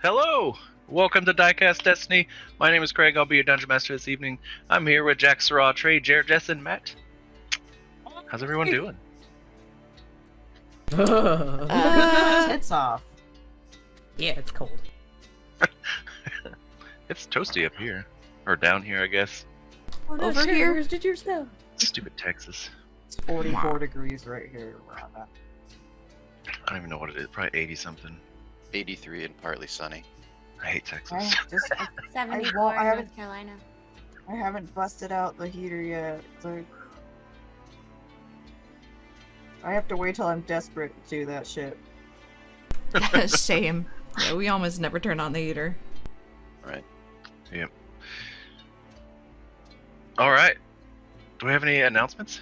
Hello! Welcome to Diecast Destiny. My name is Craig. I'll be your Dungeon Master this evening. I'm here with Jack, Sarah, Trey, Jared, Jess, and Matt. How's everyone doing? Tits off. Yeah, it's cold. It's toasty up here. Or down here, I guess. Oh, no, Over here? Where's did yours go? Stupid Texas. It's 44 degrees right here. Around that. I don't even know what it is. Probably 80-something. 83 and partly sunny. I hate Texas. I 74 I in haven't- North Carolina. haven't busted out the heater yet. So I have to wait till I'm desperate to do that shit. Same. Yeah, we almost never turn on the heater. Right. Yep. Alright. Do we have any announcements?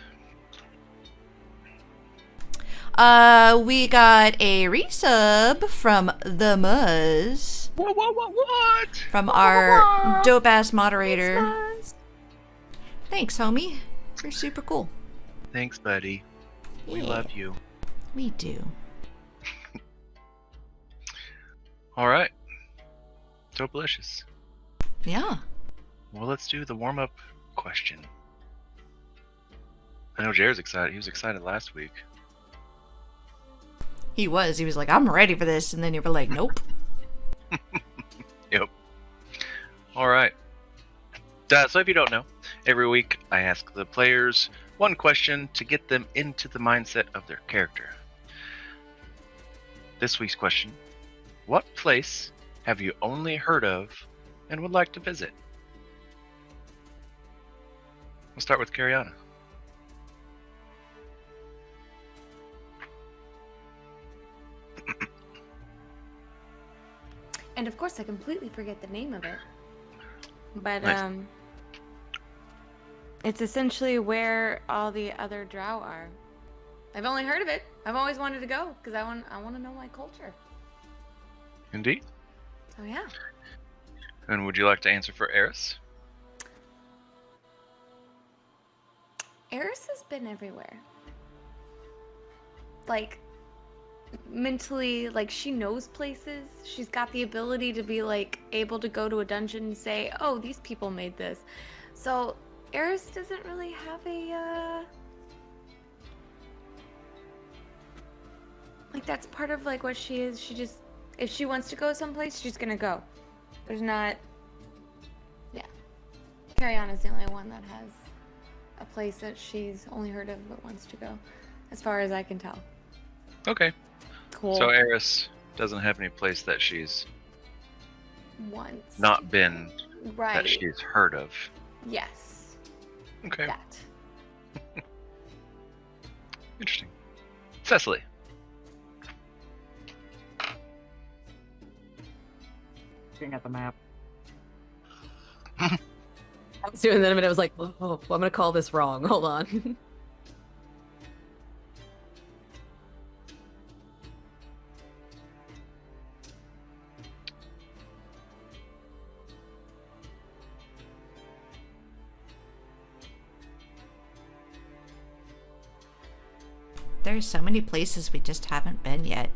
We got a resub from the Muzz. What? From our dope-ass moderator. Thanks, homie. You're super cool. Thanks, buddy. We Yeah, love you. we do. Alright. Dope-licious. Yeah. Well, let's do the warm-up question. I know Jared's excited. He was excited last week. He was like, I'm ready for this. And then you were like, nope. Yep. Alright. So if you don't know, every week I ask the players one question to get them into the mindset of their character. This week's question: what place have you only heard of and would like to visit? We'll start with Cariana. And of course, I completely forget the name of it. But, Nice. it's essentially where all the other drow are. I've only heard of it. I've always wanted to go because I want to know my culture. Indeed. So yeah. And would you like to answer for Eris? Eris has been everywhere. Like, mentally, like, she knows places. She's got the ability to be, like, able to go to a dungeon and say, oh, these people made this. So, Eris doesn't really have a, like, that's part of, like, what she is. She just, if she wants to go someplace, she's gonna go. There's not, yeah. Cariana's the only one that has a place that she's only heard of but wants to go, as far as I can tell. Okay. Cool. So Eris doesn't have any place that she's Once. not been Right. that she's heard of. Yes. Okay. That. Interesting. Cecily. Looking at the map. I was doing that, and I was like, oh, I'm going to call this wrong. Hold on. There's so many places we just haven't been yet.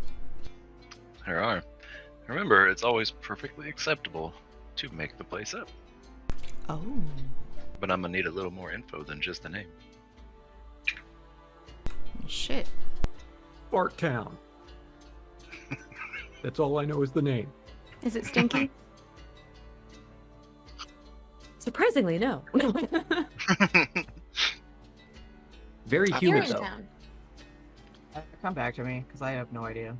There are. Remember, it's always perfectly acceptable to make the place up. Oh. But I'm gonna need a little more info than just the name. Shit. Fart Town. That's all I know is the name. Is it stinky? Surprisingly, no. Very humid though. Town. Come back to me, because I have no idea.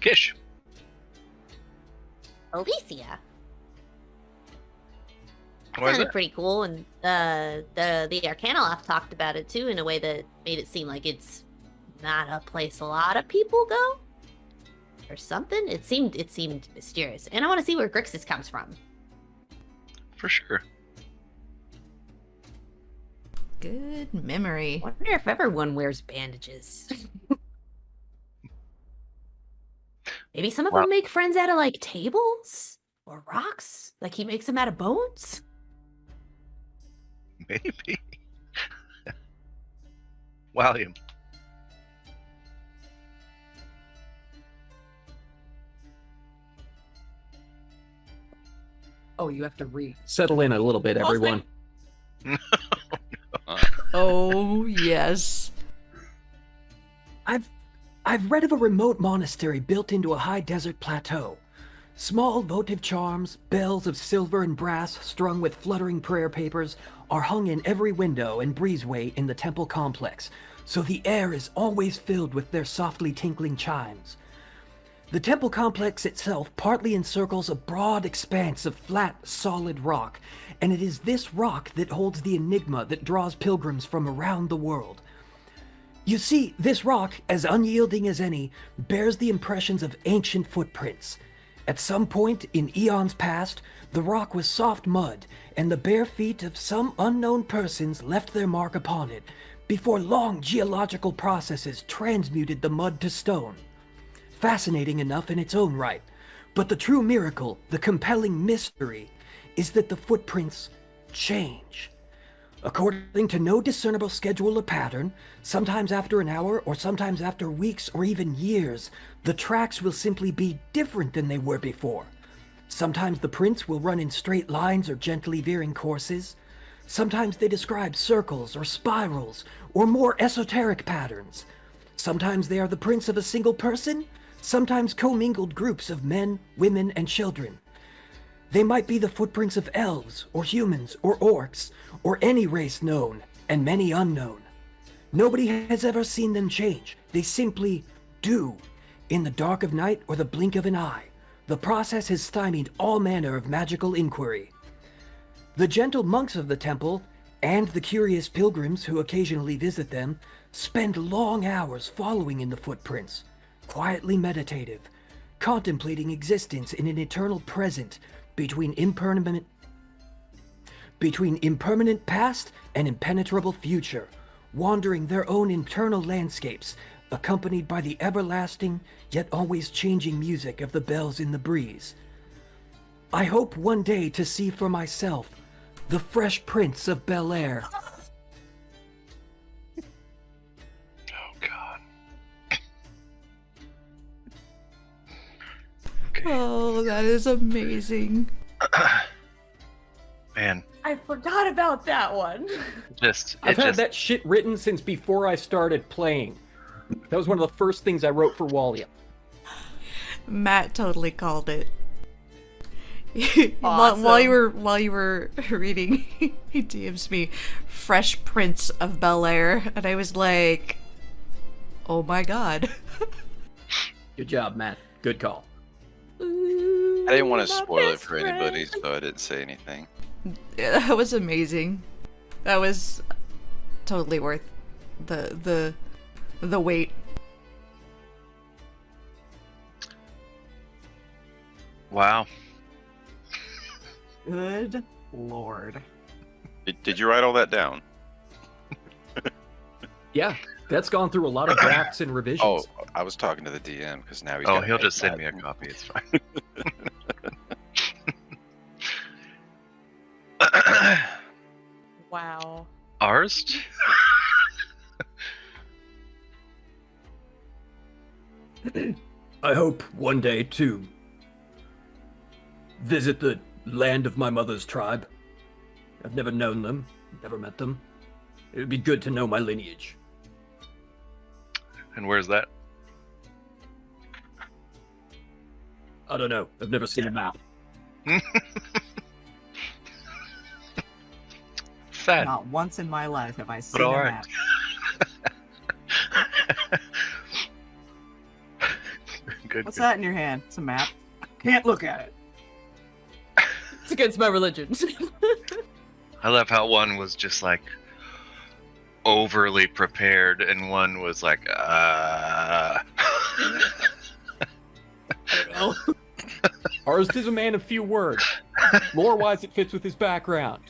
Qish. Alicia. That Why is sounded that? pretty cool, and the Arcanoloth talked about it too in a way that made it seem like it's not a place a lot of people go, or something. It seemed mysterious, and I want to see where Grixis comes from. For sure. Good memory. Wonder if everyone wears bandages. Maybe some of Wow. them make friends out of like tables or rocks. Like he makes them out of bones. Maybe. Walliam. Oh, you have to read. Settle in a little bit, everyone. Oh, yes. I've read of a remote monastery built into a high desert plateau. Small votive charms, bells of silver and brass strung with fluttering prayer papers are hung in every window and breezeway in the temple complex, so the air is always filled with their softly tinkling chimes. The temple complex itself partly encircles a broad expanse of flat, solid rock, and it is this rock that holds the enigma that draws pilgrims from around the world. You see, this rock, as unyielding as any, bears the impressions of ancient footprints. At some point in eons past, the rock was soft mud, and the bare feet of some unknown persons left their mark upon it, before long geological processes transmuted the mud to stone. Fascinating enough in its own right, but the true miracle, the compelling mystery, is that the footprints change. According to no discernible schedule or pattern, sometimes after an hour or sometimes after weeks or even years, the tracks will simply be different than they were before. Sometimes the prints will run in straight lines or gently veering courses. Sometimes they describe circles or spirals or more esoteric patterns. Sometimes they are the prints of a single person, sometimes commingled groups of men, women, and children. They might be the footprints of elves, or humans, or orcs, or any race known, and many unknown. Nobody has ever seen them change. They simply do. In the dark of night or the blink of an eye, the process has stymied all manner of magical inquiry. The gentle monks of the temple, and the curious pilgrims who occasionally visit them, spend long hours following in the footprints, quietly meditative, contemplating existence in an eternal present, between impermanent past and impenetrable future, wandering their own internal landscapes, accompanied by the everlasting yet always changing music of the bells in the breeze. I hope one day to see for myself the Fresh Prince of Bel-Air. Oh God. Oh, that is amazing. Man, I forgot about that one. I've had that shit written since before I started playing. That was one of the first things I wrote for Walliam. Matt totally called it. Awesome. While you were reading, he DMs me Fresh Prince of Bel-Air, and I was like, oh my God. Good job, Matt. Good call. I didn't want to spoil it for anybody, so I didn't say anything. Yeah, that was amazing. That was totally worth the wait. Wow. Good lord. Did you write all that down? Yeah, that's gone through a lot of drafts and revisions. Oh, I was talking to the DM because now he's. Oh, gotta he'll make just send that. me a copy. It's fine. Wow. Ours? I hope one day to visit the land of my mother's tribe. I've never known them, never met them. It would be good to know my lineage. And where's that? I don't know. I've never seen a map. Sad. Not once in my life have I seen all a right. map. Good. What's good. that in your hand? It's a map. Can't look at it. It's against my religion. I love how one was just like overly prepared and one was like, I don't know. Ours is a man of few words. Lore-wise, it fits with his background.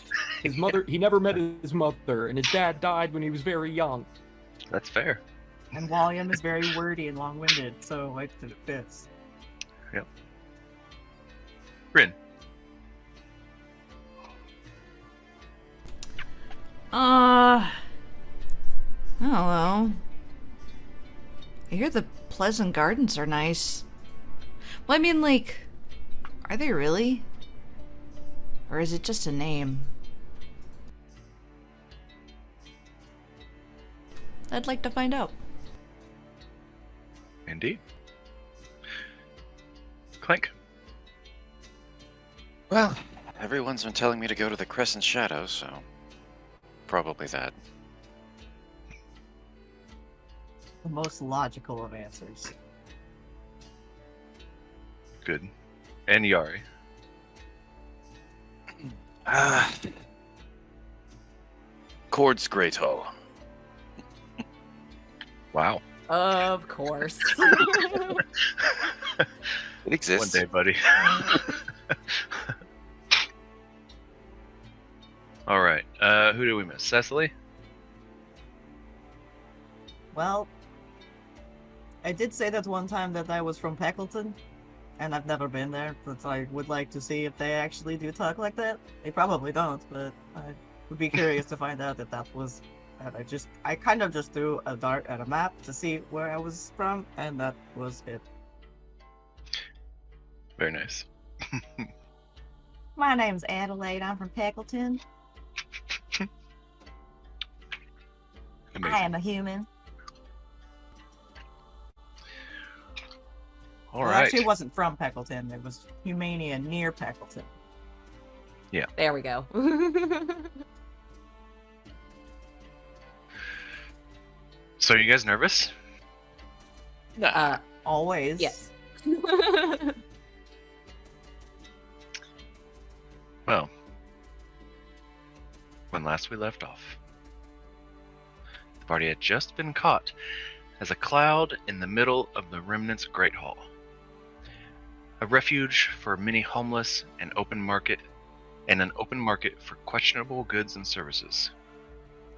His mother, he never met his mother, and his dad died when he was very young. That's fair. And Walliam is very wordy and long-winded, so it fits. Yep. Rin. I don't know. I hear the Pleasant Gardens are nice. Well, I mean, like, are they really? Or is it just a name? I'd like to find out. Indeed. Clank. Well, everyone's been telling me to go to the Crescent Shadow, so probably that. The most logical of answers. Good. And Yari. Cord's Great Hall. Wow. Of course. It exists. One day, buddy. All right. Who did we miss? Cecily? Well, I did say that one time that I was from Packleton, and I've never been there, but I would like to see if they actually do talk like that. They probably don't, but I would be curious to find out if that was... I kind of just threw a dart at a map to see where I was from, and that was it. Very nice. My name's Adelaide. I'm from Packleton. Amazing. I am a human. All Well, right. actually, it wasn't from Packleton. It was Humania near Packleton. There we go. So, are you guys nervous? Always. Yes. Well, when last we left off, the party had just been caught as a cloud in the middle of the Remnant's Great Hall, a refuge for many homeless and an open market for questionable goods and services.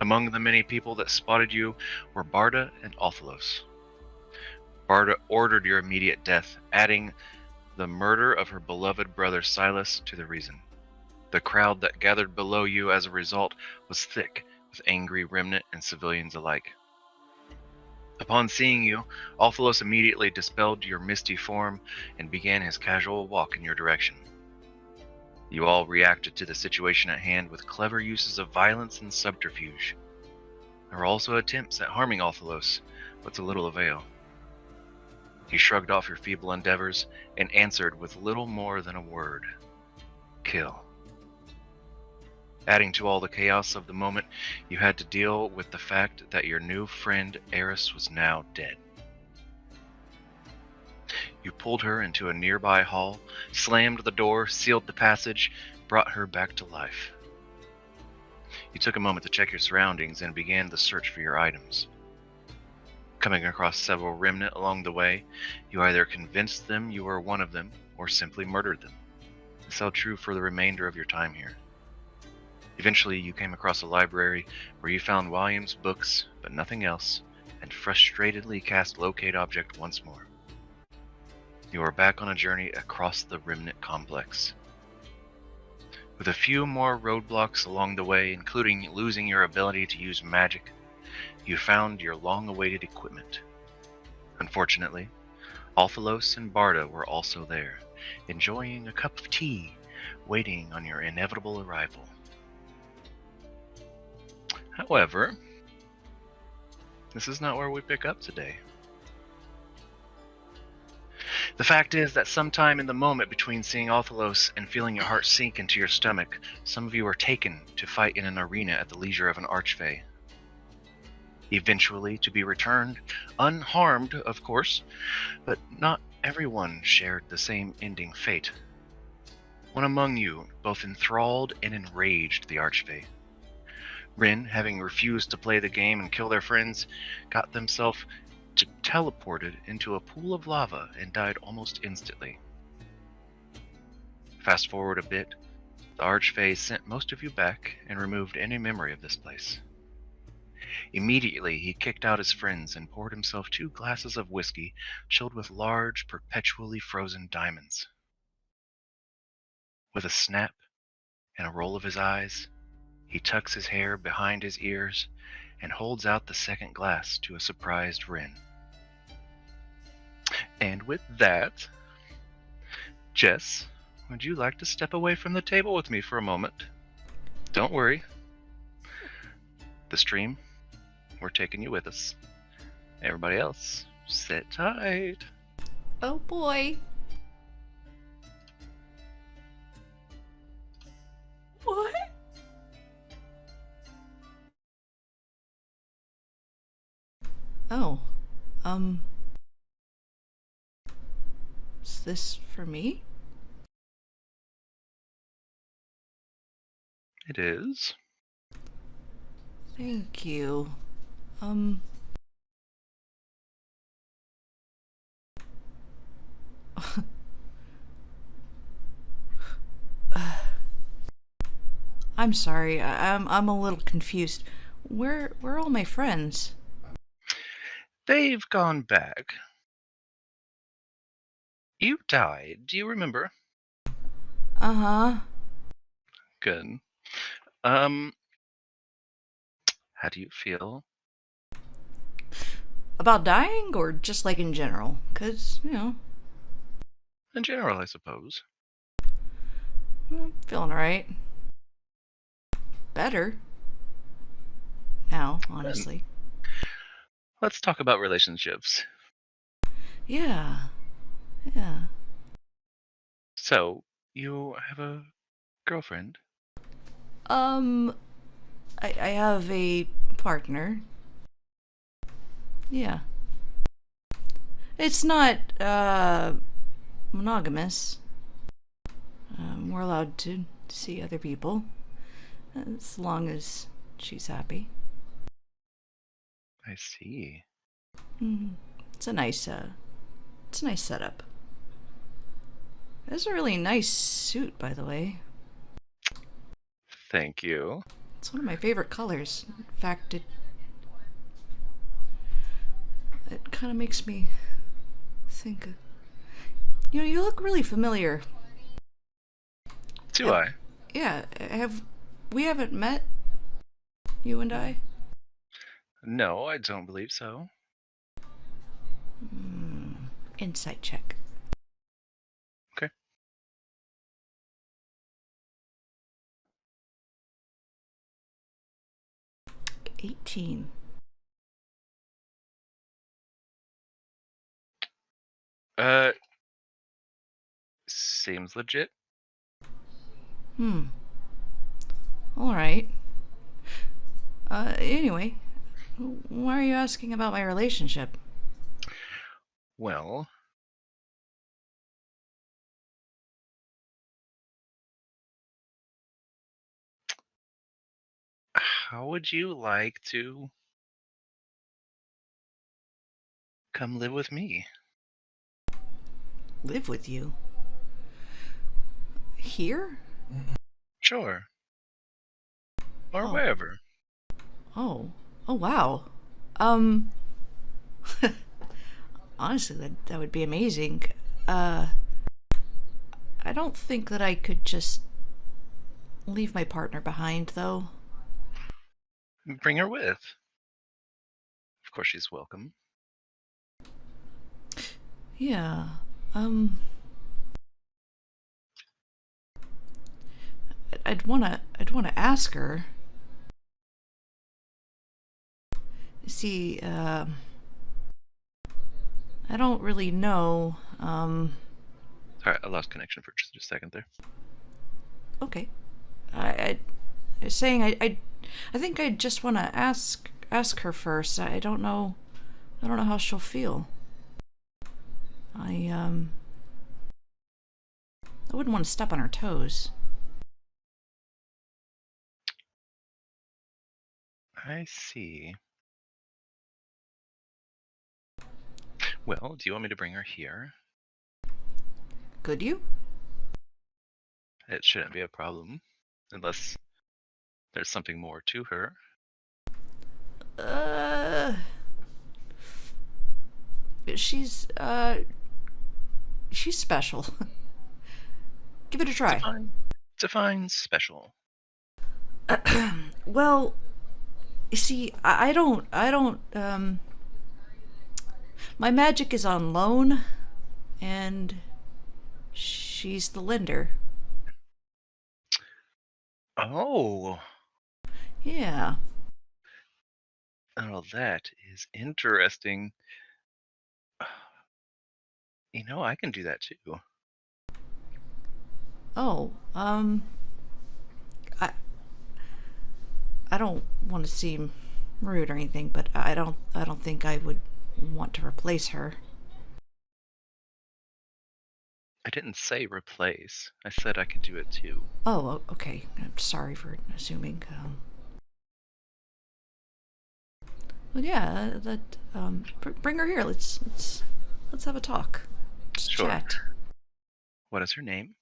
Among the many people that spotted you were Barda and Althalos. Barda ordered your immediate death, adding the murder of her beloved brother Silas to the reason. The crowd that gathered below you as a result was thick with angry remnant and civilians alike. Upon seeing you, Althalos immediately dispelled your misty form and began his casual walk in your direction. You all reacted to the situation at hand with clever uses of violence and subterfuge. There were also attempts at harming Althalos, but to little avail. He shrugged off your feeble endeavors and answered with little more than a word: kill. Adding to all the chaos of the moment, you had to deal with the fact that your new friend Eris was now dead. You pulled her into a nearby hall, slammed the door, sealed the passage, brought her back to life. You took a moment to check your surroundings and began the search for your items. Coming across several remnant along the way, you either convinced them you were one of them or simply murdered them. This held true for the remainder of your time here. Eventually, you came across a library where you found Walliam's books, but nothing else, and frustratedly cast Locate Object once more. You are back on a journey across the Remnant complex. With a few more roadblocks along the way, including losing your ability to use magic, you found your long-awaited equipment. Unfortunately, Althalos and Barda were also there, enjoying a cup of tea, waiting on your inevitable arrival. However, this is not where we pick up today. The fact is that sometime in the moment between seeing Althalos and feeling your heart sink into your stomach, some of you were taken to fight in an arena at the leisure of an archfey. Eventually to be returned, unharmed, of course, but not everyone shared the same ending fate. One among you both enthralled and enraged the archfey. Ren, having refused to play the game and kill their friends, got themselves teleported into a pool of lava and died almost instantly. Fast forward a bit, the archfey sent most of you back and removed any memory of this place. Immediately, he kicked out his friends and poured himself 2 glasses of whiskey chilled with large, perpetually frozen diamonds. With a snap and a roll of his eyes, he tucks his hair behind his ears and holds out the second glass to a surprised Ren. And with that, Jess, would you like to step away from the table with me for a moment? Don't worry. The stream, we're taking you with us. Everybody else, sit tight. Oh boy. What? Oh. Is this for me? It is. Thank you. I'm sorry. I'm a little confused. Where are all my friends? They've gone back. You died, do you remember? Uh-huh. Good. How do you feel? About dying or just like in general? 'Cause, you know, In general, I suppose. I'm feeling alright. Better. Now, honestly. Let's talk about relationships. Yeah. Yeah. So, you have a girlfriend? I have a partner. Yeah. It's not, monogamous. We're allowed to see other people. As long as she's happy. I see. It's a nice setup. It's a really nice suit, by the way. Thank you. It's one of my favorite colors. In fact, it kind of makes me think. You know, you look really familiar. Do I? Yeah, we haven't met, you and I? No, I don't believe so. Insight check. Okay. $18. Seems legit. Alright. Anyway, why are you asking about my relationship? Well, how would you like to come live with me? Live with you? Here? Sure. Or Oh. wherever. Oh wow. Honestly, that would be amazing. I don't think that I could just leave my partner behind, though. Bring her with. Of course, she's welcome. Yeah. I'd wanna ask her. See, I don't really know. Sorry, I lost connection for just a second there. Okay. I was saying I think I just want to ask her first. I don't know how she'll feel. I wouldn't want to step on her toes. I see. Well, do you want me to bring her here? Could you? It shouldn't be a problem. Unless there's something more to her. She's special. Give it a try. Define special. Well, you see, I don't, my magic is on loan, and She's the lender. Oh, Yeah. oh, that is interesting. You know, I can do that too. Oh, I I don't want to seem rude or anything, but I don't think I would want to replace her. I didn't say replace. I said I can do it too. Oh, okay. I'm sorry for assuming. But yeah, bring her here. Let's have a talk. Just Sure. chat. What is her name?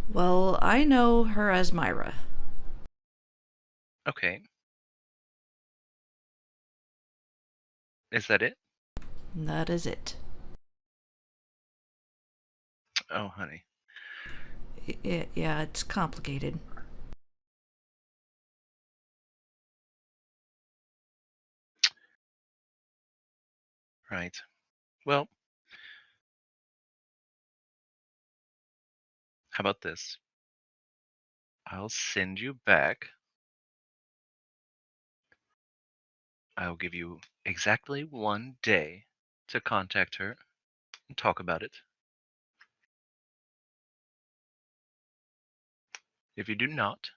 Well, I know her as Myra. Okay. Is that it? That is it. Oh, honey. Yeah, it's complicated. Right. Well, how about this? I'll send you back. I'll give you exactly 1 day to contact her and talk about it. If you do not,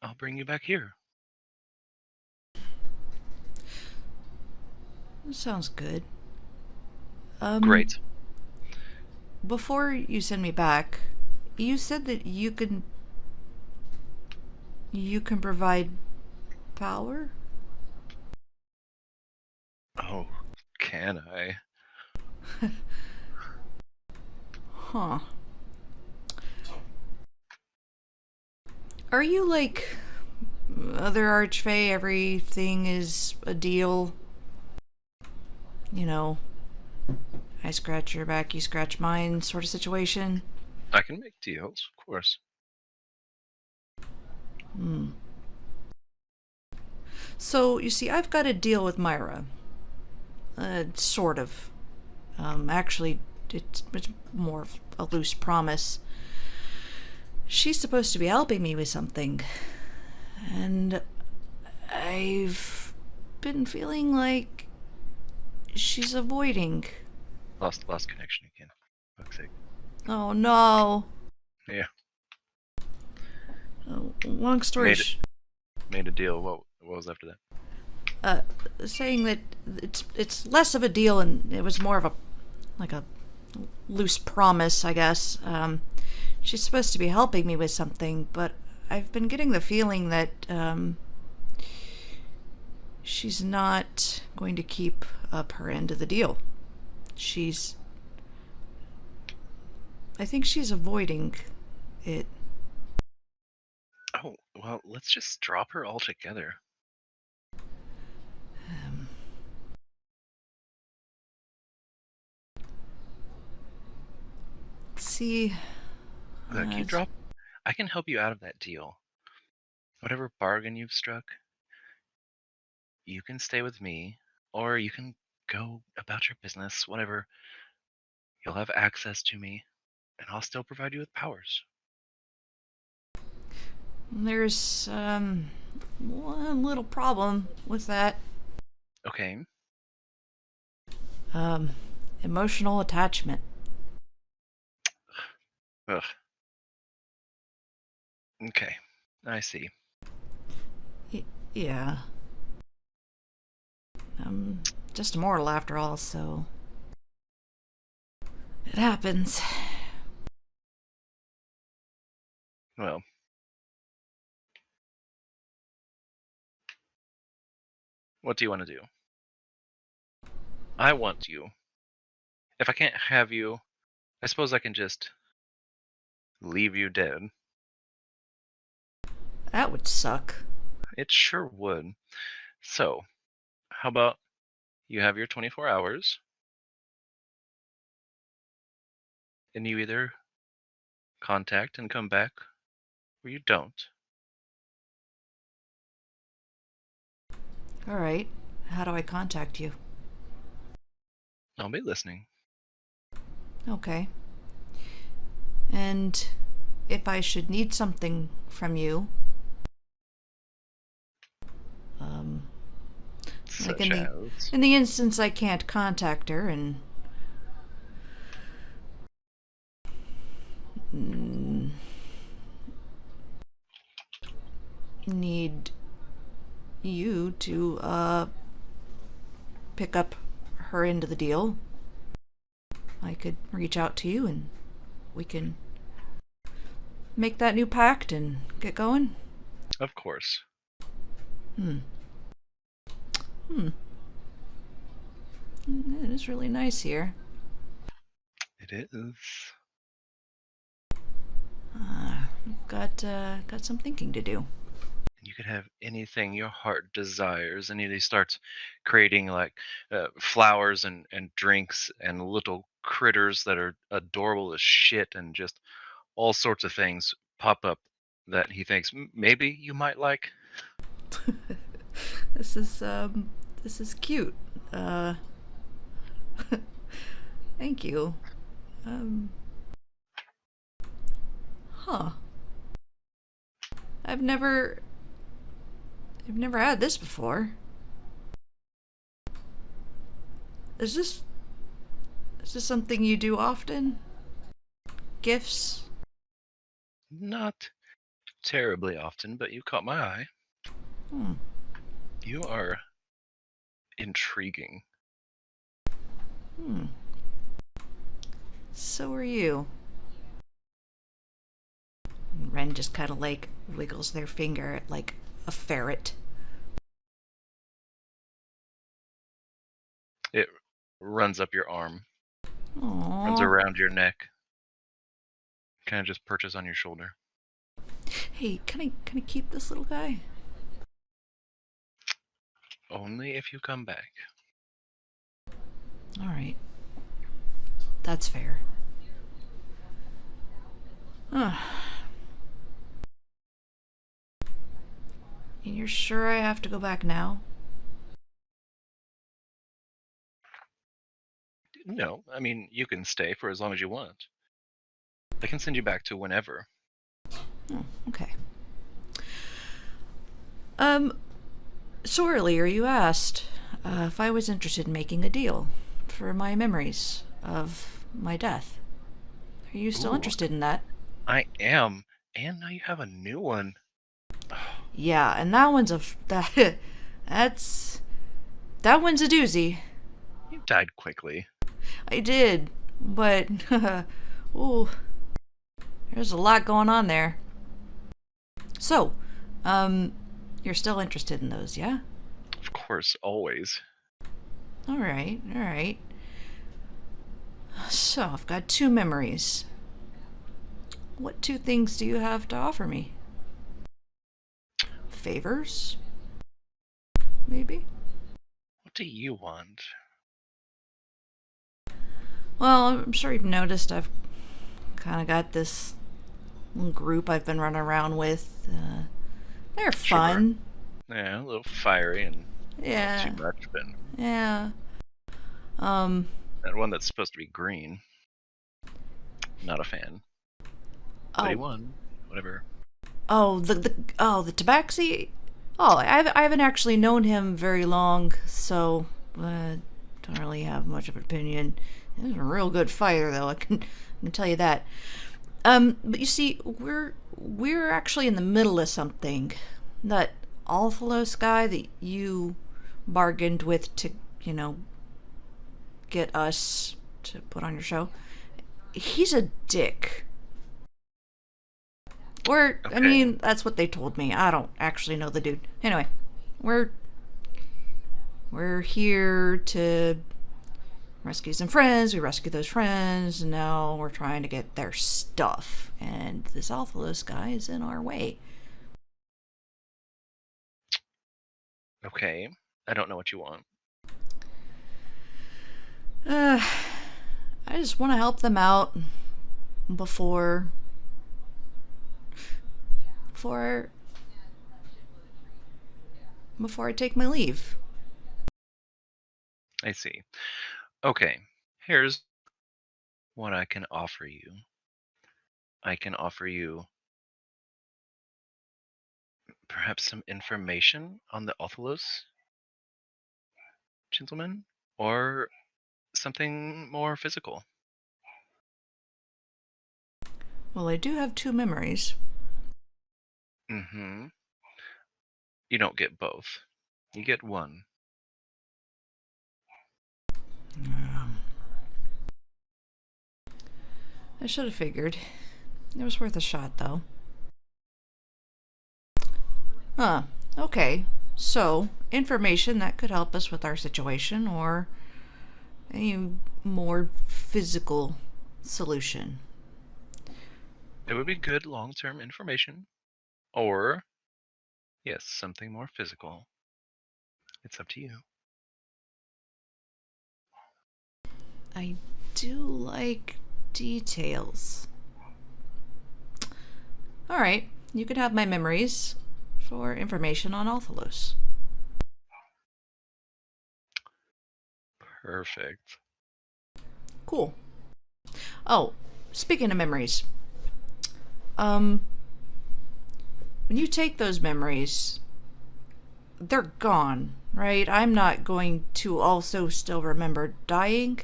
I'll bring you back here. Sounds good. Great. Before you send me back, you said that you can provide power? Oh, can I? Huh. Are you like other Archfey, everything is a deal? You know, I scratch your back, you scratch mine sort of situation? I can make deals, of course. So, you see, I've got a deal with Myra. Sort of. Actually, it's more of a loose promise. She's supposed to be helping me with something. And I've been feeling like she's avoiding. Lost connection again. Fuck's sake. Oh no. Yeah. Long story Made a deal. What was after that? saying that it's less of a deal and it was more of a loose promise, I guess. She's supposed to be helping me with something, but I've been getting the feeling that she's not going to keep up her end of the deal. I think she's avoiding it. Oh, well, let's just drop her altogether. See, Look, I can help you out of that deal. Whatever bargain you've struck, you can stay with me, or you can go about your business, whatever. You'll have access to me, and I'll still provide you with powers. there's one little problem with that. Okay. Emotional attachment. Ugh. Okay, I see. Yeah. I'm just a mortal after all, so it happens. Well, what do you want to do? I want you. If I can't have you, I suppose I can just leave you dead. That would suck. It sure would. So, how about you have your 24 hours, and you either contact and come back, or you don't. Alright, how do I contact you? I'll be listening. Okay. And if I should need something from you, like Such as. in the instance I can't contact her and need you to pick up her end of the deal, I could reach out to you and we can make that new pact and get going. Of course. It is really nice here. It is. I've got some thinking to do. You could have anything your heart desires, and he starts creating like flowers and drinks and little critters that are adorable as shit, and just all sorts of things pop up that he thinks maybe you might like. This is cute. Thank you. Huh. I've never had this before. Is this something you do often? Gifts? Not terribly often, but you caught my eye. You are intriguing. So are you. Ren just kind of like wiggles their finger at like a ferret. It runs up your arm, Aww. runs around your neck, kind of just perches on your shoulder. Hey, can I keep this little guy? Only if you come back. All right. That's fair. And you're sure I have to go back now? No, I mean, you can stay for as long as you want. I can send you back to whenever. Oh, okay. So earlier you asked if I was interested in making a deal for my memories of my death. Are you still interested in that? I am, and now you have a new one. Yeah, and that one's that one's a doozy. You died quickly. I did, but ooh, there's a lot going on there. So, you're still interested in those, yeah? Of course, always. All right. So, I've got 2 memories. What 2 things do you have to offer me? Favors? Maybe? What do you want? Well, I'm sure you've noticed I've kind of got this little group I've been running around with. They're fun. Sure. Yeah, a little fiery and Yeah. not too much, but Yeah. that one that's supposed to be green. Not a fan. But he won. Whatever. Oh, the Tabaxi. Oh, I haven't actually known him very long, so don't really have much of an opinion. He's a real good fighter, though. I can tell you that. But you see, we're actually in the middle of something. That Althalos guy that you bargained with to, get us to put on your show. He's a dick. I mean, that's what they told me. I don't actually know the dude. Anyway, we're here to rescue some friends. We rescue those friends, and now we're trying to get their stuff. And this Althalos guy is in our way. Okay. I don't know what you want. I just want to help them out before I take my leave. I see. Okay, here's what I can offer you. I can offer you perhaps some information on the Althalos gentleman, or something more physical. Well, I do have 2 memories. Mm-hmm. You don't get both. You get one. I should have figured. It was worth a shot, though. Huh. Okay. So, information that could help us with our situation, or a more physical solution. It would be good long-term information, or, yes, something more physical. It's up to you. I do like details. Alright, you can have my memories for information on Althalos. Perfect. Cool. Oh, speaking of memories, when you take those memories, they're gone, right? I'm not going to also still remember dying.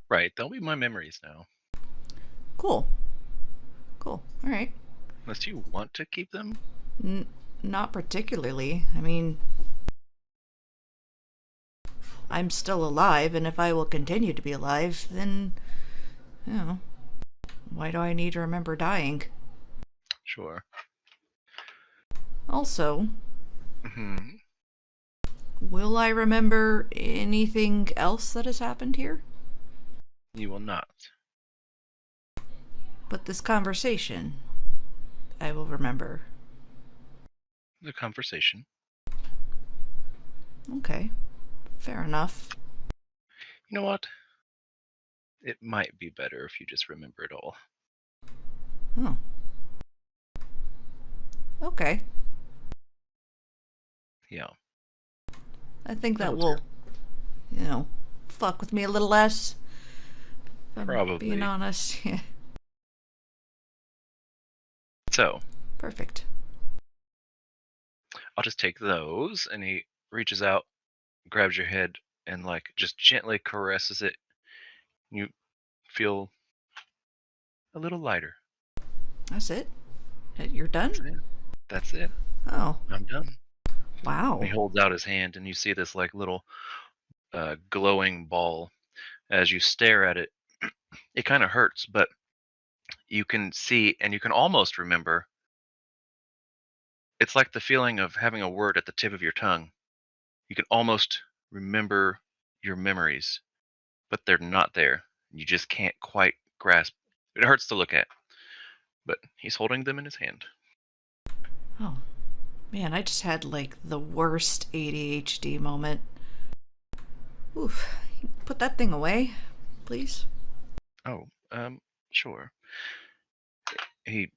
Right, they'll be my memories now. Cool. Cool. All right. Unless you want to keep them? Not particularly. I mean, I'm still alive, and if I will continue to be alive, then, you know, why do I need to remember dying? Sure. Also, Mm-hmm. will I remember anything else that has happened here? You will not. But this conversation, I will remember. The conversation. Okay. Fair enough. You know what? It might be better if you just remember it all. Oh. Okay. Yeah. I think that That'll will, do. fuck with me a little less. If I'm Probably. being honest. Yeah. So, Perfect. I'll just take those, and he reaches out, grabs your head, and just gently caresses it. You feel a little lighter. That's it? You're done? That's it. That's it. Oh. I'm done. Wow. And he holds out his hand, and you see this little glowing ball. As you stare at it, it kind of hurts, but you can see, and you can almost remember. It's like the feeling of having a word at the tip of your tongue. You can almost remember your memories, but they're not there. You just can't quite grasp. It hurts to look at, but he's holding them in his hand. Oh. Man, I just had the worst ADHD moment. Oof. Put that thing away, please. Oh, sure. He,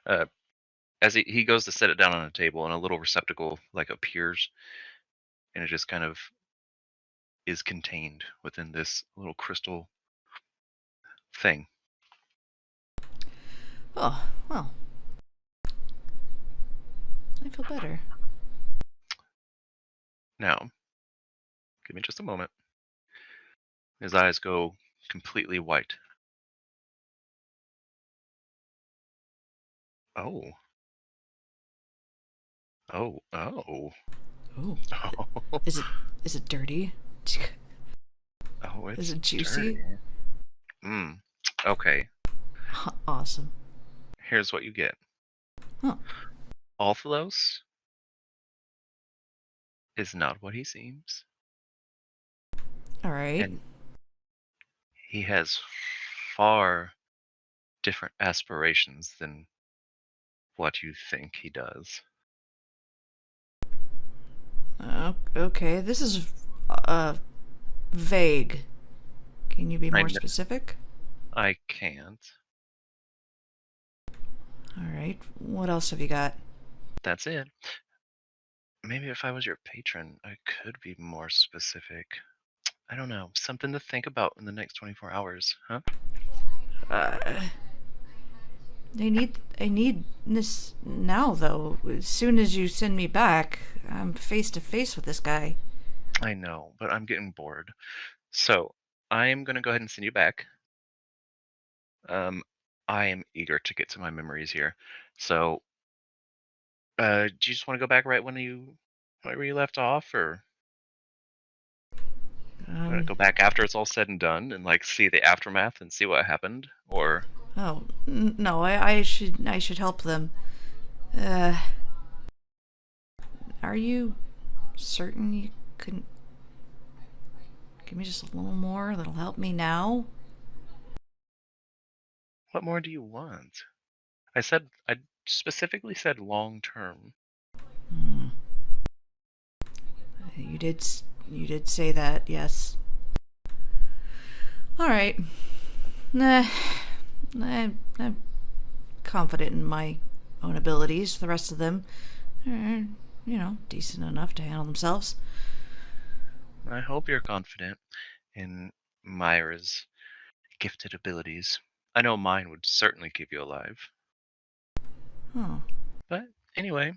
uh, as he goes to set it down on a table, and a little receptacle appears, and it just kind of is contained within this little crystal thing. Oh, well. I feel better. Now, give me just a moment. His eyes go completely white. Oh. Oh. Oh. Ooh. Oh. Is it dirty? Oh, it's Is it juicy? Mmm. Okay. Awesome. Here's what you get. Huh. Althalos is not what he seems. All right. And he has far different aspirations than what you think he does. Okay, this is vague. Can you be more specific? I can't. All right. What else have you got? That's it. Maybe if I was your patron, I could be more specific. I don't know, something to think about in the next 24 hours, huh? I need this now, though. As soon as you send me back, I'm face to face with this guy. I know, but I'm getting bored. So, I'm gonna go ahead and send you back. I am eager to get to my memories here. So, do you just want to go back right where you left off, or go back after it's all said and done and like see the aftermath and see what happened, or Oh, no, I should help them. Are you certain you couldn't give me just a little more that'll help me now? what more do you want? I specifically said long term. You did say that, yes. All right. I'm confident in my own abilities. The rest of them are, decent enough to handle themselves. I hope you're confident in Myra's gifted abilities. I know mine would certainly keep you alive. Huh. But anyway.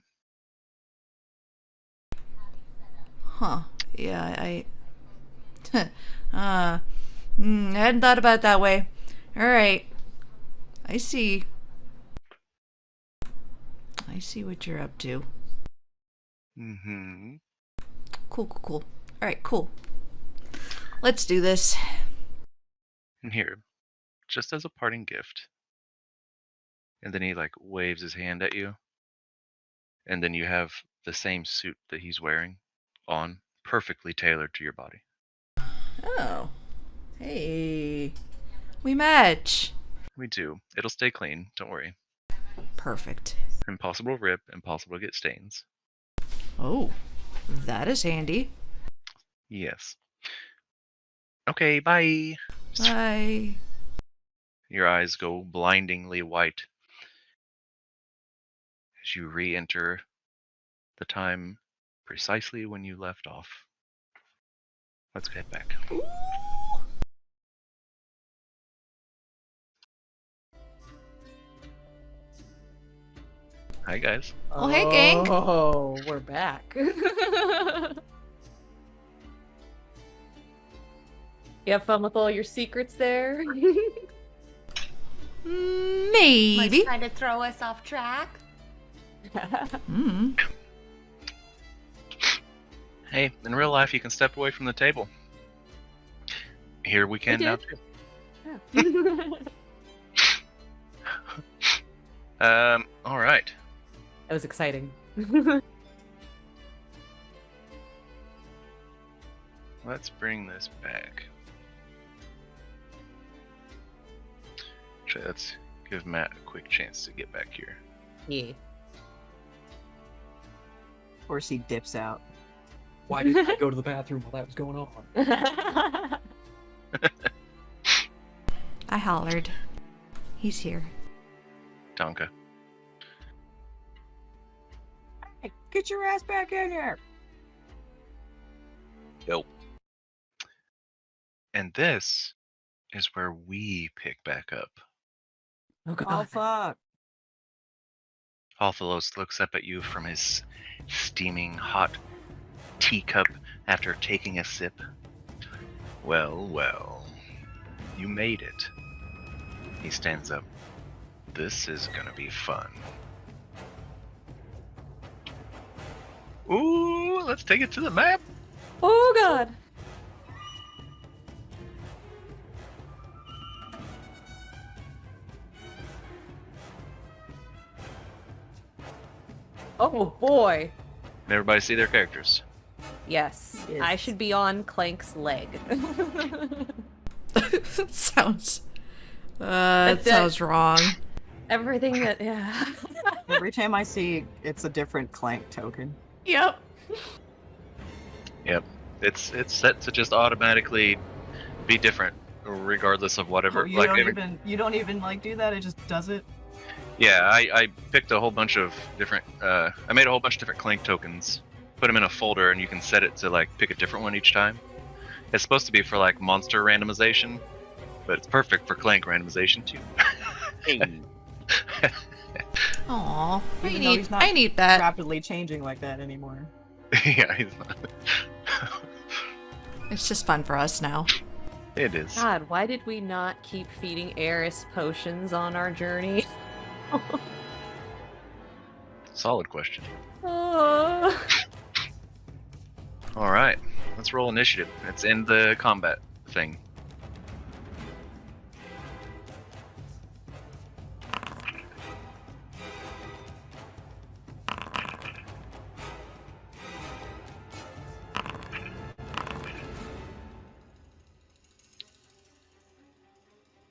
Huh. Yeah, I hadn't thought about it that way. Alright. I see what you're up to. Mm-hmm. Cool. Alright, cool. Let's do this. And here, just as a parting gift. And then he like waves his hand at you. And then you have the same suit that he's wearing on, perfectly tailored to your body. Oh. Hey. We match. We do. It'll stay clean, don't worry. Perfect. Impossible to rip, impossible to get stains. Oh, that is handy. Yes. Okay, bye. Bye. Your eyes go blindingly white as you re-enter the time precisely when you left off. Let's get back. Ooh. Hi, guys. Oh, hey, gang. Oh, we're back. You have fun with all your secrets there? Maybe. Trying to throw us off track. Hey, in real life, you can step away from the table. Here we can now too. Yeah. All right. That was exciting. Let's bring this back. Actually, let's give Matt a quick chance to get back here. Yeah. Of course, he dips out. Why didn't I go to the bathroom while that was going on? I hollered. He's here. Tonka. Hey, get your ass back in here! Nope. And this is where we pick back up. Oh, God. Oh, fuck. Althalos looks up at you from his steaming hot teacup after taking a sip. Well, you made it. He stands up. This is gonna be fun. Ooh, let's take it to the map. Oh, God. Oh, boy. Everybody see their characters. Yes. Yes. I should be on Clank's leg. Sounds. That sounds wrong. Everything that, yeah. Every time I see it's a different Clank token. Yep. Yep. It's set to just automatically be different, regardless of whatever. Oh, you don't even like do that. It just does it. Yeah, I picked a whole bunch of different. I made a whole bunch of different Clank tokens, put them in a folder, and you can set it to like pick a different one each time. It's supposed to be for like monster randomization, but it's perfect for clank randomization too. Aw, Even though he's not I need that. rapidly changing like that anymore. Yeah, he's not. It's just fun for us now. It is. God, why did we not keep feeding Eris potions on our journey? Solid question. Oh. All right, let's roll initiative. It's in the combat thing.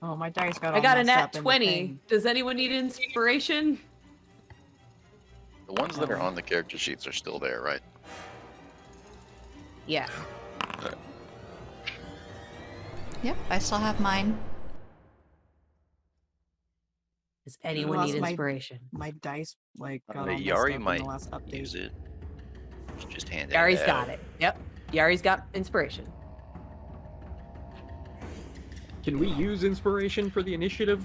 Oh, my dice got I all got a messed nat up in the 20. thing. Does anyone need inspiration? The ones that are on the character sheets are still there, right? Yeah. Yep, I still have mine. Does anyone lost need my- inspiration? My dice, like, got all messed Yari up in might the last update. use it. Just hand it Yari's out. got it. Yep. Yari's got inspiration. Can we use inspiration for the initiative?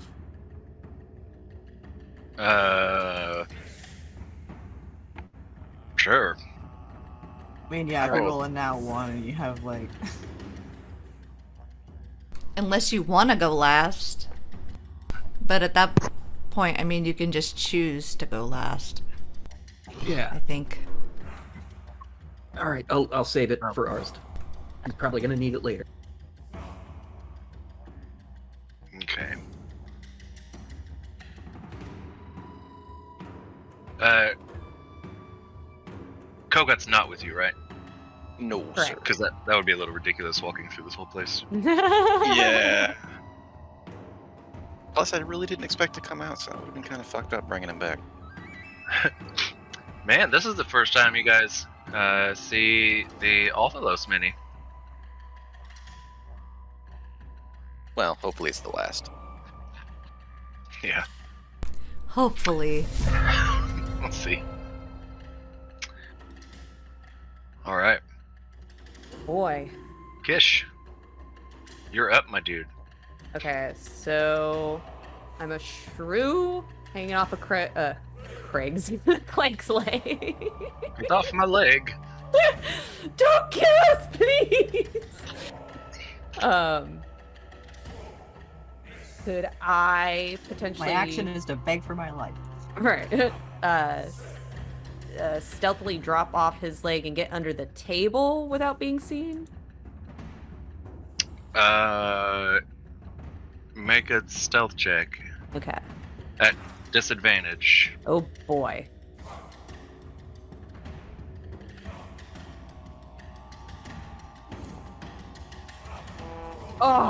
Sure. I mean, yeah, if you Oh. roll a now 1 and you have, like... Unless you want to go last. But at that point, I mean, you can just choose to go last, Yeah. I think. All right, I'll save it for Arst. He's probably gonna need it later. Okay. Kogut's not with you, right? No, Correct. sir. Because that would be a little ridiculous walking through this whole place. Yeah. Plus, I really didn't expect to come out, so it would have been kind of fucked up bringing him back. Man, this is the first time you guys see the Althalos mini. Well, hopefully it's the last. Yeah, Hopefully. let's see. All right, Boy. Qish, you're up, my dude. Okay, so I'm a shrew hanging off a Craig's Clank's leg. Get off my leg. Don't kill us, please. Could I potentially? My action is to beg for my life. Right. Stealthily drop off his leg and get under the table without being seen? Make a stealth check Okay. at disadvantage. Oh boy.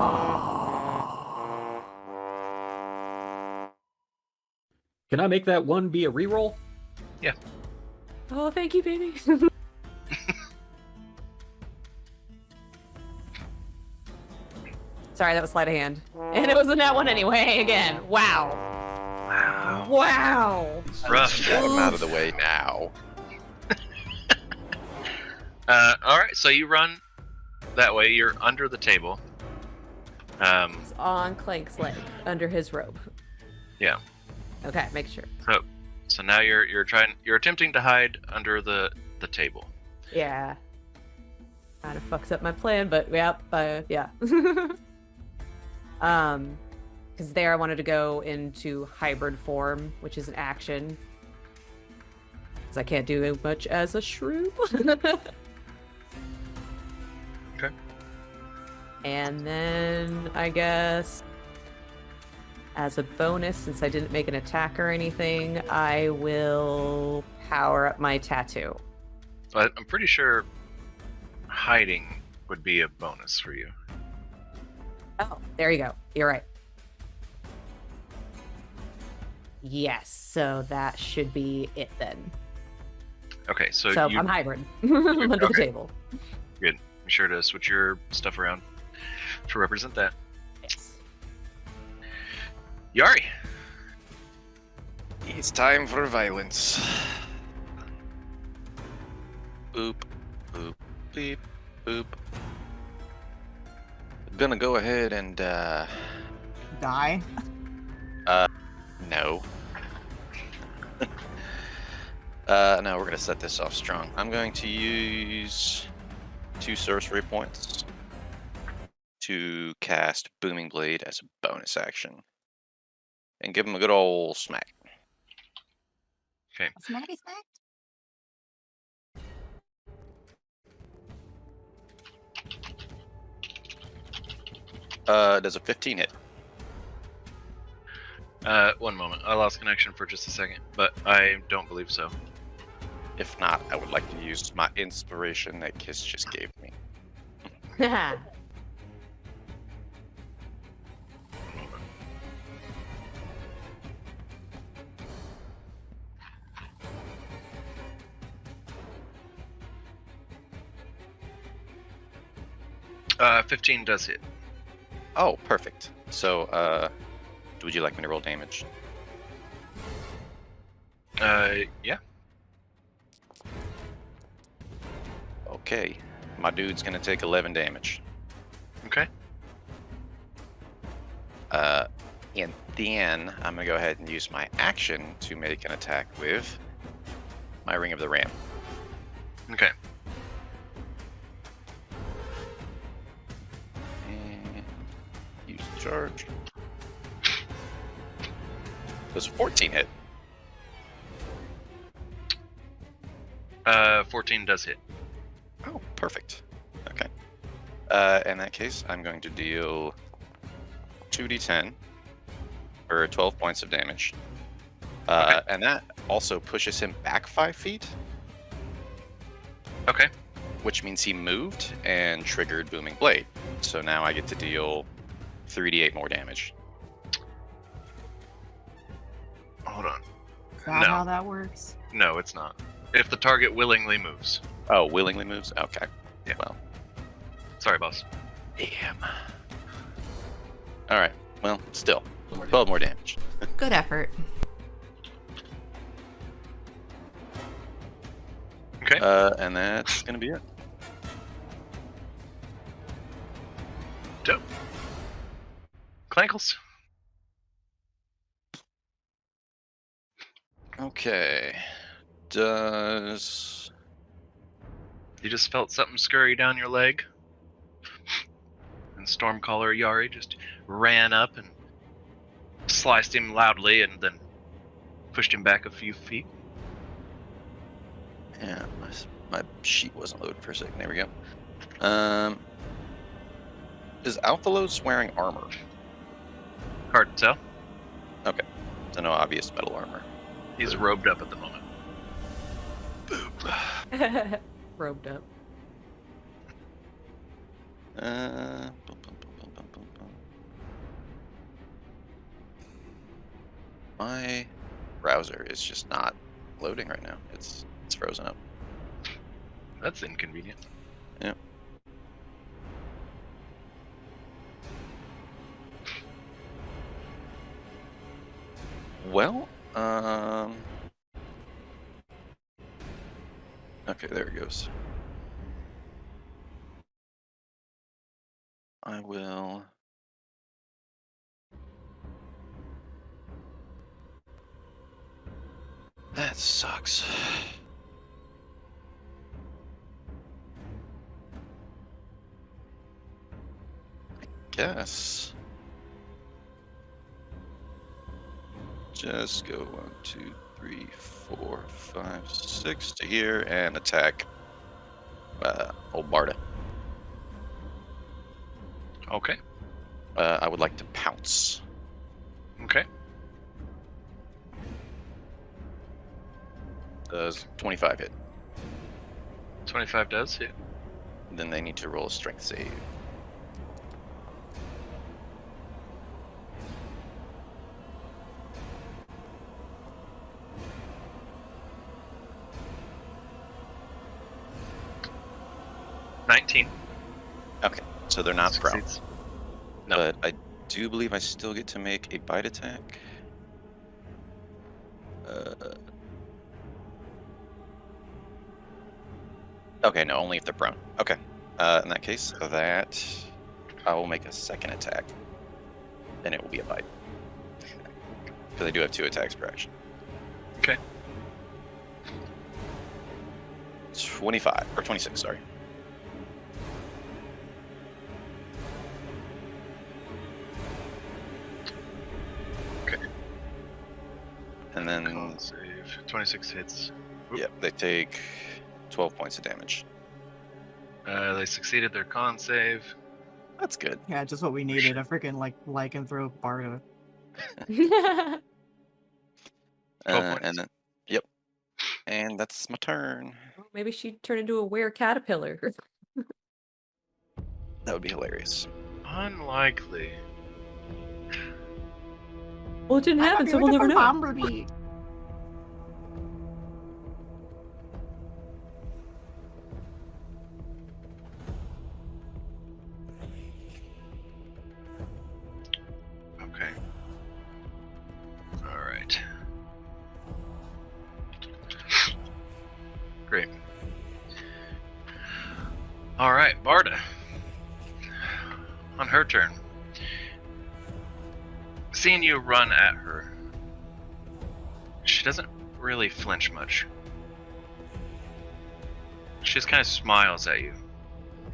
Oh. Can I make that one be a reroll? Oh, thank you, baby. Sorry, that was sleight of hand. And it was a nat one anyway, again. Wow. Wow. Wow. Rough. Got him out of the way now. All right, so you run that way. You're under the table. It's on Clank's leg, under his robe. Yeah. Okay, make sure. So now you're attempting to hide under the table. Yeah. Kind of fucks up my plan, but yeah. Because there I wanted to go into hybrid form, which is an action. Because I can't do much as a shrew. Okay. And then I guess as a bonus, since I didn't make an attack or anything, I will power up my tattoo. But I'm pretty sure hiding would be a bonus for you. Oh, there you go. You're right. Yes, so that should be it then. Okay, so I'm hybrid. I'm under the Okay. table. Good. Be sure to switch your stuff around to represent that. Yes. Yari. It's time for violence. Boop, boop, beep, boop. gonna go ahead and Die. no. No, we're gonna set this off strong. I'm going to use 2 sorcery points to cast Booming Blade as a bonus action, and give him a good old smack. Okay. Smackety smack. Does a 15 hit? One moment. I lost connection for just a second, but I don't believe so. If not, I would like to use my inspiration that Qish just gave me. One moment. Uh, 15 does hit. Oh, perfect. So, would you like me to roll damage? Yeah. Okay. My dude's gonna take 11 damage. Okay. And then I'm gonna go ahead and use my action to make an attack with my Ring of the Ram. Okay. And use charge. Does 14 hit? 14 does hit. Oh, perfect. Okay. In that case, I'm going to deal 2d10 or 12 points of damage. Okay. And that also pushes him back 5 feet, Okay. which means he moved and triggered Booming Blade. So now I get to deal 3d8 more damage. Hold on. Is that No. how that works? No, it's not. If the target willingly moves. Oh, willingly moves? Okay. Yeah. Well, Sorry, boss. damn. Alright. Well, still. 12 more damage. Good effort. Okay. And that's gonna be it. Dope. Clankles. Okay. Does... You just felt something scurry down your leg. And Stormcaller Yari just ran up and sliced him loudly and then pushed him back a few feet. Yeah, my sheet wasn't loaded for a second. There we go. Is Althalos wearing armor? Hard to tell. Okay. So no obvious metal armor. He's robed up at the moment. Robed up. Bum, bum, bum, bum, bum, bum, bum. My browser is just not loading right now. It's frozen up. That's inconvenient. Yep. Well, okay, there it goes. I will. That sucks. I guess. Just go 1, 2, 3, 4, 5, 6 to here and attack old Barda. Okay. I would like to pounce. Okay. Does 25 hit? 25 does hit. Then they need to roll a strength save. Okay, so they're not prone. Succeeds. No. But I do believe I still get to make a bite attack. Okay, no, only if they're prone. Okay. In that case, that I will make a second attack. And it will be a bite. Because I do have 2 attacks per action. Okay. 25, or 26, sorry. Okay. And then, Con save. 26 hits. yep, they take 12 points of damage. They succeeded their con save. That's good. Yeah, just what we needed. A freaking lycanthrope Barda. 12 points. And then, yep. And that's my turn. Maybe she'd turn into a were-caterpillar. That would be hilarious. Unlikely. Well, it didn't happen, so we'll never know. Bumblebee. Okay. Alright. Great. Alright, Barda. On her turn. Seeing you run at her, she doesn't really flinch much. She just kind of smiles at you,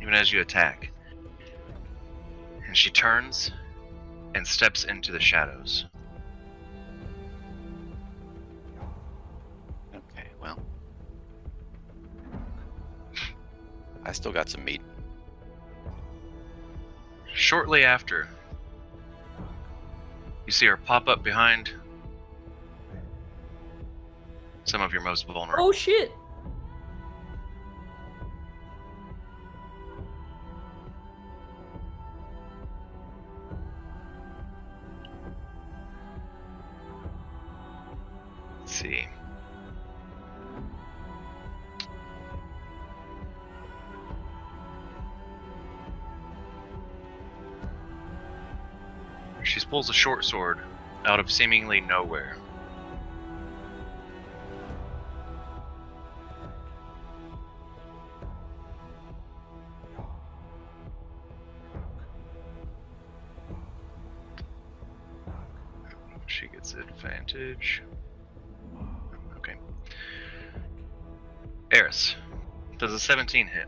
even as you attack. And she turns and steps into the shadows. Okay, well. I still got some meat. Shortly after, you see her pop up behind some of your most vulnerable. Oh shit! Let's see. She pulls a short sword out of seemingly nowhere. She gets advantage. Okay. Eris, does a 17 hit?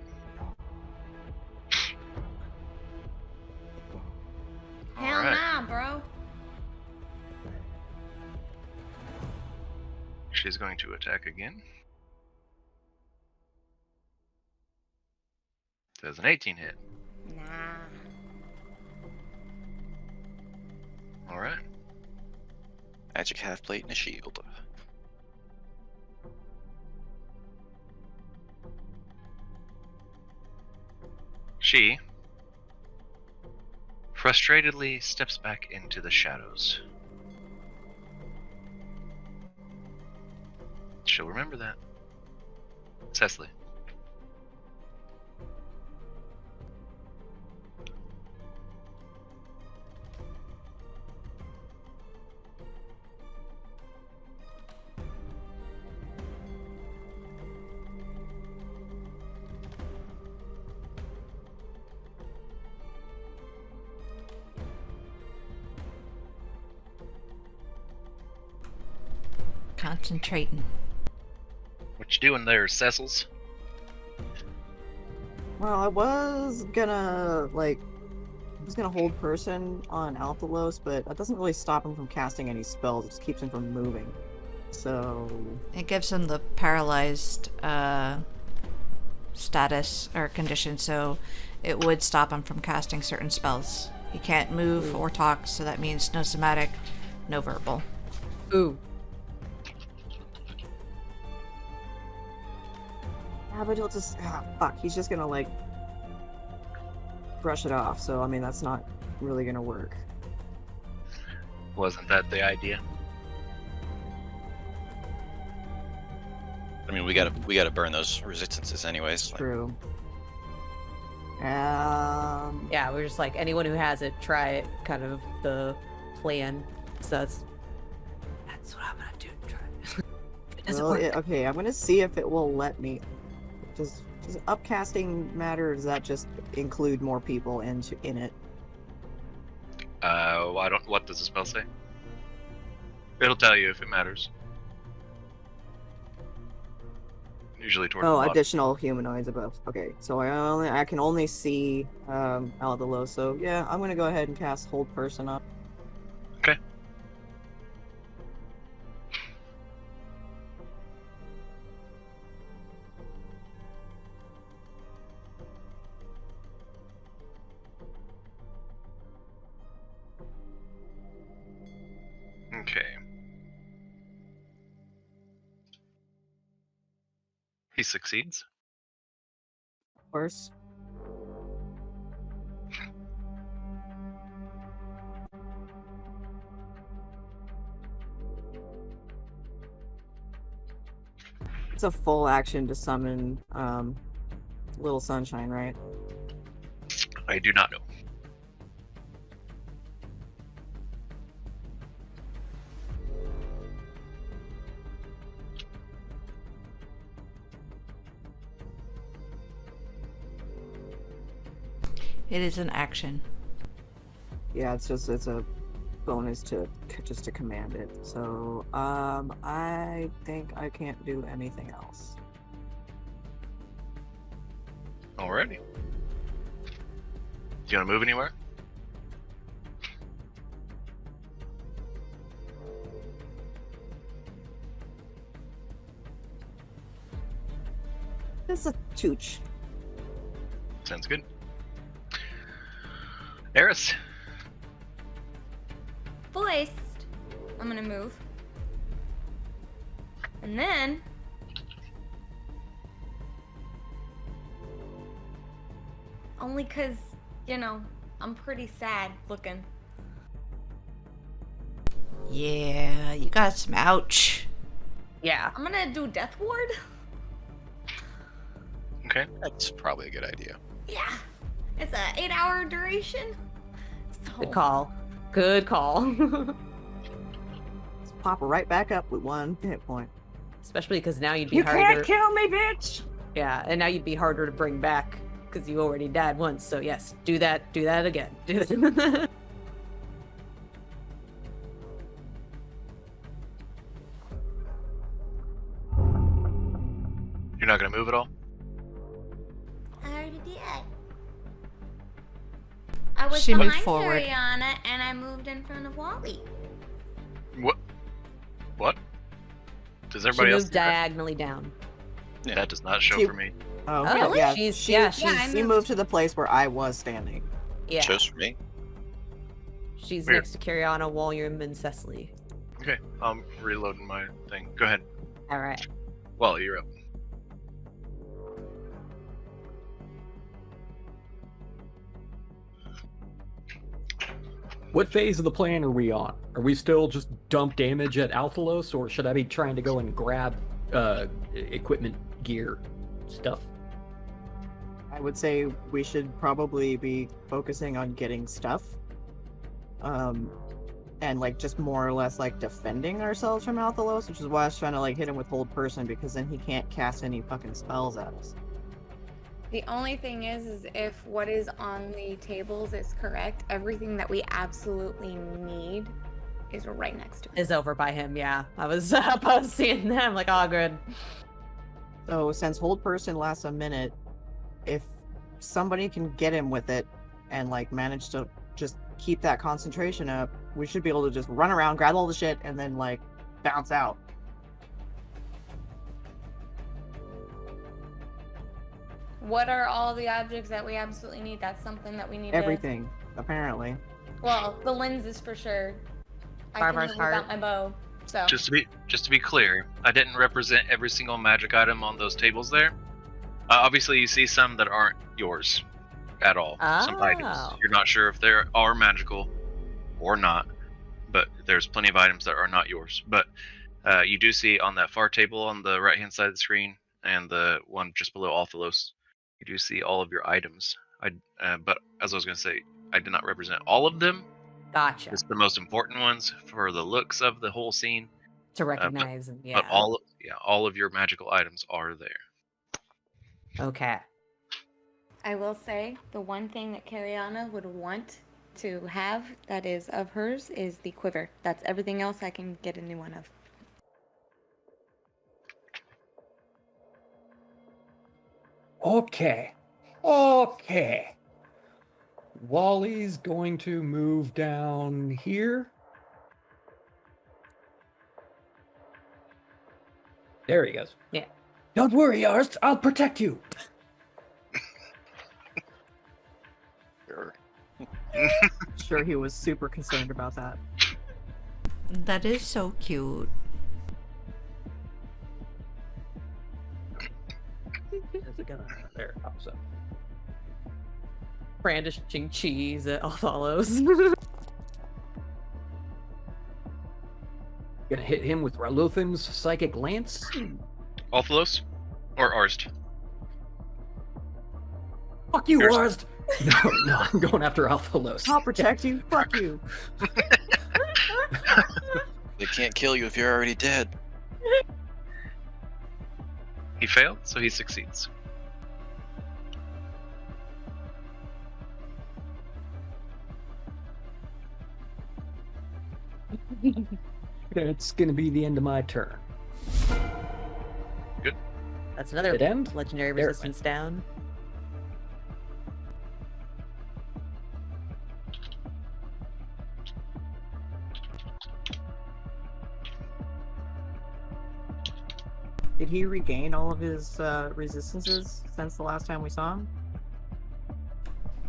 Hell Alright. nah, bro. She's going to attack again. Does an 18 hit? Nah. Alright. Magic half plate and a shield. She frustratedly steps back into the shadows. She'll remember that. Cecily. Concentrating. What you doing there, Cecils? Well, I was gonna hold person on Althalos, but that doesn't really stop him from casting any spells. It just keeps him from moving. So It gives him the paralyzed status or condition, so it would stop him from casting certain spells. He can't move or talk, so that means no somatic, no verbal. Ooh. yeah, but he'll just fuck. He's just gonna brush it off. So I mean, that's not really gonna work. Wasn't that the idea? I mean, we gotta burn those resistances anyways. True. Yeah, we're just like, anyone who has it, try it, kind of the plan. So that's what I'm gonna do. Try it. It doesn't Well, work. okay, I'm gonna see if it will let me. Does upcasting matter, or does that just include more people in it? I don't. What does the spell say? It'll tell you if it matters. Usually towards the Oh, bottom. additional humanoids above. Okay, so I can only see Althalos. So yeah, I'm gonna go ahead and cast Hold Person up. Okay. Okay. He succeeds. Of course. It's a full action to summon Little Sunshine, right? I do not know. It is an action. Yeah, it's a bonus to just to command it. So I think I can't do anything else. Alrighty. Do you want to move anywhere? It's a chooch. Sounds good. Eris. Voiced. I'm gonna move. And then only cause, you know, I'm pretty sad looking. Yeah, you got some ouch. Yeah. I'm gonna do Death Ward. Okay. That's probably a good idea. Yeah. It's a 8-hour duration. So Good call. Good call. Let's pop right back up with 1 hit point. Especially because now you'd be You harder. can't kill me, bitch! Yeah, and now you'd be harder to bring back because you already died once. So yes, do that. Do that again. Do that. You're not gonna move at all? I already did. I was She moved behind forward. Ariana and I moved in front of Wally. What? What? Does She everybody else moved do that? diagonally down. Yeah. That does not show She- for me. Oh, Oh, okay, yeah. she's- she, yeah, she, I she moved. moved to the place where I was standing. Yeah, Shows for me. she's Weird. next to Cariana, Walliam, and Cecily. Okay, I'm reloading my thing. Go ahead. All right. Wally, you're up. What phase of the plan are we on? Are we still just dump damage at Althalos, or should I be trying to go and grab equipment, gear, stuff? I would say we should probably be focusing on getting stuff. And like just more or less like defending ourselves from Althalos, which is why I was trying to like hit him with Hold Person, because then he can't cast any fucking spells at us. The only thing is if what is on the tables is correct, everything that we absolutely need is right next to it. Is over by him. Yeah, I was up. I was seeing them like, oh, good. So since Hold Person lasts a minute, if somebody can get him with it and like manage to just keep that concentration up, we should be able to just run around, grab all the shit, and then like bounce out. What are all the objects that we absolutely need? That's something that we need Everything, apparently. to... Well, the lenses for sure. I Barbar's can live without heart. my bow, so... Just to be clear, I didn't represent every single magic item on those tables there. Obviously, you see some that aren't yours at all. Some items Oh. you're not sure if they are magical or not, but there's plenty of items that are not yours. But you do see on that far table on the right-hand side of the screen and the one just below Althalos, you do see all of your items. But as I was going to say, I did not represent all of them. Gotcha. Just the most important ones for the looks of the whole scene. To recognize and yeah. But all of your magical items are there. Okay. I will say, the one thing that Cariana would want to have that is of hers is the quiver. That's everything else I can get a new one of. Okay. Okay. Wally's going to move down here. There he goes. Yeah. Don't worry, Arst. I'll protect you. Sure. Sure, he was super concerned about that. That is so cute. There, pops up. Brandishing cheese at Althalos. Gonna hit him with Raluthin's Psychic Lance. Althalos? Or Arst? Fuck you, Yours. Arst! No, I'm going after Althalos. I'll protect you. Fuck you. They can't kill you if you're already dead. He failed, so he succeeds. It's gonna be the end of my turn. That's another It end? legendary There it resistance down. Did he regain all of his resistances since the last time we saw him?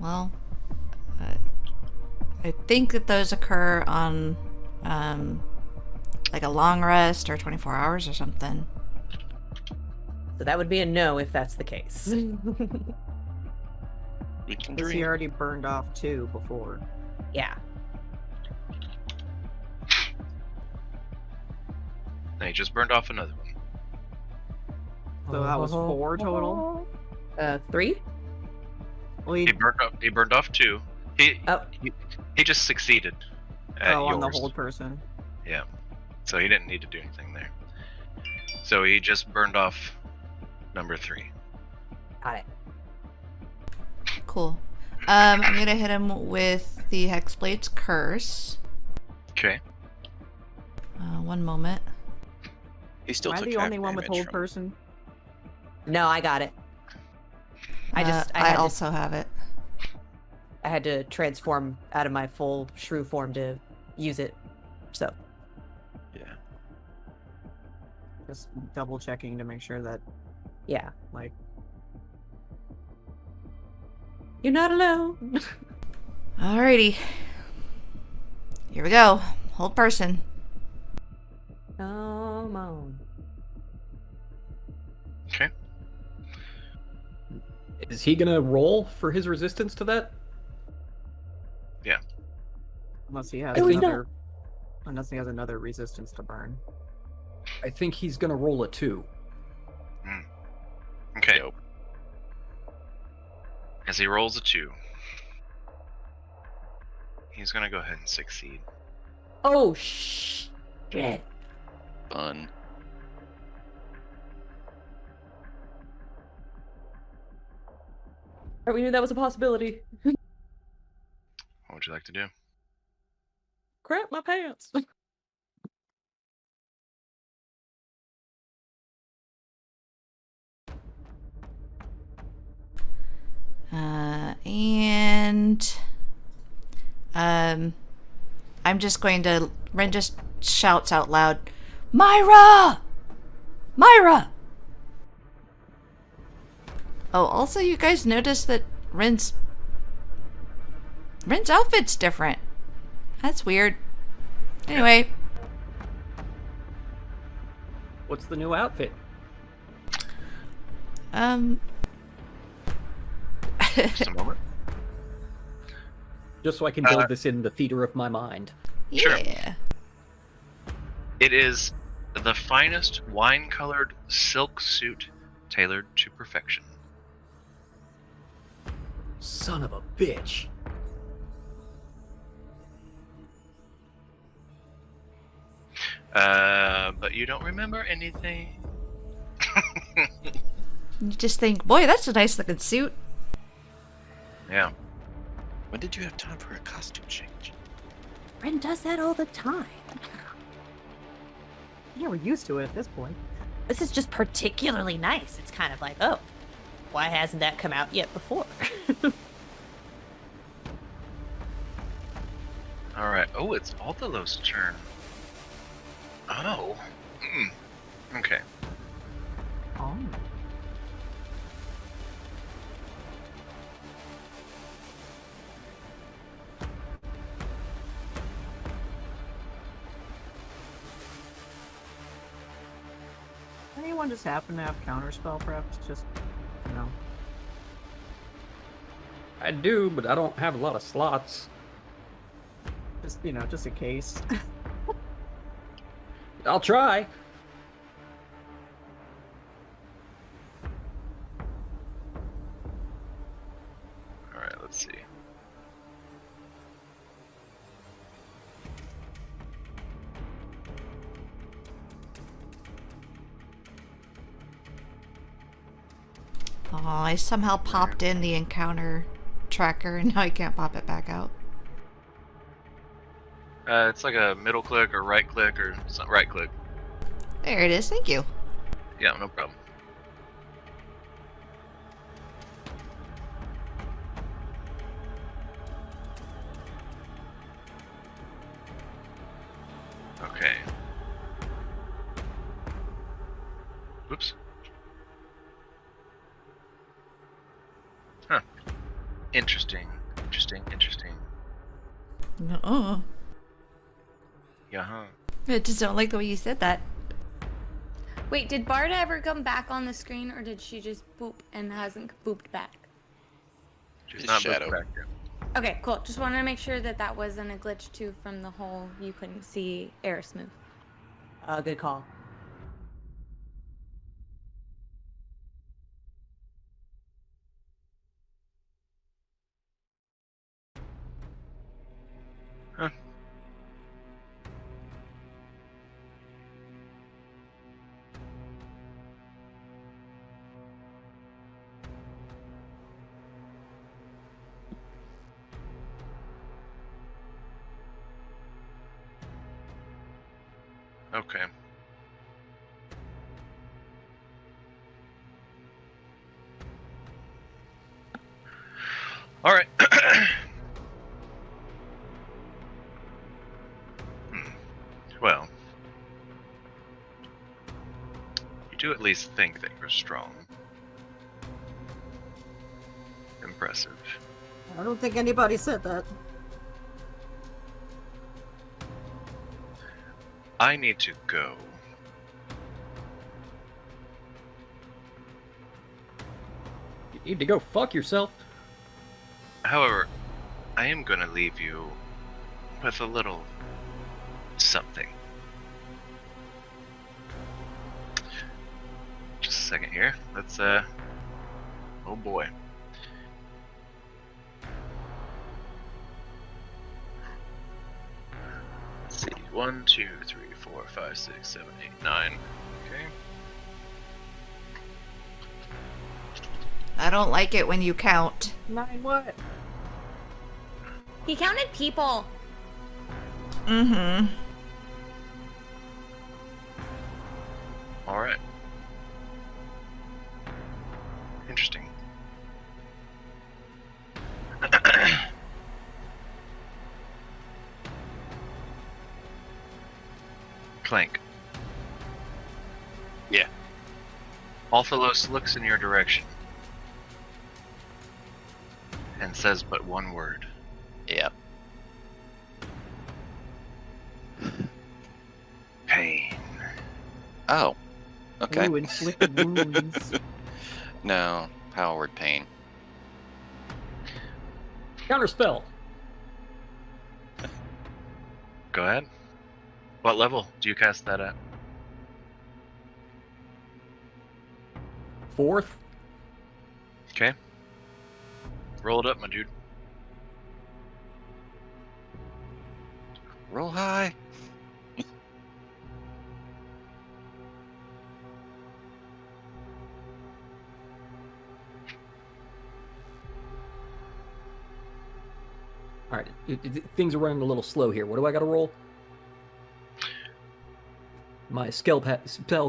Well, I think that those occur on, like a long rest or 24 hours or something. So that would be a no if that's the case. We can Because he dream. already burned off 2 before. Yeah. And he just burned off another one. So that was 4 total? 3? Well, He burned off 2. He just succeeded at on the yours. hold person. Yeah. So he didn't need to do anything there. So he just burned off number 3. Got it. Cool. I'm gonna hit him with the Hexblade's Curse. Okay. One moment. He still Am I took the half only one with damage hold from- person? No, I got it. I I had also have it. I had to transform out of my full shrew form to use it. So Yeah. Just double checking to make sure that, yeah, like, you're not alone. Alrighty. Here we go. Hold person. Come on. Okay. Is he gonna roll for his resistance to that? unless he has I think- another resistance to burn. I think he's gonna roll a 2. Okay. Yep. As he rolls a 2, he's gonna go ahead and succeed. Oh shit. Fun. We knew that was a possibility. What would you like to do? Crap my pants. And I'm just going to. Ren just shouts out loud, "Myra! Myra!" Oh, also, you guys notice that Ren's outfit's different. That's weird. Anyway, What's the new outfit? Just a moment. Just so I can build this in the theater of my mind. Sure. yeah. It is the finest wine-colored silk suit tailored to perfection. Son of a bitch. But you don't remember anything. You just think, boy, that's a nice looking suit. Yeah. When did you have time for a costume change? Ren does that all the time. Yeah, we're used to it at this point. This is just particularly nice. It's kind of like, oh, why hasn't that come out yet before? Alright. Oh, it's Althalos' turn. Oh. Okay. Oh. Anyone just happen to have counterspell prepped? Just, you know. I do, but I don't have a lot of slots. Just, you know, just in case. I'll try. Alright, let's see. Oh, I somehow popped in the encounter tracker and now I can't pop it back out. It's like a middle click or right click or right click. There it is, thank you. Yeah, no problem. Okay. Oops. Huh. Interesting. Interesting. No. Yeah, huh. I just don't like the way you said that. Wait, did Barda ever come back on the screen, or did she just boop and hasn't booped back? She's His not shadow. moving back yet. Okay, cool. Just wanted to make sure that that wasn't a glitch too from the whole you couldn't see Eris move. Good call. Huh. Okay. All right. Well, you do at least think that you're strong. Impressive. I don't think anybody said that. I need to go. You need to go fuck yourself. However, I am gonna leave you with a little something. Just a second here. Let's oh boy. Let's see. 1, 2, 3, 4, 5, 6, 7, 8, 9. Okay. I don't like it when you count. 9 what? He counted people. Mm-hmm. Alright. Interesting. Clank. Yeah. Althalos looks in your direction and says but one word. Yep. Pain. Oh. Okay. You inflict wounds. No. Powered pain. Counterspell. Go ahead. What level do you cast that at? 4th. Okay. Roll it up, my dude. Roll high. things are running a little slow here. What do I got to roll? My spell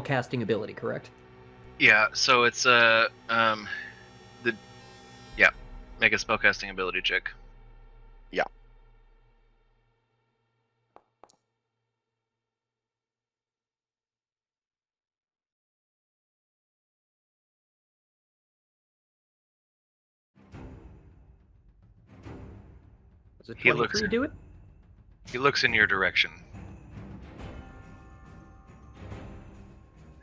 casting ability, correct? Yeah, so it's make a spellcasting ability check. Yeah. Does a He 23 do it? He looks in your direction.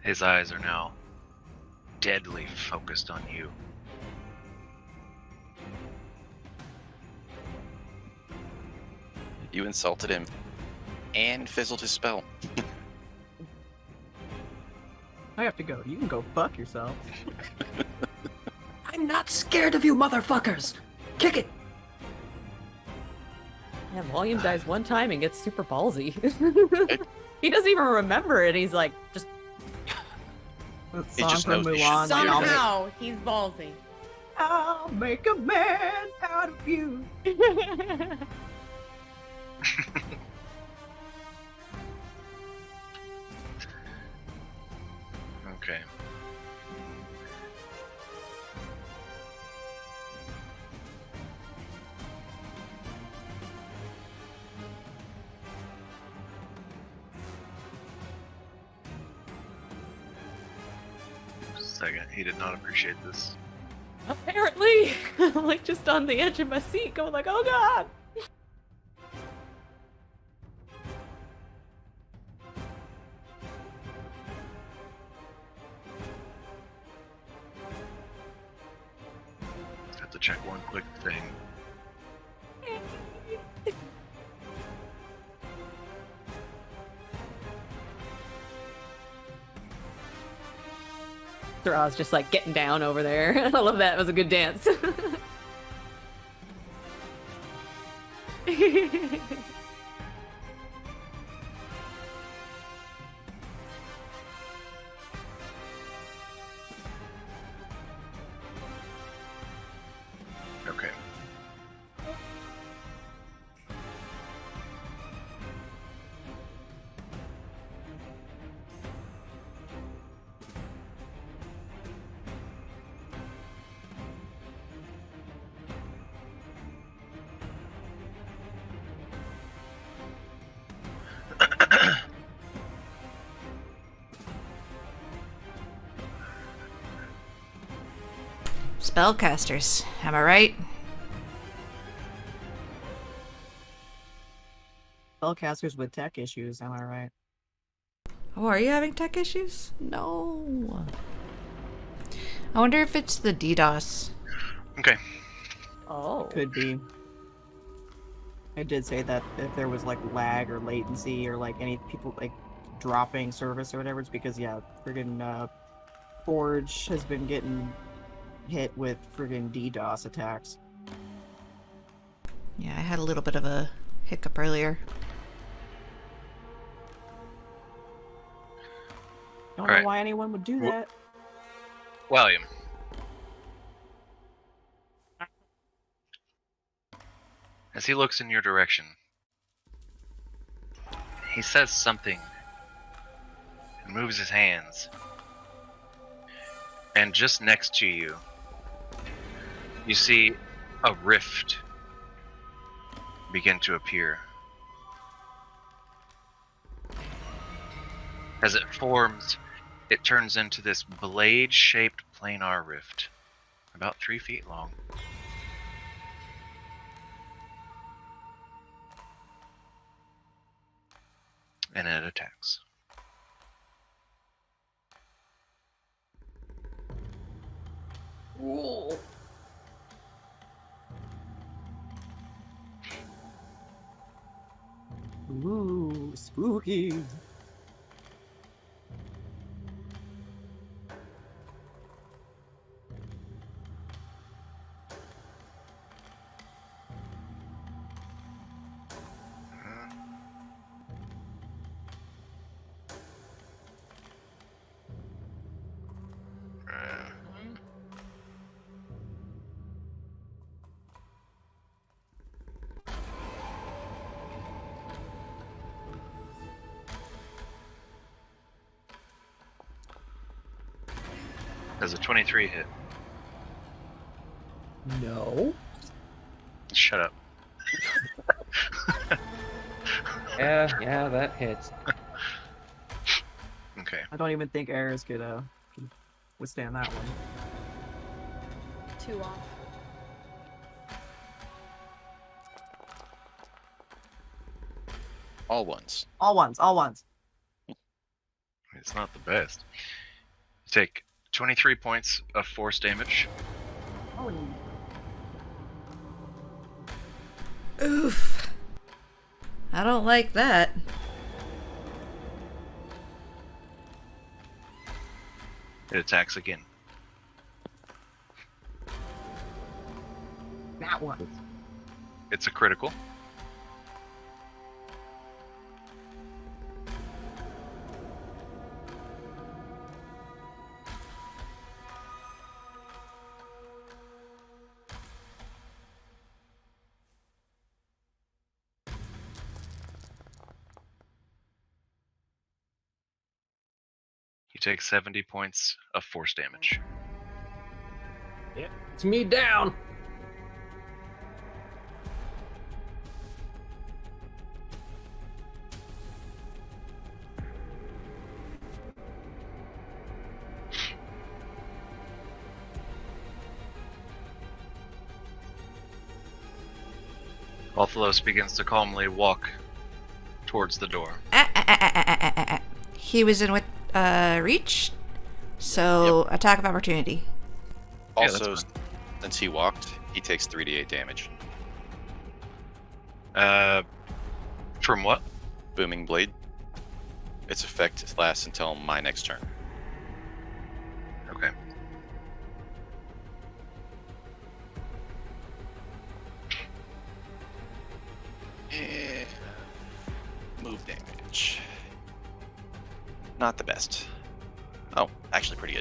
His eyes are now deadly focused on you. You insulted him and fizzled his spell. I have to go. You can go fuck yourself. I'm not scared of you, motherfuckers! Kick it! Yeah, Walliam dies one time and gets super ballsy. He doesn't even remember it. He's like, just That He song just from knows Mulan. he's like, Somehow he's ballsy. I'll make a man out of you. Okay. Second, he did not appreciate this. apparently, like just on the edge of my seat, going like, "Oh God!" Have to check one quick thing. Thraw's just like getting down over there. I love that. It was a good dance. Okay. Spellcasters, am I right? Spellcasters with tech issues, am I right? Oh, are you having tech issues? No. I wonder if it's the DDoS. Okay. Oh. Could be. I did say that if there was like lag or latency or like any people like dropping service or whatever, it's because friggin' Forge has been getting hit with friggin' DDoS attacks. Yeah, I had a little bit of a hiccup earlier. Don't Alright. know why anyone would do that. Walliam. As he looks in your direction, he says something and moves his hands. And just next to you, you see a rift begin to appear. As it forms, it turns into this blade-shaped planar rift, about 3 feet long. And it attacks. Ooh, spooky. Does a 23 hit? No. Shut up. Yeah, that hits. Okay. I don't even think Ares could withstand that one. 2 off. All ones. All ones. It's not the best. You take 23 points of force damage. Oh, Oof. I don't like that. It attacks again. that one. It's a critical. You take 70 points of force damage. Yep, it's me down. Althalos begins to calmly walk towards the door. He was in with reach, so attack of opportunity. Yeah, that's Also, since he walked, he takes 3d8 damage. From what? Booming Blade. Its effect lasts until my next turn. Okay. Move damage. Not the best. Oh, actually pretty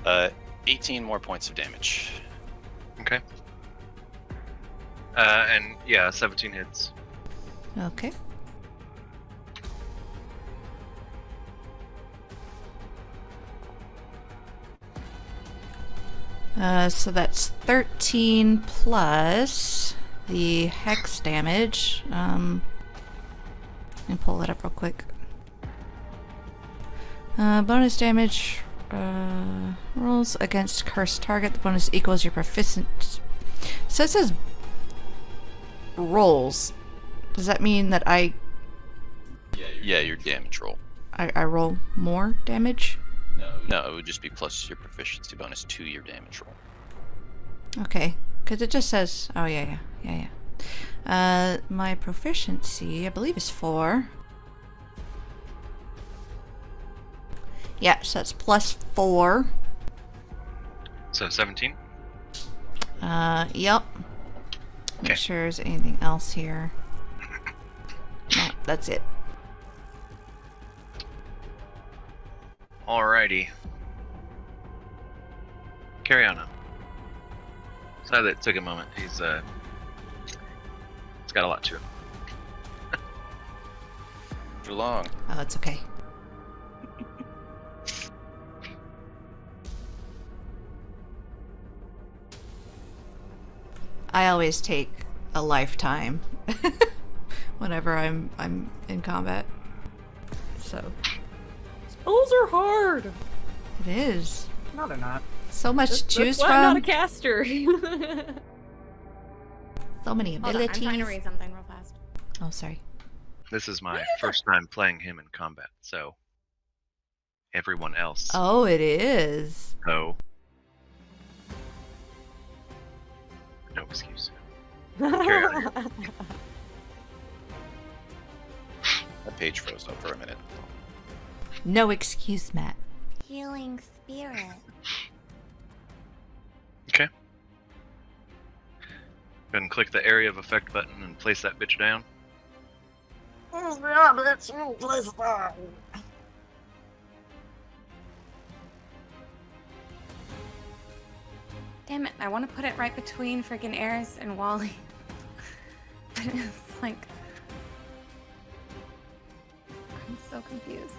good. 18 more points of damage. Okay. And yeah, 17 hits. Okay. So that's 13 plus the hex damage. Let me pull that up real quick. Bonus damage rolls against cursed target. The bonus equals your proficient. So it says rolls. Does that mean that I your damage roll. I roll more damage? No, it would just be plus your proficiency bonus to your damage roll. Okay, because it just says, oh yeah. My proficiency, I believe, is 4. Yeah, so that's plus 4. So 17? Yep. Make Okay. sure there's anything else here. No, that's it. Alrighty. Carry on. Sorry that it took a moment. He's got a lot to him. Too long. Oh, it's okay. I always take a lifetime whenever I'm in combat. So Spells are hard. it is No, they're not. so much to choose That's why I'm not a from. caster. So many Hold on, I'm abilities. trying to read something real fast. Oh, sorry. This is my first time playing him in combat, so everyone else. Oh, it is. So no excuse. Carry on here. That page froze up for a minute. No excuse, Matt. Healing spirit. Okay. Go ahead and click the area of effect button and place that bitch down. Damn it, I want to put it right between freaking Eris and Wally. But it's like... I'm so confused.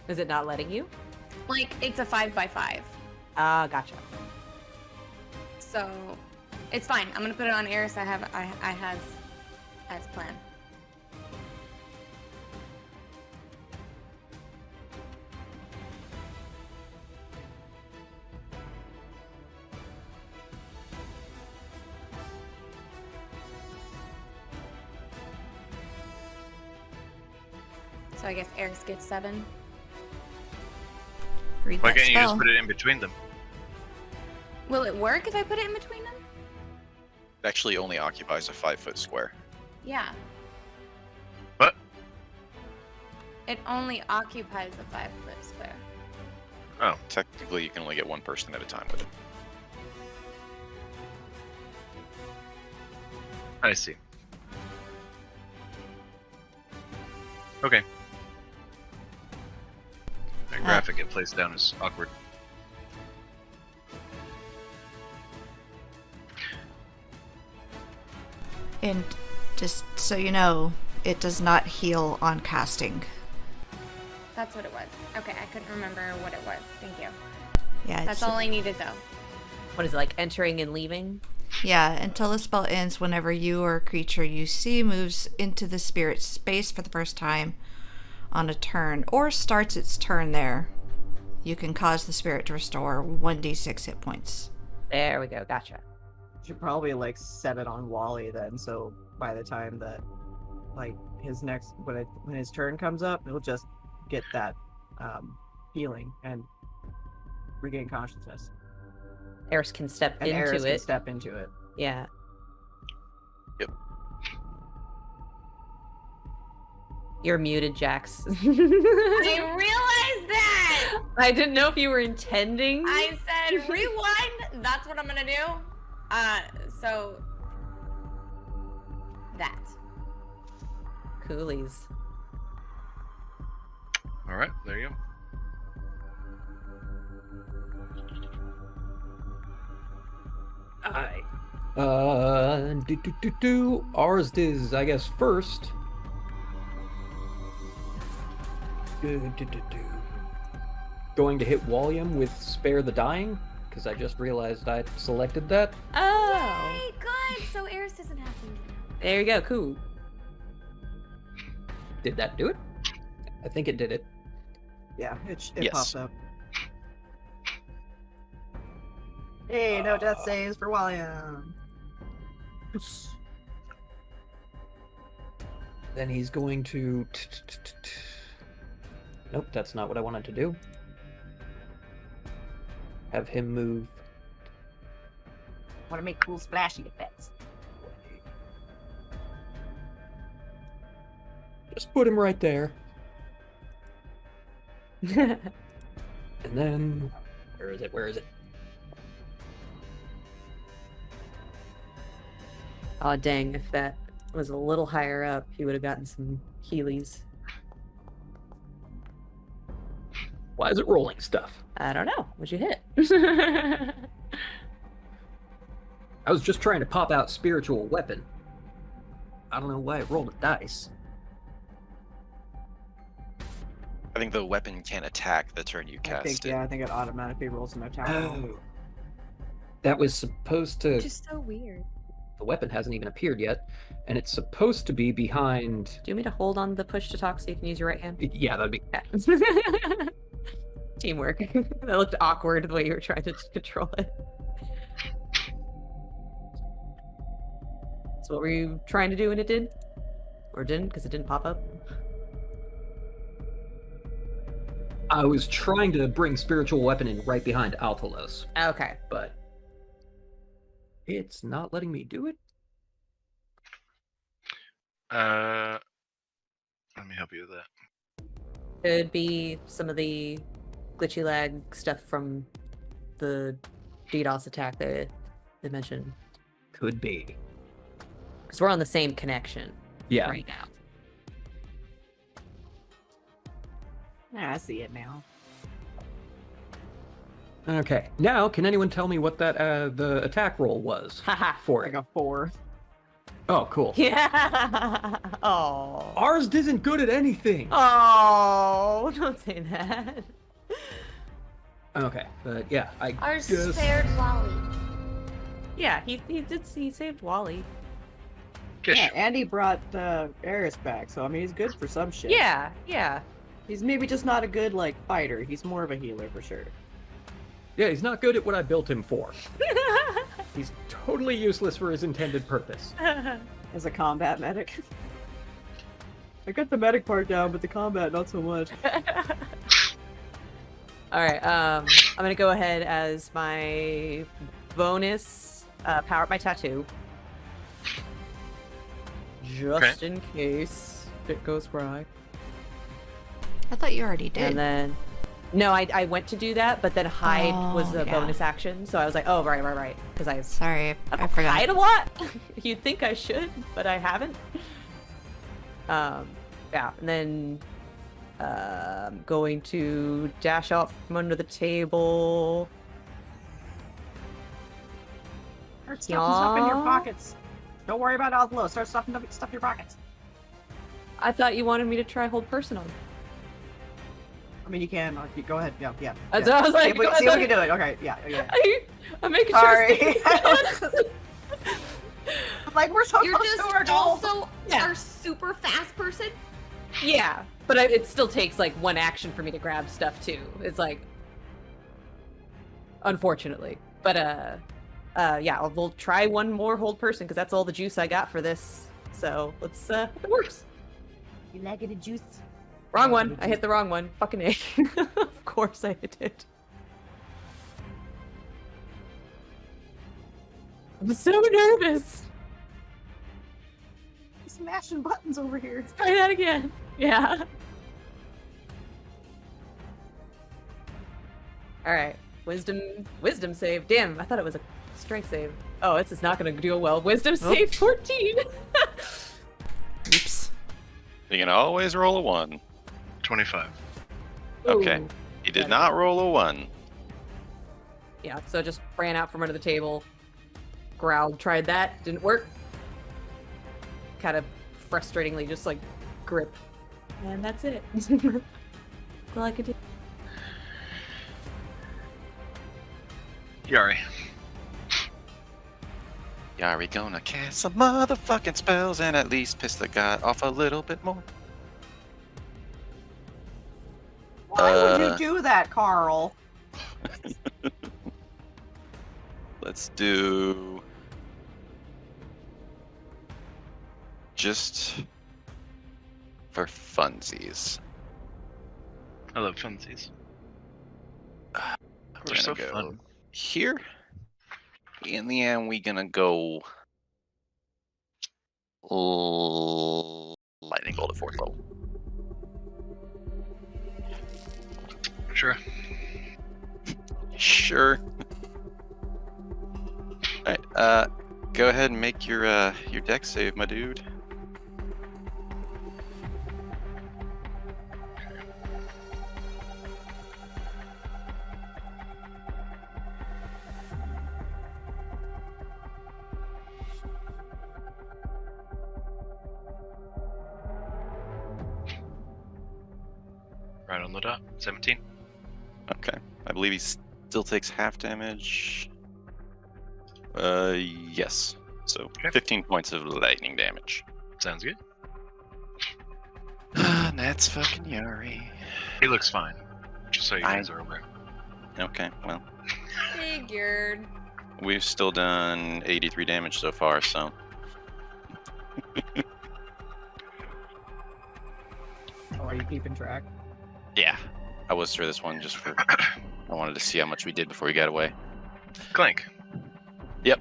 Is it not letting you? Like, it's a 5x5. Gotcha. So, it's fine. I'm gonna put it on Eris. I has as planned. So I guess Eris gets 7. Read Why that can't you just spell. put it in between them? Will it work if I put it in between them? It actually only occupies a 5-foot square. Yeah. What? It only occupies a 5-foot square. Oh, Technically, you can only get one person at a time with it. I see. Okay. My graphic get placed down is awkward. And just so you know, it does not heal on casting. That's what it was. Okay, I couldn't remember what it was. Thank you. Yeah, That's all I needed, though. What is it, like entering and leaving? Yeah, until the spell ends, whenever you or a creature you see moves into the spirit space for the first time on a turn, or starts its turn there, you can cause the spirit to restore 1d6 hit points. There we go. Gotcha. Should probably like set it on Wally then, so by the time that like his next when his turn comes up, he'll just get that healing and regain consciousness. Eris can step And into Eris it. can step into it. Yeah. Yep. You're muted, Jax. I realized that! I didn't know if you were intending. I said rewind. That's what I'm gonna do. So that. Coolies. Alright, there you go. Aye. Ours is, I guess, first. Going to hit Walliam with Spare the Dying, because I just realized I selected that. Oh. Yay, good. So Eris doesn't have to do that. There you go. Cool. Did that do it? I think it did it. Yeah, it Yes. pops up. Hey, no death saves for Walliam. Then he's going to... Nope, that's not what I wanted to do. Have him move. Want to make cool splashy effects. Just put him right there. And then... Where is it? Where is it? Oh, dang. If that was a little higher up, he would have gotten some Heelys. Why is it rolling stuff? I don't know. What'd you hit? I was just trying to pop out spiritual weapon. I don't know why it rolled a dice. I think the weapon can attack the turn you cast it. I think it automatically rolls an attack. roll. That was supposed to... Which is so weird. The weapon hasn't even appeared yet, and it's supposed to be behind... Do you want me to hold on the push to talk so you can use your right hand? Yeah, that'd be... Yeah. Teamwork. That looked awkward the way you were trying to control it. So what were you trying to do when it did? Or didn't, because it didn't pop up? I was trying to bring spiritual weapon in right behind Althalos, Okay. but it's not letting me do it. Let me help you with that. Could be some of the glitchy lag stuff from the DDoS attack that they mentioned. Could be. Because we're on the same connection Yeah. right now. Yeah, I see it now. Okay. Now, can anyone tell me what that the attack roll was Haha. for Like it? a 4. Oh, cool. Yeah. Oh. Ours isn't good at anything. Oh, don't say that. Okay, but yeah, I Our guess... spared Wally. Yeah, he saved Wally. Qish. Yeah, and he brought Eris back, so I mean he's good for some shit. Yeah, yeah. He's maybe just not a good like fighter. He's more of a healer for sure. Yeah, he's not good at what I built him for. He's totally useless for his intended purpose. As a combat medic. I got the medic part down, but the combat not so much. Alright, I'm gonna go ahead as my bonus power up my tattoo. Just in case it goes awry. I thought you already did. And then no, I went to do that, but then hide was the yeah. bonus action, so I was like, oh right, because I Sorry, I don't forgot. hide a lot. You'd think I should, but I haven't. Yeah, and then I'm going to dash out from under the table. Start stuffing stuff in your pockets. Don't worry about Althalos. Start stuffing stuff in your pockets. I thought you wanted me to try hold person on. I mean, you can. Go ahead. Yeah. So I was like, see if we can do it. Okay. Yeah. I'm making Sorry. sure. Like we're so You're close to our just goal. also Yeah. our super fast person. Yeah, but it still takes like one action for me to grab stuff too. It's like, unfortunately, but yeah, we'll try one more hold person because that's all the juice I got for this. So let's hope it works. You like it, juice? Wrong one. I hit the wrong one. Fucking A. Of course I hit it. I'm so nervous. Smashing buttons over here. Let's try that again. Yeah. All right. Wisdom save. Damn, I thought it was a strength save. Oh, this is not going to do well. Wisdom save 14. Oops. You can always roll a 1. 25. Okay. Ooh. He did not roll a 1. Yeah, so just ran out from under the table. Growled, tried that, didn't work. Kind of frustratingly just like grip. And that's it. That's all I could do. Yari. Yari gonna cast some motherfucking spells and at least piss the god off a little bit more. Why would you do that, Carl? Let's do just for funsies. I love funsies. We're They're gonna so go fun. here. In the end, we're gonna go lightning bolt at 4th level. Sure. Sure. Alright, go ahead and make your dex save, my dude. Right on the dot. 17. Okay. I believe he still takes half damage. Yes. So Okay. 15 points of lightning damage. Sounds good. And that's fucking Yari. He looks fine. Just so you guys are aware. Okay, well, Figured. we've still done 83 damage so far, so. Oh, are you keeping track? Yeah. I was for this one just for. I wanted to see how much we did before we got away. Clank. Yep.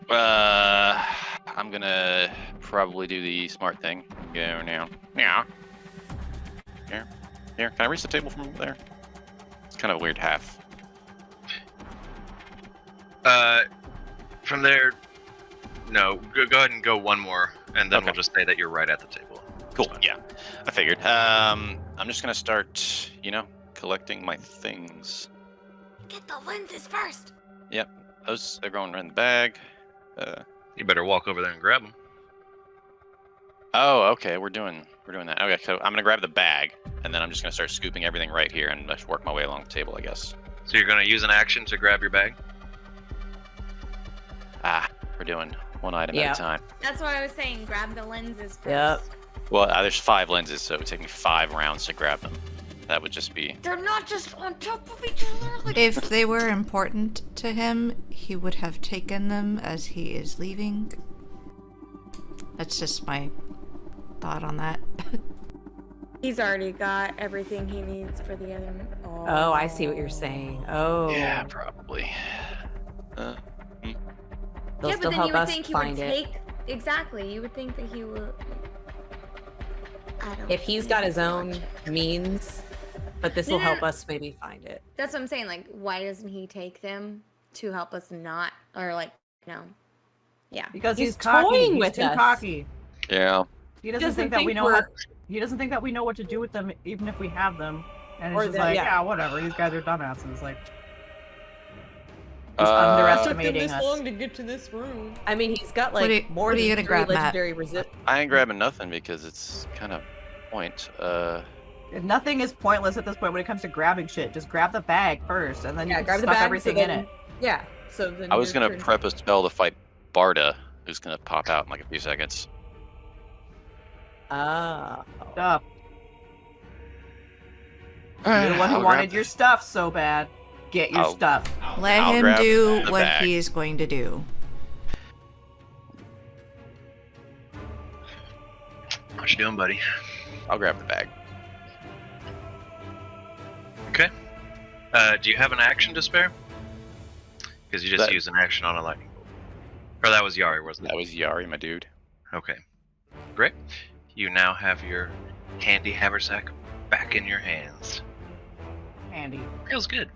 I'm gonna probably do the smart thing. Go now. Yeah. Here. Can I reach the table from there? It's kind of a weird half. From there, no. Go ahead and go one more, and then Okay. we'll just say that you're right at the table. Cool. Yeah, I figured. I'm just gonna start, collecting my things. Get the lenses first. Yep. Those are going in the bag. You better walk over there and grab them. Oh, okay. We're doing that. Okay, so I'm gonna grab the bag, and then I'm just gonna start scooping everything right here, and just work my way along the table, I guess. So you're gonna use an action to grab your bag? We're doing one item Yeah. at a time. That's why I was saying grab the lenses first. Yep. Well, there's 5 lenses, so it would take me 5 rounds to grab them. That would just be. They're not just on top of each other. Like... If they were important to him, he would have taken them as he is leaving. That's just my thought on that. He's already got everything he needs for the other. Oh, I see what you're saying. Oh. Yeah, probably. They'll Yeah, still but then help you would us think he find would it. take. Exactly, you would think that he would. I don't. If he's got his own means, but this will No. help us maybe find it. That's what I'm saying. Like, why doesn't he take them to help us not, or like, yeah. Because He's he's cocky. toying He's with too us. cocky. Yeah. He doesn't think that we know. He doesn't think that we know what to do with them, even if we have them. And it's Or just that- like, yeah. yeah, whatever. These guys are dumbasses. Like, just underestimating us. to get to this room. I mean, he's got What like are you- more what are you than gonna 3 grab, Matt? legendary resist. I ain't grabbing nothing because it's kind of point. Nothing is pointless at this point when it comes to grabbing shit. Just grab the bag first, and then you can grab the stuff bag. everything so in then, it. Yeah. So then. I was your gonna turn- prep a spell to fight Barda, who's gonna pop out in like a few seconds. Ah. Stuff. You're the one who I'll wanted grab- your stuff so bad. Get your I'll- stuff. Let I'll him grab do the what bag. he is going to do. What you doing, buddy? I'll grab the bag. Okay. Do you have an action to spare? Because you just That- used an action on a lightning bolt. Or that was Yari, wasn't it? That was Yari, my dude. Okay. Great. You now have your handy haversack back in your hands. Handy. Feels good.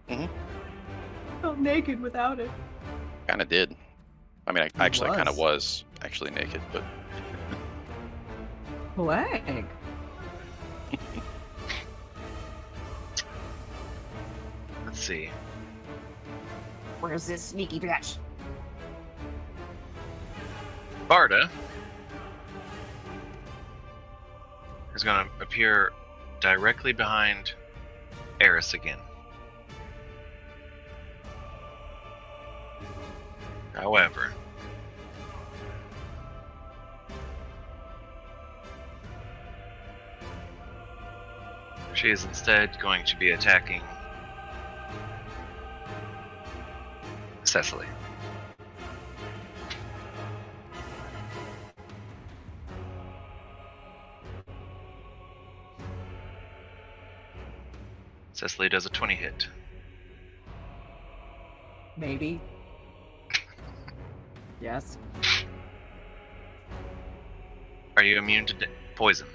I'm naked without it. Kind of did. I mean, I actually kind of was. was actually naked, but Blank. Let's see. Where's this sneaky bitch? Barda is going to appear directly behind Eris again. However, she is instead going to be attacking Cecily. Cecily does a 20 hit. Maybe. Yes. Are you immune to poison?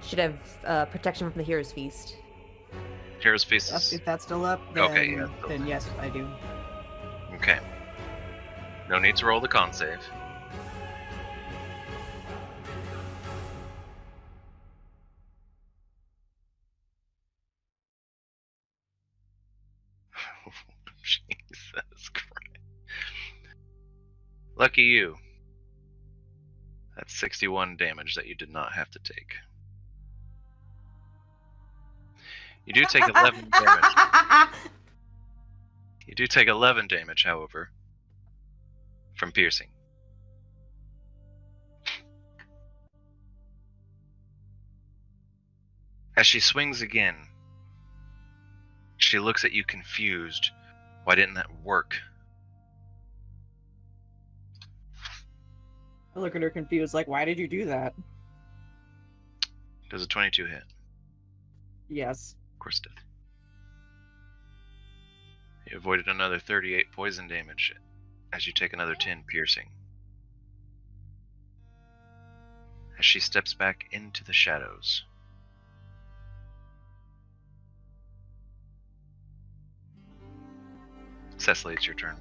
Should have protection from the Hero's Feast. Hero's Feast Yes, is... if that's still up, then, Okay, yeah. then yes, I do. Okay. No need to roll the con save. Jesus Christ. Lucky you. That's 61 damage that you did not have to take. You do take 11 damage. You do take 11 damage, however, from piercing. As she swings again, she looks at you confused. Why didn't that work? I look at her confused, like, why did you do that? Does a 22 hit? Yes. Of course it did. You avoided another 38 poison damage as you take another 10 piercing. As she steps back into the shadows. Cecily, it's your turn.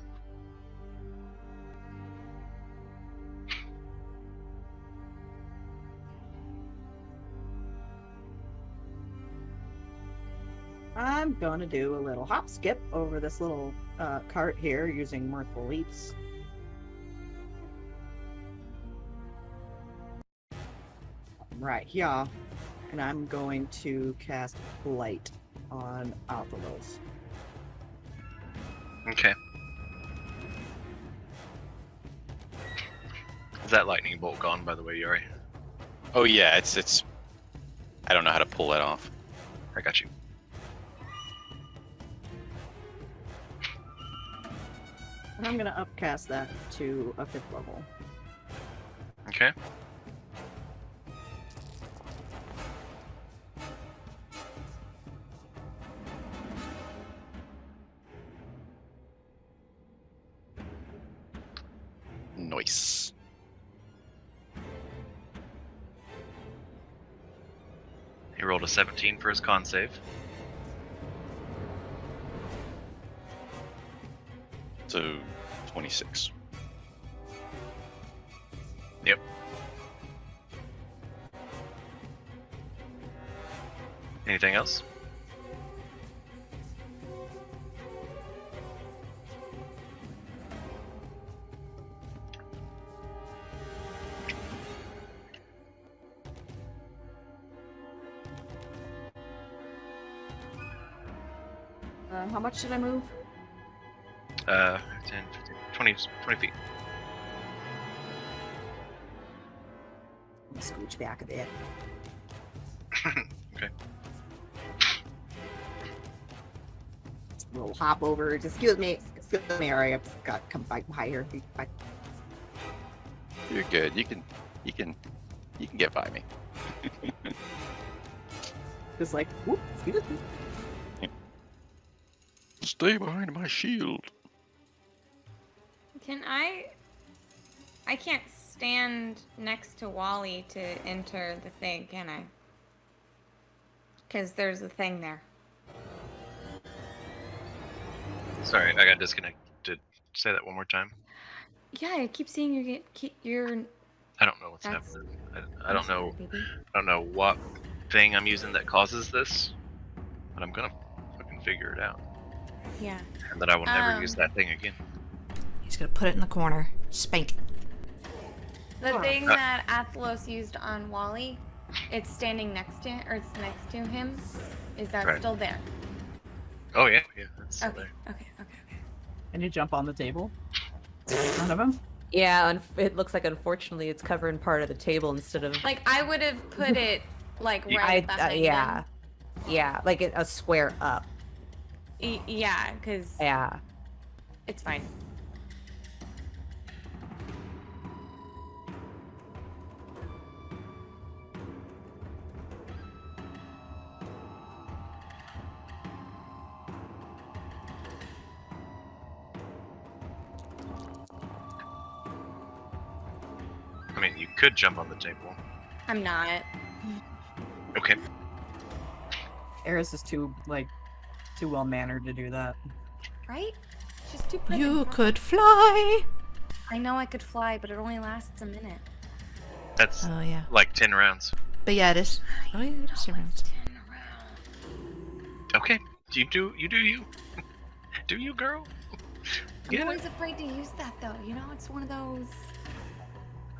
I'm gonna do a little hop skip over this little cart here using Mirthful Leaps. right here, and I'm going to cast Light on Althalos. Okay. Is that lightning bolt gone, by the way, Yari? Oh yeah, it's. I don't know how to pull that off. I got you. And I'm gonna upcast that to a 5th level. Okay. Nice. He rolled a 17 for his con save. So 26. Yep. Anything else? How much did I move? 10, 15, 20 feet. Let me scooch back a bit. Okay. We'll hop over. Excuse me, Mary. I've just got to come by here. You're good. You can get by me. Just like, whoop, excuse me. Stay behind my shield. Can I can't stand next to Wally to enter the thing, can I? Because there's a thing there. Sorry, I got disconnected. Say that one more time. Yeah, I keep seeing you're. I don't know what's That's- happening. I I'm don't sorry, know. baby. I don't know what thing I'm using that causes this, but I'm gonna fucking figure it out. Yeah. And then I will never use that thing again. He's gonna put it in the corner. Spank it. The thing that Althalos used on Wally, it's standing next to it's next to him. Is that Right. still there? Oh yeah, that's still Okay. there. Okay. Can you jump on the table? In front of him? Yeah, it looks like unfortunately it's covering part of the table instead of. Like I would have put it like right behind yeah, him. yeah, like a square up. Yeah, because Yeah. it's fine. I mean, you could jump on the table. I'm not. Okay. Eris is too well mannered to do that. Right? Just too pretty. You could fly. I know I could fly, but it only lasts a minute. That's Oh yeah. like 10 rounds. But yeah, it is. Oh yeah, it is around. Okay. You do you. Do you, girl? I'm Get always it? afraid to use that though. You know, it's one of those.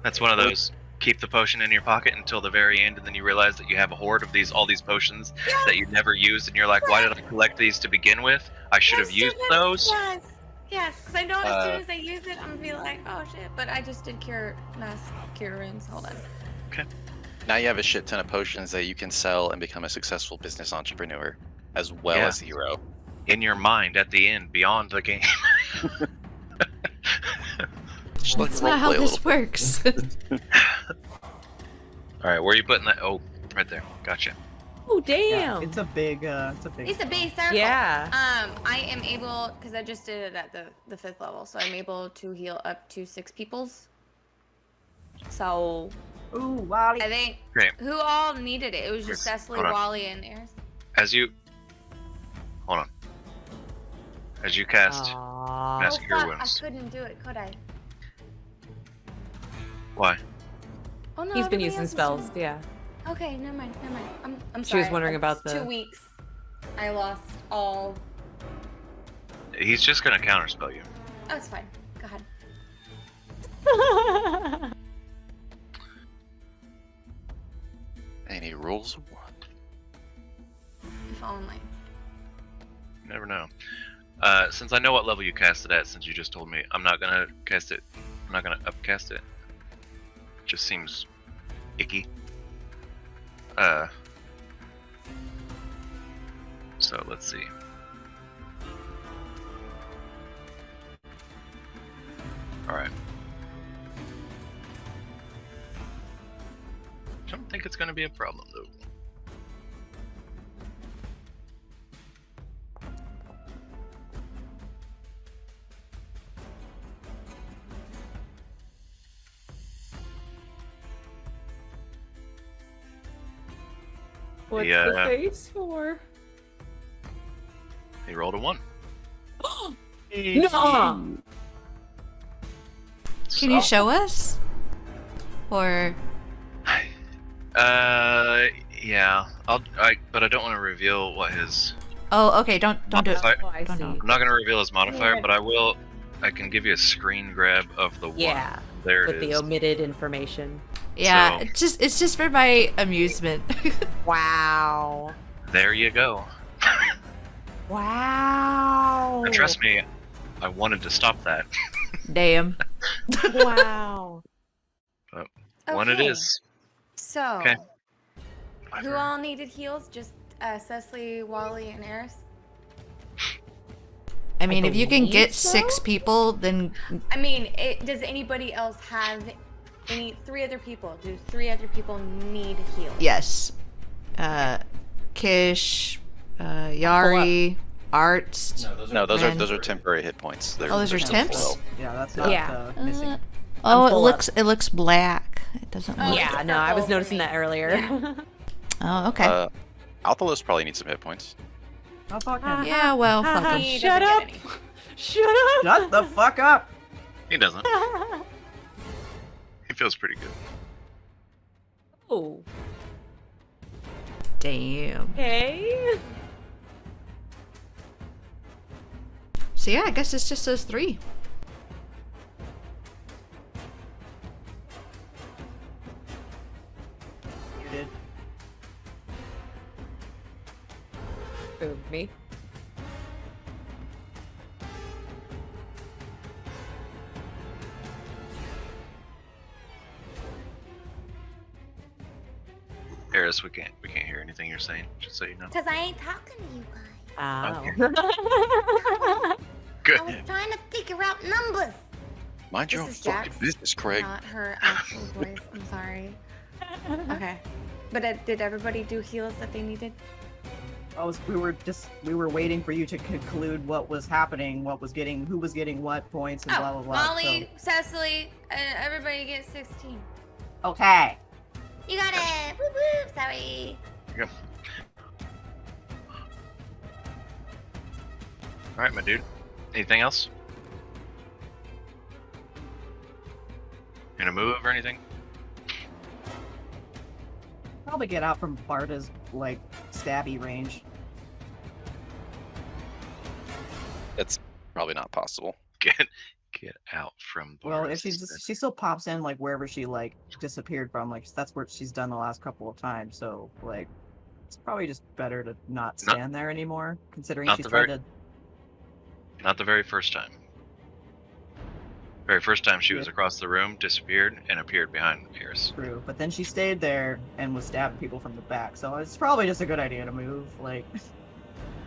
That's one of those. Keep the potion in your pocket until the very end, and then you realize that you have a hoard of all these potions that you never used, and you're like, why did I collect these to begin with? I should have used those. Yes, because I know as soon as I use it, I'm gonna be like, oh shit. But I just did mass cure runes. Hold on. Okay. Now you have a shit ton of potions that you can sell and become a successful business entrepreneur, as well Yeah. as a hero. In your mind at the end, beyond the game. Just like That's not how roleplay a this little. works. All right, where are you putting that? Oh, right there. Gotcha. Oh Yeah, damn! it's a big. It's a base circle. Yeah. I am able, because I just did it at the 5th level, so I'm able to heal up to 6 peoples. So Ooh, Wally. I think Great. who all needed it? It was just Chris, Cecily, hold on. Wally, and Eris. As you hold on. As you cast Aww. Mass Oh Cure fuck! I Wounds. couldn't do it, could I? Why? Oh no. He's been everybody using else is spells, doing yeah. it. Okay, never mind. I'm She sorry. was wondering about the- 2 weeks. I lost all. He's just gonna counterspell you. Oh, it's fine. Go ahead. And he rolls a 1. If only. You never know. Since I know what level you cast it at, since you just told me, I'm not gonna cast it. I'm not gonna upcast it. Just seems icky. So let's see. Alright. I don't think it's gonna be a problem though. What's the face for? He rolled a 1. No. Can you show us? Or Yeah. But I don't want to reveal what his. oh, okay. Don't do it. modifier. Oh, I Don't see. know. I'm not going to reveal his modifier, Yeah. but I will. I can give you a screen grab of the 1. Yeah, There with it the is. omited information. Yeah, So- it's just for my amusement. Wow. There you go. Wow. And trust me, I wanted to stop that. Damn. Wow. One it Okay, is. So, Okay. who all needed heals? Just Cecily, Wally, and Eris? I mean, if you can believe get so? 6 people, then I mean, does anybody else have 3 other people? Do 3 other people need heals? yes. Kish, Yari, Arts. No, those Ren. are temporary hit points. Oh, those are still temps? full. Yeah, that's not Yeah. missing. Oh, full up. it looks black. It doesn't Oh, look. Yeah, it's no, I was purple for noticing me. that earlier. Oh, okay. Althalos probably needs some hit points. Oh, fuck him. Yeah, well, fuck 'em. He Shut doesn't up. get any. Shut up. Shut the fuck up! He doesn't. He feels pretty good. Oh. Damn. Okay. So yeah, I guess it's just those 3. You did. Who, me? Eris, we can't hear anything you're saying, just so you know. Cause I ain't talking to you guys. Oh. Good. I was trying to figure out numbers. Mind your own This is fucking Jax, business, Craig. Not her actual voice. I'm sorry. Okay. But did everybody do heals that they needed? We were waiting for you to conclude what was happening, who was getting what points, and blah blah blah. Molly, Cecily, everybody get 16. So. Okay. You got it. Woo woo. Sorry. Go. All right, my dude. Anything else? You gonna move or anything? Probably get out from Barda's like stabby range. It's probably not possible. Get out from. Well, Boris. if she still pops in like wherever she like disappeared from, like that's where she's done the last couple of times. So like, it's probably just better to not stand there anymore, considering not she's the tried very- to. Not the very first time. Very first time she was Yeah. across the room, disappeared, and appeared behind Eris. Through, but then she stayed there and was stabbing people from the back. So it's probably just a good idea to move. Like, Can't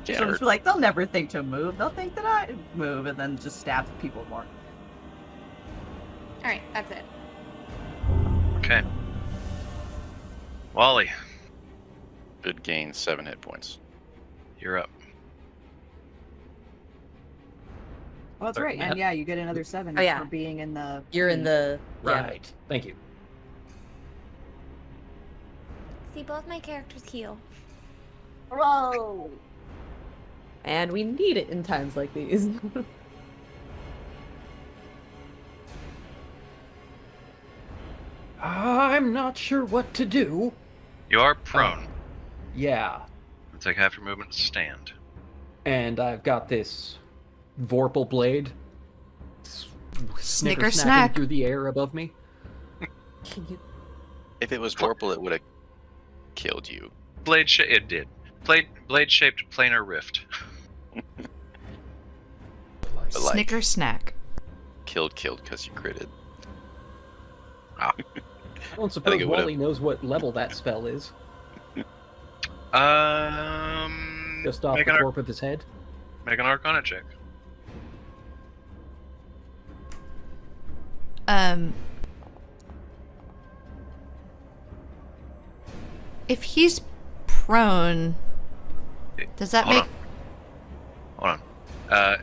she'll hurt. just be like, they'll never think to move. They'll think that I move, and then just stab people more. All right, that's it. Okay. Wally, Should gain 7 hit points. you're up. Well, that's right. Yeah. And yeah, you get another 7 Oh, yeah. for being in the. You're in the Right. Thank you. See, both my characters heal. Whoa! And we need it in times like these. I'm not sure what to do. You are prone. Yeah, It'll take half your movement to stand. and I've got this Vorpal blade Snicker snicker-snapping snack. through the air above me. Can you? If it was Vorpal, it would have killed you. It did. Blade-shaped planar rift. But like, Snicker snack. killed because you critted. I don't suppose it would've- Wally knows what level that spell is. Just off Make the an corp of his head. Make an Arcana check. If he's prone, does that Hold make... on.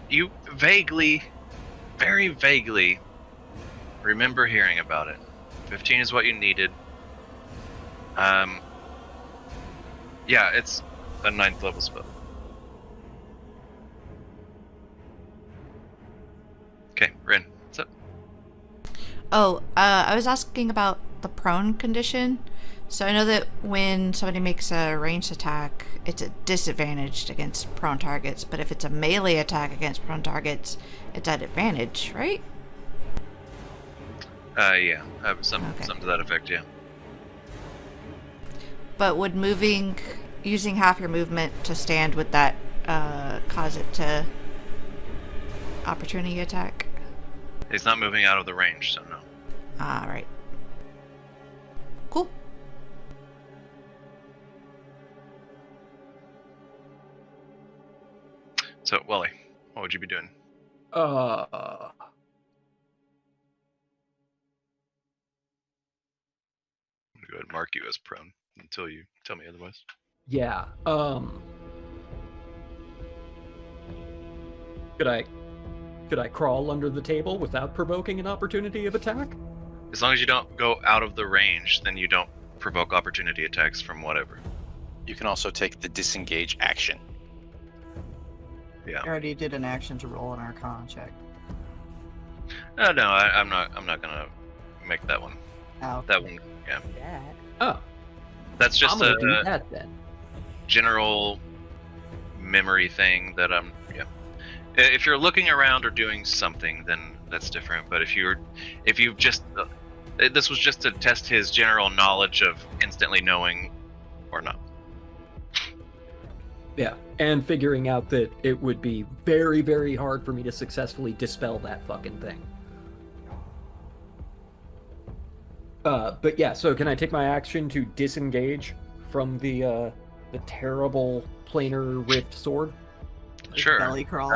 You vaguely, very vaguely, remember hearing about it. 15 is what you needed. Yeah, it's a 9th level spell. Okay, Ren, what's up? Oh, I was asking about the prone condition. So I know that when somebody makes a ranged attack, it's disadvantaged against prone targets, but if it's a melee attack against prone targets, it's at advantage, right? Yeah, some Okay. to that effect, yeah. But would using half your movement to stand, would that cause it to opportunity attack? He's not moving out of the range, so no. Ah, right. Cool. So, Wally, what would you be doing? I'm gonna go ahead and mark you as prone until you tell me otherwise. Yeah. Could I crawl under the table without provoking an opportunity of attack? As long as you don't go out of the range, then you don't provoke opportunity attacks from whatever. You can also take the disengage action. Yeah. I already did an action to roll an Arcana check. No, I'm not gonna make that one. Oh. That one, yeah. Oh, That's just I'm gonna do a that then. general memory thing that yeah. If you're looking around or doing something, then that's different. But if you just, this was just to test his general knowledge of instantly knowing or not. Yeah, and figuring out that it would be very, very hard for me to successfully dispel that fucking thing. But yeah, so can I take my action to disengage from the terrible planar rift sword? Like Sure. Belly crawl.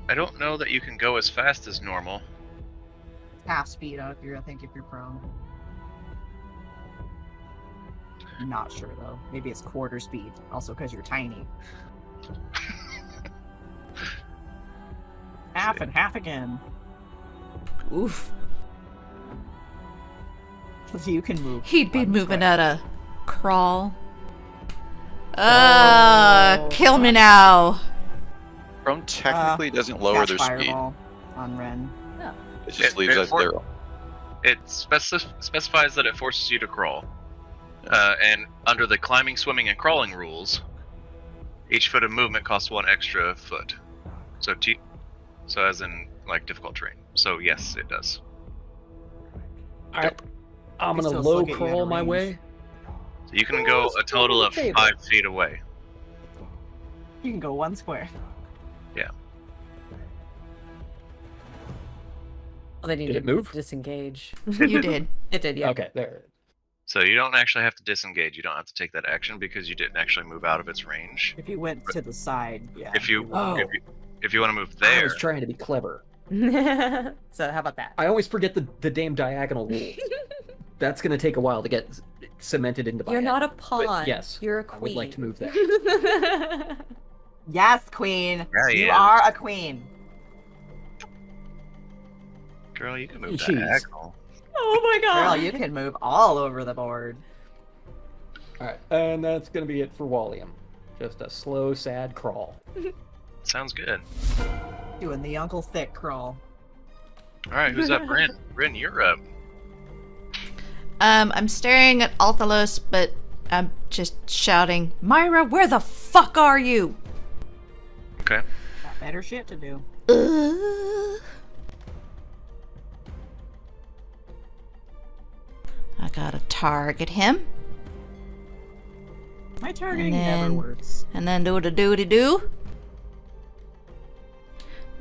I don't know that you can go as fast as normal. Half speed out if you're prone. Not sure though. Maybe it's quarter speed. Also because you're tiny. Half and half again. Oof. So you can move. He'd be one moving square. at a crawl. Kill me now. Prone technically doesn't lower Cast their speed. fireball on Ren. It just It- leaves it us for- zero. It specifies that it forces you to crawl. And under the climbing, swimming, and crawling rules, each foot of movement costs 1 extra foot. So as in like difficult terrain. So yes, it does. Alright, I'm They gonna still low get you out crawl of my range. way. So you can Oh, go let's a total go of to the table. 5 feet away. You can go 1 square. Well, then you Did it didn't move? disengage. You did. It did, yeah. Okay, there. So you don't actually have to disengage. You don't have to take that action because you didn't actually move out of its range. If you went to the side, yeah. If you Oh. if you want to move I there, was trying to be clever. So how about that? I always forget the damn diagonal rule. That's gonna take a while to get cemented into my You're head. not a But pawn. yes, You're a I queen. would like to move there. Yes, queen. Yeah, You yeah. are a queen. girl, you can move Jeez. diagonal. Oh my Girl, god. you can move all over the board. Alright, and that's gonna be it for Walliam. Just a slow, sad crawl. Sounds good. Doing the Uncle Thick crawl. All right, who's up? Ren. Ren, you're up. I'm staring at Althalos, but I'm just shouting, Myra, where the fuck are you? Okay. Got better shit to do. I gotta target him. My targeting then- never works. And then do the doody do.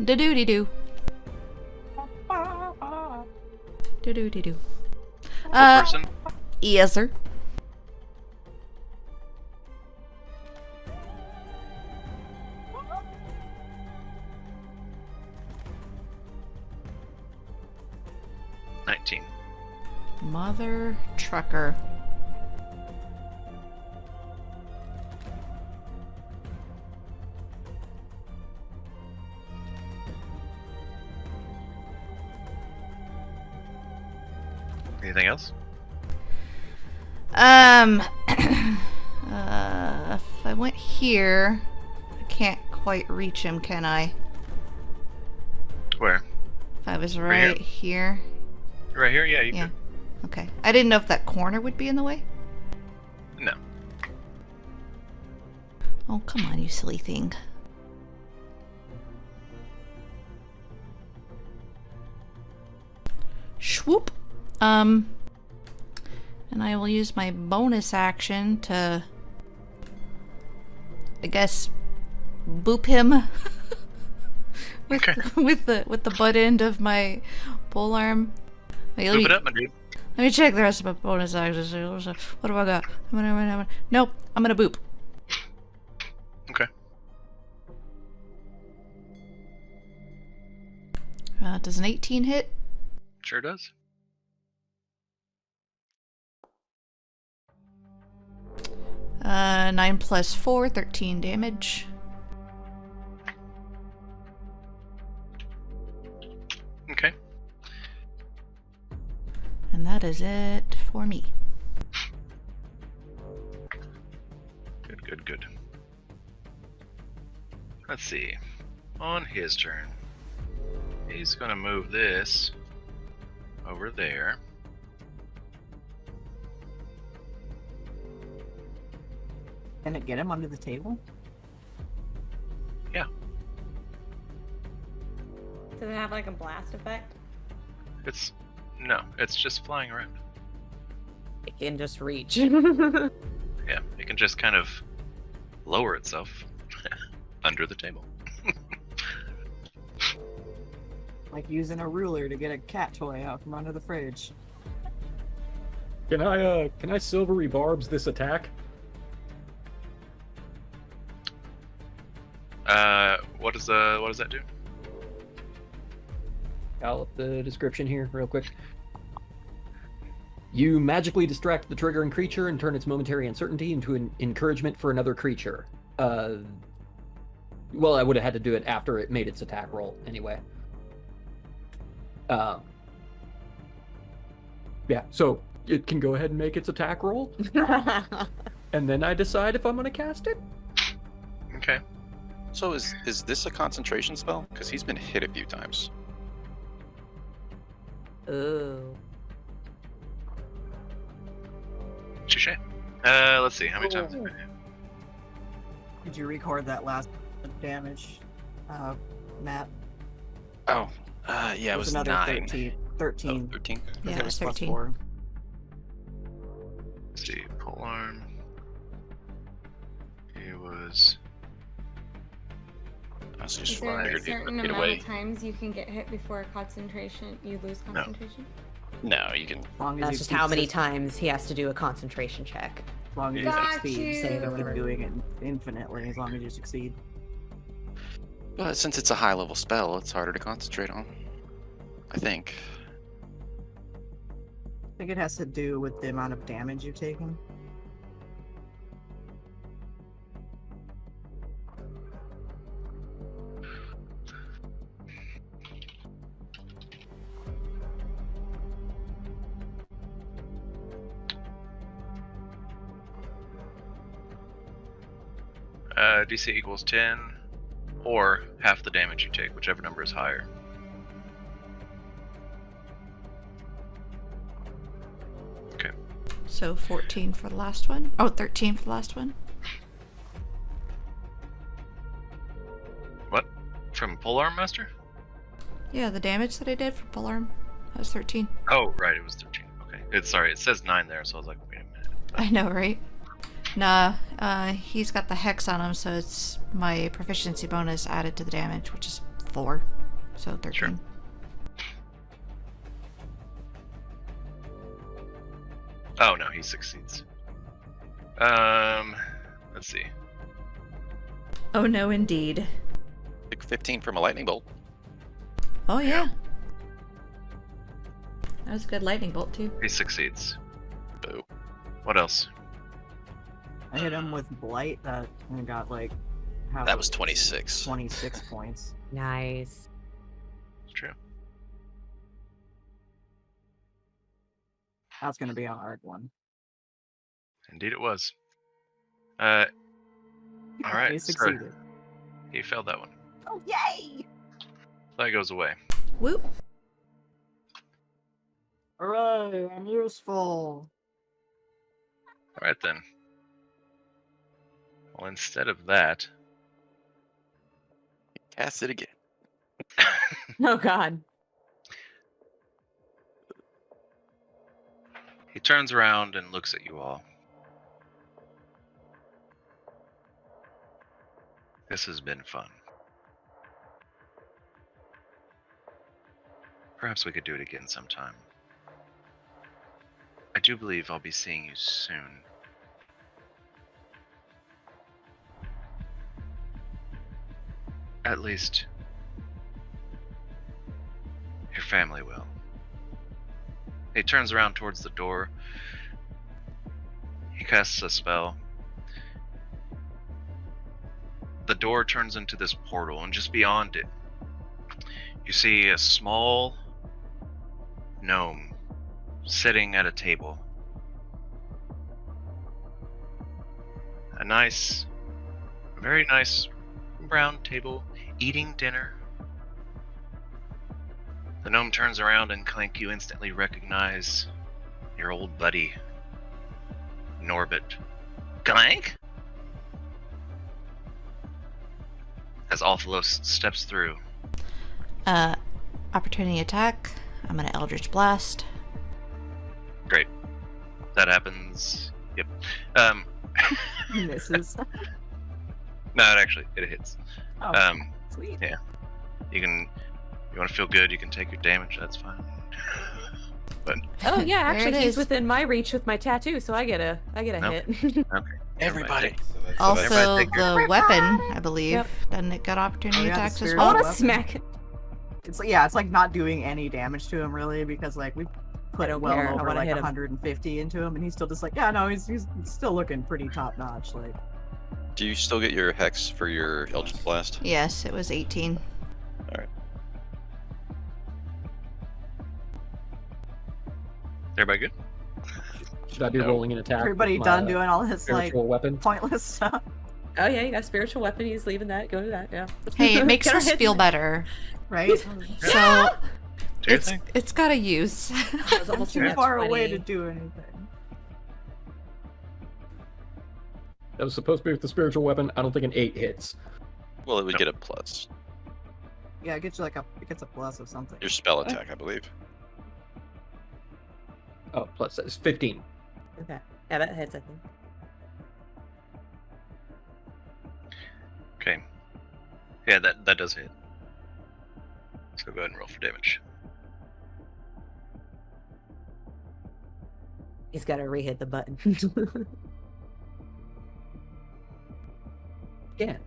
Da doody do. Da doody do. Full person. Yes, sir. $19. Mother trucker. Anything else? If I went here, I can't quite reach him, can I? Where? If I was Right here? right here. Right here? Yeah, you Yeah. Okay. I didn't know if that corner would be in the way. could. No. Oh, come on, you silly thing. Swoop. And I will use my bonus action to, I guess, boop him with, Okay. with the butt end of my polearm. Wait, Move it up, my dude. let me check the rest of my bonus actions. What do I got? Nope, I'm gonna boop. Okay. Does an 18 hit? Sure does. Uh, 9 plus 4, 13 damage. Okay. And that is it for me. Good, good, good. Let's see. On his turn, he's gonna move this over there. Can it get him under the table? Yeah. Does it have like a blast effect? It's it's just flying around. It can just reach. Yeah, it can just kind of lower itself under the table. Like using a ruler to get a cat toy out from under the fridge. Can I silvery barbs this attack? What does that do? I'll up the description here real quick. You magically distract the triggering creature and turn its momentary uncertainty into an encouragement for another creature. Well, I would have had to do it after it made its attack roll anyway. Yeah, so it can go ahead and make its attack roll, and then I decide if I'm going to cast it. Okay. So is this a concentration spell? Because he's been hit a few times. Ooh. Touche. Let's see. How many times have I hit? Did you record that last damage, Matt? Oh, yeah, it was another 9. 13. 13? Yeah, It it was was plus 13. 4. Let's see. Pole arm. He was. I was Is just there a figured he'd certain get amount away. of times you can get hit before concentration? You lose No. concentration? No, you can. As long as That's you just keep how many sys- times he has to do a concentration check. As long as you Got succeed. Say that you. we're doing it infinitely, as long as you succeed. But since it's a high level spell, it's harder to concentrate on. I think. I think it has to do with the amount of damage you've taken. DC equals 10, or half the damage you take, whichever number is higher. Okay. So 14 for the last one. Oh, 13 for the last one. What? From Polearm Master? Yeah, the damage that I did for polearm. That was 13. Oh, right, it was 13. Okay. Okay. Sorry, it says 9 there, so I was like, wait a minute. I know, right? Nah, he's got the hex on him, so it's my proficiency bonus added to the damage, which is 4. So 13. Sure. Oh no, he succeeds. Let's see. Oh no, indeed. Took 15 from a lightning bolt. Oh yeah. That was a good lightning bolt too. He succeeds. Boo. What else? I hit him with Blight that and got like That was 26. 26 points. Nice. It's true. That's gonna be a hard one. Indeed, it was. All right. He so succeeded. he failed that one. Oh yay! That goes away. Whoop. Hooray! I'm useful. All right then. Well, instead of that, Cast it again. Oh God. he turns around and looks at you all. This has been fun. Perhaps we could do it again sometime. I do believe I'll be seeing you soon. At least, your family will. He turns around towards the door. He casts a spell. The door turns into this portal, and just beyond it, you see a small gnome sitting at a table. A very nice brown table, eating dinner. The gnome turns around, and Clank, you instantly recognize your old buddy, Norbit. Clank? As Althalos steps through. Opportunity attack. I'm gonna Eldritch Blast. Great. That happens. Yep. Misses. No, it hits. Oh, sweet. Yeah. You want to feel good, you can take your damage, that's fine. But Oh yeah, There it actually he's is. within my reach with my tattoo, so I get a Okay. hit. okay. Everybody. Also, everybody take the weapon, I believe, Yep. doesn't it got opportunity Oh, yeah, the attacks as spirit I well? want to weapon. smack it. It's like not doing any damage to him really because like we put don't well care, I over wanna like hit him. 150 into him and he's still just like yeah no he's still looking pretty top notch like. Do you still get your hex for your Eldritch Blast? Yes, it was 18. Everybody good? Should I be No. rolling an attack? Everybody with done my, doing all his like spiritual weapon? pointless stuff. Oh yeah, you got a spiritual weapon. He's leaving that. Go to that. Yeah. Hey, it makes Get our us heads feel in. better. Right? So Do your thing. it's got a use. was I'm almost too a far away 20. to do anything. That was supposed to be with the spiritual weapon. I don't think an 8 hits. Well, it would No. get a plus. Yeah, it gets you it gets a plus of something. Your spell attack, I believe. Oh, plus that's 15. Okay. Yeah, that hits. I think. Okay. Yeah, that does hit. So go ahead and roll for damage. He's got to re-hit the button. Again.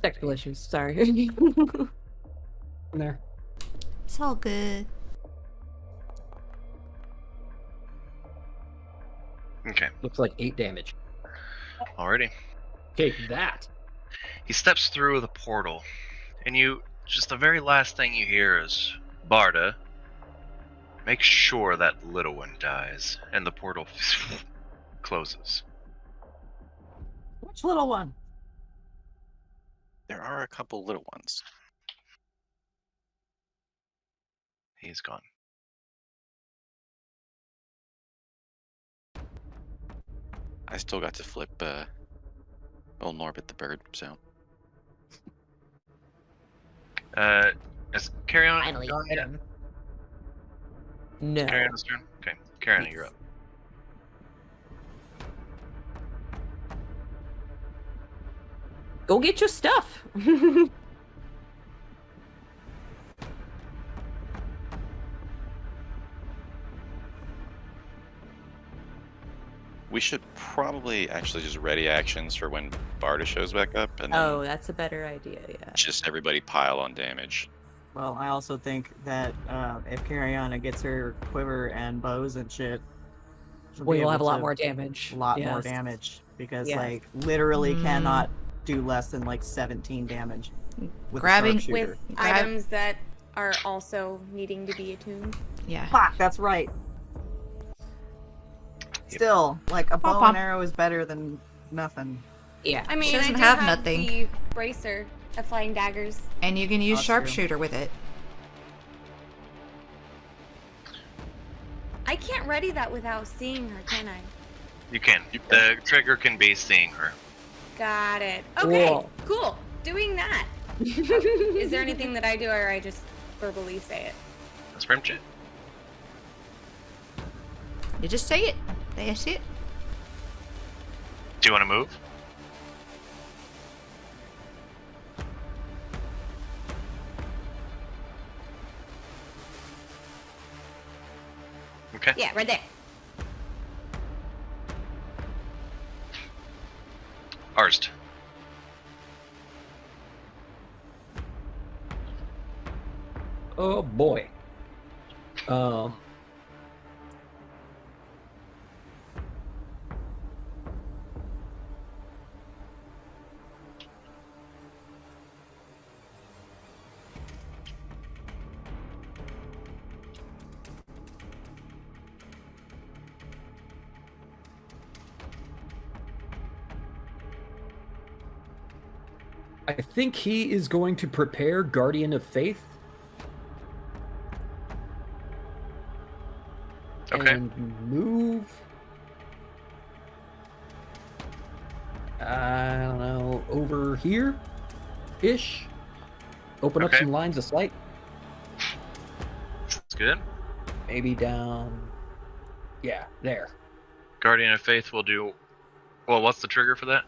Technical issues. Sorry. In there. It's all good. Okay. Looks like 8 damage. Alrighty. Take that. He steps through the portal, and just the very last thing you hear is, Barda, make sure that little one dies, and the portal closes. Which little one? There are a couple little ones. He's gone. I still got to flip old Norbit the bird, so. Is Carry On? Finally gone hit yet? him. No. Carry On's turn? Okay. Carry On, Yes. you're up. Go get your stuff. We should probably actually just ready actions for when Barda shows back up, and then Oh, that's a better idea, yeah. just everybody pile on damage. Well, I also think that if Cariana gets her quiver and bows and shit, she'll be We'll have a able lot to- more damage. a lot more Yes. damage because Yes. like literally Mm. cannot do less than like 17 damage with Grabbing- a sharpshooter. With Grab- items that are also needing to be attuned. Yeah. Fuck, that's right. Yep. Still, like a bow Pom-pom. and arrow is better than nothing. Yeah. I mean, She I doesn't do have have nothing. the bracer of flying daggers. And you can use That's true. sharpshooter with it. I can't ready that without seeing her, can I? You can. The trigger can be seeing her. Got it. Okay, Cool. cool. Doing that. Is there anything that I do, or I just verbally say it? That's Prim Chat. You just say it. That's it. Do you want to move? Okay. Yeah, right there. Arst. Oh boy. I think he is going to prepare Guardian of Faith. Okay. And move. I don't know, over here ish. Open up Okay. some lines of sight. That's good. Maybe down. Yeah, there. Guardian of Faith will do. Well, what's the trigger for that?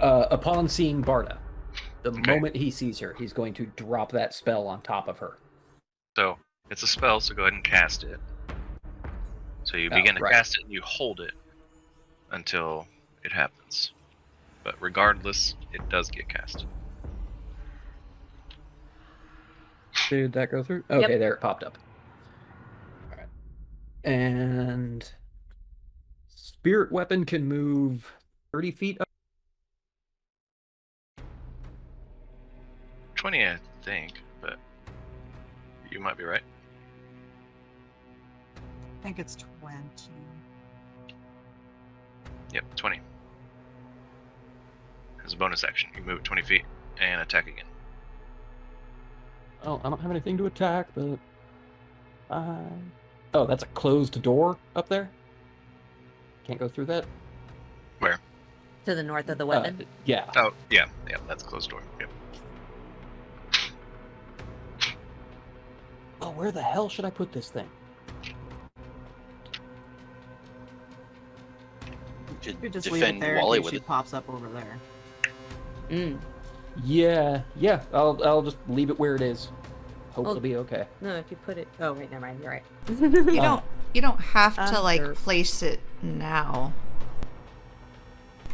Upon seeing Barda, the Okay. moment he sees her, he's going to drop that spell on top of her. So it's a spell, so go ahead and cast it. So you Oh, begin to right. cast it and you hold it until it happens. But regardless, it does get cast. Did that go through? Okay, there it popped up. All right. And spirit weapon can move 30 feet up. 20, I think, but you might be right. I think it's 20. Yep, 20. As a bonus action, you move it 20 feet and attack again. Oh, I don't have anything to attack, but oh, that's a closed door up there. Can't go through that. Where? To the north of the weapon. Yeah. Oh, yeah, that's closed door. Yep. Oh, where the hell should I put this thing? Should You just leave it defend there Wally in case with she it. pops up over there. Mm. Yeah. I'll just leave it where it is. Hope Oh. it'll be okay. No, if you put it. Oh, wait, never mind. You're right. You don't have to like Sure. place it now.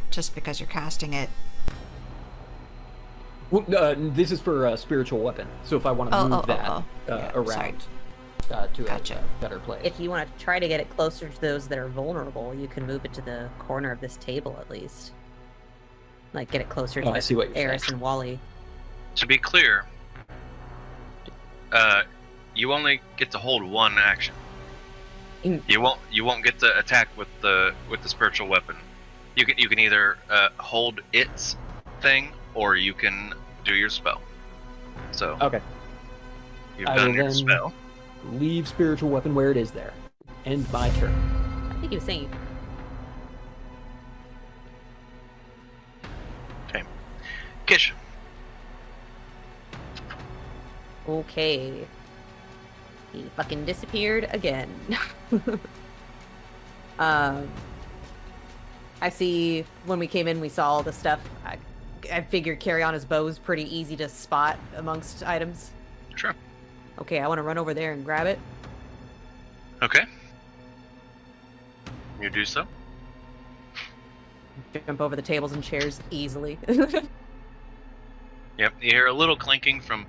Just because you're casting it. Well, this is for a spiritual weapon, so if I want to move that Yeah, around to Gotcha. a better place. If you want to try to get it closer to those that are vulnerable, you can move it to the corner of this table at least. Like, get it closer Oh, I to see what you're Eris saying. and Wally. To be clear, you only get to hold one action. Mm. You won't get to attack with the spiritual weapon. You can either hold its thing or you can do your spell. So Okay. you've I done will your then- spell. Leave spiritual weapon where it is there. End my turn. I think he was saying Qish. Okay. He fucking disappeared again. I see when we came in, we saw all the stuff. I figured Cariana's bow is pretty easy to spot amongst items. Sure. Okay, I want to run over there and grab it. Okay. You do so. Jump over the tables and chairs easily. Yep, you hear a little clinking from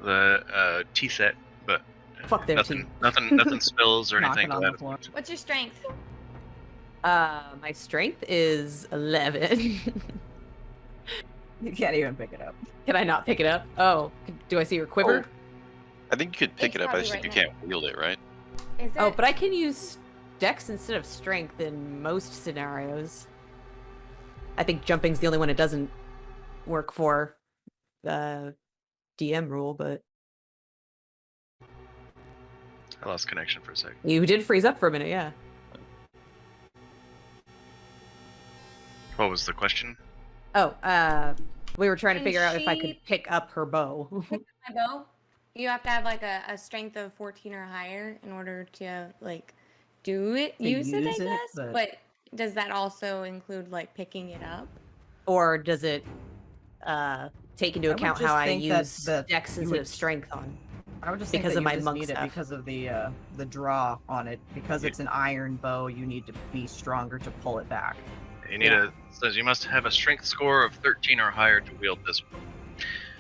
the tea set, but Fuck their nothing, tea. nothing spills or anything. Knocking on the floor. What's your strength? My strength is 11. You can't even pick it up. Can I not pick it up? Oh, do I see your quiver? I think you could pick It's it up. I probably just think right you now. can't wield it, right? Is it? Oh, but I can use dex instead of strength in most scenarios. I think jumping's the only one it doesn't work for the DM rule, but I lost connection for a sec. you did freeze up for a minute, yeah. What was the question? Oh, we were trying to Can figure out if I she- could pick up her bow. My bow? You have to have like a strength of 14 or higher in order to like do it, To use it, I use it, guess. but- But does that also include like picking it up? Or does it take into I would account just how I think that- use that dex you instead would- of strength on? I would just Because think of that my you just monk need stuff. it because of the draw on it. Because it's an iron bow, you need to be stronger to pull it back. You need it says you must have a strength score of 13 or higher to wield this bow.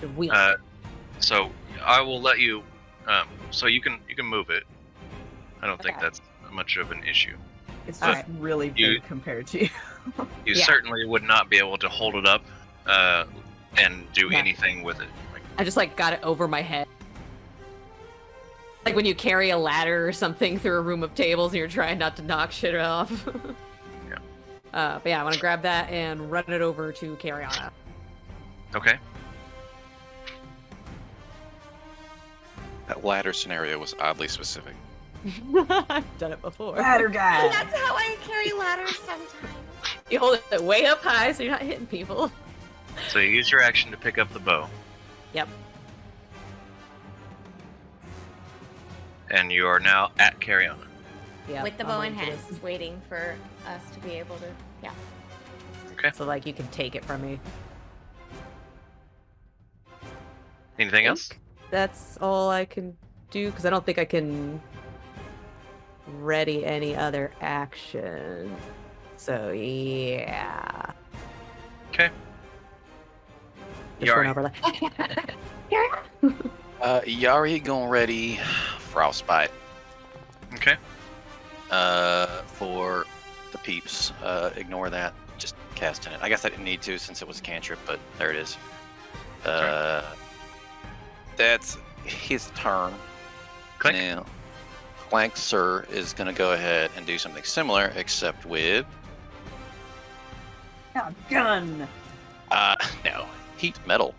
The wheel. So I will let you. So you can move it. I don't think Okay. that's much of an issue. It's But just really you- big compared to you. You Yeah. certainly would not be able to hold it up and do Yeah. anything with it. Like, I just like got it over my head. Like when you carry a ladder or something through a room of tables and you're trying not to knock shit off. Yeah. But yeah, I want to grab that and run it over to Cariana. okay. That ladder scenario was oddly specific. I've done it before. Ladder guy. That's how I carry ladders sometimes. You hold it way up high so you're not hitting people. So you use your action to pick up the bow, Yep. and you are now at Cariana. Yeah. With the bow in hand, waiting for us to be able to. Yeah. Okay. So like you can take it from me. Anything else? That's all I can do because I don't think I can ready any other action. So yeah. Okay. Just run Yari. over like Yari going ready frostbite Okay. for the peeps. Ignore that. Just casting it. I guess I didn't need to since it was a cantrip, but there it is. That's his turn. Click. Now, Clank Sir is going to go ahead and do something similar, except with Gun. no, heat metal.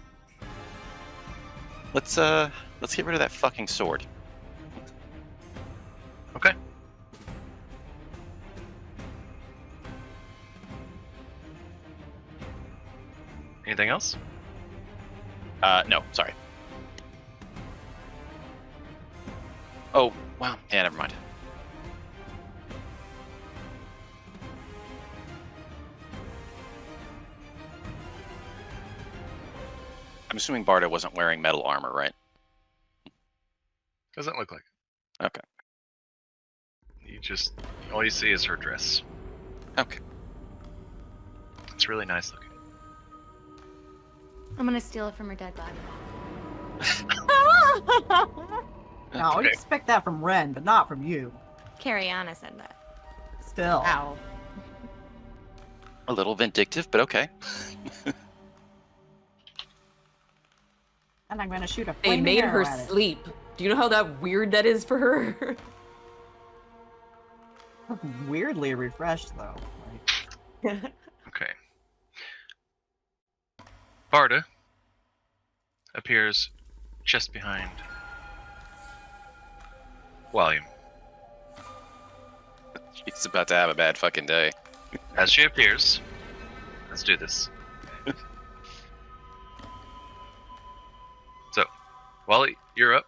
Let's get rid of that fucking sword. Okay. Anything else? No, sorry. Oh, wow. Yeah, never mind. I'm assuming Barda wasn't wearing metal armor, right? Doesn't look like it. Okay. All you see is her dress. Okay. It's really nice looking. I'm gonna steal it from her dead body. Now, I would Okay. expect that from Ren, but not from you. Cariana said that. Still. ow. A little vindictive, but okay. And I'm gonna shoot a They flaming made her arrow at it. sleep. Do you know how that weird that is for her? Weirdly refreshed though. Like, Okay. Barda appears just behind Walliam. She's about to have a bad fucking day. As she appears, let's do this. Wally, you're up.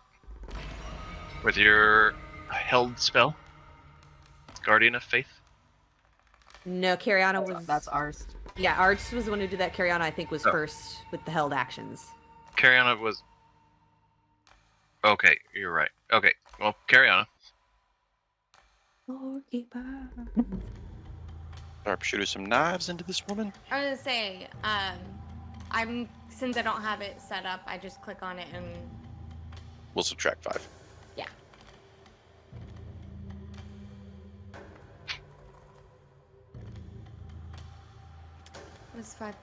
With your held spell. Guardian of Faith. No, Cariana was. That's ours. Yeah, Arts was the one who did that. Cariana, I think, was first with the held actions. Cariana was. Okay, you're right. Okay, well, Cariana. Sharpshooter some knives into this woman. I was gonna say, since I don't have it set up, I just click on it and We'll subtract 5. yeah. What's 5?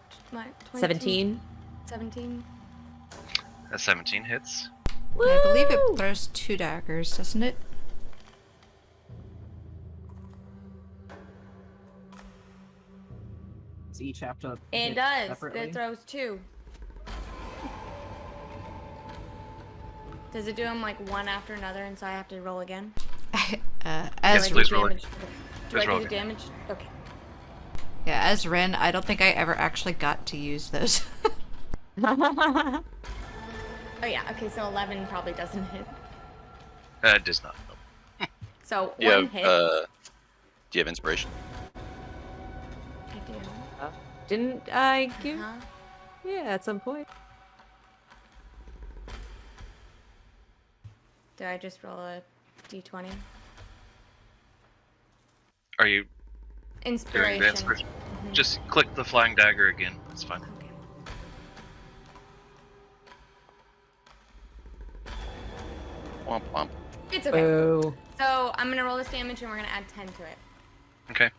17. 17. A 17 hits. I believe it throws 2 daggers, doesn't it? So each have to. It hit does. separately. It throws 2. Does it do them like one after another, and so I have to roll again? As Yes, please roll damage? Do Please I roll do the again. damage? Okay. yeah, as Ren, I don't think I ever actually got to use those. Oh yeah. Okay, so 11 probably doesn't hit. It does not. No. So You one have, hit. do you have inspiration? I do. Didn't I give? Huh? Yeah, at some point. Do I just roll a d20? Are you doing Inspiration. the inspiration? Just click the flying dagger again. That's fine. Okay. Womp womp. It's okay. Oh. So I'm gonna roll this damage, and we're gonna add 10 to it. Okay.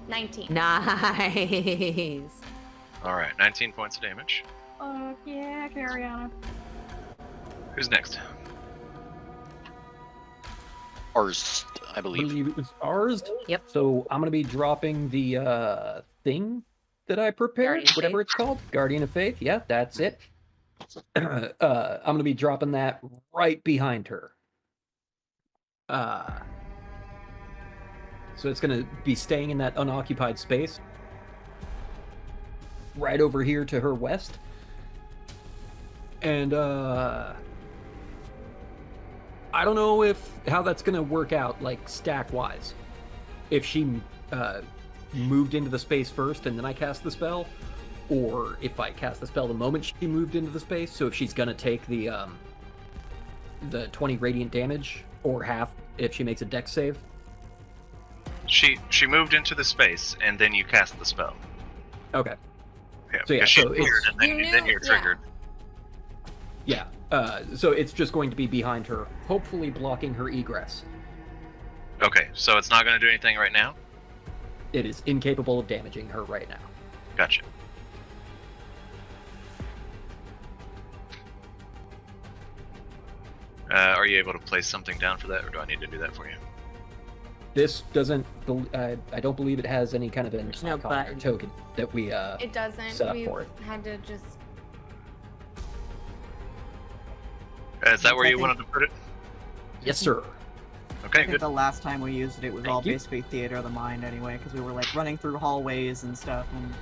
19. Nice. All right. 19 points of damage. Oh yeah, Cariana. Who's next? Ours, I I believe. believe it was ours. Yep. So I'm gonna be dropping the thing that I prepared, Guardian of whatever Faith. it's called, Guardian of Faith. Yeah, that's it. I'm gonna be dropping that right behind her. So it's gonna be staying in that unoccupied space, right over here to her west. And I don't know how that's gonna work out, like stack wise. If she moved into the space first and then I cast the spell, or if I cast the spell the moment she moved into the space. So if she's gonna take the 20 radiant damage, or half if she makes a dex save. She moved into the space, and then you cast the spell. Okay. Yeah, So, yeah, because she so appeared, it's- and then, You then knew- you're yeah. triggered. Yeah. So it's just going to be behind her, hopefully blocking her egress. Okay, so it's not going to do anything right now? It is incapable of damaging her right now. Gotcha. Are you able to place something down for that, or do I need to do that for you? This doesn't. I don't believe it has any kind of an no icon or button. token that we. It doesn't. Set up We've for it. had to just. Is that where I you think- wanted to put it? Yes, sir. I Okay, think good. the last time we used it was Thank all you. basically theater of the mind anyway, because we were like running through hallways and stuff. And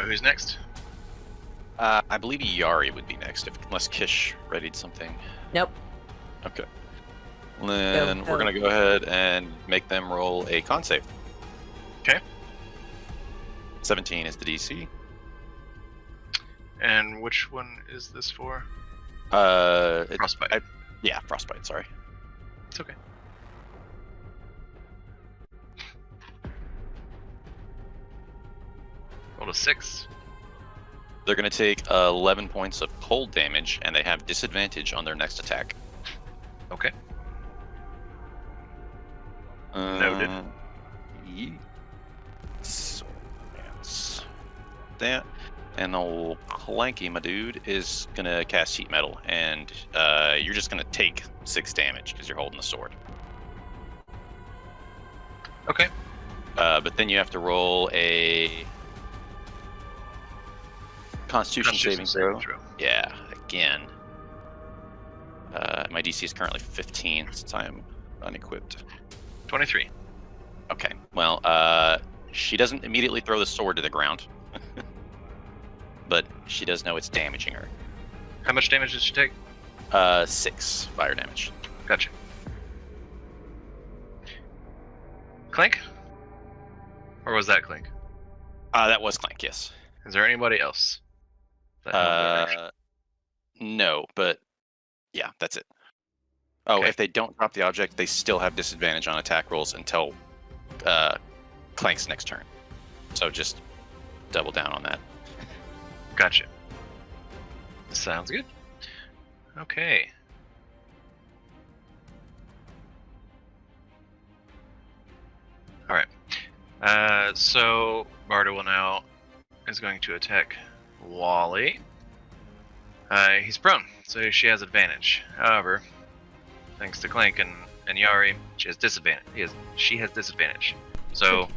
Who's next? I believe Yari would be next, unless Qish readied something. Nope. Okay. Then we're gonna go ahead and make them roll a con save. Okay. 17 is the DC. And which one is this for? Frostbite. Yeah, frostbite. Sorry. It's okay. Roll a 6. They're gonna take 11 points of cold damage, and they have disadvantage on their next attack. Okay. Noted. So that's that. And old Clanky, my dude, is gonna cast Heat Metal, and you're just gonna take 6 damage because you're holding the sword. Okay. But then you have to roll a Constitution saving throw. Yeah, again. My DC is currently 15 since I am unequipped. 23. Okay, well, she doesn't immediately throw the sword to the ground. but she does know it's damaging her. How much damage did she take? 6 fire damage. Gotcha. Clink? Or was that Clink? That was Clank, yes. Is there anybody else? that held their action? No, but yeah, that's it. Oh, Okay. if they don't drop the object, they still have disadvantage on attack rolls until Clank's next turn. So just double down on that. Gotcha. Sounds good. Okay. Alright. So Barda will now is going to attack Wally. He's prone, so she has advantage. However, thanks to Clank and Yari, she has disadvantage. She has disadvantage. So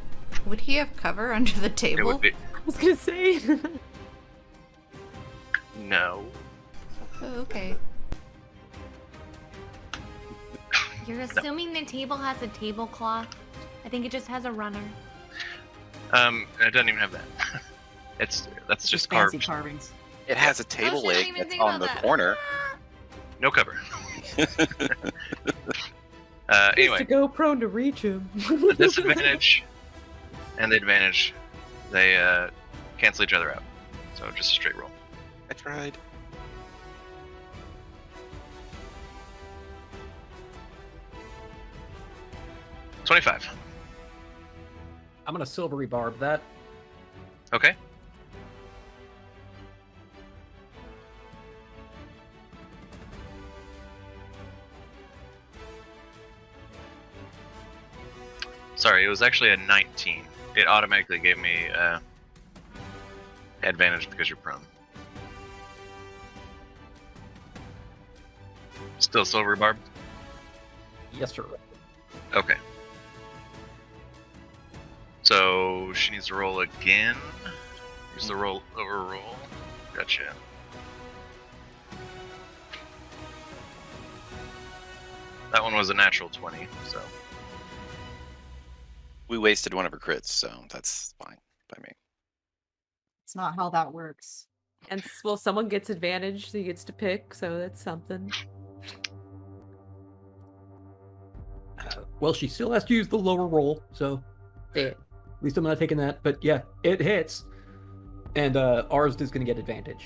Would he have cover under the it table? would be I was gonna say. no. Oh, okay. You're assuming the table has a tablecloth. I think it just has a runner. It doesn't even have that. That's just fancy carved. carvings. It has a table shit, I didn't leg even that's think on about the that. corner. No cover. Used Anyway, to go prone to reach him. the disadvantage and the advantage, they cancel each other out. So just a straight roll. I tried. $25. I'm gonna silvery barb that. Okay. Sorry, it was actually a 19. It automatically gave me advantage because you're prone. Still silver barb? Yes, sir. Okay. So she needs to roll again. Use the roll overroll. Gotcha. That one was a natural 20, so We wasted one of her crits, so that's fine by me. It's not how that works. And well, someone gets advantage, so he gets to pick, so that's something. Well, she still has to use the lower roll, so Yeah. at least I'm not taking that. But yeah, it hits, and ours is going to get advantage.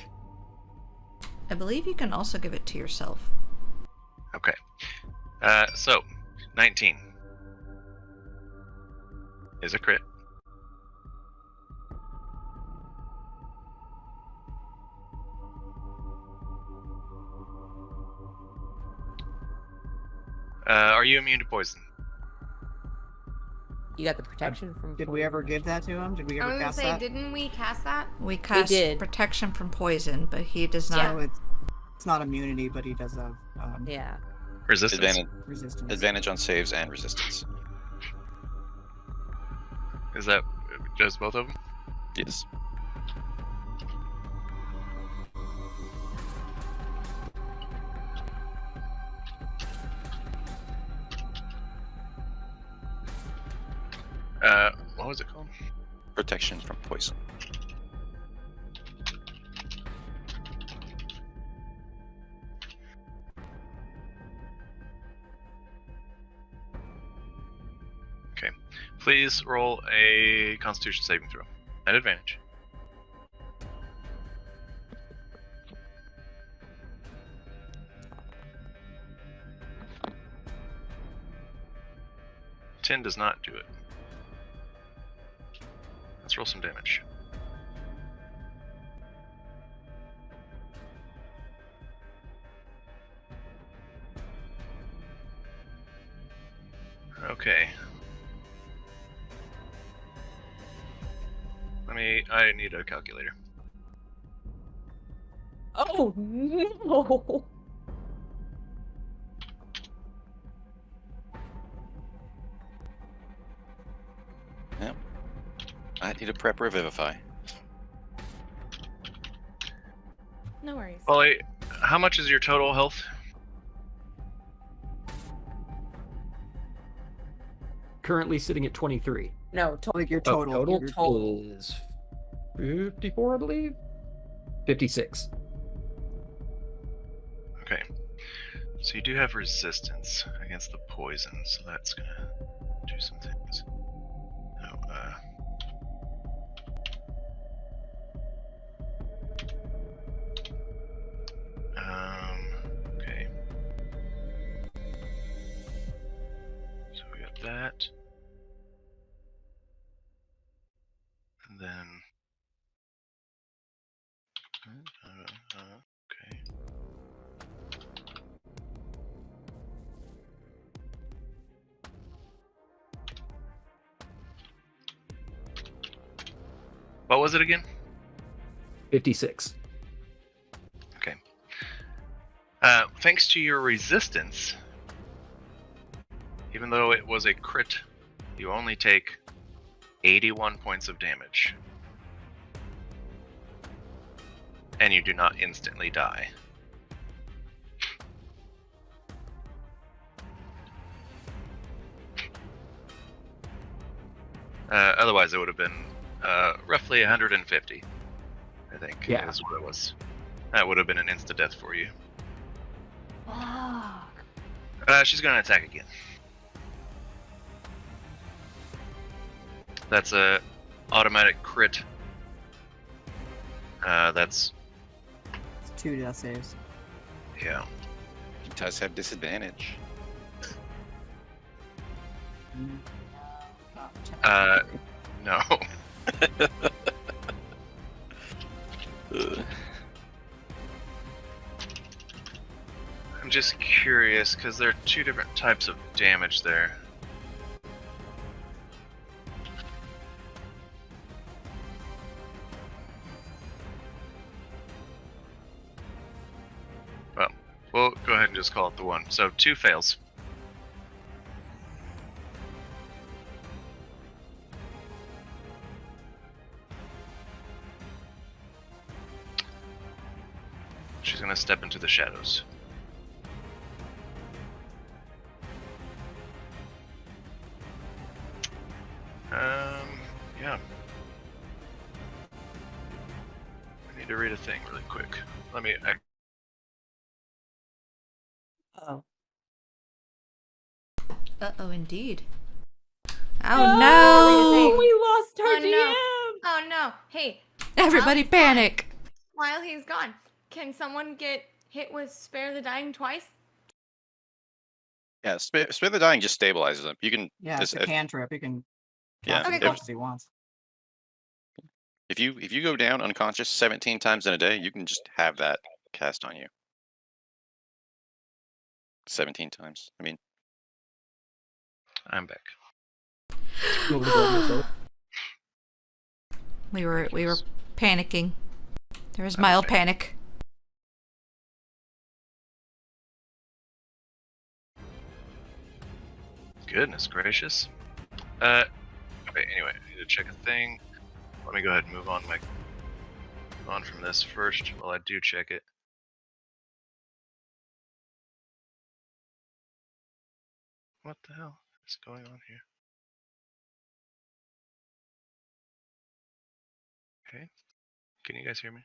I believe you can also give it to yourself. okay. So 19 is a crit. Are you immune to poison? You got the protection from. Did we ever give that to him? Did we I ever was gonna cast say, that? didn't we cast that? We cast did. protection from poison, but he does So not. it's not immunity, but he does have Yeah. Resistance. resistance. Advantage on saves and resistance. Is that just both of them? Yes. What was it called? Protection from poison. Okay. Please roll a Constitution saving throw at advantage. Ten does not do it. Let's roll some damage. Okay. I need a calculator. Oh no! I need a prep revivify. No worries. Wally, how much is your total health? Currently sitting at 23. No, Like your Oh, total. total your- total. is 54, I believe. 56. Okay. So you do have resistance against the poison, so that's gonna do some things. No, okay. So we got that. And then... okay. What was it again? 56. Okay. Thanks to your resistance, even though it was a crit, you only take 81 points of damage. And you do not instantly die. Otherwise, it would have been roughly 150, I think. Yeah. Is what it was. That would have been an insta-death for you. She's going to attack again. That's a automatic crit. That's... It's 2 death saves. yeah. He does have disadvantage. No. I'm just curious, because there are 2 different types of damage there. Well, we'll go ahead and just call it the one. So 2 fails. She's gonna step into the shadows. Yeah. I need to read a thing really quick. Let me... Oh. Uh-oh, indeed. Oh, no! we lost our Oh, DM! no. Oh no. Hey, Everybody panic! while he's gone, can someone get hit with Spare the Dying twice? Yeah, Spare the Dying just stabilizes them. You can... Yeah, it's a cantrip. You can Yeah, cast it as okay, much as he wants. if you go down unconscious 17 times in a day, you can just have that cast on you. 17 times. I mean, I'm back. We were panicking. There was mild Okay. panic. Goodness gracious. Okay, anyway, I need to check a thing. Let me go ahead and move on from this first while I do check it. What the hell is going on here? Okay. Can you guys hear me?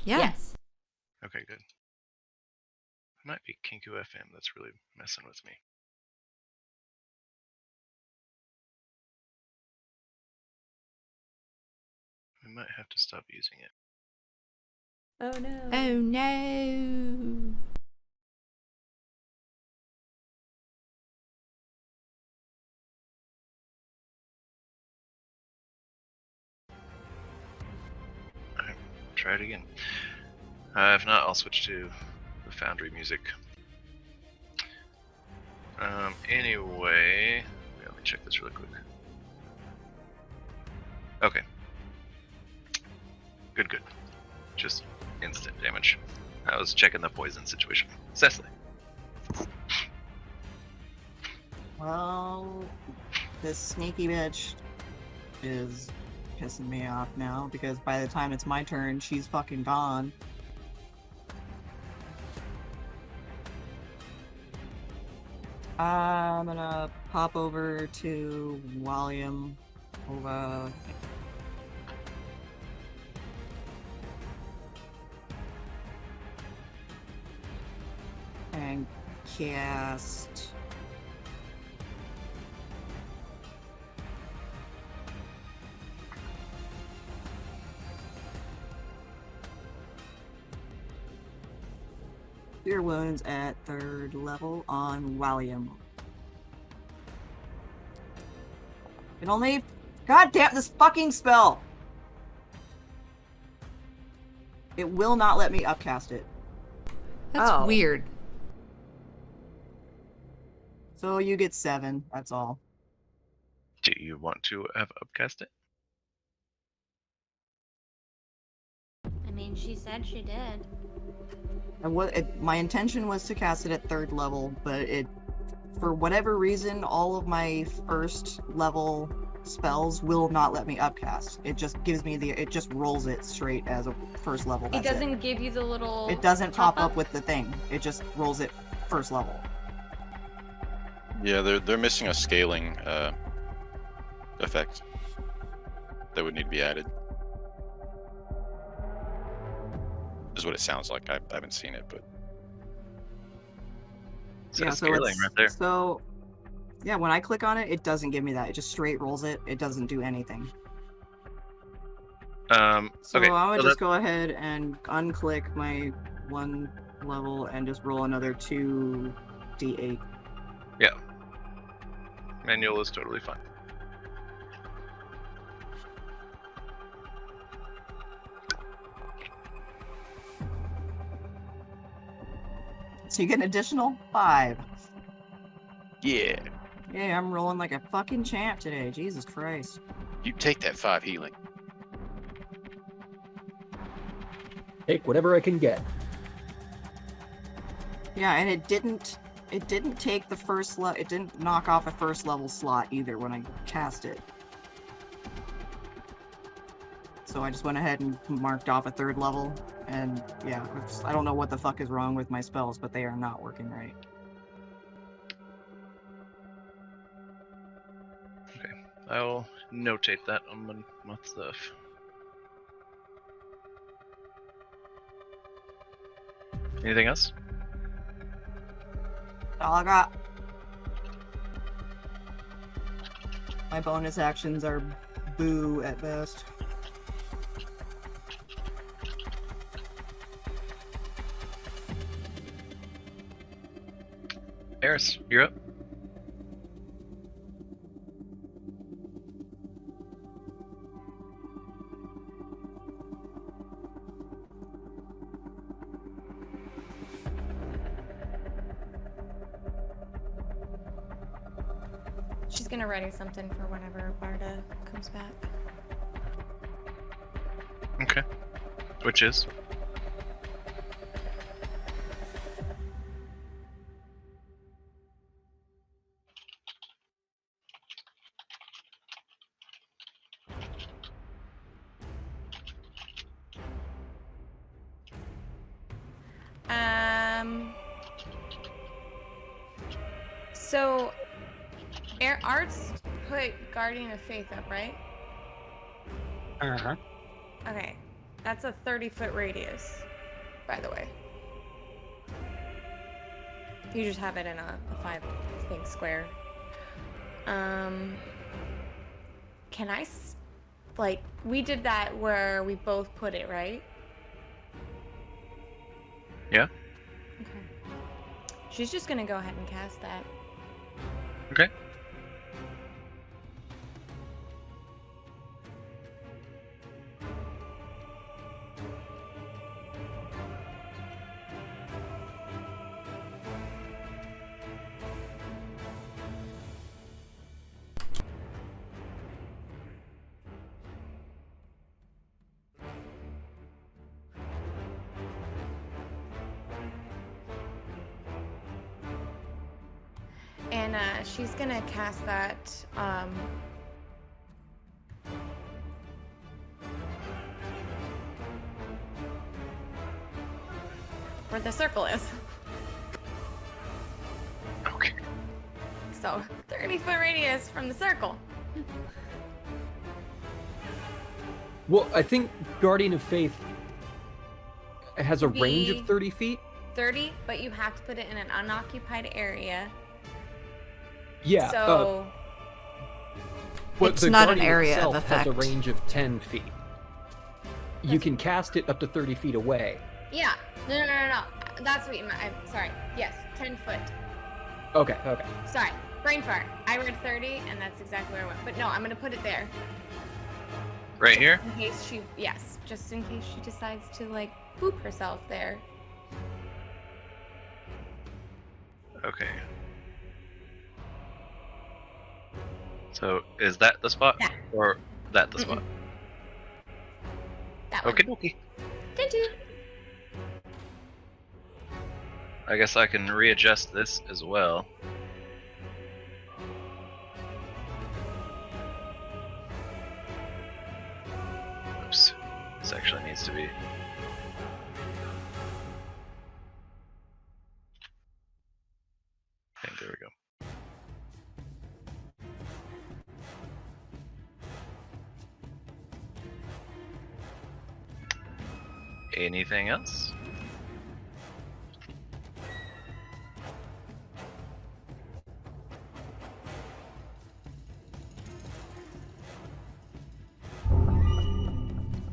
Yeah. Yes. Okay, good. It might be Kinku FM that's really messing with me. We might have to stop using it. Oh no. Oh no. Alright, try it again. If not, I'll switch to the Foundry music. Anyway, let me check this really quick. Okay. Good. Just instant damage. I was checking the poison situation. Cecily. Well, this sneaky bitch is pissing me off now because by the time it's my turn, she's fucking gone. I'm gonna pop over to Walliam. cast. Cure wounds at 3rd level on Walliam. It only. God damn this fucking spell! It will not let me upcast it. That's Oh. weird. So you get 7, that's all. Do you want to have upcast it? I mean, she said she did. And my intention was to cast it at 3rd level, but for whatever reason, all of my 1st level spells will not let me upcast. It just gives me it just rolls it straight as a 1st level. It doesn't give you the little. It doesn't pop pop-up? up with the thing. It just rolls it 1st level. Yeah, they're missing a scaling effect that would need to be added. Is what it sounds like. I haven't seen it, but So scaling right there. So, yeah, when I click on it, it doesn't give me that. It just straight rolls it. It doesn't do anything. So Okay. I would so just go ahead and unclick my 1 level and just roll another 2d8. Yeah. Manual is totally fine. So you get an additional 5. yeah, Yeah, I'm rolling like a fucking champ today. Jesus Christ. you take that 5 healing. Take whatever I can get. Yeah, and it didn't take the first it didn't knock off a 1st level slot either when I cast it. So I just went ahead and marked off a 3rd level, and yeah, I don't know what the fuck is wrong with my spells, but they are not working right. I'll notate that on my stuff. Anything else? All I got. My bonus actions are boo at best. Eris, you're up. She's gonna ready something for whenever Barda comes back. Okay. Which is? So, Art's put Guardian of Faith up, right? Uh-huh. Okay. That's a 30-foot radius, by the way. You just have it in a 5-thing square. Can I, we did that where we both put it, right? Yeah. Okay. She's just gonna go ahead and cast that. Okay. And she's gonna cast that, where the circle is. Okay. So, 30-foot radius from the circle. Well, I think Guardian of Faith has a range Be- of 30 feet. 30, but you have to put it in an unoccupied area. Yeah. So But It's the not an Guardian area of itself has a effect. range of 10 feet. You can cast it up to 30 feet away. yeah, no. That's what you meant. I'm sorry. Yes, 10 foot. Okay. Sorry, brain fart. I read 30, and that's exactly where I went. But no, I'm gonna put it there. Right here? In case she, yes, just in case she decides to like poop herself there. Okay. So is that the spot? Yeah. Or that the spot? That one. Okay, dokie. Did you? I guess I can readjust this as well. Oops. This actually needs to be. Okay, there we go. Anything else?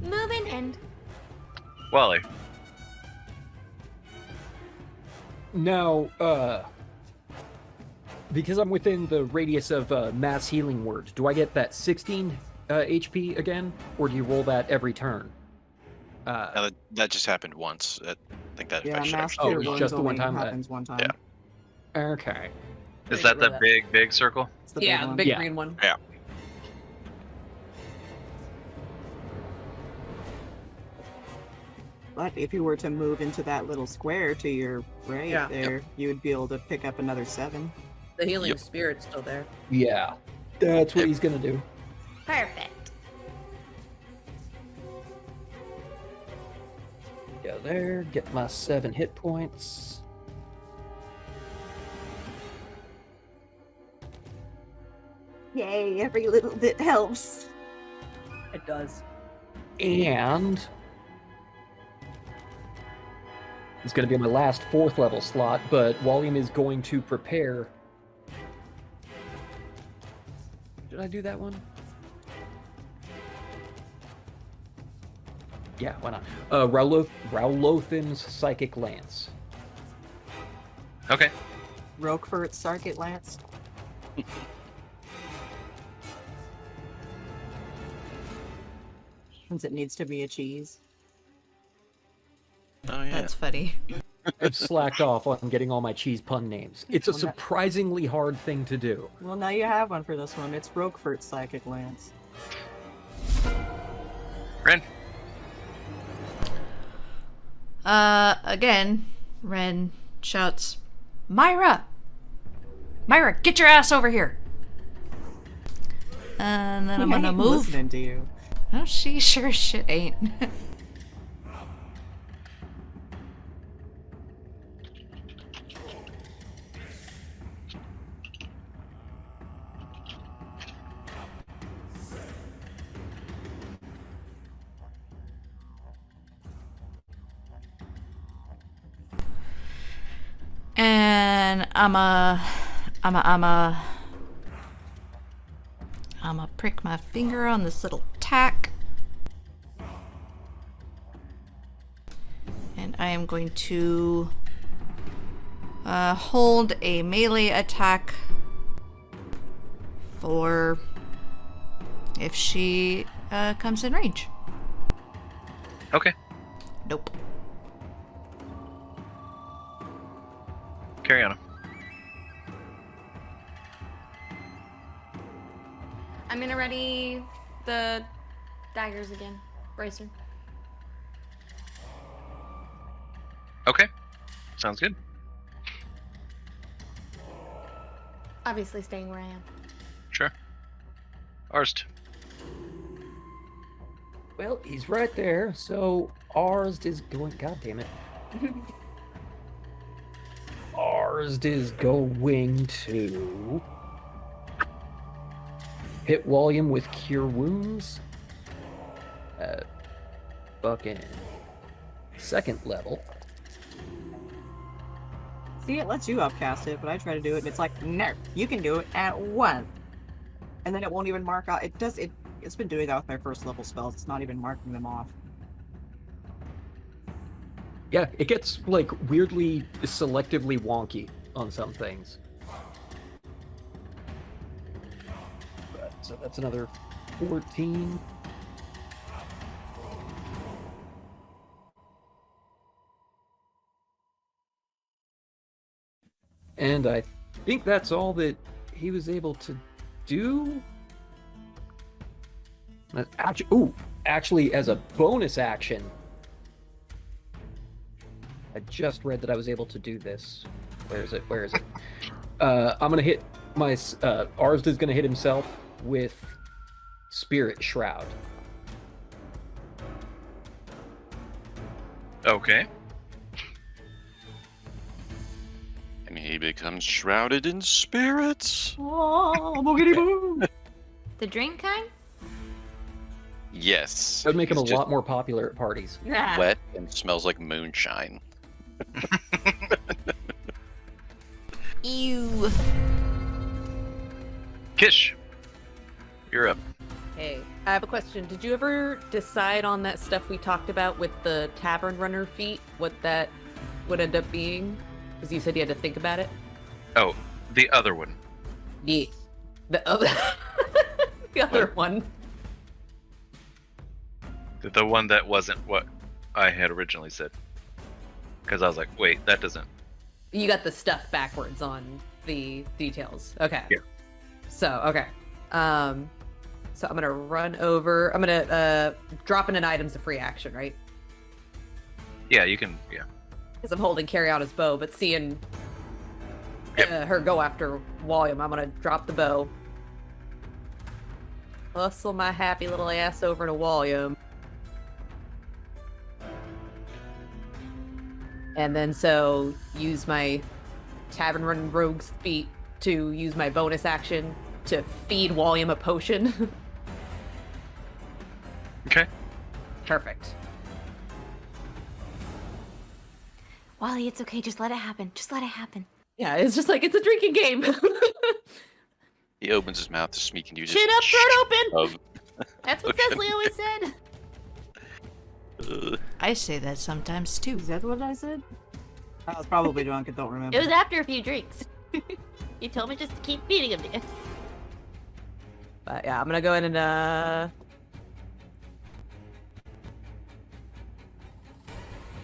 Moving and Wally. Now, because I'm within the radius of mass healing word, do I get that 16 HP again, or do you roll that every turn? No, that just happened once. I think that Yeah, effect should mass actually Oh, cure it's wounds just the one only time that- happens one time. Yeah. Okay. Is that the big circle? It's the Yeah, big the one. big Yeah. green one. But if you were to move into that little square to your right Yeah. there, you would be able to pick up another 7. The healing Yep. spirit's still there. Yeah. That's what Yep. he's gonna do. perfect. Go there, get my 7 hit points. Yay, every little bit helps. It does. And it's going to be my last 4th level slot, but Walliam is going to prepare. Did I do that one? Yeah, why not? Rowlothin's Psychic Lance. Okay. Roquefort's Sarkit Lance. Since it needs to be a cheese. Oh yeah. That's funny. I've slacked off on getting all my cheese pun names. It's a Well, that- surprisingly hard thing to do. Well, now you have one for this one. It's Roquefort's Psychic Lance. Ren. Again, Ren shouts, Myra! Myra, get your ass over here! And then I'm He gonna ain't move. listening to you. No, she sure as shit ain't. And I'ma prick my finger on this little tack. And I am going to hold a melee attack for if she comes in range. Okay. Nope. Carry on. I'm gonna ready the daggers again. Bracer. Okay. Sounds good. Obviously staying where I am. Sure. Arst. Well, he's right there, so ours is going. God damn it. Ours is going to hit Walliam with Cure Wounds. Fucking 2nd level. See, it lets you upcast it, but I try to do it, and it's like, no, you can do it at 1. And then it won't even mark out. It's been doing that with my first level spells. It's not even marking them off. Yeah, it gets, like, weirdly, selectively wonky on some things. So that's another 14. And I think that's all that he was able to do. Actually, as a bonus action, I just read that I was able to do this. Where is it? I'm gonna hit my Arsda's gonna hit himself with Spirit Shroud. Okay. And he becomes shrouded in spirits. Oh, boogity boo! The drink kind? Yes. That would make him a he's just lot more popular at parties. wet and smells like moonshine. Ew. Qish, you're up. Hey, I have a question. Did you ever decide on that stuff we talked about with the tavern runner feat, what that would end up being? Because you said you had to think about it. Oh, the other one. Yeah. The other, the other one. The one that wasn't what I had originally said. Because I was like, wait, that doesn't. You got the stuff backwards on the details. Okay. Yeah. So, okay. So I'm gonna run over. I'm gonna drop in an item's a free action, right? Yeah, you can. Yeah. Because I'm holding Carriana's bow, but seeing her go after Walliam, I'm gonna drop the bow. Hustle my happy little ass over to Walliam. And then so use my Tavern Run Rogue's feat to use my bonus action to feed Walliam a potion. Okay. Perfect. Wally, it's okay. Just let it happen. Just let it happen. Yeah, it's just like, it's a drinking game. He opens his mouth to speak and you just Chin up, throat open! of That's what Okay. Cecily always said. I say that sometimes too. Is that what I said? I was probably drunk and don't remember. It was after a few drinks. You told me just to keep feeding him to you. But yeah, I'm gonna go in and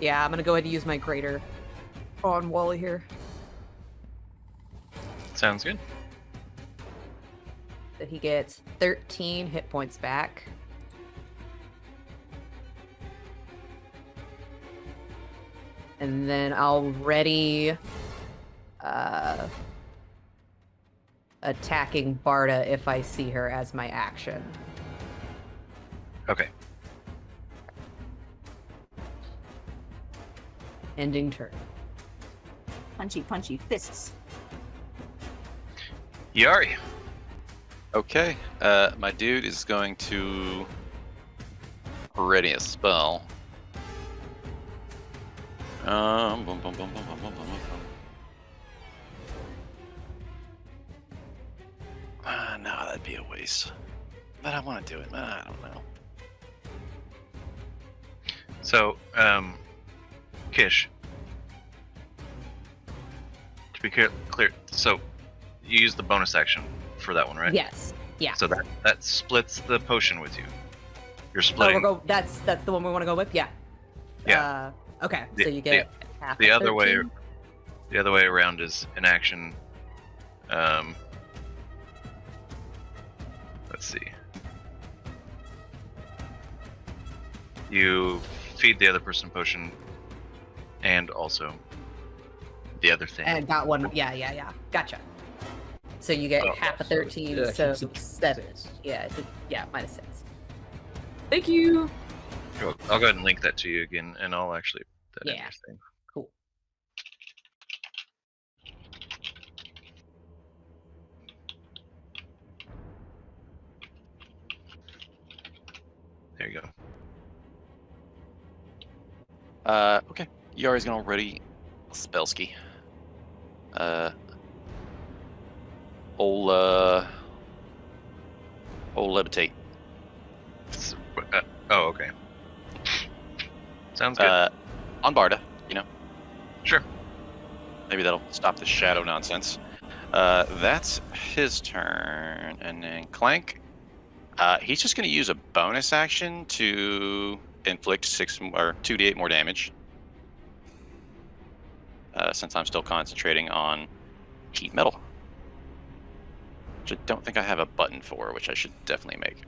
yeah, I'm gonna go ahead and use my grater on Wally here. Sounds good. That he gets 13 hit points back. And then I'll ready attacking Barda if I see her as my action. Okay. Ending turn. Punchy, punchy fists. Jari. Okay, my dude is going to ready a spell. Boom, boom, boom, boom, boom, boom, boom, boom. No, that'd be a waste. But I want to do it. I don't know. So, Qish. To be clear, so you use the bonus action for that one, right? Yes. Yeah. So that splits the potion with you. You're Oh, splitting. that's the one we want to go with. Yeah. Yeah. Okay. The- So you get half. the of other way. 13. The other way around is an action. Let's see. You feed the other person potion, and also the other thing. And got one. Yeah. Gotcha. So you get Oh, half of so 13, it's so actually 7. Yeah. Minus 6. Thank you. Cool. I'll go ahead and link that to you again, and I'll actually put that in Yeah. your thing. Cool. There you go. Okay, Yari's gonna ready Spellski. Old levitate. Oh, okay. Sounds good. On Barda, you know. Sure. Maybe that'll stop the shadow nonsense. That's his turn, and then Clank. He's just going to use a bonus action to inflict 2d8 more damage. Since I'm still concentrating on heat metal, which I don't think I have a button for, which I should definitely make.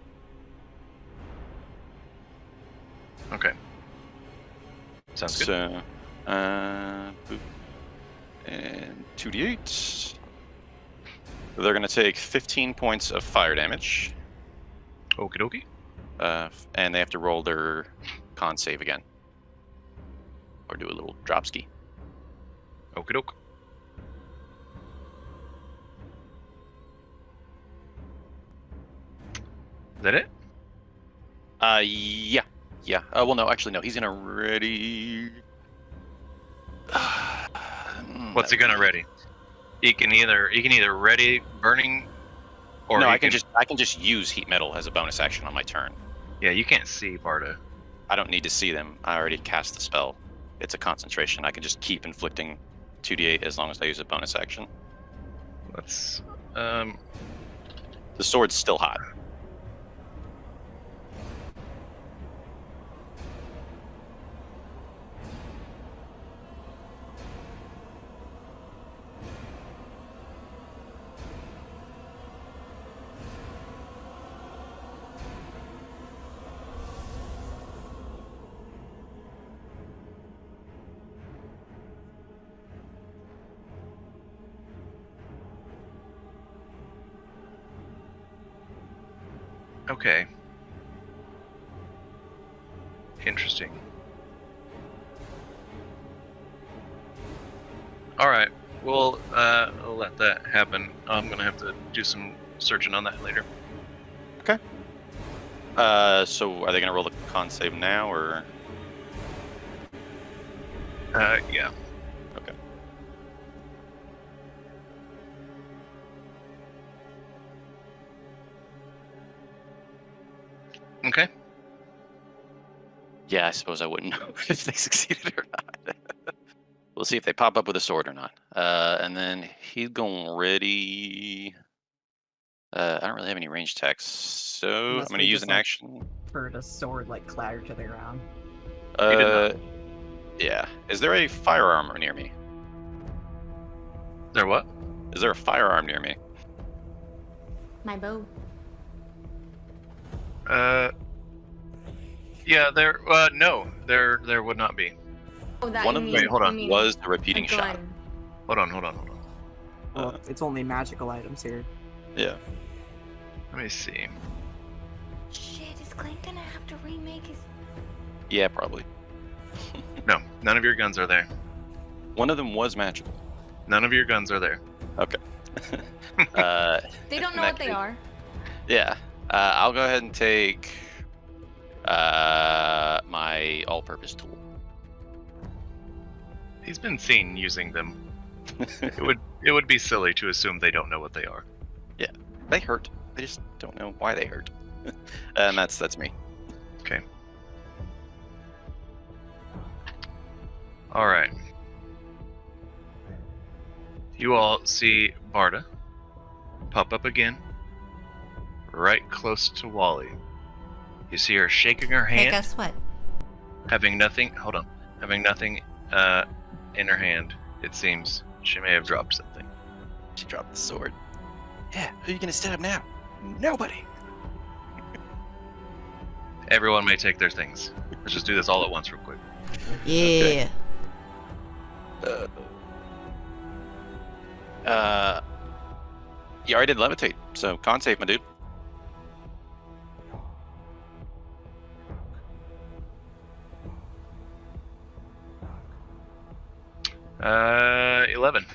Okay. Sounds good. So, boop. And 2d8. They're going to take 15 points of fire damage. Okie dokie. And they have to roll their con save again. Or do a little drop ski. Okie doke. Is that it? Yeah. Yeah. Well, no, actually, no. He's gonna ready. What's he gonna ready? He can either ready burning, or no. I can just use heat metal as a bonus action on my turn. Yeah, you can't see Barda. I don't need to see them. I already cast the spell. It's a concentration. I can just keep inflicting 2d8 as long as I use a bonus action. Let's. The sword's still hot. Okay. Interesting. Alright, we'll let that happen. I'm gonna have to do some searching on that later. Okay. So are they gonna roll the con save now, or? Yeah. Okay. Okay. Yeah, I suppose I wouldn't know if they succeeded or not. We'll see if they pop up with a sword or not. And then he's going ready. I don't really have any range attacks, so Unless I'm going to we use just, an like, action. Heard a sword like clatter to the ground. Yeah. Is there a firearm near me? There what? Is there a firearm near me? My bow. Yeah, no, there would not be. Oh, that One you of mean, them Wait, hold on. you mean was a a repeating shot. gun. Hold on. Well, it's only magical items here. Yeah. Let me see. Shit, is Clank gonna have to remake his... Yeah, probably. No, none of your guns are there. One of them was magical. None of your guns are there. Okay. They don't In know that what they case- are. Yeah. I'll go ahead and take my all-purpose tool. He's been seen using them. It would be silly to assume they don't know what they are. Yeah, they hurt. They just don't know why they hurt. And that's me. Okay. All right. You all see Barda pop up again, right close to Wally. You see her shaking her Hey, hand, guess what? having nothing. Hold on, having nothing in her hand. It seems she may have dropped something. She dropped the sword. Yeah, who are you gonna stab now? Nobody. Everyone may take their things. Let's just do this all at once, real quick. Yeah. You already did levitate, so con save, my dude. Uh, 11.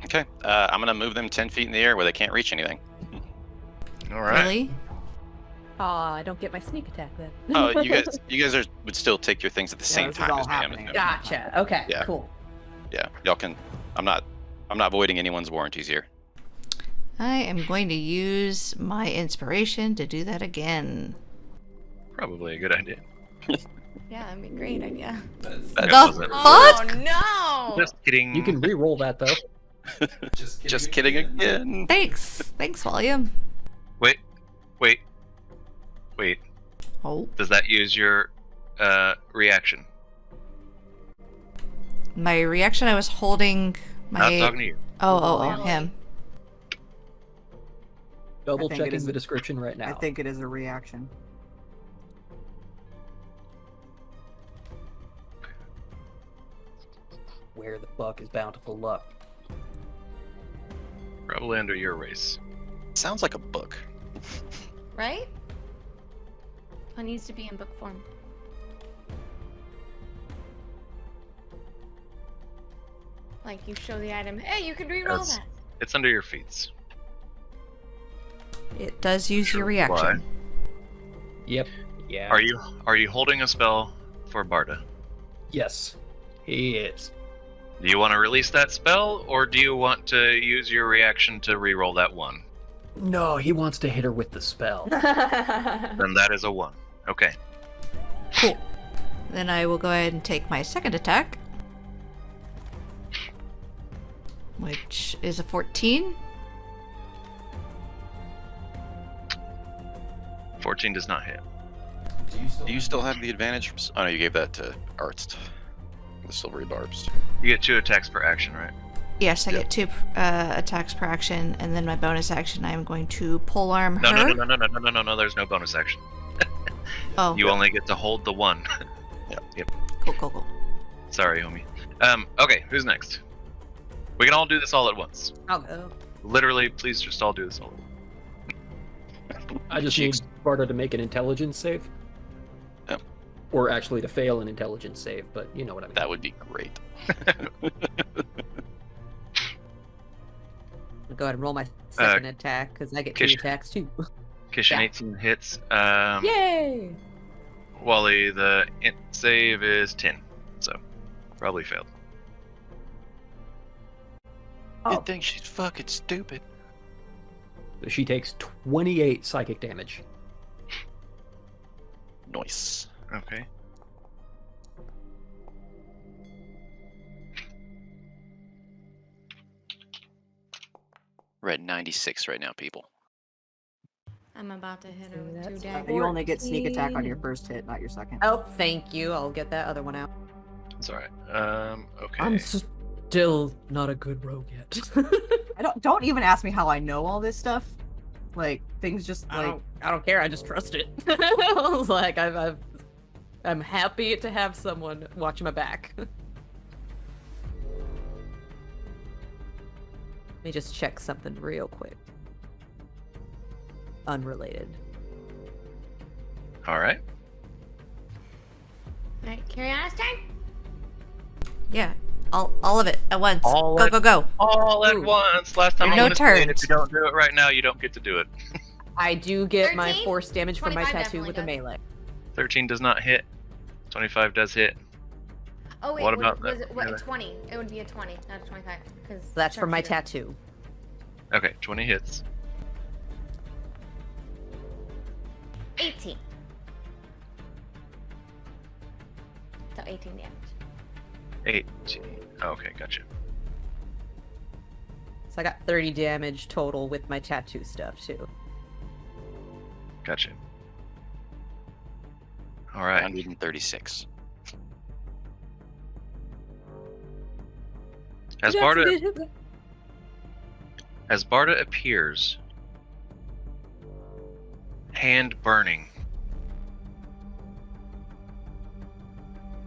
Okay, I'm gonna move them 10 feet in the air where they can't reach anything. All right. Really? Aw, I don't get my sneak attack then. Oh, you guys would still take your things at the same this is time all as me. I'm happening. assuming. Gotcha. Okay, Yeah. cool. Yeah, y'all can. I'm not I'm not voiding anyone's warranties here. I am going to use my inspiration to do that again. Probably a good idea. Yeah, that'd be a great idea. That The wasn't- Oh no! Just kidding. You can re-roll that though. Just kidding again. Thanks, Walliam. Wait. Oh, Does that use your reaction? my reaction. I was holding my. Not talking to you. Oh, him. Double think it checking is the a- description right now. I think it is a reaction. Where the fuck is bountiful luck? Probably under your race. Sounds like a book. Right? It needs to be in book form. Like you show the item. Hey, you can re-roll That's- that. It's under your feats. It does use your Sure, reaction. why? Yep. Yeah. Are you holding a spell for Barda? Yes, he is. Do you want to release that spell, or do you want to use your reaction to re-roll that one? No, he wants to hit her with the spell. Then that is a 1. Okay. Cool. Then I will go ahead and take my second attack, which is a 14. 14 does not hit. Do you still have the advantage? Oh no, you gave that to Arzt. The silvery barbs. You get 2 attacks per action, right? Yes, I Yep. get 2 attacks per action, and then my bonus action, I am going to polearm No, her. no. There's no bonus action. Oh, You only get to hold the 1. cool. Sorry, homie. Okay, who's next? We can all do this all at once. I'll go. Literally, please just all do this all at once. I just need Barda to make an intelligence save. Yep. Or actually to fail an intelligence save, but you know what I mean. That would be great. I'll go ahead and roll my second attack because I get 2 Qish. attacks too. Qish, Yeah. 18 hits. Yay! Wally, the int save is 10, so probably failed. Oh. You think she's fucking stupid? So she takes 28 psychic damage. Nice. Okay. We're at 96 right now, people. I'm about to hit her So with 2 that's daggers. You only get sneak attack on your first hit, not your second. Oh, thank you. I'll get that other one out. It's alright. Okay. I'm still not a good rogue yet. Don't even ask me how I know all this stuff. Like things just like I don't care. I just trust it. I was like, I'm happy to have someone watch my back. Let me just check something real quick. Unrelated. Alright. Alright, carry on his turn. Yeah, all of it at once. All Go, at- go, go. All at Ooh. once. Last time There are I no went to say, turns. if you don't do it right now, you don't get to do it. I do get my 13? force damage from my 25 tattoo with a definitely melee. 13 does not hit. 25 does hit. Oh wait, What was, about was that? it what, Yeah. a 20? It would be a 20, not a 25. Because That's from my tattoo. Okay, 20 hits. 18. So 18 damage. 18. Okay, gotcha. So I got 30 damage total with my tattoo stuff too. Gotcha. Alright. 136. As Barda appears, hand burning,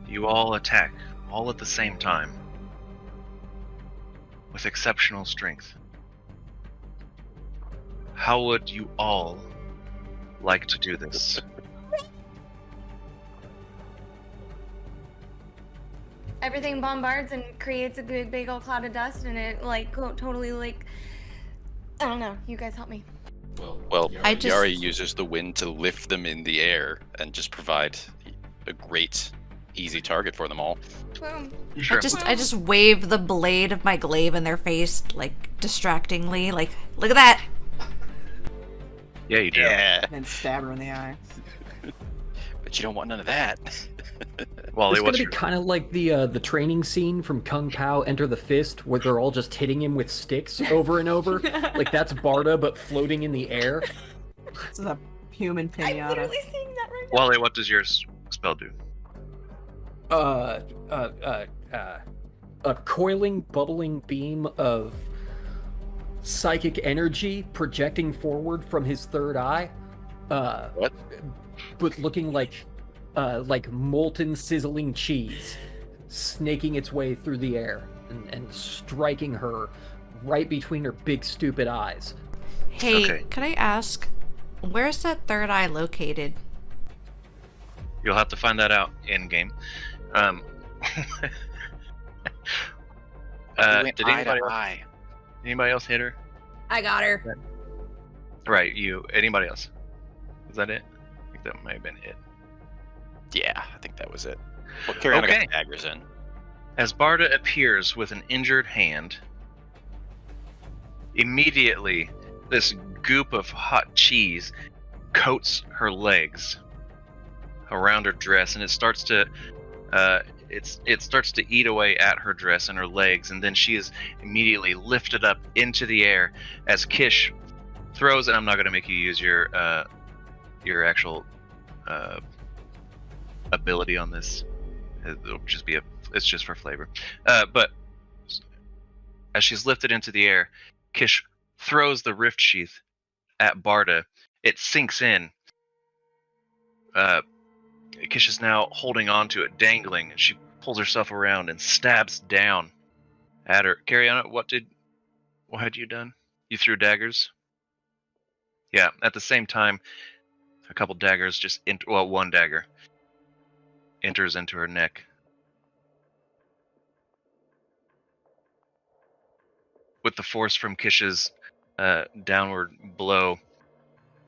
you all attack, all at the same time, with exceptional strength. How would you all like to do this? Everything bombards and creates a good big old cloud of dust, and it like totally like I don't know. You guys help me. Well, I just- Yari uses the wind to lift them in the air and just provide a great easy target for them all. Boom. Sure. I just wave the blade of my glaive in their face, like distractingly, like, look at that. Yeah, you do. Yeah, And stab her in the eye. but you don't want none of that. Wally, It's gonna what's be your... kind of like the training scene from Kung Pao Enter the Fist, where they're all just hitting him with sticks over and over. Like that's Barda, but floating in the air. This is a human I'm pinata. literally seeing that right now. Wally, what does your spell do? A coiling, bubbling beam of psychic energy projecting forward from his third eye. What? But looking like molten, sizzling cheese, snaking its way through the air and striking her right between her big, stupid eyes. Hey, Okay. could I ask, where's that third eye located? You'll have to find that out in game. Did anybody else hit her? I got her. Right, you. Anybody else? Is that it? I think that may have been it. Yeah, I think that was it. Well, Carrie, Okay. got the daggers in. As Barda appears with an injured hand, immediately this goop of hot cheese coats her legs around her dress, and it starts to eat away at her dress and her legs, and then she is immediately lifted up into the air as Qish throws. And I'm not going to make you use your actual ability on this. It'll just be it's just for flavor. But as she's lifted into the air, Qish throws the rift sheath at Barda. It sinks in. Qish is now holding on to it, dangling, and she pulls herself around and stabs down at her. Cariana, what had you done? You threw daggers? Yeah, at the same time, a couple daggers one dagger enters into her neck. With the force from Qish's downward blow,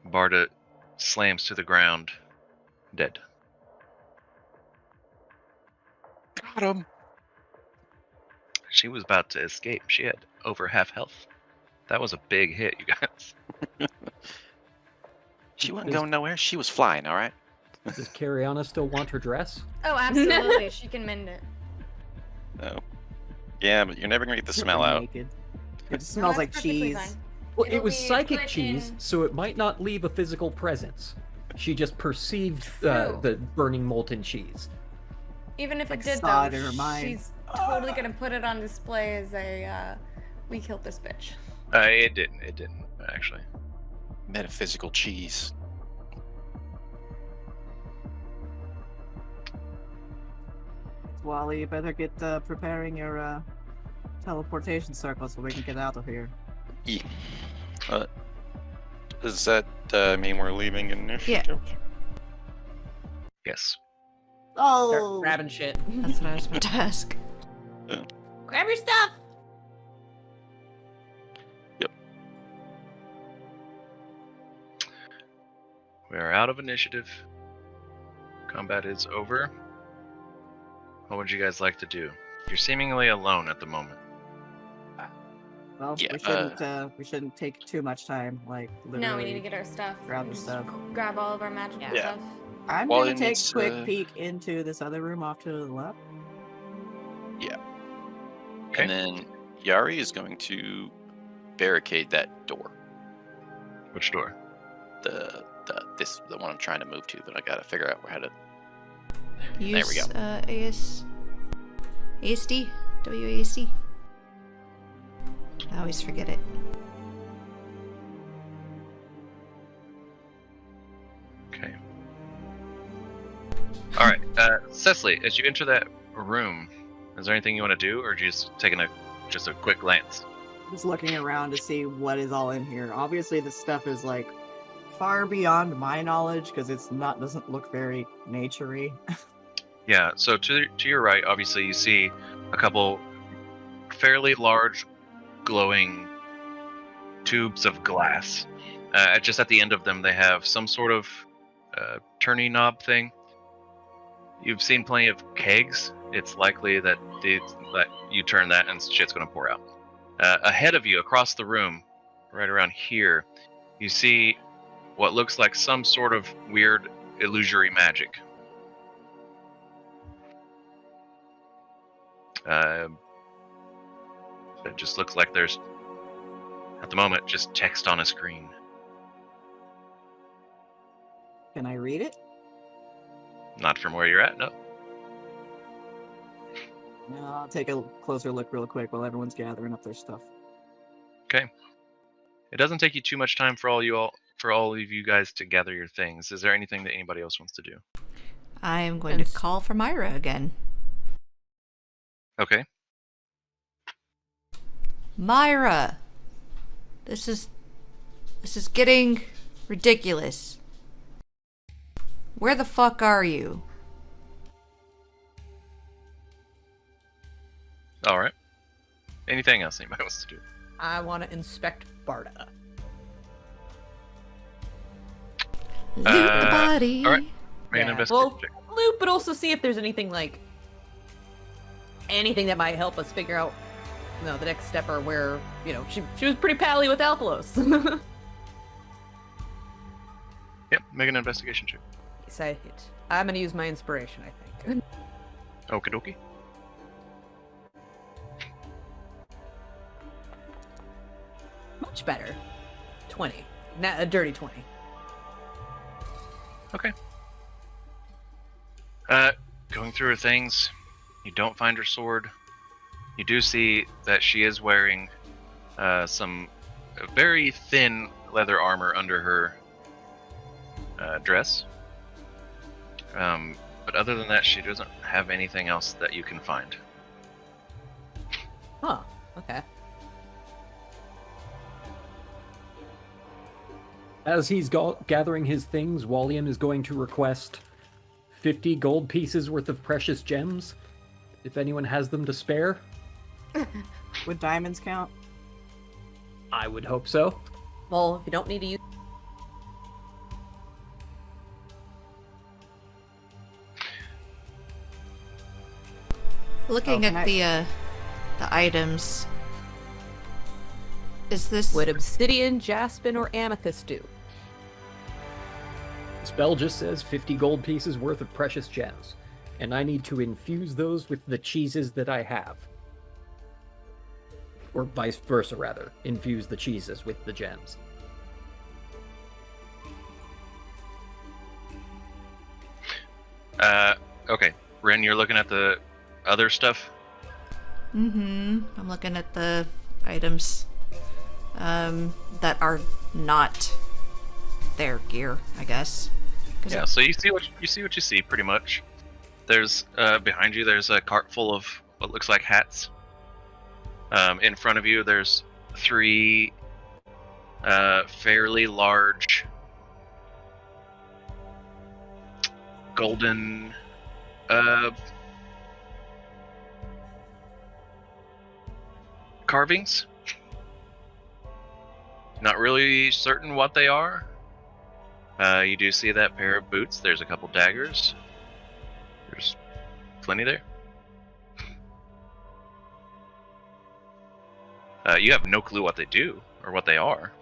Barda slams to the ground, dead. Got him. She was about to escape. She had over half health. That was a big hit, you guys. She wasn't going nowhere. She was flying, all right? Does Cariana still want her dress? Oh, absolutely. She can mend it. No. Yeah, but you're never going to get the smell out. Naked. It No, smells that's like perfectly cheese. fine. Well, It'll it was be psychic put cheese, in- so it might not leave a physical presence. She just perceived True. the burning molten cheese. Even if Like it did, sod though, in her mind. she's totally gonna put it on display as a we killed this bitch. It didn't, actually. Metaphysical cheese. Wally, you better get preparing your teleportation circle so we can get out of here. Yeah. Does that mean we're leaving initiative? Yes. Oh! Start grabbing shit. That's what I was about to ask. Grab your stuff. We are out of initiative. Combat is over. What would you guys like to do? You're seemingly alone at the moment. Well, Yeah, we shouldn't take too much time. Like, literally. No, we need to get our stuff. Grab the Just stuff. Grab all of our magical Yeah. Yeah. stuff. I'm Well, gonna it take needs, a quick peek into this other room off to the left. Okay. And then Yari is going to barricade that door. Which door? The one I'm trying to move to, but I gotta figure out how to. Use, we go. ASD? WASD? I always forget it. Okay. All right, Cecily, as you enter that room, is there anything you want to do, or are you just taking a quick glance? Just looking around to see what is all in here. Obviously, this stuff is like far beyond my knowledge because doesn't look very naturey. Yeah. So to your right, obviously, you see a couple fairly large, glowing tubes of glass. Just at the end of them, they have some sort of turning knob thing. You've seen plenty of kegs. It's likely that that you turn that and shit's going to pour out. Ahead of you, across the room, right around here, you see what looks like some sort of weird illusory magic. It just looks like there's, at the moment, just text on a screen. Can I read it? Not from where you're at, no. No, I'll take a closer look real quick while everyone's gathering up their stuff. Okay. It doesn't take you too much time for all of you guys to gather your things. Is there anything that anybody else wants to do? I am going to call for Myra again. Okay. Myra! This is getting ridiculous. Where the fuck are you? All right. Anything else anybody wants to do? I want to inspect Barda. Loot the body. All right. Make an investigation Well, check. loot, but also see if there's anything anything that might help us figure out, the next step, or where, she was pretty pally with Althalos. Yep, make an investigation check. Yes, I hit. I'm gonna use my inspiration, I think. Okie dokie. Much better. 20. A dirty 20. Okay. Going through her things, you don't find her sword. You do see that she is wearing some very thin leather armor under her dress. But other than that, she doesn't have anything else that you can find. Huh. Okay. As he's gathering his things, Walliam is going to request 50 gold pieces worth of precious gems, if anyone has them to spare. Would diamonds count? I would hope so. Well, if you don't need to use... Looking at the items, is this... Would obsidian, jaspin, or amethyst do? The spell just says 50 gold pieces worth of precious gems, and I need to infuse those with the cheeses that I have. Or vice versa, rather. Infuse the cheeses with the gems. Okay. Ren, you're looking at the other stuff? Mm-hmm. I'm looking at the items that are not their gear, I guess. Yeah, so you see what you see pretty much. There's behind you there's a cart full of what looks like hats. In front of you there's 3 fairly large golden carvings. Not really certain what they are. You do see that pair of boots. There's a couple daggers. There's plenty there. You have no clue what they do or what they are.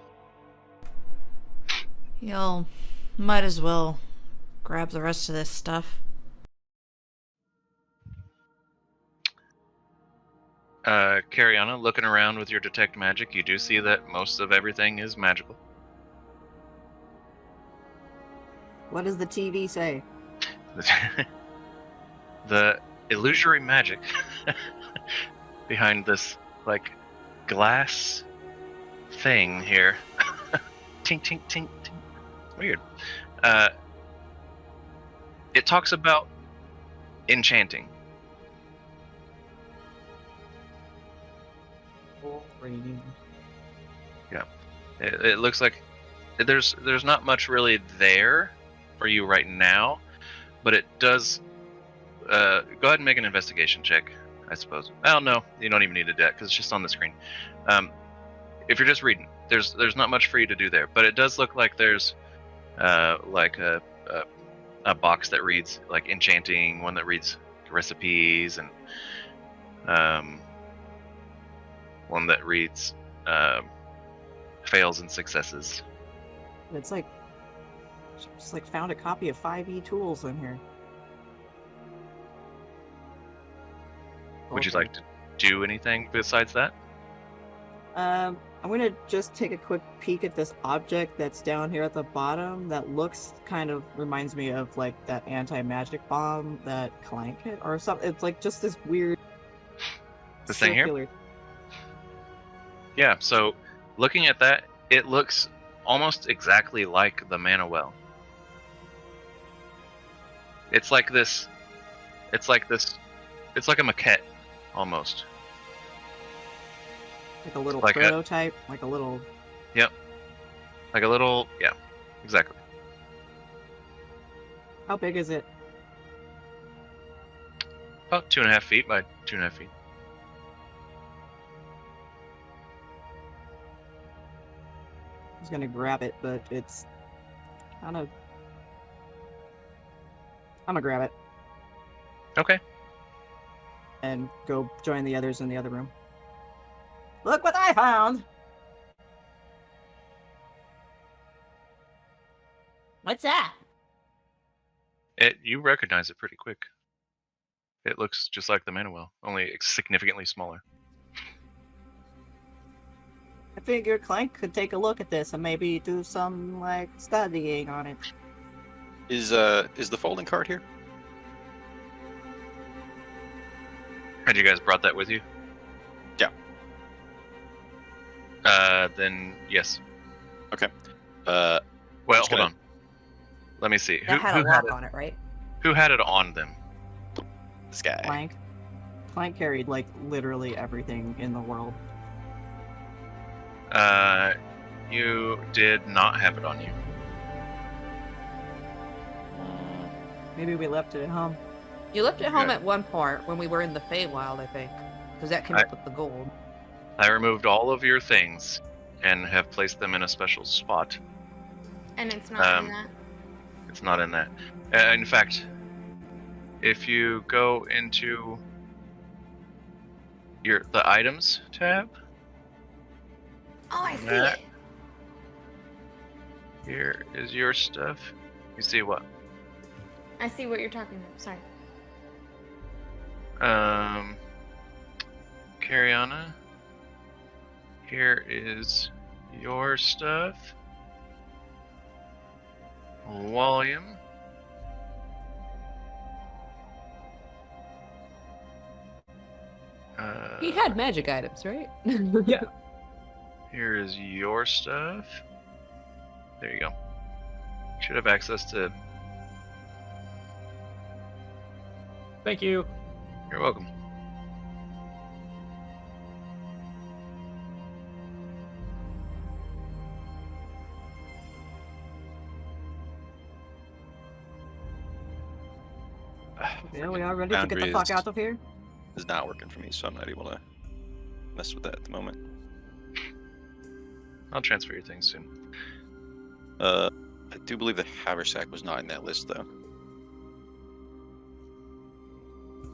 You'll might as well grab the rest of this stuff. Cariana, looking around with your detect magic, you do see that most of everything is magical. What does the TV say? The illusory magic behind this, glass thing here. Tink, tink, tink, tink. Weird. It talks about enchanting. Yeah. It looks like there's not much really there for you right now, but it does. Go ahead and make an investigation check, I suppose. Oh no, you don't even need to do that because it's just on the screen. If you're just reading, there's not much for you to do there, but it does look like there's a a box that reads like enchanting, one that reads recipes, and one that reads fails and successes. It's like just like found a copy of 5e tools in here. Would you like to do anything besides that? I'm gonna just take a quick peek at this object that's down here at the bottom that looks kind of reminds me of like that anti-magic bomb that Clank hit or something. It's like just this weird This thing here? circular. Yeah, so looking at that, it looks almost exactly like the mana well. It's like a maquette almost. Like a little Like a- prototype, like a little. Yeah, exactly. How big is it? About 2.5 feet by 2.5 feet. I was gonna grab it, but it's kind of. I'm gonna grab it Okay. and go join the others in the other room. Look what I found! What's that? You recognize it pretty quick. It looks just like the mana well, only significantly smaller. I figured Clank could take a look at this and maybe do some like studying on it. Is the folding cart here? Had you guys brought that with you? Yeah. Then yes. Okay. Well, just hold gonna- on. Let me see. That had a lock on it, right? Who had it on them? This guy. Clank carried like literally everything in the world. You did not have it on you. Maybe we left it at home. You left it home Yeah. at one part when we were in the Feywild, I think, because that came up with the gold. I removed all of your things and have placed them in a special spot. And it's not in Um, that. It's not in that. In fact, if you go into the items tab, Oh, I see that- it. here is your stuff. You see what? I see what you're talking about. Sorry. Cariana, here is your stuff. Walliam. He had magic items, right? Yeah. Here is your stuff. There you go. Should have access to. Thank you. You're welcome. Yeah, we are ready to get the Foundry fuck is- out of here. Is not working for me, so I'm not able to mess with that at the moment. I'll transfer your things soon. I do believe the haversack was not in that list, though.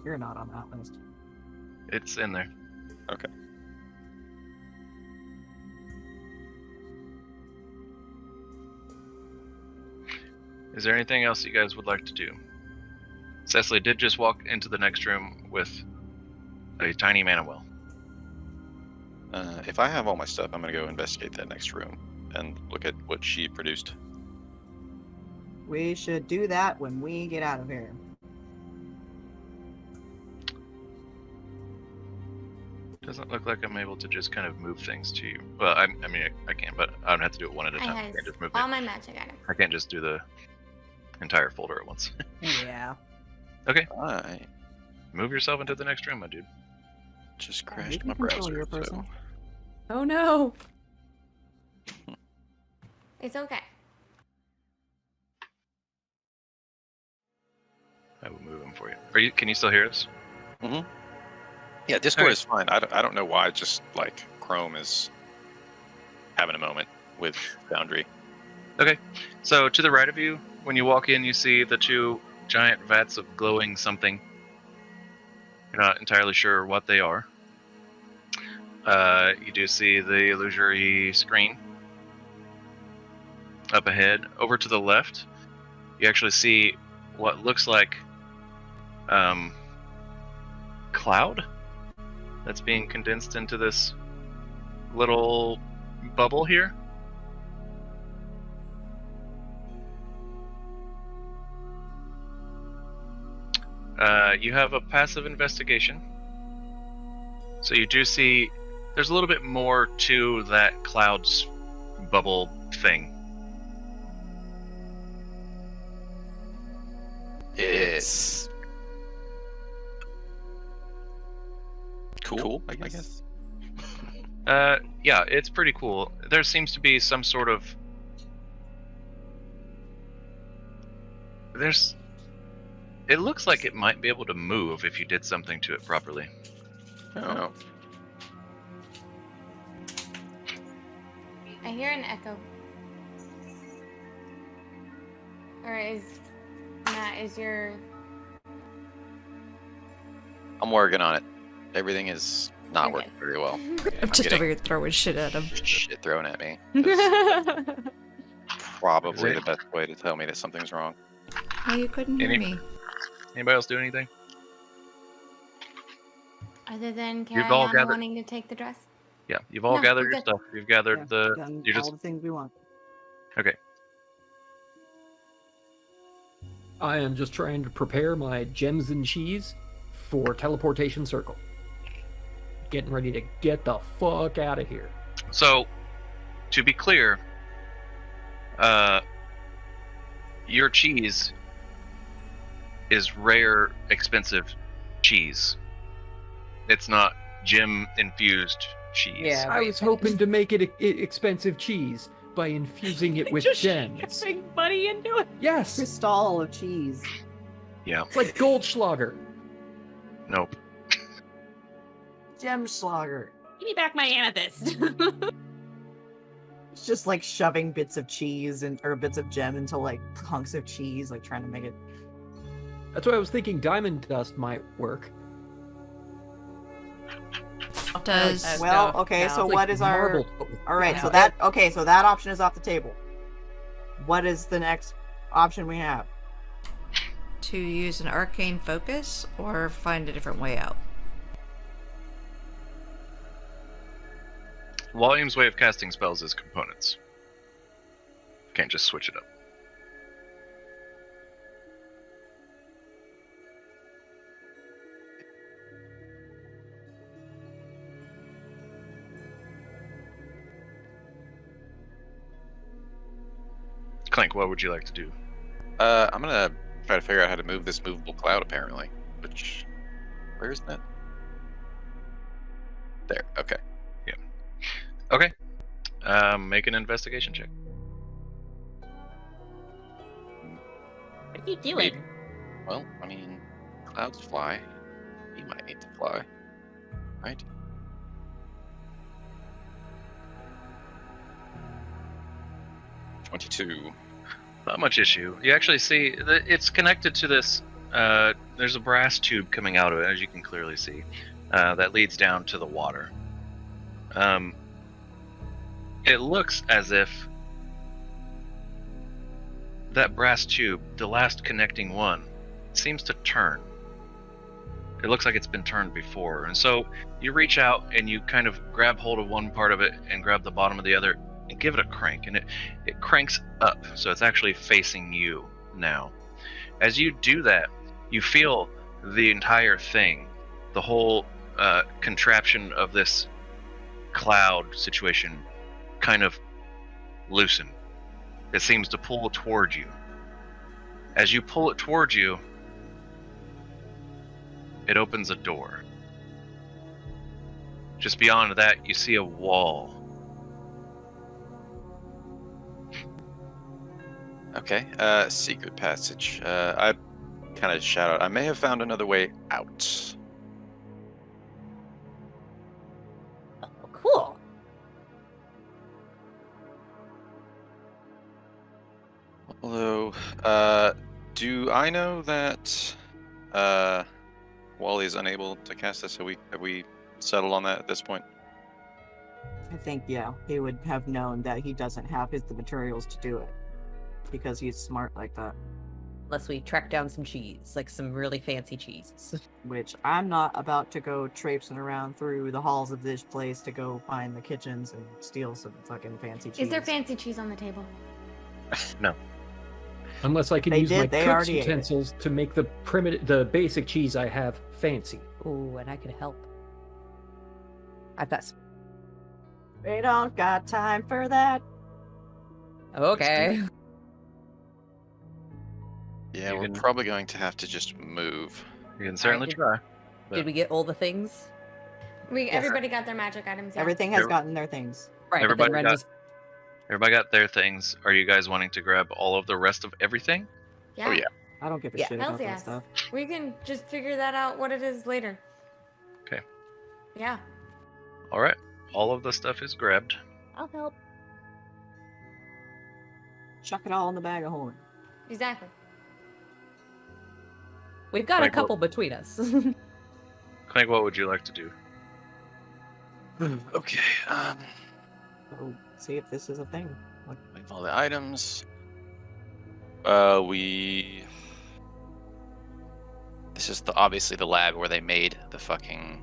You're not on that list. It's in there. Okay. Is there anything else you guys would like to do? Cecily did just walk into the next room with a tiny mana well. If I have all my stuff, I'm gonna go investigate that next room and look at what she produced. We should do that when we get out of here. Doesn't look like I'm able to just kind of move things to you. Well, I mean, I can, but I would have to do it one at a time. I I can't just move all it. my magic items. I can't just do the entire folder at once. Yeah. I Move yourself into the next room, my dude. just You crashed can my control browser. your person. So Oh no. It's okay. I will move him for you. Can you still hear us? yeah, Discord Okay. is fine. I don't know why. Just like Chrome is having a moment with Foundry. So to the right of you, when you walk in, you see the two giant vats of glowing something. You're not entirely sure what they are. You do see the illusory screen up ahead. Over to the left, you actually see what looks like cloud that's being condensed into this little bubble here. You have a passive investigation. So you do see there's a little bit more to that cloud's bubble thing. It's cool, I guess. Yeah, it's pretty cool. There seems to be some sort of... It looks like it might be able to move if you did something to it properly. Oh. I hear an echo. Or is Matt, is your... I'm working on it. Everything is not Okay. working very well. I'm just over here throwing shit at him. Shit thrown at me. That's probably Is the it? best way to tell me that something's wrong. Oh, you couldn't hear me. Anybody else do anything? Other than You've carry all on gathered- wanting to take the dress? Yeah, you've all No, gathered we're your good. stuff. You've gathered Yeah, the... done You're all just... the things we want. Okay. I am just trying to prepare my gems and cheese for teleportation circle. Getting ready to get the fuck out of here. So, to be clear, your cheese is rare, expensive cheese. It's not gem-infused cheese. Yeah. I was hoping to make it expensive cheese by infusing it with gems. Big money into it. Yes, Crystal of cheese. Yeah. it's like Goldschlager. Nope. Gem Slogger. Give me back my amethyst. It's just like shoving bits of cheese or bits of gem into like hunks of cheese, like trying to make it. That's why I was thinking diamond dust might work. Does Well, No, okay, no. so It's what like is our? marble, but with All right, No. so that so that option is off the table. What is the next option we have? to use an arcane focus or find a different way out? Walliam's way of casting spells is components. Can't just switch it up. Clank, what would you like to do? I'm gonna try to figure out how to move this movable cloud, apparently. Which, where is that? There. Okay. Okay. Make an investigation check. What are you doing? Well, I mean, clouds fly. You might need to fly, right? $22. Not much issue. You actually see that it's connected to this. There's a brass tube coming out of it, as you can clearly see, that leads down to the water. It looks as if that brass tube, the last connecting one, seems to turn. It looks like it's been turned before. And so you reach out and you kind of grab hold of one part of it and grab the bottom of the other and give it a crank. And it cranks up, so it's actually facing you now. As you do that, you feel the entire thing, the whole contraption of this cloud situation kind of loosen. It seems to pull toward you. As you pull it towards you, it opens a door. Just beyond that, you see a wall. Okay. Secret passage. I kind of shout out, I may have found another way out. Oh, cool. Although, do I know that Wally is unable to cast this? Have we settled on that at this point? I think, yeah, he would have known that he doesn't have the materials to do it. Because he's smart like that. Unless we track down some cheese, like some really fancy cheese. Which I'm not about to go traipsing around through the halls of this place to go find the kitchens and steal some fucking fancy cheese. Is there fancy cheese on the table? No. Unless I can They use did, my they cook's already ate it. utensils to make the basic cheese I have fancy. Ooh, and I could help. I've got some. We don't got time for that. Okay. Yeah, You we're can- probably going to have to just move. You can certainly try. Did we get all the things? Everybody got their magic items. Yeah. Everything has Every- gotten their things. Right. Everybody but then Ren got- was- Everybody got their things. Are you guys wanting to grab all of the rest of everything? Yeah. Oh, yeah. I don't give a Yeah, shit hells about that yes. stuff. We can just figure that out what it is later. Okay. Yeah. All right. All of the stuff is grabbed. I'll help. Chuck it all in the bag of horn. Exactly. We've got a Like what- couple between us. Clank, what would you like to do? Okay. So see if this is a thing. Like, Leave all the items. This is obviously the lab where they made the fucking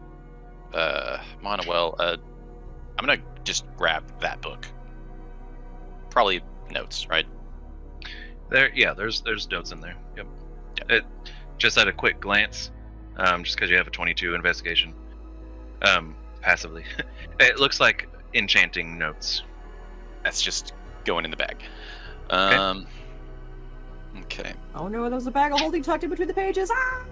monowell. I'm gonna just grab that book. Probably notes, right? There's notes in there. Yep. It just at a quick glance, just because you have a 22 investigation, passively, it looks like enchanting notes. That's just going in the bag. Okay. oh no, there's a bag of holding tucked in between the pages. Ah!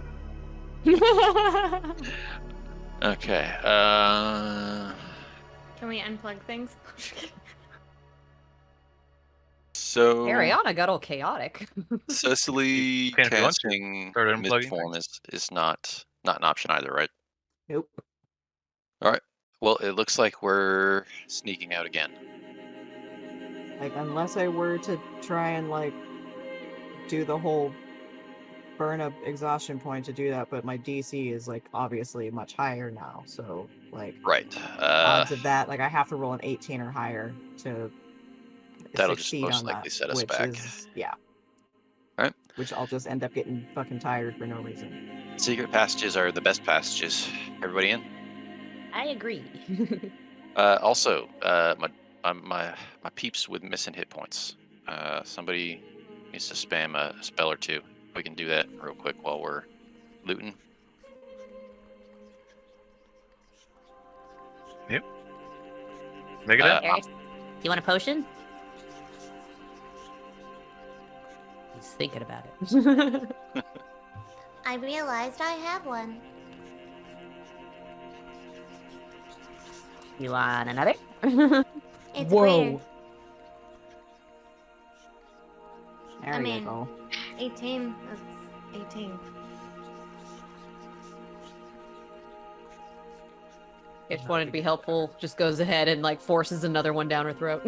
Okay. Can we unplug things? So Ariana got all chaotic. Cecily Can if you want to. casting Start unplugging Mistform is not an option either, right? Nope. Well, it looks like we're sneaking out again. Like, unless I were to try and, like, do the whole burn up exhaustion point to do that, but my DC is, like, obviously much higher now, so, like, Right. odds of that, like, I have to roll an 18 or higher to That'll just succeed most on likely that, set us which back. is, yeah. Alright. Which I'll just end up getting fucking tired for no reason. Secret passages are the best passages. Everybody in? I agree. Also, my peeps with missing hit points. Somebody needs to spam a spell or two. We can do that real quick while we're looting. Make it up. Eric, do you want a potion? He's thinking about it. I realized I have one. You want another? It's Whoa. weird. There I you mean- go. 18. That's 18. If wanted to be helpful, just goes ahead and like forces another one down her throat.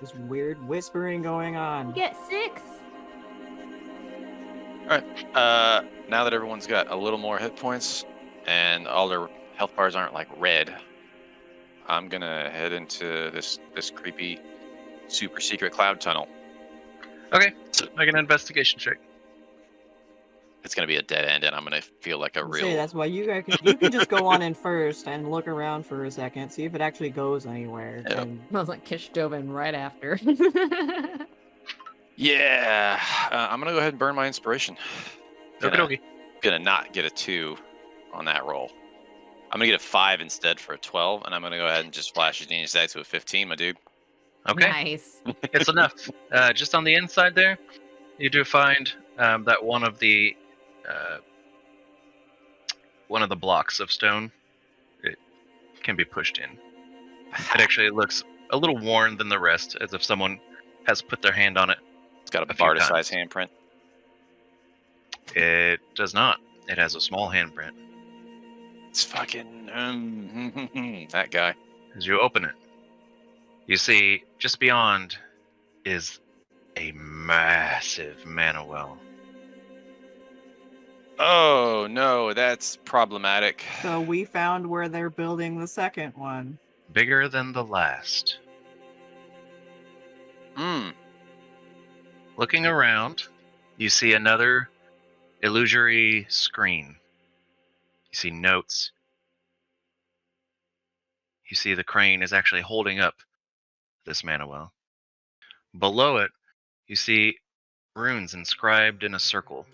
This weird whispering going on. Get 6. Now that everyone's got a little more hit points and all their health bars aren't like red, I'm gonna head into this creepy, super secret cloud tunnel. Okay, make an investigation check. It's gonna be a dead end, and I'm gonna feel like a See, real. that's why you guys you can just go on in first and look around for a second, see if it actually goes anywhere. Yeah. And I was like, Qish dove in right after. Yeah, I'm gonna go ahead and burn my inspiration. Okie dokie. Gonna not get a 2 on that roll. I'm gonna get a 5 instead for a 12, and I'm gonna go ahead and just flash your genius die to a 15, my dude. Okay, Nice. it's enough. Just on the inside there, you do find that one of the blocks of stone, it can be pushed in. It actually looks a little worn than the rest, as if someone has put their hand on it. It's got a A few Barda-sized times. handprint. It does not. It has a small handprint. It's fucking that guy. As you open it, you see just beyond is a massive mana well. Oh no, that's problematic. So we found where they're building the second one. Bigger than the last. Looking around, you see another illusory screen. You see notes. You see the crane is actually holding up this mana well. Below it, you see runes inscribed in a circle.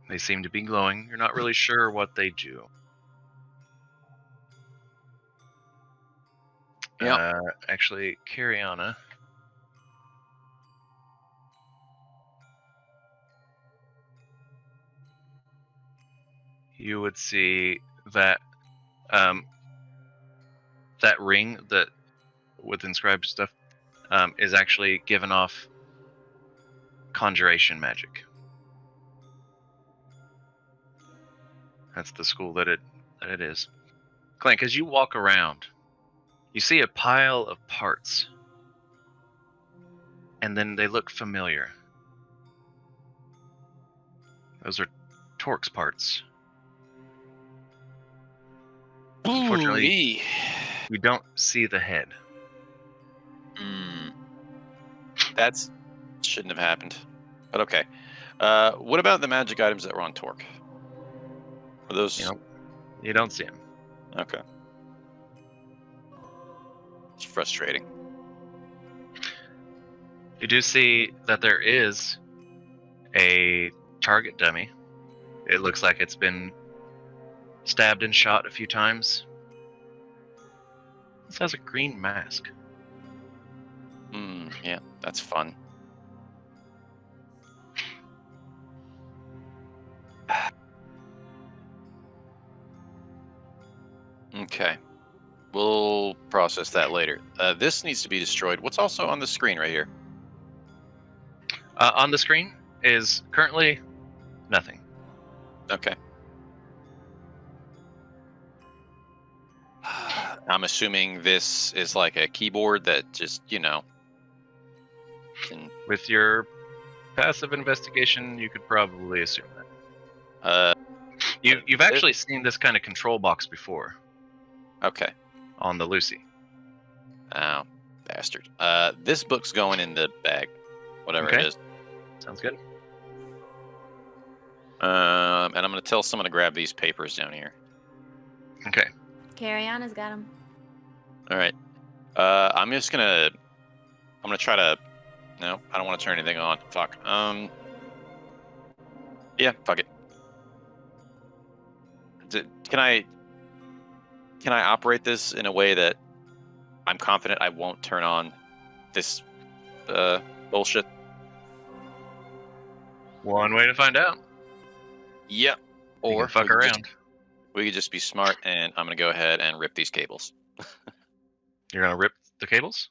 They seem to be glowing. You're not really sure what they do. Yeah. Actually, Cariana. You would see that that ring that with inscribed stuff is actually given off conjuration magic. That's the school that it is. Clank, as you walk around, you see a pile of parts, and then they look familiar. Those are Torque's parts. Unfortunately, you don't see the head. That's shouldn't have happened. But okay. What about the magic items that were on Torque? Are those? You don't see them. Okay. It's frustrating. You do see that there is a target dummy. It looks like it's been stabbed and shot a few times. This has a green mask. Yeah, that's fun. Okay. We'll process that later. This needs to be destroyed. What's also on the screen right here? On the screen is currently nothing. Okay. I'm assuming this is like a keyboard that just, can... With your passive investigation, you could probably assume that. You've actually seen this kind of control box before. Okay. On the Lucy. Oh, bastard. This book's going in the bag, whatever it is. Sounds good. And I'm going to tell someone to grab these papers down here. Okay. Cariana's got him. All right. I'm just going to... I'm going to try to... No, I don't want to turn anything on. Fuck. Yeah, fuck it. Can I operate this in a way that I'm confident I won't turn on this bullshit? One way to find out. Yep. Or fuck around. We could just be smart, and I'm going to go ahead and rip these cables. You're going to rip the cables?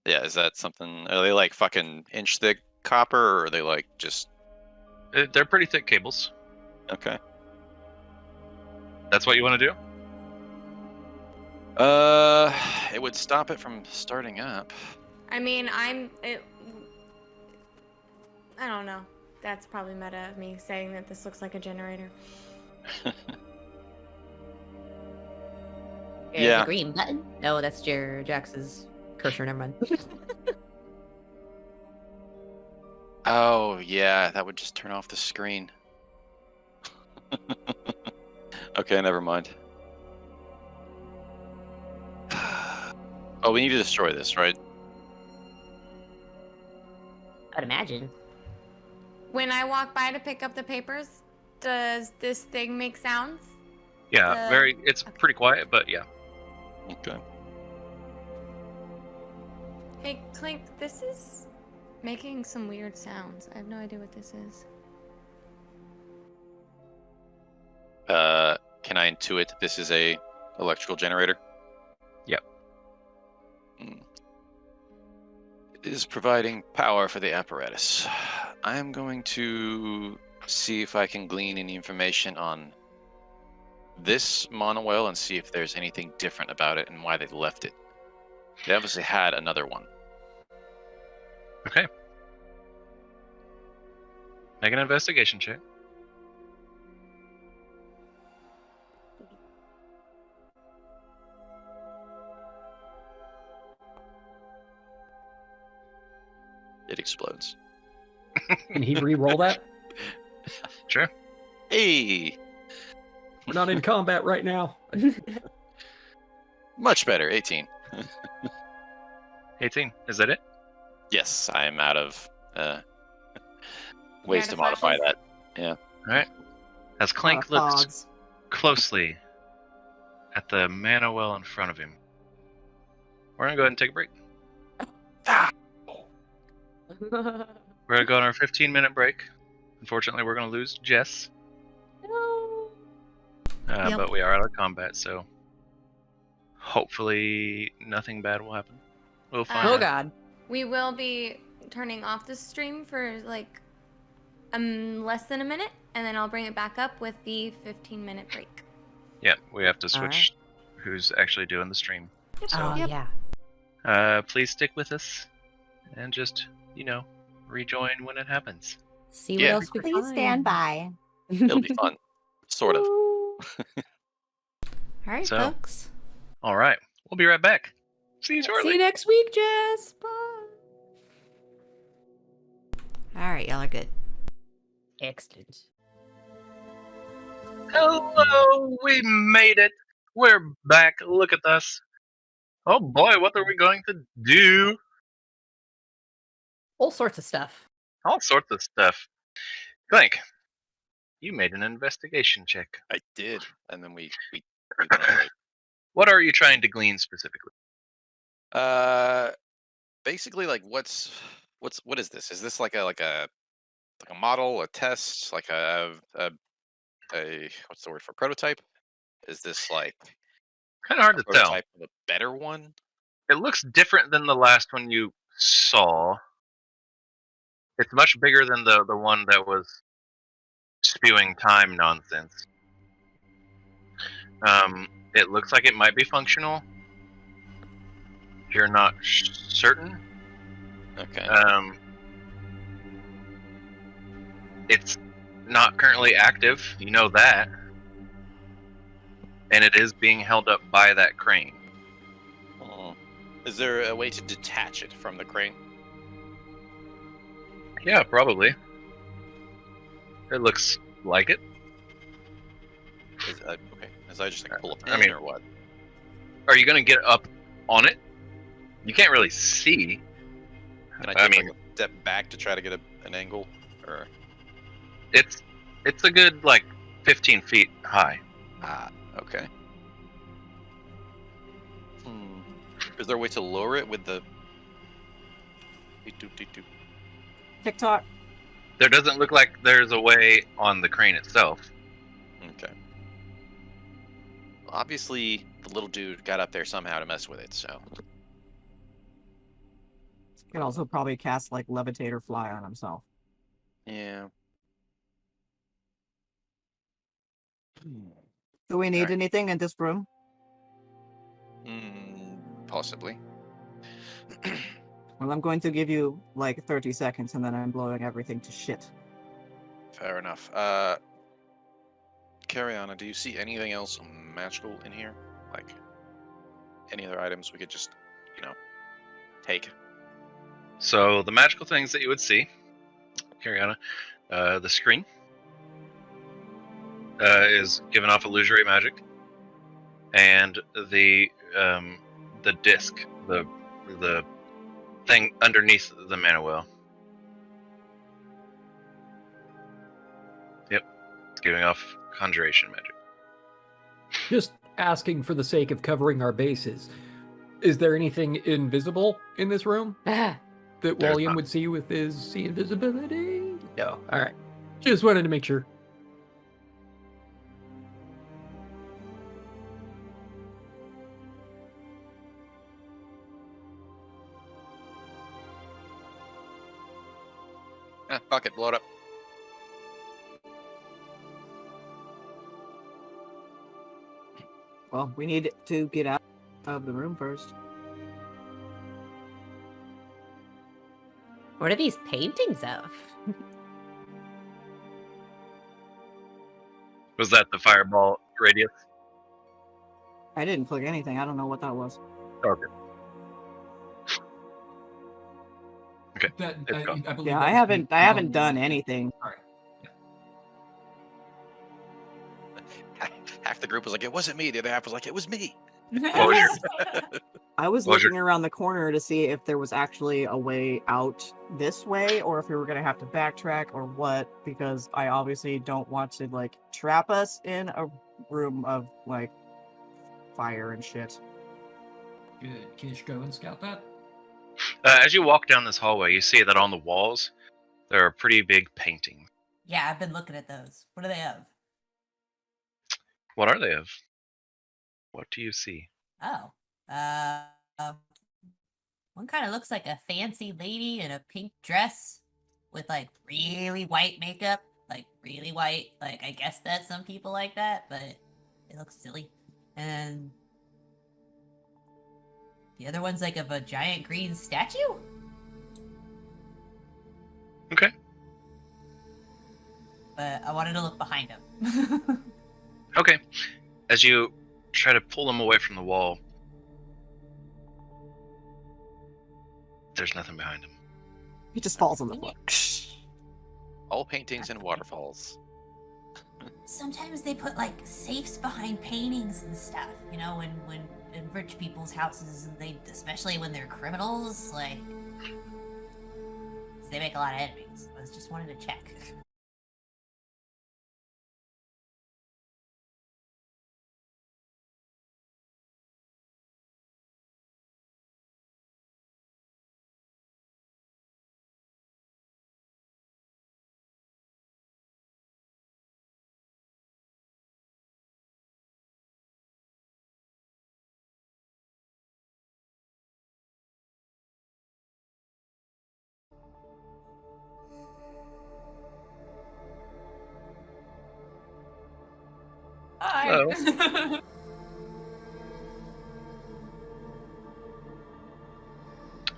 Yeah, is that something... Are they like fucking inch thick copper, or are they like just... They're pretty thick cables. Okay. That's what you want to do? It would stop it from starting up. I mean, I don't know. That's probably meta of me saying that this looks like a generator. There's a green button. No, that's Jax's cursor. Never mind. Oh, yeah, that would just turn off the screen. Okay, never mind. Oh, we need to destroy this, right? I'd imagine. When I walk by to pick up the papers, does this thing make sounds? Yeah, it's pretty quiet, but yeah. Okay. Hey, Clink, this is making some weird sounds. I have no idea what this is. Can I intuit this is a electrical generator? Yep. It is providing power for the apparatus. I am going to see if I can glean any information on this monowell and see if there's anything different about it and why they left it. They obviously had another one. Okay. Make an investigation check. It explodes. Can he re-roll that? Sure. Hey! We're not in combat right now. Much better, 18. 18. Is that it? Yes, I am out of ways out to of modify flashes? that. Yeah. Alright. As Clank looks Fogs. closely at the mana well in front of him, we're gonna go ahead and take a break. We're gonna go on our 15-minute break. Unfortunately, we're gonna lose Jess. No. Yep. But we are out of combat, so hopefully nothing bad will happen. We'll find Oh out. God. We will be turning off the stream for like less than a minute, and then I'll bring it back up with the 15-minute break. Yeah, we have to All switch who's actually doing the stream. Oh Yep. yeah. Please stick with us and just, rejoin when it happens. See what Yeah. else we Please stand by. It'll be fun. Sort of. All right, So- folks. All right, we'll be right back. See you shortly. See you next week, Jess. Bye. All right, y'all are good. Excellent. Hello, we made it. We're back. Look at us. Oh boy, what are we going to do? All sorts of stuff. All sorts of stuff. Clank, you made an investigation check. I did. And then we went away. What are you trying to glean specifically? Basically, like, what is this? Is this like a model, a test, like a what's the word for prototype? Is this like Kind of hard a to tell. prototype of a better one? It looks different than the last one you saw. It's much bigger than the one that was spewing time nonsense. It looks like it might be functional. If you're not certain. Okay. It's not currently active, you know that. And it is being held up by that crane. Is there a way to detach it from the crane? Yeah, probably. It looks like it. Okay. Is I just like pull a pin I mean- or what? Are you going to get up on it? You can't really see. Can I I take mean- like a step back to try to get an angle? Or It's a good, 15 feet high. okay. Is there a way to lower it with the? TikTok. There doesn't look like there's a way on the crane itself. Okay. Well, obviously, the little dude got up there somehow to mess with it. So Could also probably cast levitate or fly on himself. yeah. Do we need Alright. anything in this room? Possibly. Well, I'm going to give you 30 seconds, and then I'm blowing everything to shit. Fair enough. Cariana, do you see anything else magical in here? Like any other items we could just, take? So the magical things that you would see, Cariana, the screen is giving off illusory magic, and the disc, the thing underneath the mana well. Yep, it's giving off conjuration magic. Just asking for the sake of covering our bases. Is there anything invisible in this room that There's Walliam not. would see with his see invisibility? No. All right. Just wanted to make sure. Fuck it, blow it up. Well, we need to get out of the room first. What are these paintings of? Was that the fireball radius? I didn't click anything. I don't know what that was. Okay. Okay. That, It's gone. I believe Yeah, that I was haven't the- done anything. All right. Half the group was like, "It wasn't me." The other half was like, "It was me." What was your I was What was looking around the corner to see if there was actually a way out this way, or if we were gonna have to backtrack, or what. Because I obviously don't want to like trap us in a room of like fire and shit. Good. Qish, go and scout that. As you walk down this hallway, you see that on the walls there are pretty big paintings. Yeah, I've been looking at those. What do they have? What are they of? What do you see? Oh, one kind of looks like a fancy lady in a pink dress with like really white makeup, like really white. Like I guess that some people like that, but it looks silly. And the other one's like of a giant green statue. Okay. But I wanted to look behind him. Okay. As you try to pull them away from the wall, there's nothing behind him. He just falls on the floor. All paintings and waterfalls. Sometimes they put like safes behind paintings and stuff, you know, when in rich people's houses, and they, especially when they're criminals, like 'cause they make a lot of enemies. I was just wanted to check. Hi.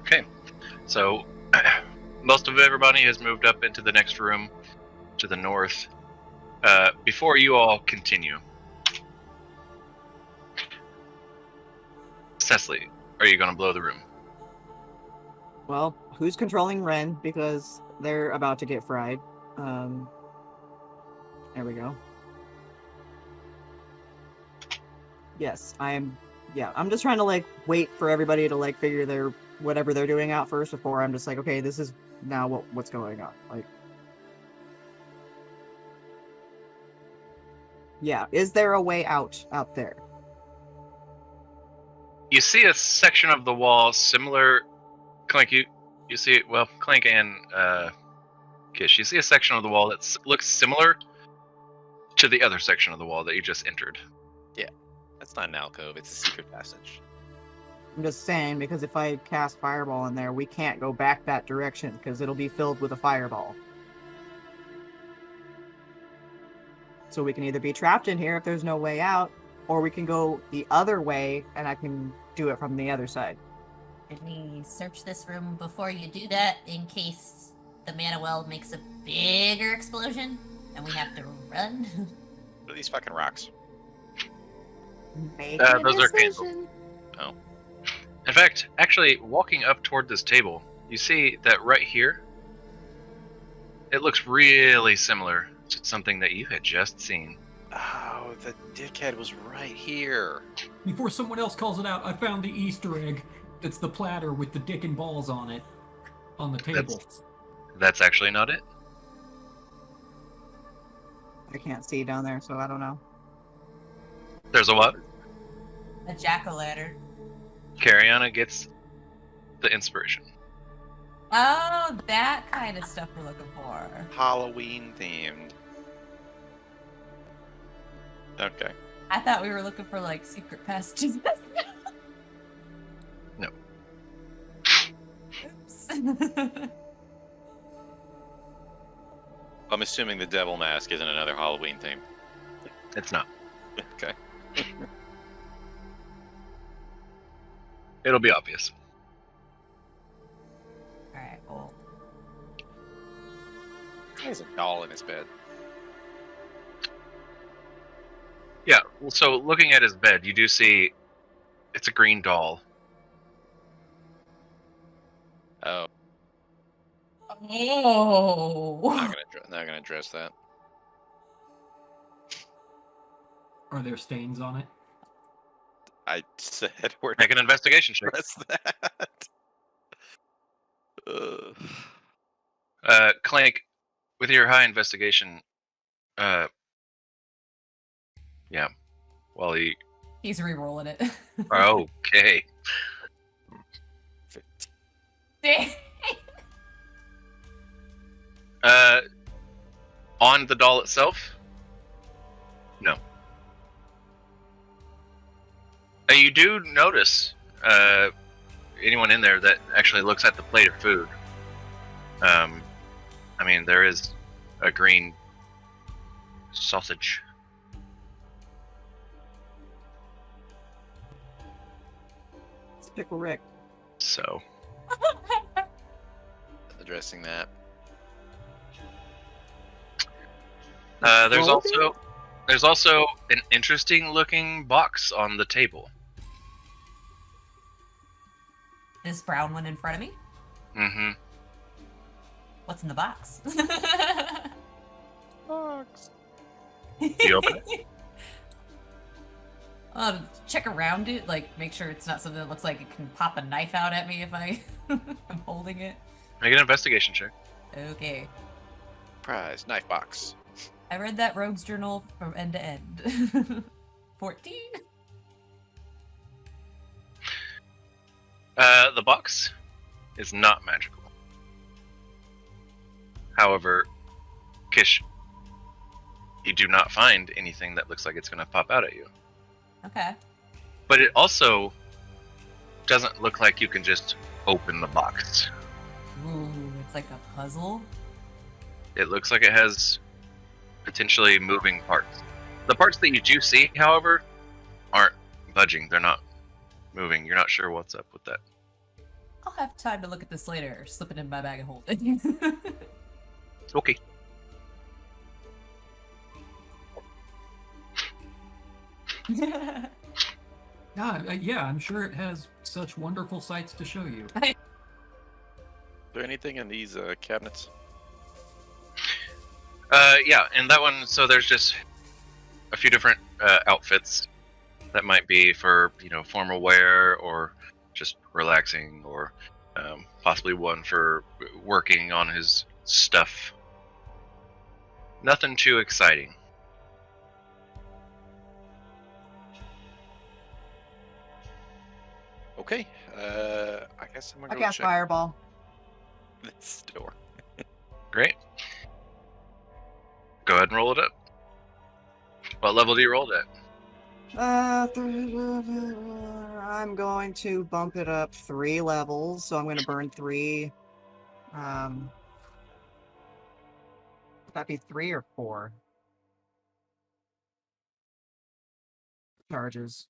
Okay. So most of everybody has moved up into the next room to the north. Before you all continue, Cecily, are you going to blow the room? Well, who's controlling Ren? Because they're about to get fried. There we go. Yes, I'm just trying to like wait for everybody to like figure their whatever they're doing out first before I'm just like, okay, this is now what's going on. Like, yeah, is there a way out there? You see a section of the wall similar. Clink, you see it. Well, Clink and Qish, you see a section of the wall that looks similar to the other section of the wall that you just entered. Yeah, that's not an alcove. It's a secret passage. I'm just saying, because if I cast fireball in there, we can't go back that direction because it'll be filled with a fireball. So we can either be trapped in here if there's no way out, or we can go the other way and I can do it from the other side. Did we search this room before you do that in case the mana well makes a bigger explosion and we have to run? What are these fucking rocks? Those are candles. Oh. In fact, actually, walking up toward this table, you see that right here, it looks really similar to something that you had just seen. Oh, the dickhead was right here. Before someone else calls it out, I found the Easter egg. It's the platter with the dick and balls on it, on the table. That's actually not it. I can't see down there, so I don't know. There's a what? A jack-o'-lantern. Cariana gets the inspiration. Oh, that kind of stuff we're looking for. Halloween themed. Okay. I thought we were looking for like secret passages. No. Oops. I'm assuming the devil mask isn't another Halloween theme. It's not. Okay. It'll be obvious. All right. Well, He has a doll in his bed. Yeah, well, so looking at his bed, you do see it's a green doll. Oh, oh. not gonna address that. Are there stains on it? I said we're Make an investigation check. address that. Clank, with your high investigation, yeah, Wally. He's re-rolling it. Okay. Dang. On the doll itself? No. You do notice anyone in there that actually looks at the plate of food. I mean, there is a green sausage. It's Pickle Rick. So. Addressing that. There's also an interesting looking box on the table. This brown one in front of me? Mm-hmm. What's in the box? Box. You open it? Check around it, like make sure it's not something that looks like it can pop a knife out at me if I'm holding it. Make an investigation check. Okay. Prize knife box. I read that rogue's journal from end to end. 14? The box is not magical. However, Qish, you do not find anything that looks like it's going to pop out at you. Okay. But it also doesn't look like you can just open the box. Ooh, it's like a puzzle? It looks like it has potentially moving parts. The parts that you do see, however, aren't budging. They're not moving. You're not sure what's up with that. I'll have time to look at this later. Slip it in my bag and hold it. Okay. Yeah, I'm sure it has such wonderful sights to show you. Is there anything in these cabinets? Yeah, and that one, so there's just a few different outfits that might be for, formal wear or just relaxing, or possibly one for working on his stuff. Nothing too exciting. Okay. I guess I'm I gonna go cast check Fireball. this door. Great. Go ahead and roll it up. What level do you roll it at? I'm going to bump it up 3 levels, so I'm going to burn 3. Would that be 3 or 4 charges?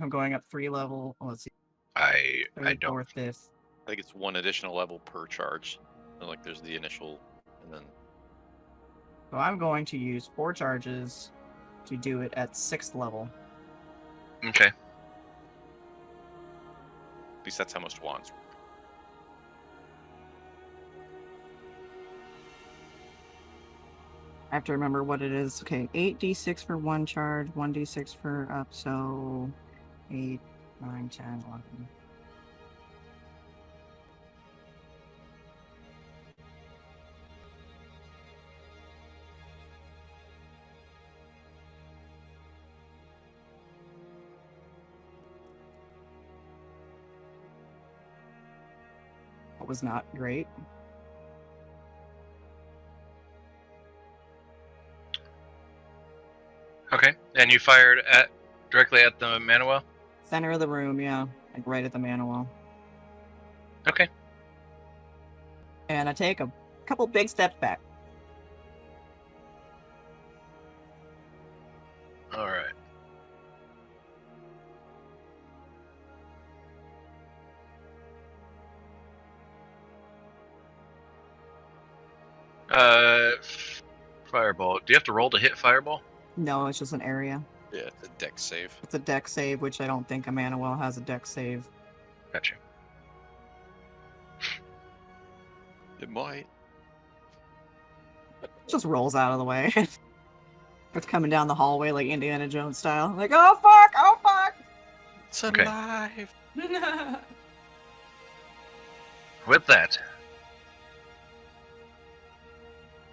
I'm going up 3 level. Oh, let's see. I Third, don't. fourth, fifth. I think it's one additional level per charge. So, like there's the initial, and then So I'm going to use 4 charges to do it at 6th level. Okay. at least that's how most wands work. I have to remember what it is. Okay, 8d6 for 1 charge, 1d6 for up, so 8, 9, 10, 11. That was not great. Okay. And you fired directly at the Manuel? Center of the room, yeah. Like right at the manual. Okay. And I take a couple big steps back. All right. Fireball. Do you have to roll to hit fireball? No, it's just an area. Yeah, it's a dex save. It's a dex save, which I don't think Emmanuel has a dex save. Gotcha. It might. Just rolls out of the way. It's coming down the hallway like Indiana Jones style. Like, oh fuck, oh fuck! It's Okay. alive. With that,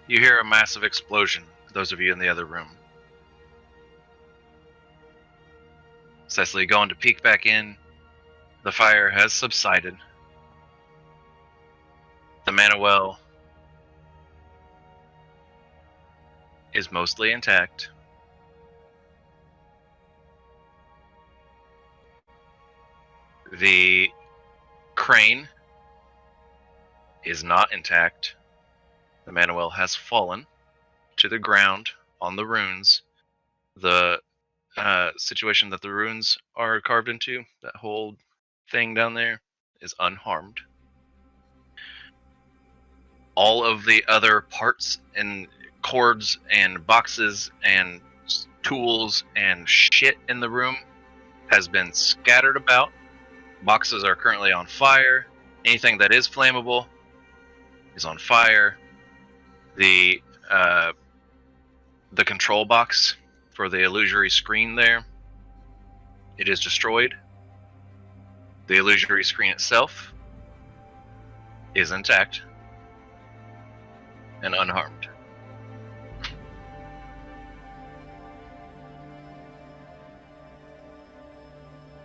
you hear a massive explosion, for those of you in the other room. Cecily going to peek back in. The fire has subsided. The mana well is mostly intact. The crane is not intact. The mana well has fallen to the ground on the runes. The situation that the runes are carved into, that whole thing down there, is unharmed. All of the other parts and cords and boxes and tools and shit in the room has been scattered about. Boxes are currently on fire. Anything that is flammable is on fire. The control box for the illusory screen there, it is destroyed. The illusory screen itself is intact and unharmed.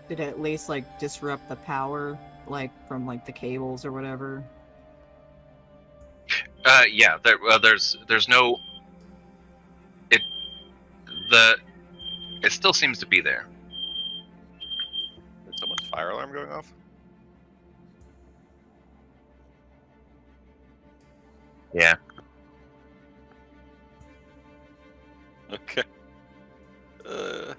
Did it at least like disrupt the power, like from like the cables or whatever? Yeah. There's no. It still seems to be there. Is someone's fire alarm going off? Yeah. Okay.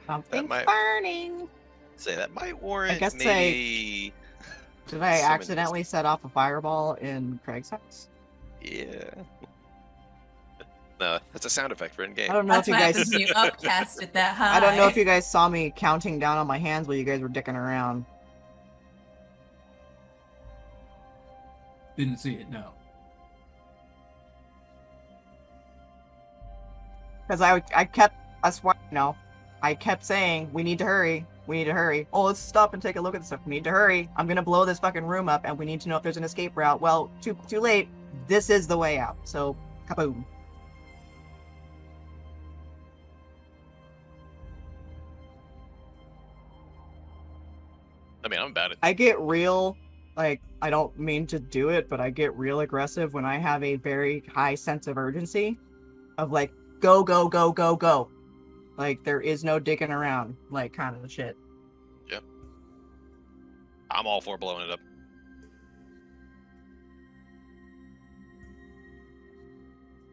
Something's might- burning. Say that might warrant guess maybe. Did I Summon accidentally set off a fireball in Craig's house? Yeah. No, that's a sound effect for in game. I don't know That's if you why guys. you upcast it that high. I don't know if you guys saw me counting down on my hands while you guys were dicking around. Didn't see it, no. Because I kept, I swear, no, I kept saying, we need to hurry, we need to hurry. Oh, let's stop and take a look at this stuff. We need to hurry. I'm gonna blow this fucking room up, and we need to know if there's an escape route. Well, too late. This is the way out. So, kaboom. I mean, I'm about it. I get real, like, I don't mean to do it, but I get real aggressive when I have a very high sense of urgency of like, go, go, go, go, go. Like, there is no dicking around, like, kind of shit. Yep. I'm all for blowing it up.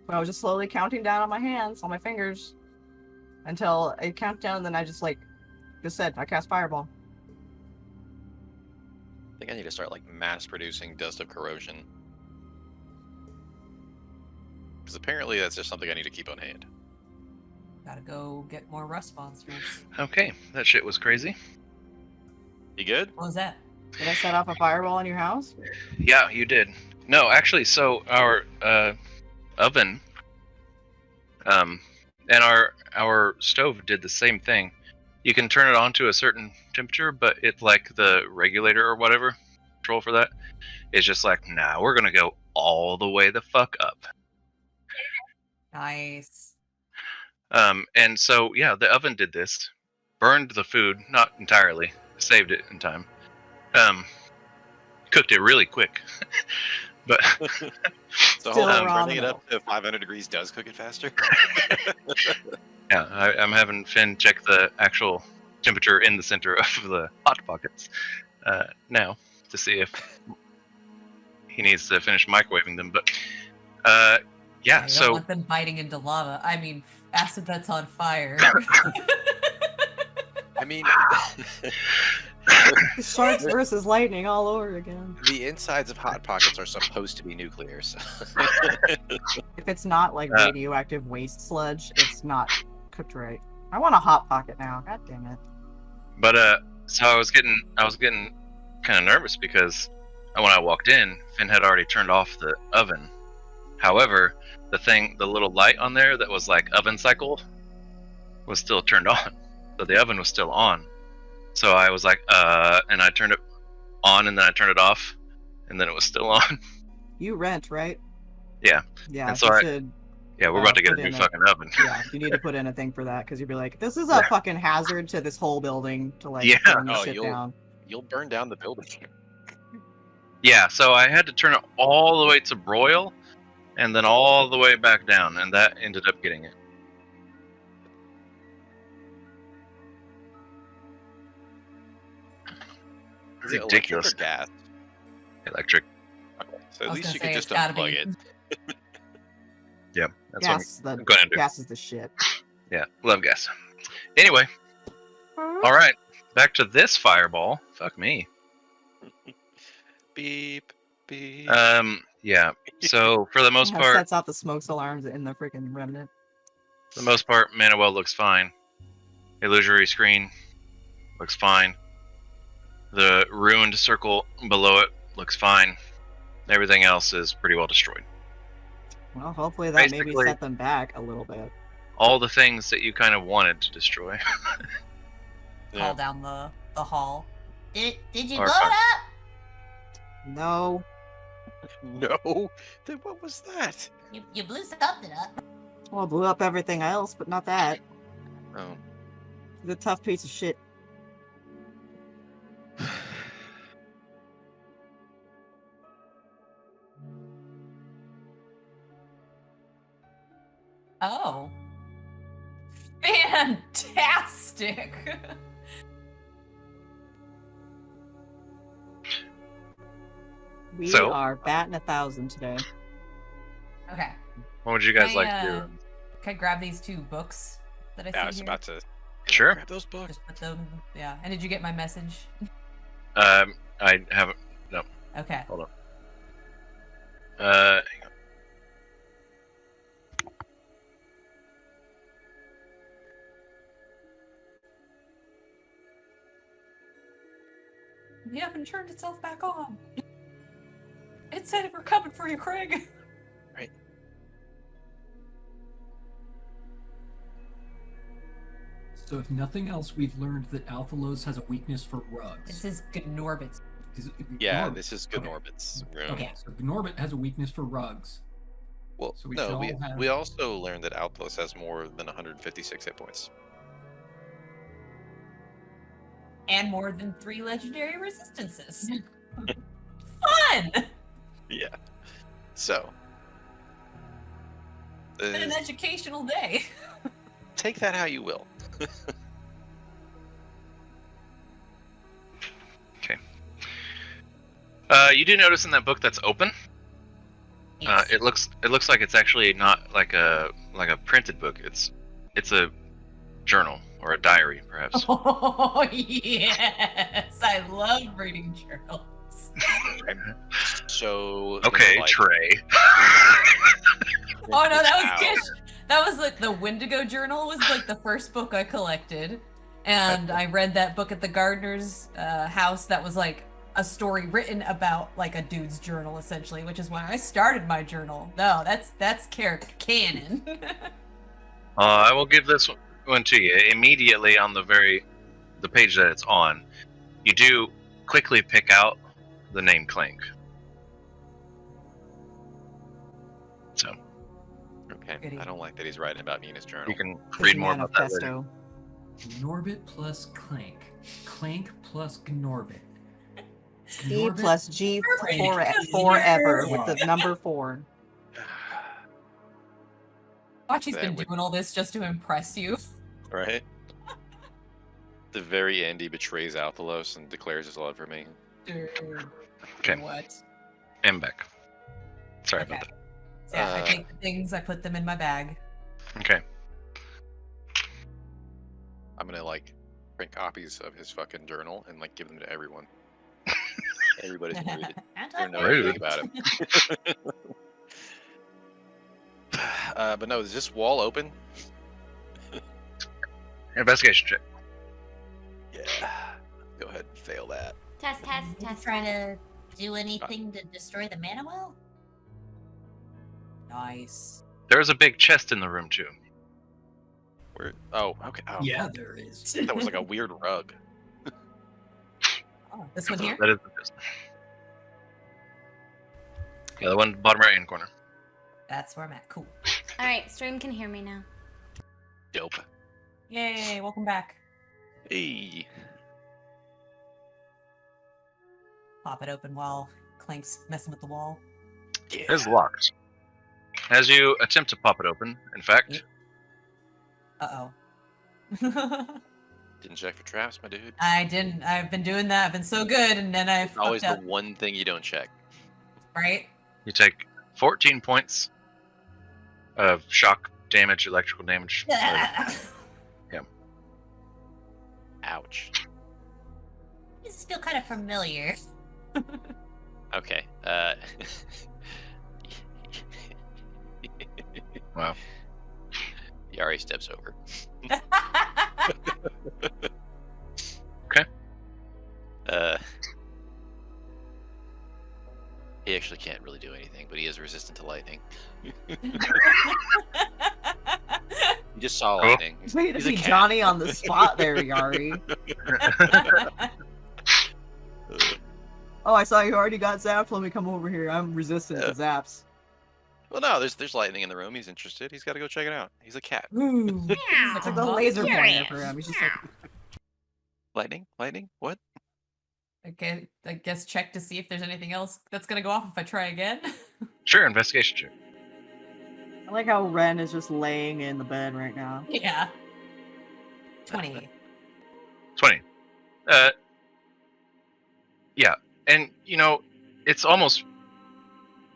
I was just slowly counting down on my hands, on my fingers, until I count down, and then I just said, I cast Fireball. I think I need to start like mass producing dust of corrosion. Because apparently that's just something I need to keep on hand. Gotta go get more rust monsters. Okay, that shit was crazy. You good? What was that? Did I set off a Fireball in your house? Yeah, you did. No, actually, so our oven, and our stove did the same thing. You can turn it on to a certain temperature, but it's like the regulator or whatever control for that is just like, nah, we're gonna go all the way the fuck up. Nice. And so yeah, the oven did this, burned the food, not entirely, saved it in time. Cooked it really quick, but So Still hold on, raw turning it though. up to 500 degrees does cook it faster. yeah, I'm having Finn check the actual temperature in the center of the hot pockets now to see if he needs to finish microwaving them. But yeah, I don't so want them biting into lava. I mean, acid that's on fire. I mean, Sharks versus lightning all over again. The insides of Hot Pockets are supposed to be nuclear, so. If it's not like radioactive waste sludge, it's not cooked right. I want a Hot Pocket now. God damn it. But so I was getting kind of nervous because when I walked in, Finn had already turned off the oven. However, the little light on there that was like oven cycle was still turned on. So the oven was still on. So I was like, and I turned it on and then I turned it off and then it was still on. You rent, right? Yeah. Yeah, and so we're about to get a new fucking oven. Yeah, you need to put in a thing for that because you'd be like, this is a fucking hazard to this whole building to like burn this shit down. You'll burn down the building. Yeah, so I had to turn it all the way to broil and then all the way back down, and that ended up getting it. Is it ridiculous. Electric or gas? Electric. Okay, so at least you can just unplug it. Yeah, that's gas, what I'm going to do. Gas is the shit. Yeah, love gas. Anyway, all right, back to this fireball. Fuck me. Beep, beep. Yeah. So for the most It part, sets out the smoke alarms in the freaking remnant. for the most part, Manuel looks fine. Illusory screen looks fine. The ruined circle below it looks fine. Everything else is pretty well destroyed. Well, hopefully that maybe Basically- set them back a little bit. All the things that you kind of wanted to destroy. Call down the hall. Did you Or blow fire. it up? No. No? Then what was that? You blew something up. Well, it blew up everything else, but not that. Oh. It's a tough piece of shit. Oh. Fantastic! We So? are batting 1,000 today. Okay. What would you guys Can like I, to do? Can I grab these 2 books that I see I was here? about to. Sure. Grab those books. Just put them. Yeah. And did you get my message? I haven't. No. Okay. Hold on. Hang on. The oven turned itself back on. It said we're coming for you, Craig. Right. So if nothing else, we've learned that Althalos has a weakness for rugs. This is Gnorbit. Yeah, Gnorbit. this is Okay. Gnorbit's room. Okay, so Gnorbit has a weakness for rugs. Well, So we no, should we, all have- we also learned that Althalos has more than 156 hit points. And more than 3 legendary resistances. Fun! Yeah. So. It's been an educational day. Take that how you will. Okay. You do notice in that book that's open. Yes. It looks like it's actually not like a printed book. It's a journal or a diary, perhaps. Oh, yes! I love reading journals. So. Okay, like, Trey. Oh no, that was Ow. Qish. That was like the Wendigo Journal was like the first book I collected, and I read that book at the gardener's house. That was like a story written about like a dude's journal, essentially, which is why I started my journal. No, that's character canon. I will give this one to you immediately on the page that it's on. You do quickly pick out the name Clank. So Okay. Goody. I don't like that he's writing about me in his journal. you can His read more about that later. manifesto. Gnorbit plus Clank. Clank plus Gnorbit. C Gnorbit- plus G Perfect. forever with the number 4. Watch, he's That been would- doing all this just to impress you. Right? The very end, he betrays Althalos and declares his love for me. Dude, Okay. what? And back. Sorry Okay. about that. So yeah, I take the things, I put them in my bag. Okay. I'm gonna like print copies of his fucking journal and like give them to everyone. Everybody's gonna read it. They're gonna know everything about him. But no, is this wall open? Investigation check. Yeah. Go ahead and fail that. Test. Try to do anything to destroy the mana well? Nice. There's a big chest in the room too. Where? Oh, okay. Oh, Yeah, there is. that was like a weird rug. Oh, this one here? That is the chest. Yeah, the one bottom right hand corner. That's where I'm at. Cool. All right, stream can hear me now. Dope. Yay, welcome back. Hey. Pop it open while Clank's messing with the wall. Yeah. It is locked. As you attempt to pop it open, in fact, Uh-oh. Didn't check for traps, my dude. I didn't. I've been doing that. I've been so good, and then I Always fucked the up. one thing you don't check. Right? you take 14 points of shock damage, electrical damage. Ouch. This is still kind of familiar. Okay. Wow. Yari steps over. Okay. He actually can't really do anything, but he is resistant to lightning. You just saw Cool. lightning. Way to He's a be cat. Johnny on the spot there, Yari. Oh, I saw you already got zapped. Let me come over here. I'm resistant to zaps. Well, no, there's lightning in the room. He's interested. He's got to go check it out. He's a cat. Ooh. It's like the laser pointer for him. He's just like, Lightning? Lightning? What? Okay, I guess check to see if there's anything else that's gonna go off if I try again. Sure, investigation check. I like how Ren is just laying in the bed right now. Yeah. 20. 20. Yeah, and you know, it's almost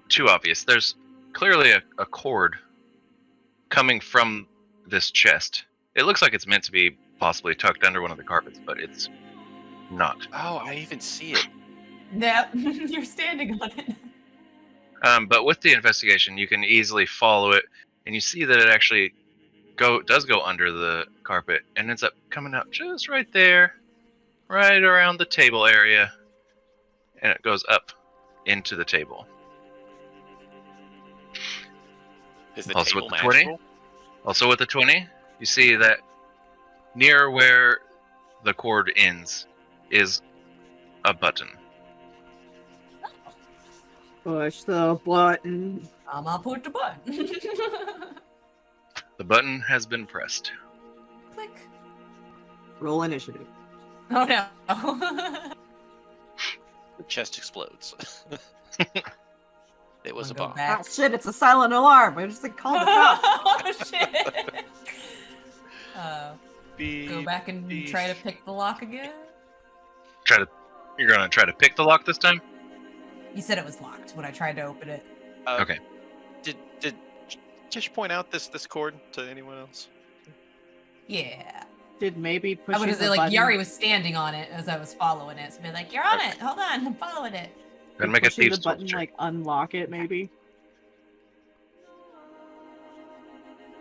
too obvious. There's clearly a cord coming from this chest. It looks like it's meant to be possibly tucked under one of the carpets, but it's not. Oh, I even see it. Yep, you're standing on it. But with the investigation, you can easily follow it, and you see that it actually does go under the carpet and ends up coming out just right there, right around the table area, and it goes up into the table. Is the Also table with the 20? magical? Also with the 20, you see that near where the cord ends is a button. Push the button. I'm gonna put the button. The button has been pressed. Click. Roll initiative. Oh no. The chest explodes. It was a Wanna go bomb. back? Ah, shit, it's a silent alarm. I just like call the cops. Oh shit. Go Beep, back and beep. try to pick the lock again. You're gonna try to pick the lock this time? You said it was locked when I tried to open it. Okay. Did Qish point out this cord to anyone else? Yeah. Did maybe push I was the like button. Yari was standing on it as I was following it. So be like, "You're on it. Hold on, I'm following it." Then make a pushing thieves the tools button, check. like unlock it, maybe.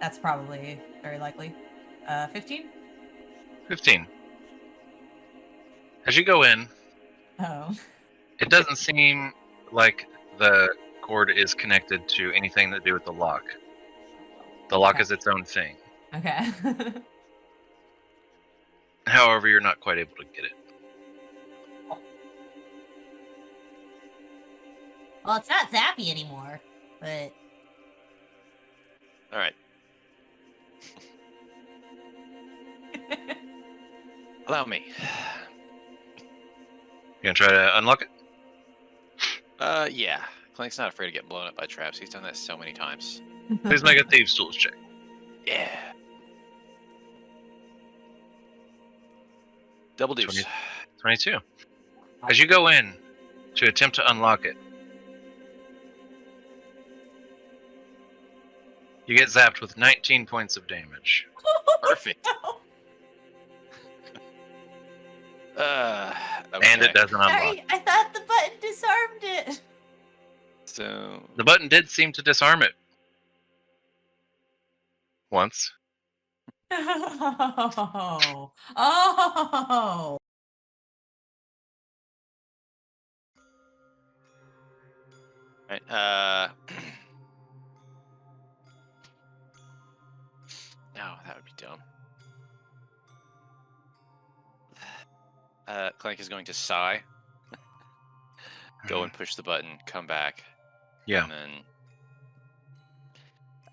That's probably very likely. 15. 15. As you go in, Oh. it doesn't seem like the cord is connected to anything to do with the lock. The lock Okay. is its own thing. Okay. However, you're not quite able to get it. Well, it's not zappy anymore, but All right. Allow me. You gonna try to unlock it? Yeah. Clank's not afraid to get blown up by traps. He's done that so many times. Please make a thieves tools check. Yeah. Double deuce. 20. 22. As you go in to attempt to unlock it, you get zapped with 19 points of damage. Perfect. Okay. And it doesn't unlock. Sorry, I thought the button disarmed it. So The button did seem to disarm it. Once. Oh. Oh. right. No, that would be dumb. Clank is going to sigh, go and push the button, come back, Yeah. and then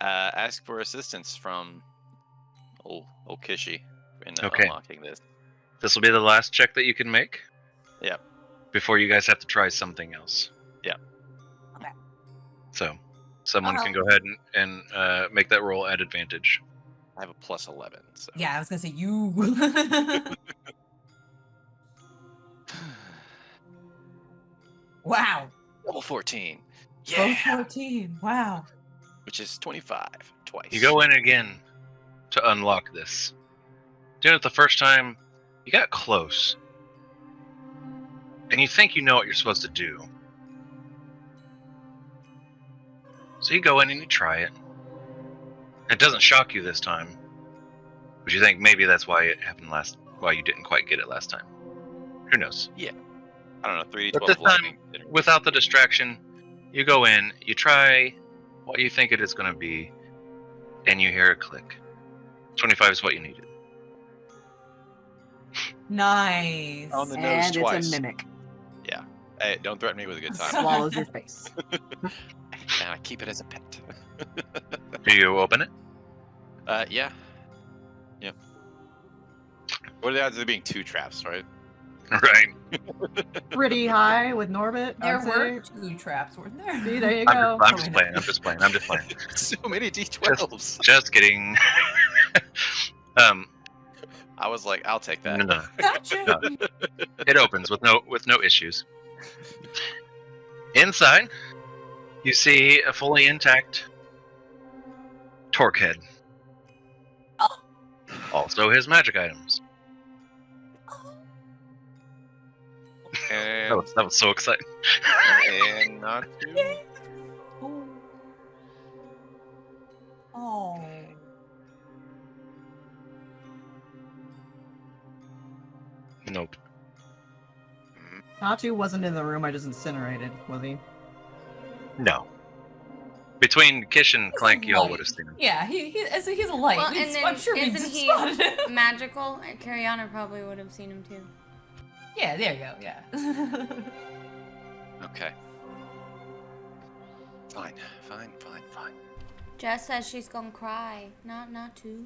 ask for assistance from old Qish in Okay. unlocking this. This will be the last check that you can make. Yep. Before you guys have to try something else. Yep. Okay. So, someone can go ahead and make that roll at advantage. I have a plus 11. So. Yeah, I was gonna say you. Wow. Level 14. Both Yeah. 14. Wow. Which is 25 twice. You go in again to unlock this. Doing it the first time, you got close. And you think you know what you're supposed to do. So you go in and you try it. It doesn't shock you this time. But you think maybe that's why it happened why you didn't quite get it last time. Who knows? I don't know, 3d12 But this time, lightning. without the distraction, you go in, you try what you think it is going to be, and you hear a click. 25 is what you needed. Nice. On the nose And twice. it's a mimic. Hey, don't threaten me with a good time. Swallows your face. And I keep it as a pet. Do you open it? Yeah. Yeah. What are the odds of there being 2 traps, right? Right. Pretty high with Norbit. There I'd were say. 2 traps, weren't there? See, there you go. I'm just playing. I'm just playing. So many D12s. Just kidding. I was like, I'll take that. No. Gotcha. No. It opens with no issues. Inside, you see a fully intact Torque head. Oh. Also his magic items. And, That was so exciting. and not 2. Oh. Nope. Natu wasn't in the room I just incinerated, was he? No. Between Qish and Clank, y'all would have seen him. Yeah, he's a light. Well, and then I'm sure we isn't just he spotted him. magical? Cariana probably would have seen him too. Yeah, there you go. Yeah. Okay. Fine. Jess says she's gonna cry. Not to.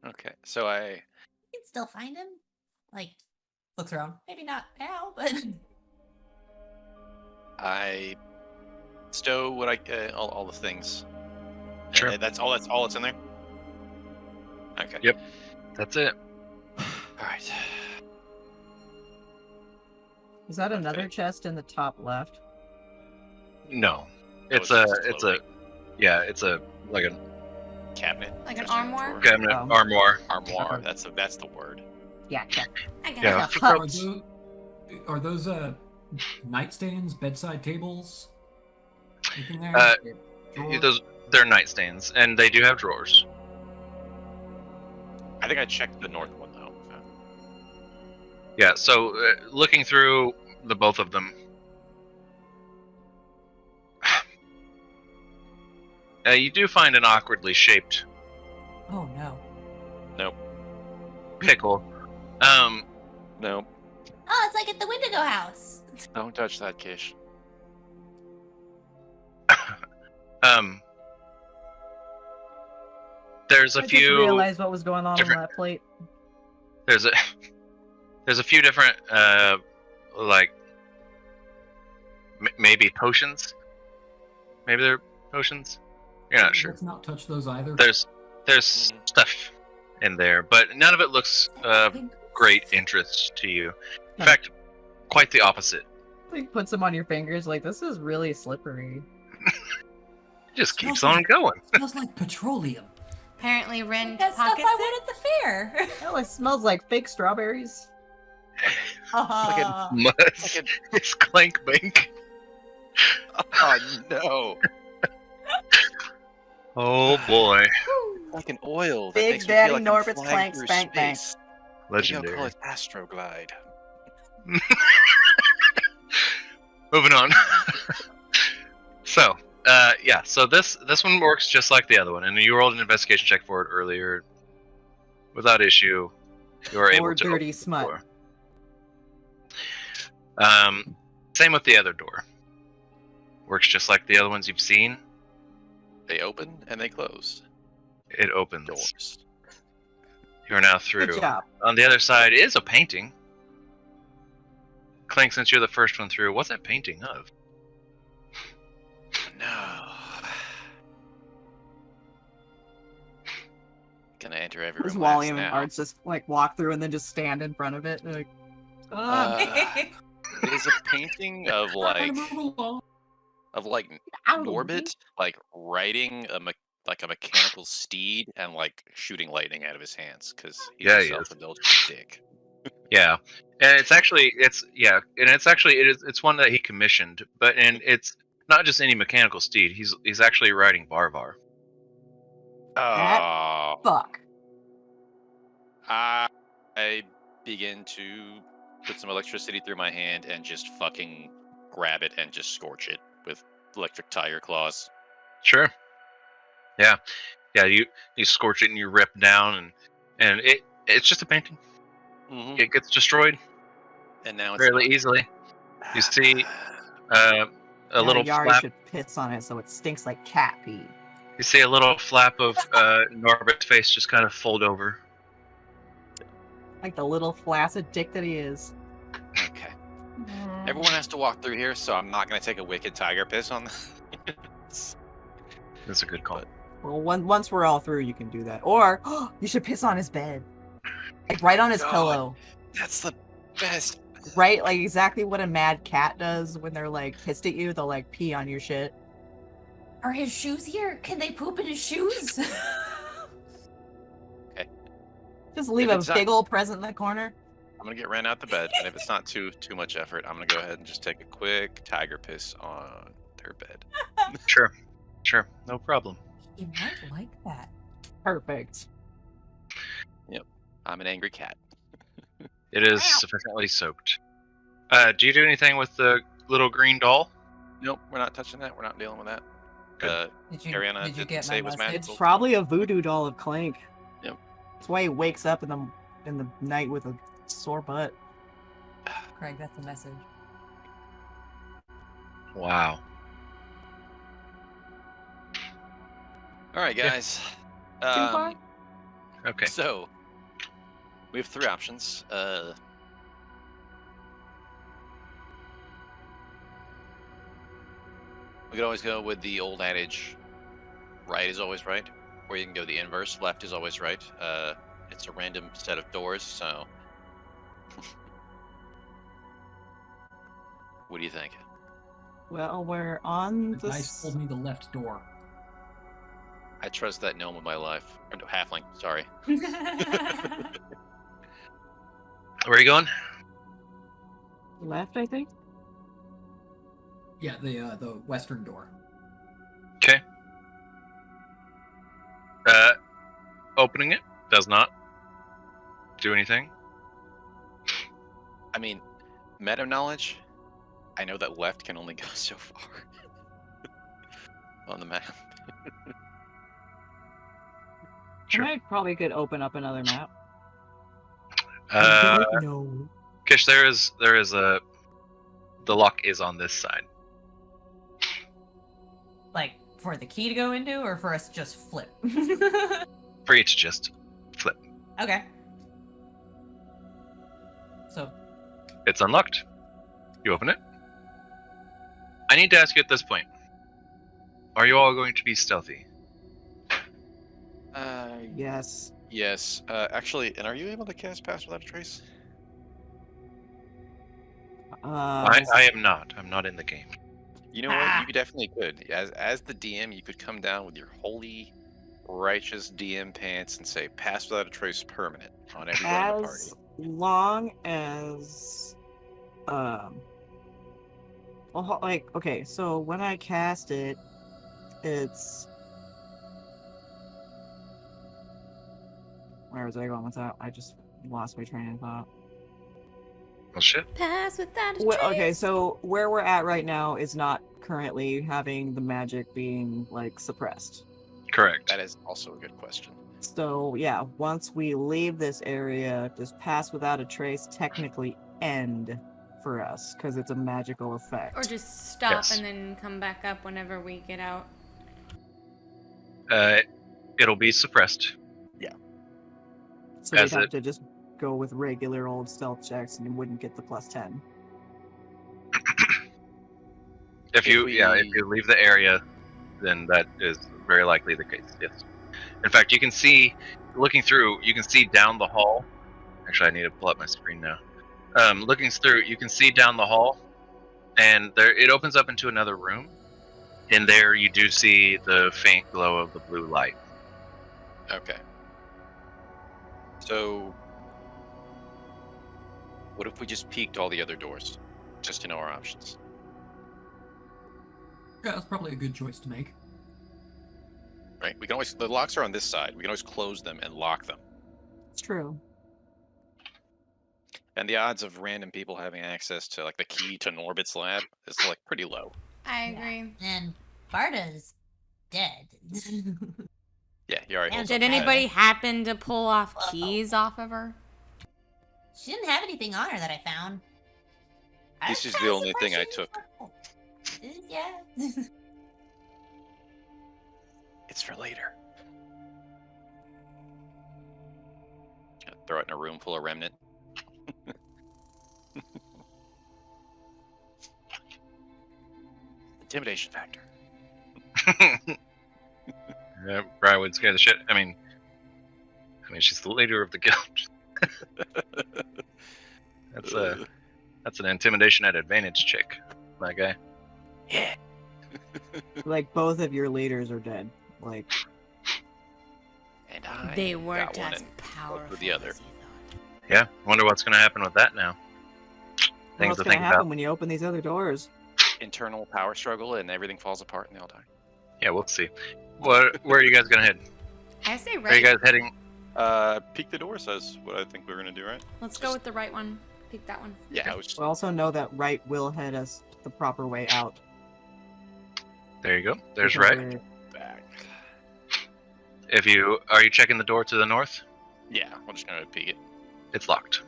Okay, so I... You can still find him. Like, looks around. Maybe not now, but I stow what all the things. Sure. And that's all that's in there? Okay. Yep. That's it. Alright. Is that another chest in the top left? No. Oh, It's just a like a cabinet. Like an Dresser, armoire? drawer. cabinet Oh. armoire. Armoire. Okay. That's the word. Yeah, check. I got Yeah. it. Are those nightstands, bedside tables? Anything there? Drawers? They're nightstands, and they do have drawers. I think I checked the north one though. Yeah. So looking through the both of them, you do find an awkwardly shaped oh no. Nope. pickle. Nope. Oh, it's like at the Wendigo house. Don't touch that, Qish. There's a I few. just realized what was going on different- that plate. There's a few different like maybe potions. Maybe they're potions. You're not sure. Let's not touch those either. There's stuff in there, but none of it looks of great interest to you. In fact, quite the opposite. Like, put some on your fingers, like, this is really slippery. It just keeps on going. Smells like petroleum. Apparently, Ren That stuff pockets I it. won at the fair. Oh, it smells like fake strawberries. Must. It's Clank Bank. Oh no! Oh boy. Like an oil that Big makes me Daddy feel like Norbert's I'm flying Clank through Spank Bank. space. Legendary. Maybe I'll call it Astroglide. Moving on. So, yeah. So this one works just like the other one, and you rolled an investigation check for it earlier, without issue. You are able Or to dirty open the smut. door. Same with the other door. Works just like the other ones you've seen. They open and they close. It opens. Doors. You're now through. Good job. On the other side is a painting. Clank, since you're the first one through, what's that painting of? No. Gonna enter every Does room last Walliam and now. Arts just like walk through and then just stand in front of it? Like, It is a painting of like Norbit like riding a mechanical steed and like shooting lightning out of his hands because he's Yeah, a he is. self-indulgent dick. Yeah, and it's one that he commissioned, and it's not just any mechanical steed. He's actually riding Barvar. Oh, fuck. I begin to put some electricity through my hand and just fucking grab it and just scorch it with electric tire claws. Sure. Yeah. You scorch it and you rip down, and it's just a painting. Mm-hmm. It gets destroyed And now it's fairly not. easily. You see a Now little Yari flap. should piss on it so it stinks like cat pee. You see a little flap of Norbert's face just kind of fold over. Like the little flaccid dick that he is. Okay. Everyone has to walk through here, so I'm not gonna take a wicked tiger piss on this. That's a good call. Well, once we're all through, you can do that. Or you should piss on his bed, like right on his God. pillow. That's the best. Right, like exactly what a mad cat does when they're like pissed at you. They'll like pee on your shit. Are his shoes here? Can they poop in his shoes? Okay. Just leave If a it's not- big old present in that corner. I'm gonna get Ren out the bed, and if it's not too much effort, I'm gonna go ahead and just take a quick tiger piss on their bed. Sure, no problem. You might like that. Perfect. I'm an angry cat. It is sufficiently soaked. Do you do anything with the little green doll? Nope, we're not touching that. We're not dealing with that. Good. Ariana did you didn't get say my it was message? magical. It's probably a voodoo doll of Clank. Yep. That's why he wakes up in the night with a sore butt. Craig, that's a message. Wow. All right, guys. far? Okay. So we have three options. We could always go with the old adage, right is always right, or you can go the inverse, left is always right. It's a random set of doors, so what do you think? Well, we're on The the. dice told me the left door. I trust that gnome with my life. Or no, halfling, sorry. Where are you going? Left, I think. Yeah, the western door. Okay. Opening it does not do anything. I mean, meta knowledge, I know that left can only go so far on the map. Sure. I probably could open up another map. No. Qish, there is a. The lock is on this side. Like, for the key to go into, or for us to just flip? For you to just flip. Okay. So, It's unlocked. You open it. I need to ask you at this point. Are you all going to be stealthy? Yes. Yes. Actually, and are you able to cast Pass Without a Trace? I am not. I'm not in the game. You know what? You definitely could. As the DM, you could come down with your holy righteous DM pants and say pass without a trace permanent on everyone in the party. As long as, well, like, okay, so when I cast it, it's, where was I going with that? I just lost my train of thought. Well, shit. Pass without a Well, trace. okay, so where we're at right now is not currently having the magic being, like, suppressed. Correct. That is also a good question. So, yeah, once we leave this area, does pass without a trace technically end for us? Because it's a magical effect. Or just stop Yes. and then come back up whenever we get out. It'll be suppressed. So we'd as have it- to just go with regular old stealth checks and you wouldn't get the +10. If you we- leave the area, then that is very likely the case. Yes. In fact, you can see, looking through, you can see down the hall. Actually, I need to pull up my screen now. Looking through, you can see down the hall, and there it opens up into another room. In there, you do see the faint glow of the blue light. Okay. So, what if we just peeked all the other doors, just to know our options? Yeah, that's probably a good choice to make. Right? We can always, the locks are on this side. We can always close them and lock them. It's true. And the odds of random people having access to like the key to Norbit's lab is like pretty low. I agree. And Barda's dead. Yeah, you already. And Did anybody happen to pull off keys off of her? She didn't have anything on her that I found. I This was is kinda the only thing I surprised she didn't have- Yeah. It's for later. Throw it in a room full of remnant. Intimidation factor. Yeah, Brian would scare the shit. I mean, she's the leader of the guild. That's an intimidation at advantage chick, my guy. Yeah. Like, both of your leaders are dead. Like, And I They got weren't one as and powerful with the other. as you thought. Yeah, wonder what's gonna happen with that now. Things what's to gonna think happen about. when you open these other doors? internal power struggle and everything falls apart and they all die. Yeah, we'll see. Where are you guys gonna head? I say Are you right. guys heading? Peek the door says what I think we're gonna do, right? Let's go with the right one. Pick that one. Yeah, I was. We also know that right will head us the proper way out. There you go. There's because right. we're- Back. Are you checking the door to the north? Yeah, we're just gonna peek it It's locked.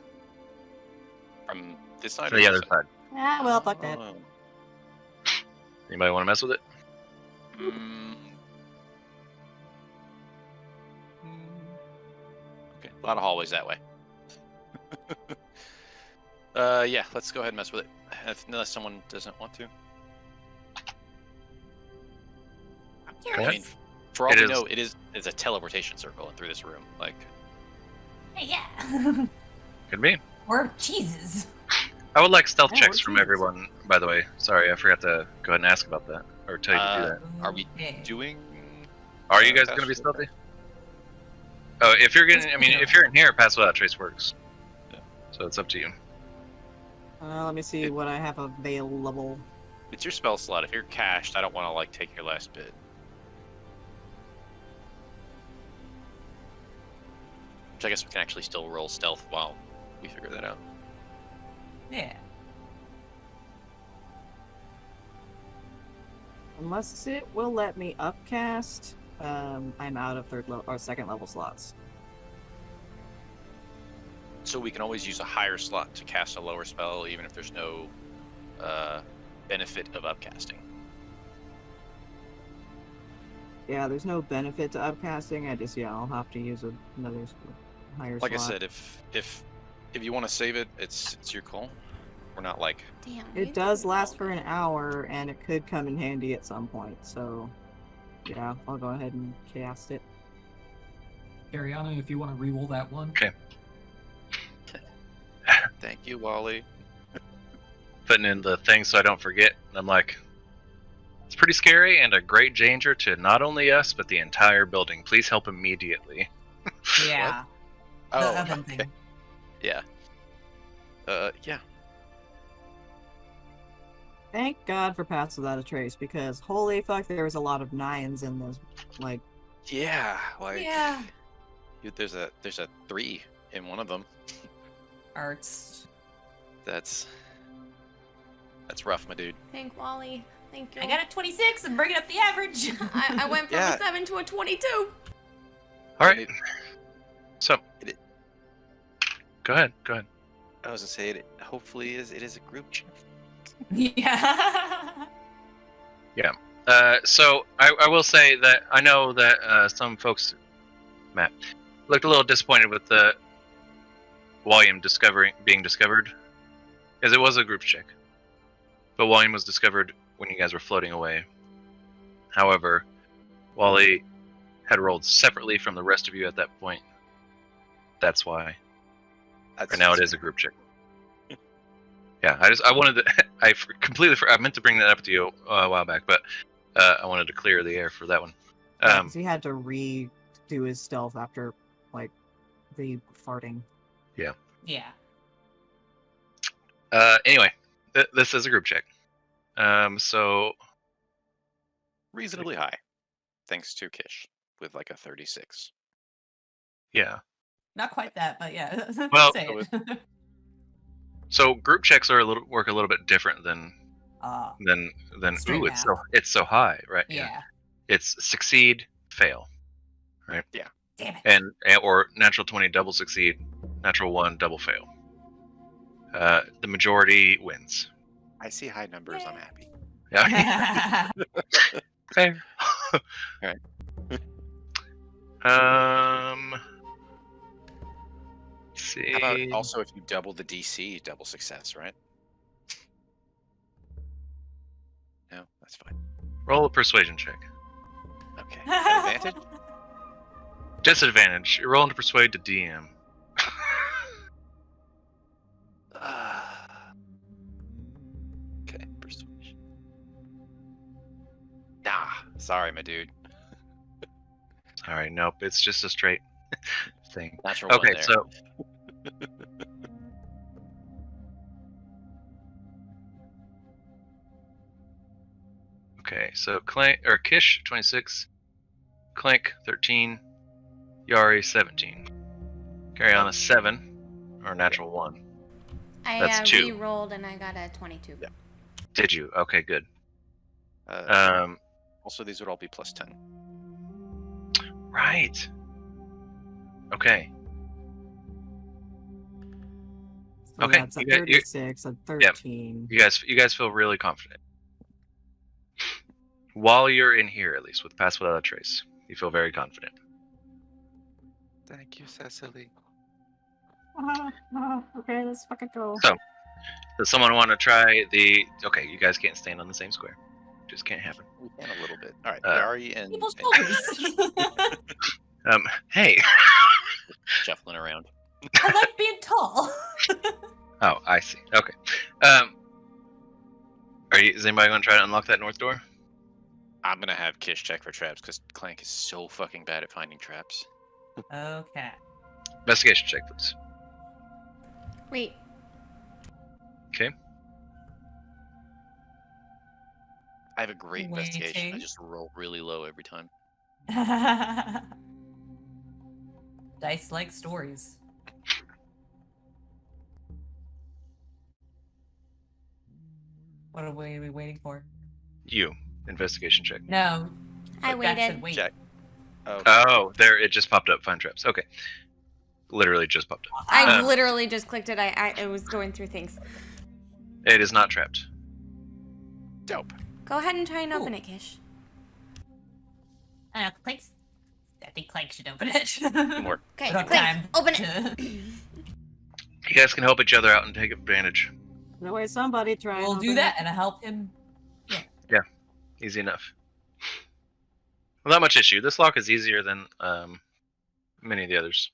from this side. To or the this other side? side. Ah, well, fuck that. Oh. Anybody want to mess with it? Mm. Okay, a lot of hallways that way. Yeah, let's go ahead and mess with it. Unless someone doesn't want to. I'm Go I ahead. curious. mean, for all It we is- know, it's a teleportation circle through this room. Like, Hey, yeah. Could be. Or cheeses. I would like stealth Yeah, checks we're from teams. everyone, by the way. Sorry, I forgot to go ahead and ask about that. Or tell you to do that. are we Okay. doing? Are you guys pass going to be without- stealthy? Oh, if you're getting, I mean, if you're in here, pass without trace works. Yeah. So it's up to you. Let me see what I have available. It's your spell slot. If you're cached, I don't want to like take your last bit. Which I guess we can actually still roll stealth while we figure that out. Yeah. Unless it will let me upcast, I'm out of second level slots. So we can always use a higher slot to cast a lower spell, even if there's no benefit of upcasting. Yeah, there's no benefit to upcasting. I'll have to use another higher Like slot. I said, if you want to save it, it's your call. We're not like Damn. It does last for an hour, and it could come in handy at some point. So, yeah, I'll go ahead and cast it. Ariana, if you want to re-roll that one. thank you, Wally. Putting in the thing so I don't forget. And I'm like, It's pretty scary and a great danger to not only us, but the entire building. Please help immediately. Yeah. Oh, The oven okay. thing. Yeah. Yeah. Thank God for Paths Without a Trace, because holy fuck, there was a lot of 9s in this. Like, Yeah. Like, Yeah. there's a 3 in one of them. Arts. That's rough, my dude. Thank Wally. Thank you. I got a 26 and bringing up the average. I went from Yeah. a 7 to a 22. All right. It- So, it- go ahead. I was gonna say it. Hopefully, it is a group chat. Yeah. So I will say that I know that some folks, Matt, looked a little disappointed with the Walliam being discovered, because it was a group check. But Walliam was discovered when you guys were floating away. However, Wally had rolled separately from the rest of you at that point. That's why. That's Right now it is a group check. Yeah, I wanted to. I meant to bring that up to you a while back, but I wanted to clear the air for that one. yeah, 'cause he had to redo his stealth after, like, the farting. Yeah. Anyway, this is a group check. So reasonably high, thanks to Qish with like a 36. yeah. Not quite that, but yeah. Well, Say it. So group checks are work a little bit different than Straight ooh, math. it's so high, right? Yeah. It's succeed, fail, right? Yeah. Damn it. And or natural 20 double succeed, natural 1 double fail. The majority wins. I see high numbers. I'm happy. Yeah. Fair. Alright. Let's see. How about also if you double the DC, double success, right? No, that's fine. Roll a persuasion check. Okay. Advantage? Disadvantage. You're rolling to persuade the DM. Okay, persuasion. Nah, sorry, my dude. Sorry, nope. It's just a straight thing. Natural one Okay, there. so Clank or Qish 26, Clank 13, Yari 17. Carry on a 7 or natural 1. That's I 2. re-rolled and I got a 22. Yeah. Did you? Okay, good. Also, these would all be plus 10. Right. Okay. So Okay, that's a you got- you- 36, a 13. You guys feel really confident. While you're in here, at least with Pass Without a Trace, you feel very confident. Thank you, Cecily. Okay, let's fucking go. So, does someone want to try the? Okay, you guys can't stand on the same square. Just can't happen. We can a little bit. All right, Uh, Yari and People's shoulders. Hey. shuffling around. I like being tall. Oh, I see. Okay. Is anybody going to try to unlock that north door? I'm gonna have Qish check for traps because Clank is so fucking bad at finding traps. Okay. Investigation check, please. Wait, Okay. I have a great investigation. I Waiting. just roll really low every time. Dice like stories. What are we waiting for? You. Investigation check. No. I Jack said waited. wait. Check. Oh, Oh, there it just popped up. Find traps. Okay. Literally just popped up. I Uh, literally just clicked it. I was going through things. It is not trapped. dope. Go ahead and try and Cool. open it, Qish. I don't know, Clank's... I think Clank should open it. More. Okay, We don't have Clank, time open it. to- You guys can help each other out and take advantage. No way, somebody try. and We'll do open that it. and I'll help him. Easy enough. Well, not much issue. This lock is easier than many of the others.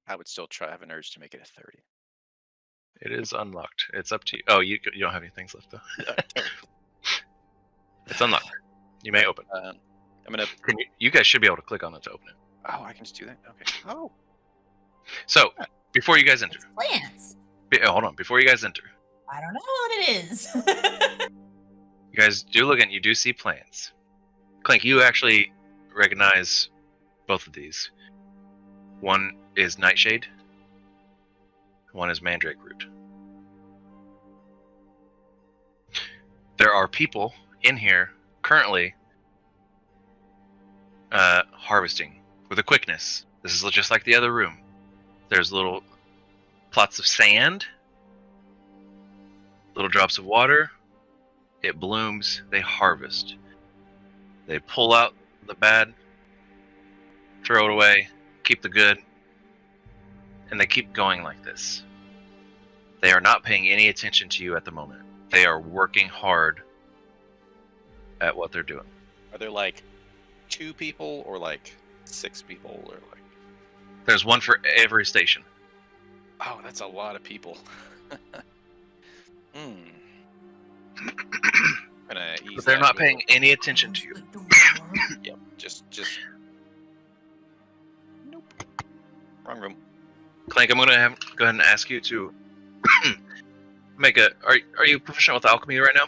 I would still have an urge to make it a 30. It is unlocked. It's up to you. Oh, you don't have any things left though. It's unlocked. You may open. I'm gonna. You guys should be able to click on it to open it. Oh, I can just do that. Okay. Oh. So before you guys enter, It's plants. hold on. Before you guys enter, I don't know what it is. you guys do look and you do see plants. Clink, you actually recognize both of these. One is nightshade. One is mandrake root. There are people in here currently harvesting with a quickness. This is just like the other room. There's little plots of sand, little drops of water. It blooms. They harvest. They pull out the bad, throw it away, keep the good, and they keep going like this. They are not paying any attention to you at the moment. They are working hard at what they're doing. Are there like 2 people or like 6 people or like? There's one for every station. Oh, that's a lot of people. Gonna ease But they're that not a paying any attention to you. Yep. Just. Nope. Wrong room. Clank, I'm gonna go ahead and ask you to make a. Are you proficient with alchemy right now?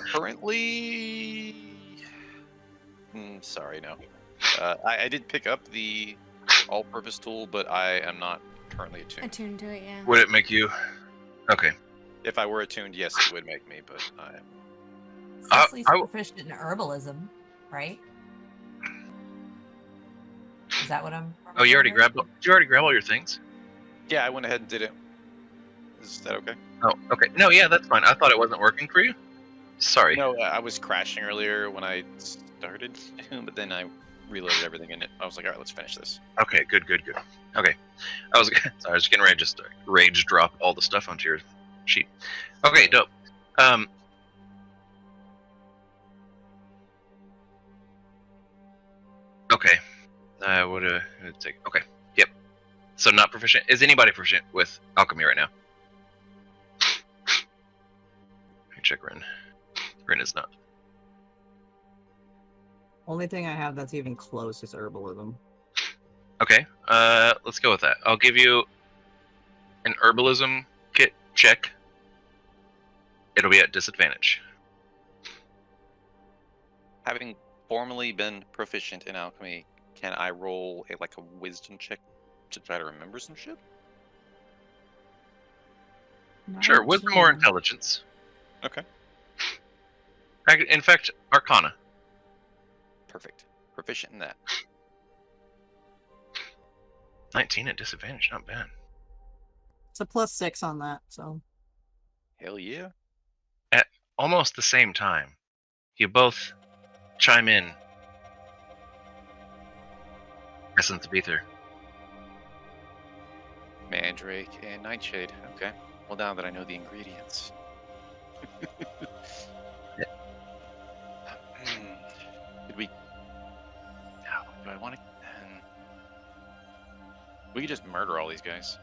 Currently. Sorry, no. I did pick up the all-purpose tool, but I am not currently attuned. Attuned to it, yeah. Would it make you? Okay. If I were attuned, yes, it would make me, but I am. Cecily's proficient in herbalism, right? Is that what I'm? Oh, you already grabbed. Did you already grab all your things? Yeah, I went ahead and did it. Is that okay? Oh, okay. No, yeah, that's fine. I thought it wasn't working for you. Sorry. No, I was crashing earlier when I started, but then I reloaded everything in it. I was like, all right, let's finish this. Okay, good. Okay, I was getting ready to just rage drop all the stuff onto your sheet. Okay, dope. Okay. What take? Okay. Yep. So not proficient. Is anybody proficient with alchemy right now? Let me check Ren. Ren is not. Only thing I have that's even close is herbalism. Okay. Let's go with that. I'll give you an herbalism kit check. It'll be at disadvantage. Having formerly been proficient in alchemy, can I roll a wisdom check to try to remember some shit? Sure, wisdom or intelligence. Okay. In fact, Arcana. Perfect. Proficient in that. 19 at disadvantage, not bad. It's a +6 on that, so. Hell yeah. At almost the same time, you both chime in. Essence of Ether. Mandrake and Nightshade. Okay. Well, now that I know the ingredients. Did we... Do I want to... We could just murder all these guys.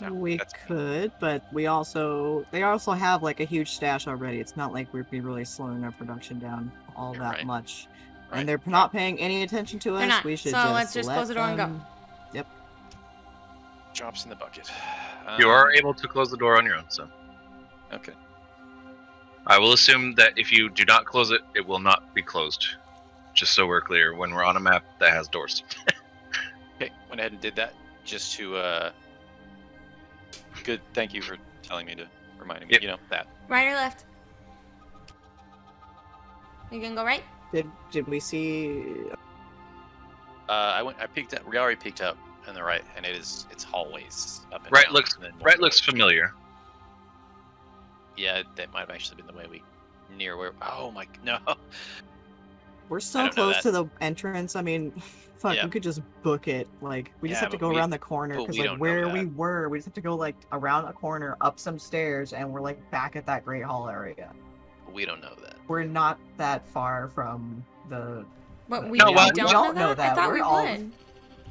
No, we could, but they also have like a huge stash already. It's not like we'd be really slowing our production down all that much. Right. And they're not paying any attention to us. They're not. We should So let's just close the door and go. Yep. Drops in the bucket. You are able to close the door on your own, so. Okay. I will assume that if you do not close it, it will not be closed. Just so we're clear, when we're on a map that has doors. Okay, went ahead and did that just to, good, thank you for telling me to, reminding me, Yep. you know, that. Right or left? You can go right? Did we see... I peeked up, we already peeked up on the right, and it's hallways up and Right down, looks and then right one looks direction. familiar. Yeah, that might have actually been the way near where, oh my, no. We're I so don't know close that. to the entrance. I mean, fuck, Yeah. we could just book it. Like, we just Yeah, have to but go we- around the corner but because, we like, don't know where we that. were, we just have to go like around a corner, up some stairs, and we're like back at that Great Hall area. We don't know that. We're not that far from the. But we No, well, don't, we don't know know that? I that. thought We're we all- would.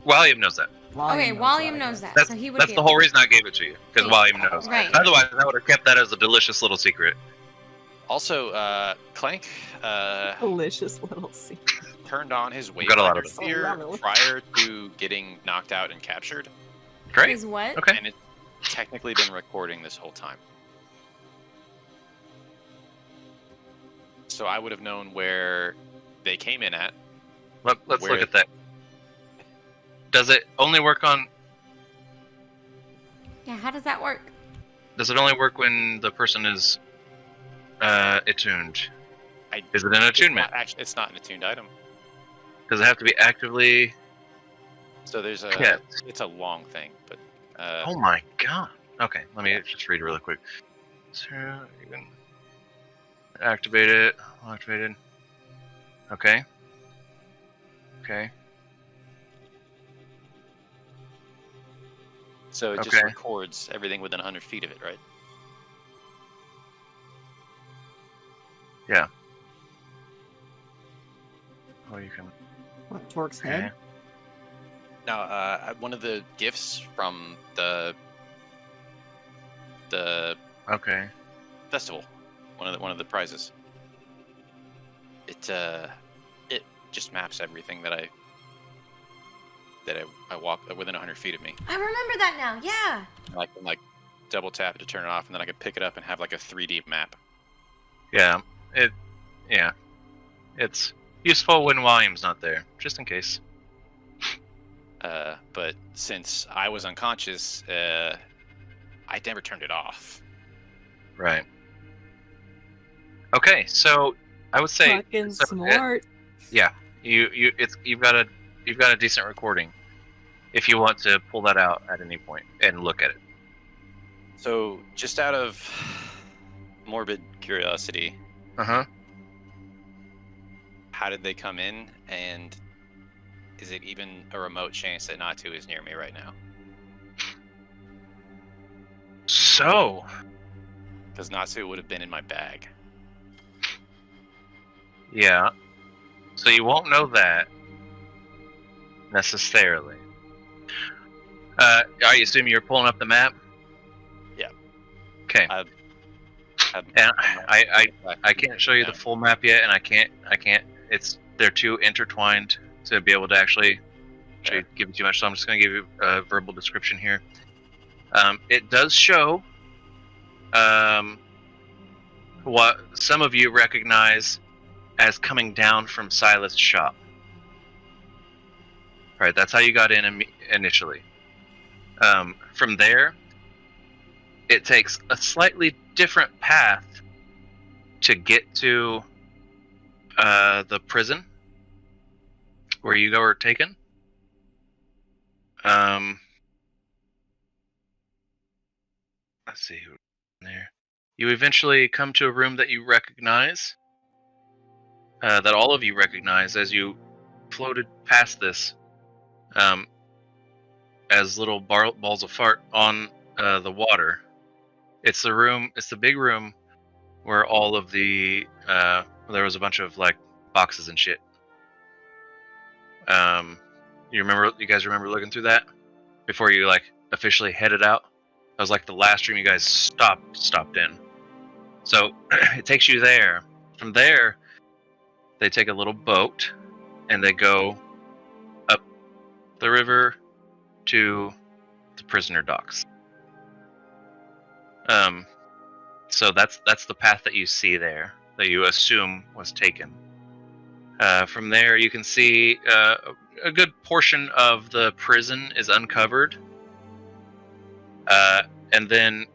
Walliam knows that. Okay, knows Walliam that, I knows guess. that, so he would That's be the able whole to- reason I gave it to you, because Walliam knows. Right. Otherwise, I would have kept that as a delicious little secret. Also, Clank Delicious little secret. turned on his Got a lot of Wayfinder it. sphere Oh, yummy. prior to getting knocked out and captured, Great. Is what? Okay. and it's technically been recording this whole time. So I would have known where they came in at. Let's Where- look at that. Does it only work on? Yeah, how does that work? Does it only work when the person is attuned? Is it an attunement? Actually, it's not an attuned item. Does it have to be actively? So there's a. Yeah. It's a long thing, but. Oh my god. Okay, let me just read it really quick. So you can activate it. Activated. Okay. Okay. So it just Okay. records everything within 100 feet of it, right? Yeah. Oh, you can. What, Torque's Okay. head? Now, one of the gifts from the Okay. festival, one of the prizes. It just maps everything that I walk within 100 feet of me. I remember that now. Yeah. And I can like double tap it to turn it off, and then I can pick it up and have like a 3D map. Yeah. Yeah. It's useful when Walliam's not there, just in case. But since I was unconscious, I never turned it off. Right. Okay, so I would say Fucking so smart. yeah, you've got a decent recording if you want to pull that out at any point and look at it. So, just out of morbid curiosity, Uh-huh. how did they come in, and is it even a remote chance that Natu is near me right now? So, Because Natsu would have been in my bag. yeah. So you won't know that necessarily. I assume you're pulling up the map? Yeah. Okay. I've And I can't show you the full map yet, and I can't. They're too intertwined to be able to actually give you too much. So I'm just going to give you a verbal description here. It does show what some of you recognize as coming down from Silas' shop. Right, that's how you got in initially. From there, it takes a slightly different path to get to the prison where you were taken. Let's see who's there. You eventually come to a room that you recognize, that all of you recognize as you floated past this, as little balls of fart on the water. It's the room. It's the big room where all of the there was a bunch of like boxes and shit. You guys remember looking through that before you like officially headed out? That was like the last room you guys stopped in. So it takes you there. From there, they take a little boat and they go up the river to the prisoner docks. So that's the path that you see there, that you assume was taken. From there, you can see a good portion of the prison is uncovered. And then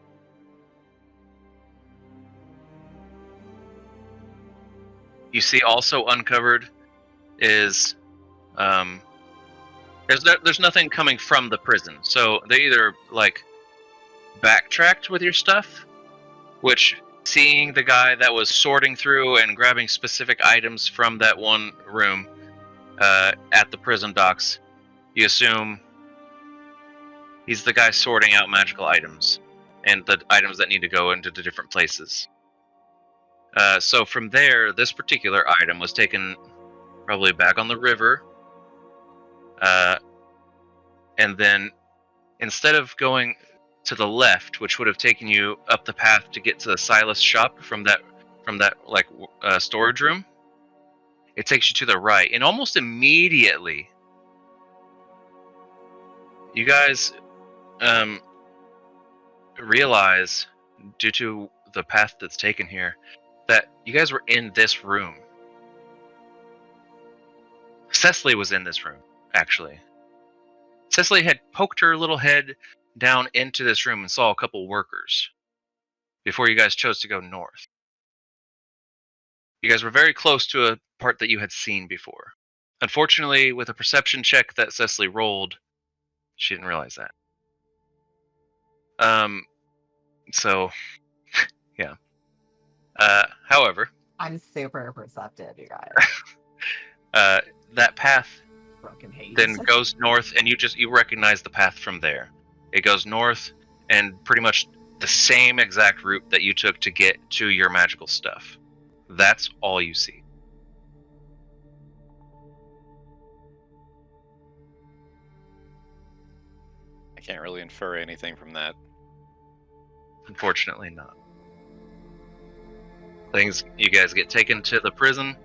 you see also uncovered is there's nothing coming from the prison. So they either like backtracked with your stuff, which seeing the guy that was sorting through and grabbing specific items from that one room at the prison docks, you assume he's the guy sorting out magical items and the items that need to go into the different places. So from there, this particular item was taken probably back on the river, and then instead of going to the left, which would have taken you up the path to get to the Silas shop from that storage room, it takes you to the right, and almost immediately, you guys realize, due to the path that's taken here, that you guys were in this room. Cecily was in this room, actually. Cecily had poked her little head down into this room and saw a couple workers before you guys chose to go north. You guys were very close to a part that you had seen before. Unfortunately, with a perception check that Cecily rolled, she didn't realize that. So, yeah. However, I'm super perceptive, you guys. that path Broken haze. then goes north, and you recognize the path from there. It goes north, and pretty much the same exact route that you took to get to your magical stuff. That's all you see. I can't really infer anything from that. Unfortunately not. You guys get taken to the prison,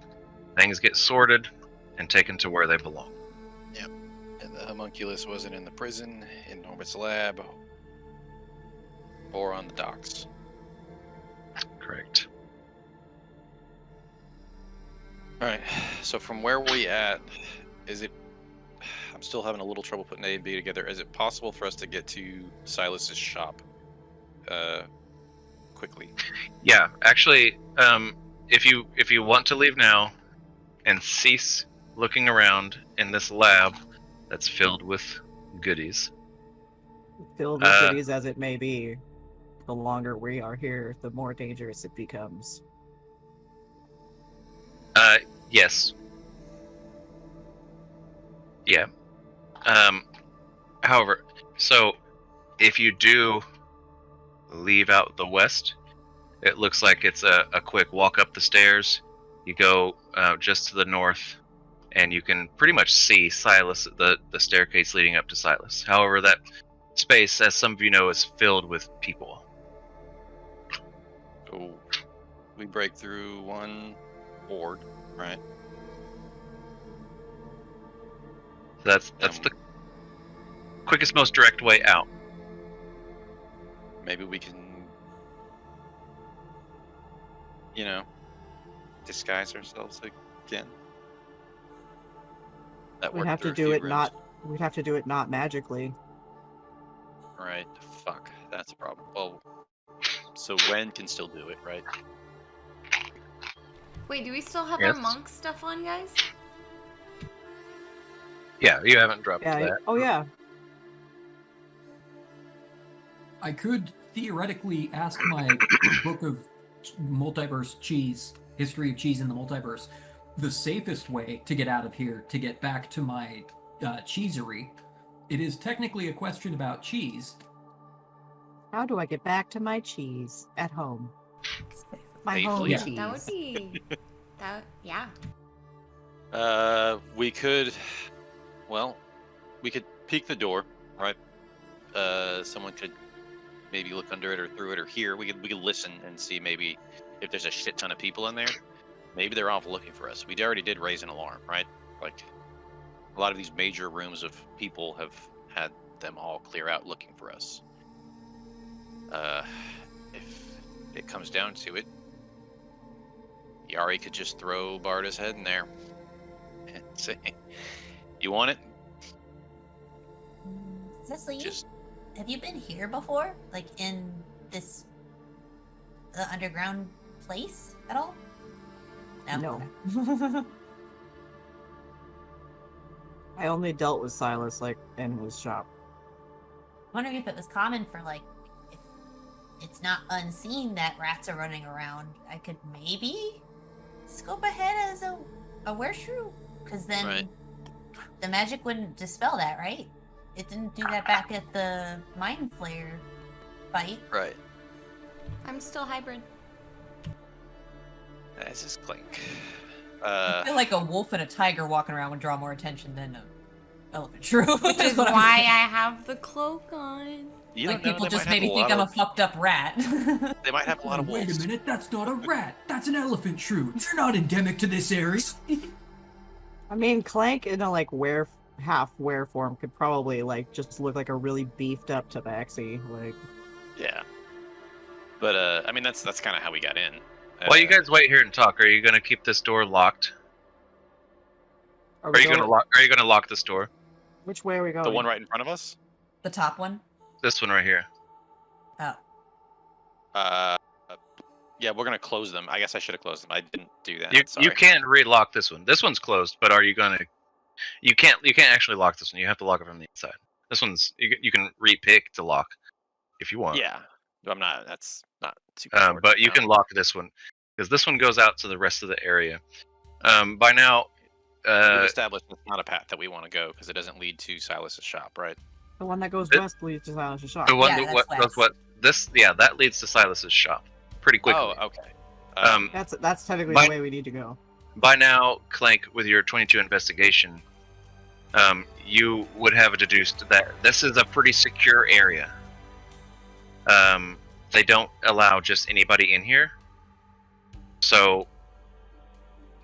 things get sorted, and taken to where they belong. Yep. And the homunculus wasn't in the prison, in Norbert's lab, or on the docks. Correct. Alright, so from where we at, is it... I'm still having a little trouble putting A and B together. Is it possible for us to get to Silas's shop quickly? Yeah, actually, if you want to leave now and cease looking around in this lab that's filled with goodies. Filled with goodies as it may be, the longer we are here, the more dangerous it becomes. Yes. Yeah. However, so if you do leave out the west, it looks like it's a quick walk up the stairs. You go just to the north, and you can pretty much see Silas, the staircase leading up to Silas. However, that space, as some of you know, is filled with people. So we break through one board, right? That's the quickest, most direct way out. Maybe we can, disguise ourselves again. That We'd worked have through to a do few it rooms. not. We'd have to do it not magically. Right. Fuck. That's a problem. Well, so Ren can still do it, right? Wait, do we still have Yes. our monk stuff on, guys? Yeah, you haven't dropped Yeah. that. Oh yeah. I could theoretically ask my book of multiverse cheese, history of cheese in the multiverse, the safest way to get out of here, to get back to my cheesery. It is technically a question about cheese. How do I get back to my cheese at home? My home Safely? Yeah. cheese. That would be... yeah. We could peek the door, right? Someone could maybe look under it or through it or here. We could listen and see maybe if there's a shit ton of people in there. Maybe they're off looking for us. We already did raise an alarm, right? Like, a lot of these major rooms of people have had them all clear out looking for us. If it comes down to it, Jari could just throw Barda's head in there and say, "You want it?" Cecily, Just have you been here before? Like in this underground place at all? No. I only dealt with Silas in his shop. Wondering if it was common for if it's not unseen that rats are running around. I could maybe scope ahead as a wereshrew, because then Right. the magic wouldn't dispel that, right? It didn't do that back at the mind flayer fight. right. I'm still hybrid. That's just clink. I feel like a wolf and a tiger walking around would draw more attention than elephant shrew. Which is why I have the cloak on. You Like don't know, people they just might have maybe think lot I'm a of- fucked up rat. They might have a lot of Wait a wolves. minute, that's not a rat. That's an elephant shrew. They're not endemic to this area. I mean, Clank in a like half were form could probably like just look like a really beefed up tabaxi. Like, Yeah. But I mean that's kind of how we got in. While you guys wait here and talk, are you gonna keep this door locked? Are you gonna lock this door? Which way are we going? The one right in front of us? The top one? This one right here. Oh. Yeah, we're gonna close them. I guess I should have closed them. I didn't do that. You Sorry. can't relock this one. This one's closed, but are you gonna? You can't actually lock this one. You have to lock it from the inside. This one's you can repick to lock if you want. Yeah, I'm not. That's not super. But you can lock this one because this one goes out to the rest of the area. By now, We've established it's not a path that we want to go because it doesn't lead to Silas's shop, right? The one that goes west leads to Silas's shop. the one Yeah, that's west. that leads to Silas's shop pretty quickly. Oh, okay. That's technically by- the way we need to go. By now, Clank, with your 22 investigation, you would have deduced that this is a pretty secure area. They don't allow just anybody in here. So,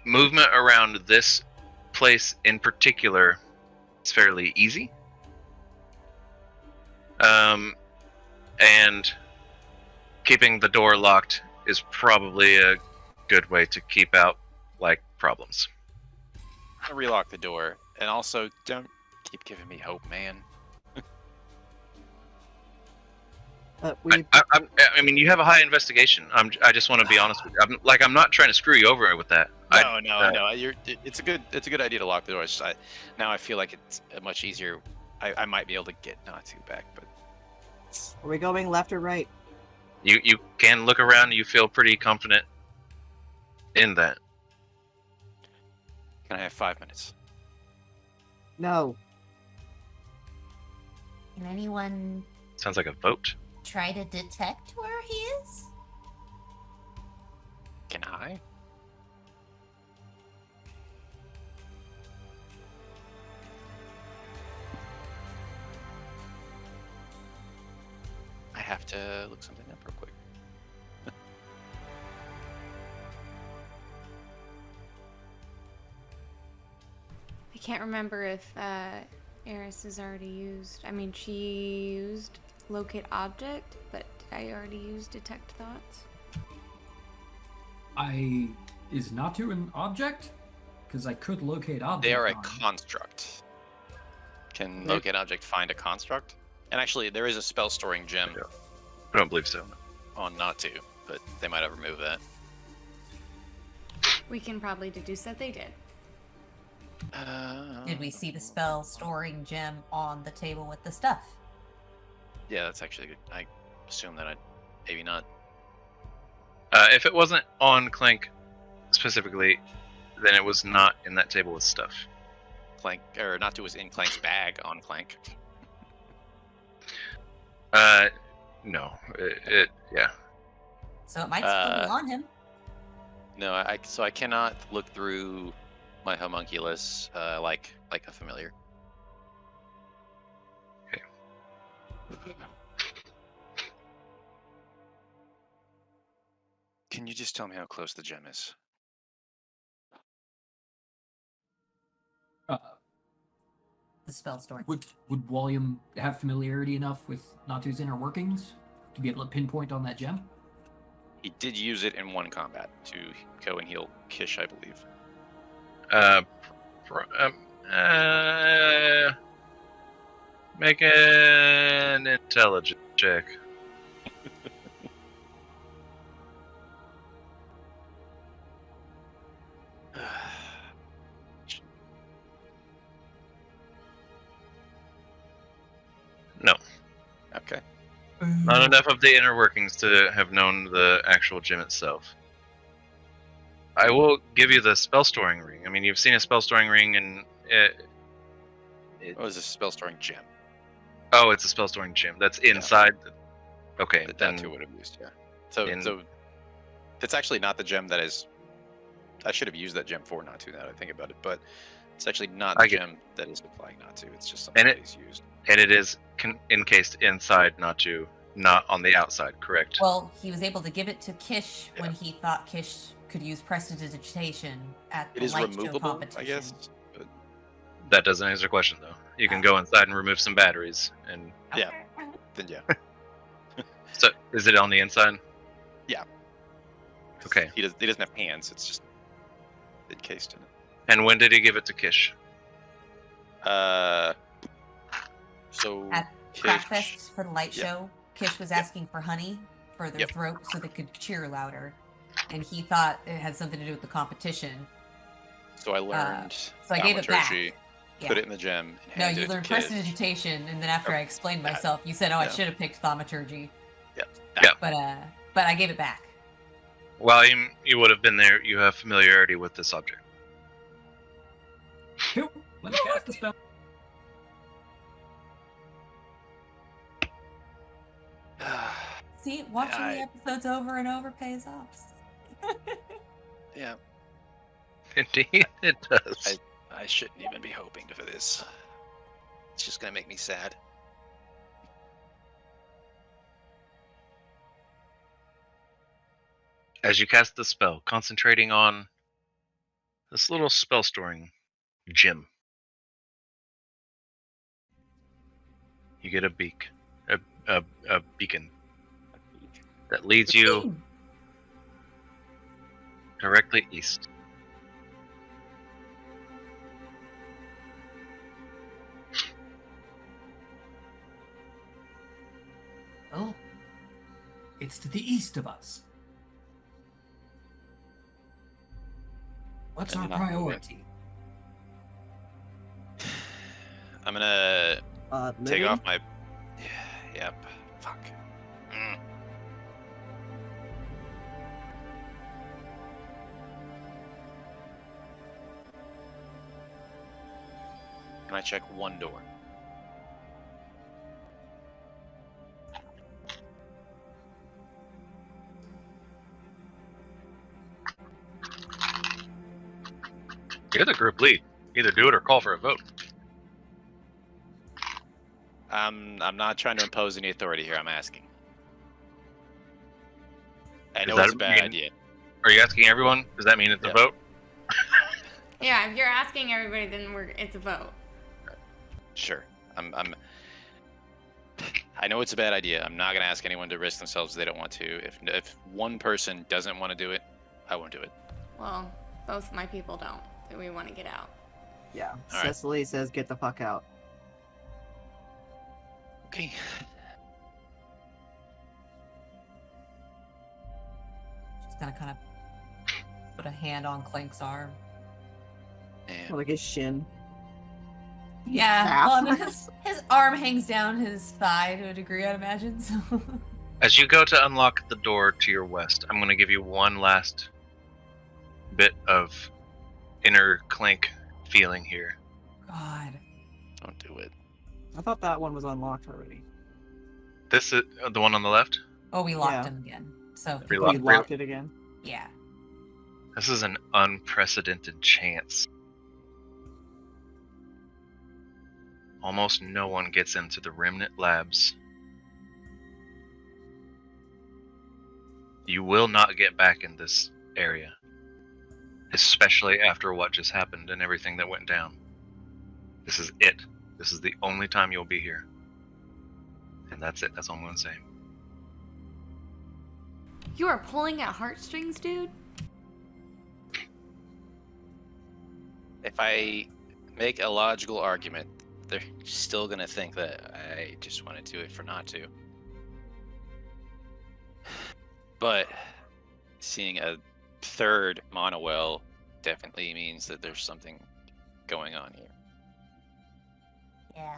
movement around this place in particular is fairly easy. And keeping the door locked is probably a good way to keep out problems. I'll relock the door, and also don't keep giving me hope, man. I mean, you have a high investigation. I just want to be honest with you. I'm not trying to screw you over with that. No. It's a good idea to lock the door. It's just, now I feel like it's much easier. I might be able to get Natu back, but Are we going left or right? You can look around. You feel pretty confident in that. Can I have 5 minutes? No. Can anyone Sounds like a vote. try to detect where he is? Can I? I have to look something up real quick. I can't remember if Eris has already used. I mean, she used locate object, but did I already use detect thoughts? Is Natu an object? Because I could locate object. They are a on- construct. Can locate object find a construct? And actually, there is a spell storing gem I don't believe so. on not to, but they might have removed that. We can probably deduce that they did. Did we see the spell storing gem on the table with the stuff? Yeah, that's actually good. I assume that maybe not. If it wasn't on Clank specifically, then it was not in that table with stuff. Clank, or not to, was in Clank's bag on Clank. No. Yeah. So it might still be on him. No, so I cannot look through my homunculus like a familiar. Okay. Can you just tell me how close the gem is? The spell storing. Would Walliam have familiarity enough with Natu's inner workings to be able to pinpoint on that gem? He did use it in one combat to go and heal Qish, I believe. Make an intelligence check. No. Okay. Not enough of the inner workings to have known the actual gem itself. I will give you the spell storing ring. I mean, you've seen a spell storing ring, and What was this spell storing gem? oh, it's a spell storing gem that's inside. Okay, That then Natu would have used, yeah. So in- it's actually not the gem that is. I should have used that gem for Natu now that I think about it, but It's actually not I the get- gem that is implying not to. It's just something And that it- he's used. And it is encased inside, not on the outside, correct? Well, he was able to give it to Qish when he thought Qish could use prestidigitation at It the is light show removable, competition. I guess. But That doesn't answer the question, though. You can go inside and remove some batteries. And yeah, then yeah. so, is it on the inside? Yeah. Okay. He doesn't have hands. It's just encased in it. And when did he give it to Qish? So At Qish- Crackfest for the light Yep. show, Qish was asking for honey for their Yep. throat so they could cheer louder. And he thought it had something to do with the competition. So I learned. So I gave it back. thaumaturgy, Yeah. Put it in the gem. And No, handed you it to learned Qish. prestidigitation, and then after I explained myself, you said, "Oh, I Yeah. should have picked thaumaturgy." Yeah. But I gave it back. Walliam, you would have been there. You have familiarity with this object. Cool. Let me cast the spell. See, watching I- the episodes over and over pays off. Yeah, Indeed, it does. I shouldn't even be hoping for this. It's just gonna make me sad. As you cast the spell, concentrating on this little spell storing gem, you get a beacon that leads you directly east. Oh, it's to the east of us. What's And our not moving. priority? I'm gonna take Living? off my. Yep. Fuck. Can I check one door? You're the group lead. Either do it or call for a vote. I'm not trying to impose any authority here. I'm asking. I know that it's a bad mean- idea. Are you asking everyone? Does that mean it's Yeah. a vote? Yeah, if you're asking everybody, then it's a vote. Sure. I know it's a bad idea. I'm not gonna ask anyone to risk themselves if they don't want to. If one person doesn't want to do it, I won't do it. Well, both my people don't. So we want to get out. Yeah. All right. Cecily says get the fuck out. Okay. Just gonna kind of put a hand on Clank's arm. And Like his shin. Yeah, Half. well, I mean, his arm hangs down his thigh to a degree, I'd imagine. So. As you go to unlock the door to your west, I'm going to give you one last bit of inner clink feeling here. God. don't do it. I thought that one was unlocked already. This is the one on the left. Oh, we locked Yeah. him again. So We We locked it again. yeah. This is an unprecedented chance. Almost no one gets into the Remnant labs. You will not get back in this area. Especially after what just happened and everything that went down. This is it. This is the only time you'll be here. And that's it. That's all I'm going to say. You are pulling at heartstrings, dude. If I make a logical argument, they're still gonna think that I just want to do it for not to. But seeing a third monowell definitely means that there's something going on here, Yeah.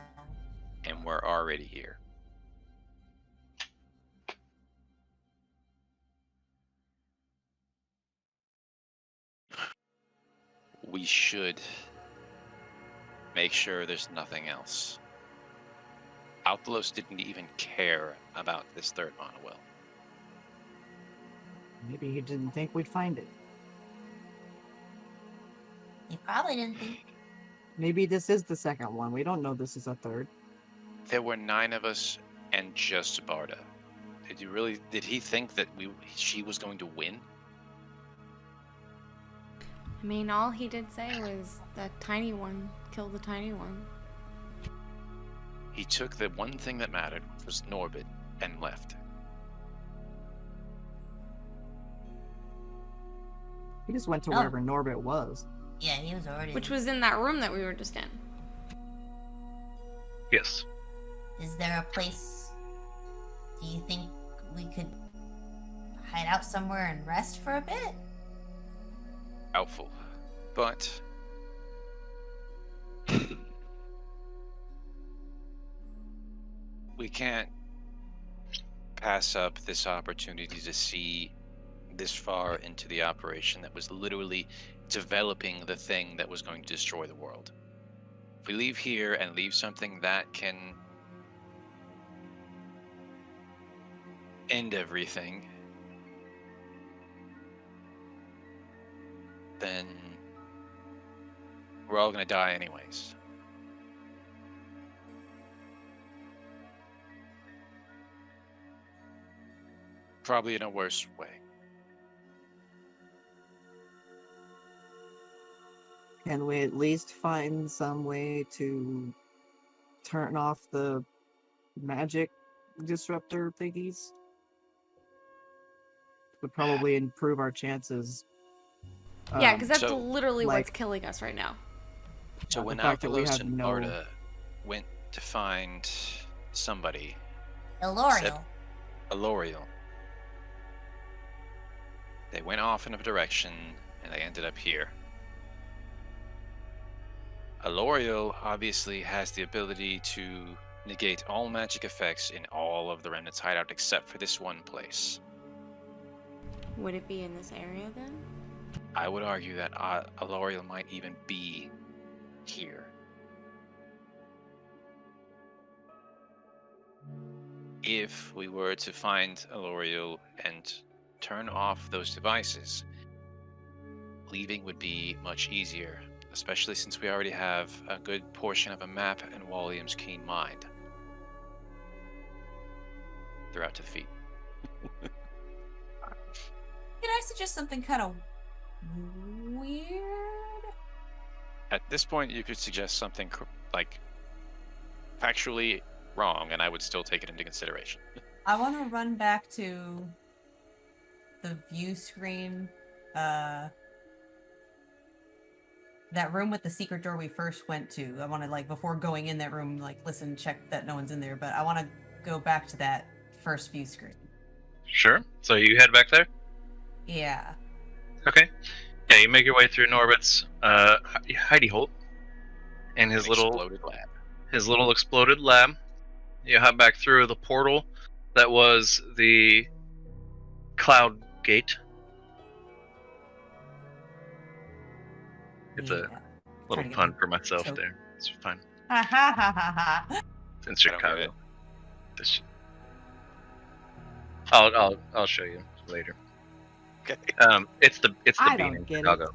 and we're already here. We should make sure there's nothing else. Althalos didn't even care about this third monowell. Maybe he didn't think we'd find it. You probably didn't think. Maybe this is the second one. We don't know this is a third. There were 9 of us and just Barda. Did he think that she was going to win? I mean, all he did say was the tiny one. Kill the tiny one. He took the one thing that mattered, which was Norbit, and left. He just went to Oh. wherever Norbit was. Yeah, he was already. Which was in that room that we were just in. Yes. Is there a place? Do you think we could hide out somewhere and rest for a bit? Doubtful. But we can't pass up this opportunity to see this far into the operation that was literally developing the thing that was going to destroy the world. If we leave here and leave something that can end everything, then we're all gonna die anyways. Probably in a worse way. Can we at least find some way to turn off the magic disruptor thingies? Would probably improve our chances. Yeah, because that's so, literally like- what's killing us right now. So the when fact that we Althalos have and no- Barda went to find somebody, Eloriel. Aloriel, they went off in a direction and they ended up here. Aloriel obviously has the ability to negate all magic effects in all of the Remnant's hideout except for this one place. Would it be in this area then? I would argue that Aloriel might even be here. If we were to find Aloriel and turn off those devices, leaving would be much easier, especially since we already have a good portion of a map in Walliam's keen mind. They're out to the feet. Can I suggest something kind of weird? At this point, you could suggest something like factually wrong, and I would still take it into consideration. I want to run back to the view screen, that room with the secret door we first went to. I want to, like, before going in that room, like, listen, check that no one's in there, but I want to go back to that first view screen. Sure. So you head back there? Yeah. Okay. Yeah, you make your way through Norbit's hidey hole and his little exploded lab. You hop back through the portal that was the cloud gate. It's a little pun for myself there. It's fine. Ha ha ha ha ha. It's in Chicago. I'll show you later. Okay. It's the I bean don't in get it. Chicago.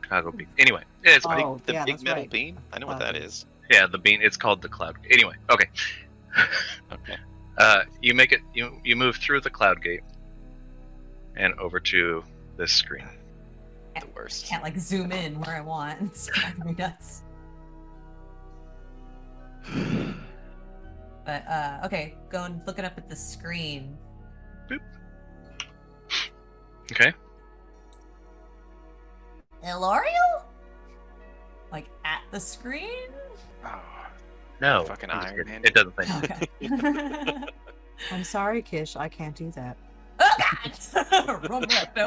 Chicago bean. Anyway, it's fine. Oh, The yeah, big that's metal right. beam? I know what that is. Yeah, the bean. It's called the cloud. Anyway, okay. Okay. You make it. You move through the cloud gate and over to this screen. The worst. Can't, like, zoom in where I want. It's driving me nuts. But, okay, going, looking up at the screen. Okay. Eloriel? Like, at the screen? Oh, No. fucking I'm just Iron kidding. Man. It doesn't think. Okay. I'm sorry, Qish. I can't do that. Oh, God! Wrong recto.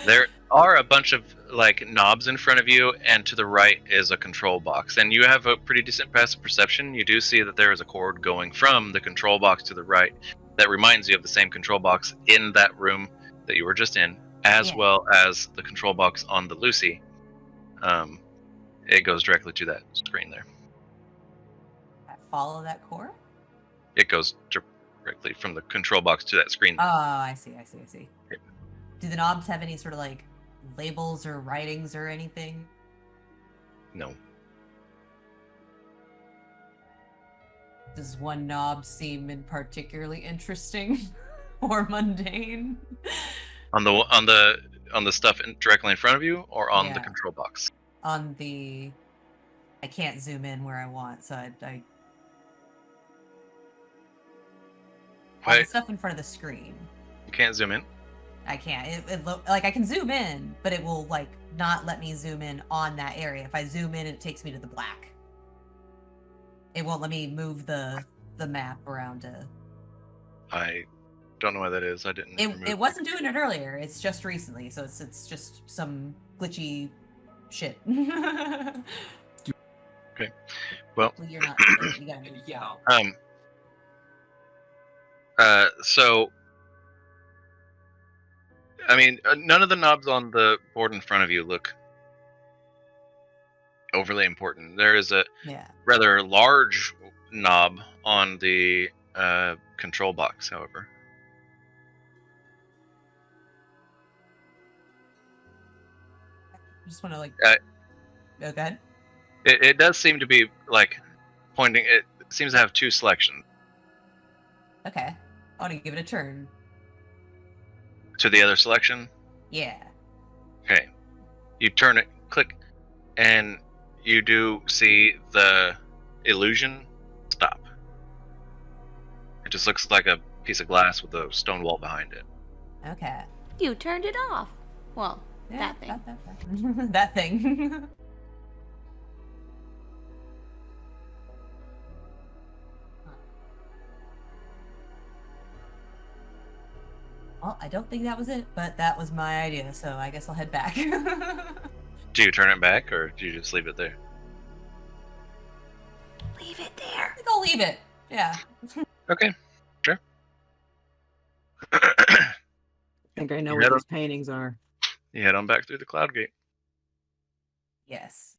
There are a bunch of like knobs in front of you, and to the right is a control box. And you have a pretty decent passive perception. You do see that there is a cord going from the control box to the right that reminds you of the same control box in that room that you were just in, as Yeah. well as the control box on the Lucy. It goes directly to that screen there. Follow that core? It goes directly from the control box to that screen. Oh, I see. Yep. Do the knobs have any sort of, like, labels or writings or anything? No. Does one knob seem in particularly interesting or mundane? On the stuff directly in front of you, or on the Yeah. control box? On the, I can't zoom in where I want, so on the Wait, stuff in front of the screen. you can't zoom in? I can't. Like I can zoom in, but it will like not let me zoom in on that area. If I zoom in, it takes me to the black. It won't let me move the map around to. I don't know why that is. I didn't. It wasn't doing it earlier. It's just recently, so it's just some glitchy shit. Okay. Well, You're not. You gotta move. Yeah. So, I mean, none of the knobs on the board in front of you look overly important. There is a rather large knob on the control box, however. I just want to like. Go ahead. It does seem to be like pointing. It seems to have two selections. Okay. I want to give it a turn. To the other selection? Yeah. Okay. You turn it, click, and you do see the illusion stop. It just looks like a piece of glass with a stone wall behind it. Okay. You turned it off. Well, that thing. That thing. Well, I don't think that was it, but that was my idea, so I guess I'll head back. Do you turn it back, or do you just leave it there? Leave it there. I think I'll leave it. Yeah. Okay, sure. I think I know You where head these paintings are. You head on back through the cloud gate. Yes.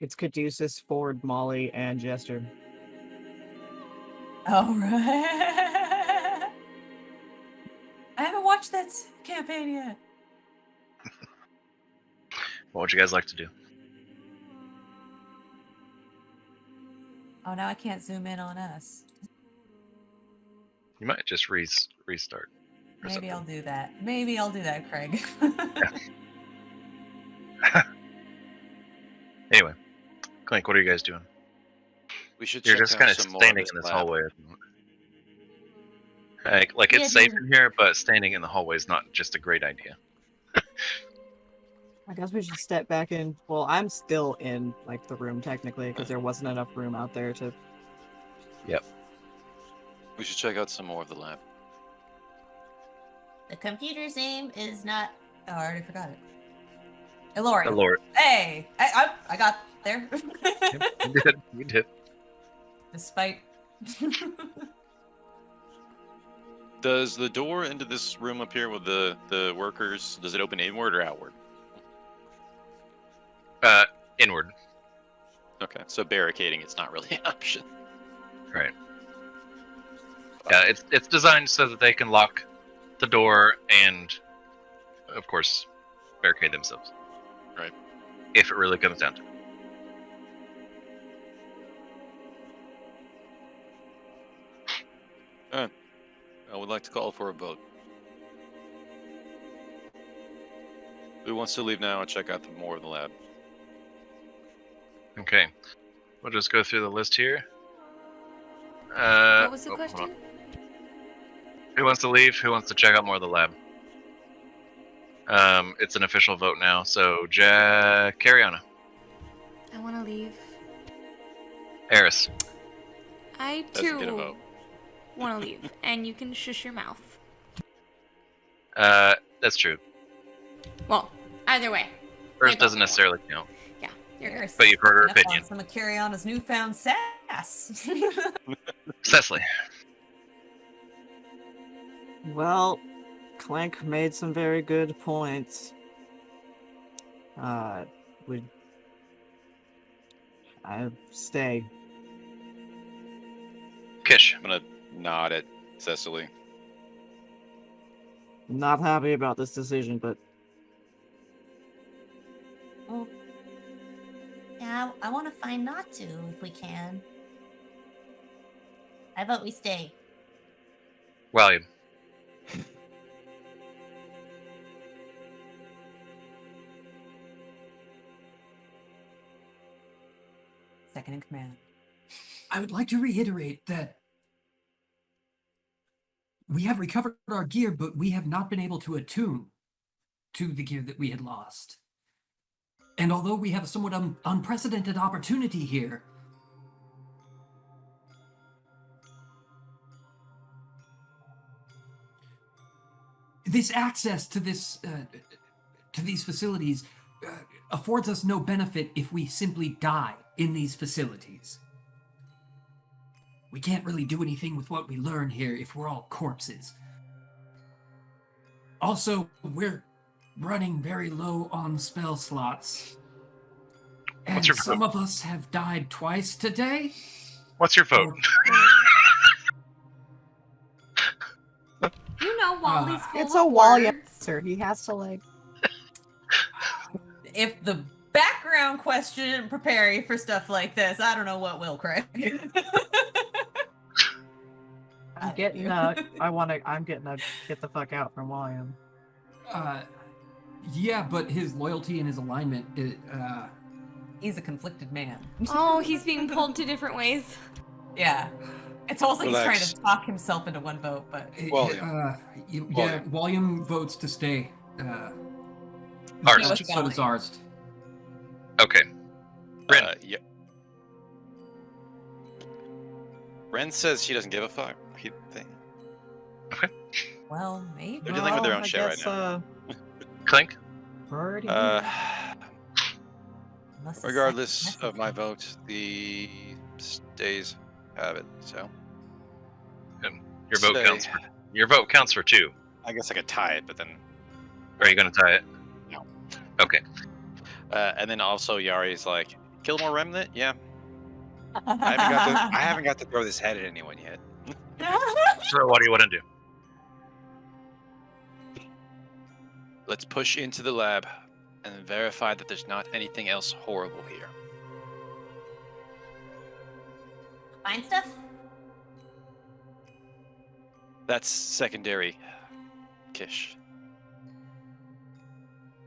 It's Caduceus, Ford, Molly, and Jester. All right. I haven't watched that campaign yet. What would you guys like to do? Oh, now I can't zoom in on us. You might just restart. Maybe I'll do that. Maybe I'll do that, Craig. Anyway, Clink, what are you guys doing? We should. You're check just out kind of some more standing this in this lab. hallway. Like it's safe in here, but standing in the hallway is not just a great idea. I guess we should step back in. Well, I'm still in like the room technically because there wasn't enough room out there to. Yep. We should check out some more of the lab. The computer's name is not. Oh, I already forgot it. Elori. Elori. Hey, I got there. You did. Despite. Does the door into this room up here with the workers, does it open inward or outward? Inward. Okay, so barricading it's not really an option. Right. Yeah, it's designed so that they can lock the door and, of course, barricade themselves. Right. If it really comes down to it. Alright. I would like to call for a vote. Who wants to leave now and check out more of the lab? Okay. We'll just go through the list here. What was the question? hold on. Who wants to leave? Who wants to check out more of the lab? It's an official vote now, so Cariana. I want to leave. Eris. I Doesn't too get a vote. want to leave, and you can shush your mouth. That's true. Well, either way. First doesn't necessarily count. Yeah, you're good. But you've heard her Enough on opinion. Some of Cariana's newfound sass. Cecily. Well, Clank made some very good points. Would I stay? Qish. I'm gonna nod at Cecily. Not happy about this decision, but Well, yeah, I want to find not to if we can. I vote we stay. Walliam. Second in command. I would like to reiterate that we have recovered our gear, but we have not been able to attune to the gear that we had lost. And although we have a somewhat unprecedented opportunity here, this access to this to these facilities affords us no benefit if we simply die in these facilities. We can't really do anything with what we learn here if we're all corpses. Also, we're running very low on spell slots. And What's your some vote? of us have died twice today. What's your vote? You know Wally's full It's of a Walliam words. answer. He has to like. If the background question prepare you for stuff like this, I don't know what will, Craig. I'm getting get the fuck out from Walliam. Yeah, but his loyalty and his alignment, He's a conflicted man. Oh, he's being pulled two different ways. Yeah. It's almost like Relax. he's trying to talk himself into one vote, but Walliam. yeah, Walliam votes to stay. Ours. So does ours. Okay. Ren. Yeah. Ren says she doesn't give a fuck. well, maybe. They're dealing with their own I shit right guess, now. Clink. Priority. Unless it's Regardless second of my message. vote, the stays have it. So Your vote Stay. counts for. Your vote counts for 2. I guess I could tie it, but then Are you going to tie it? No. Okay. and then also Yari's like, kill more remnant. Yeah, I haven't got to throw this head at anyone yet. So what do you want to do? Let's push into the lab and verify that there's not anything else horrible here. Find stuff? That's secondary, Qish.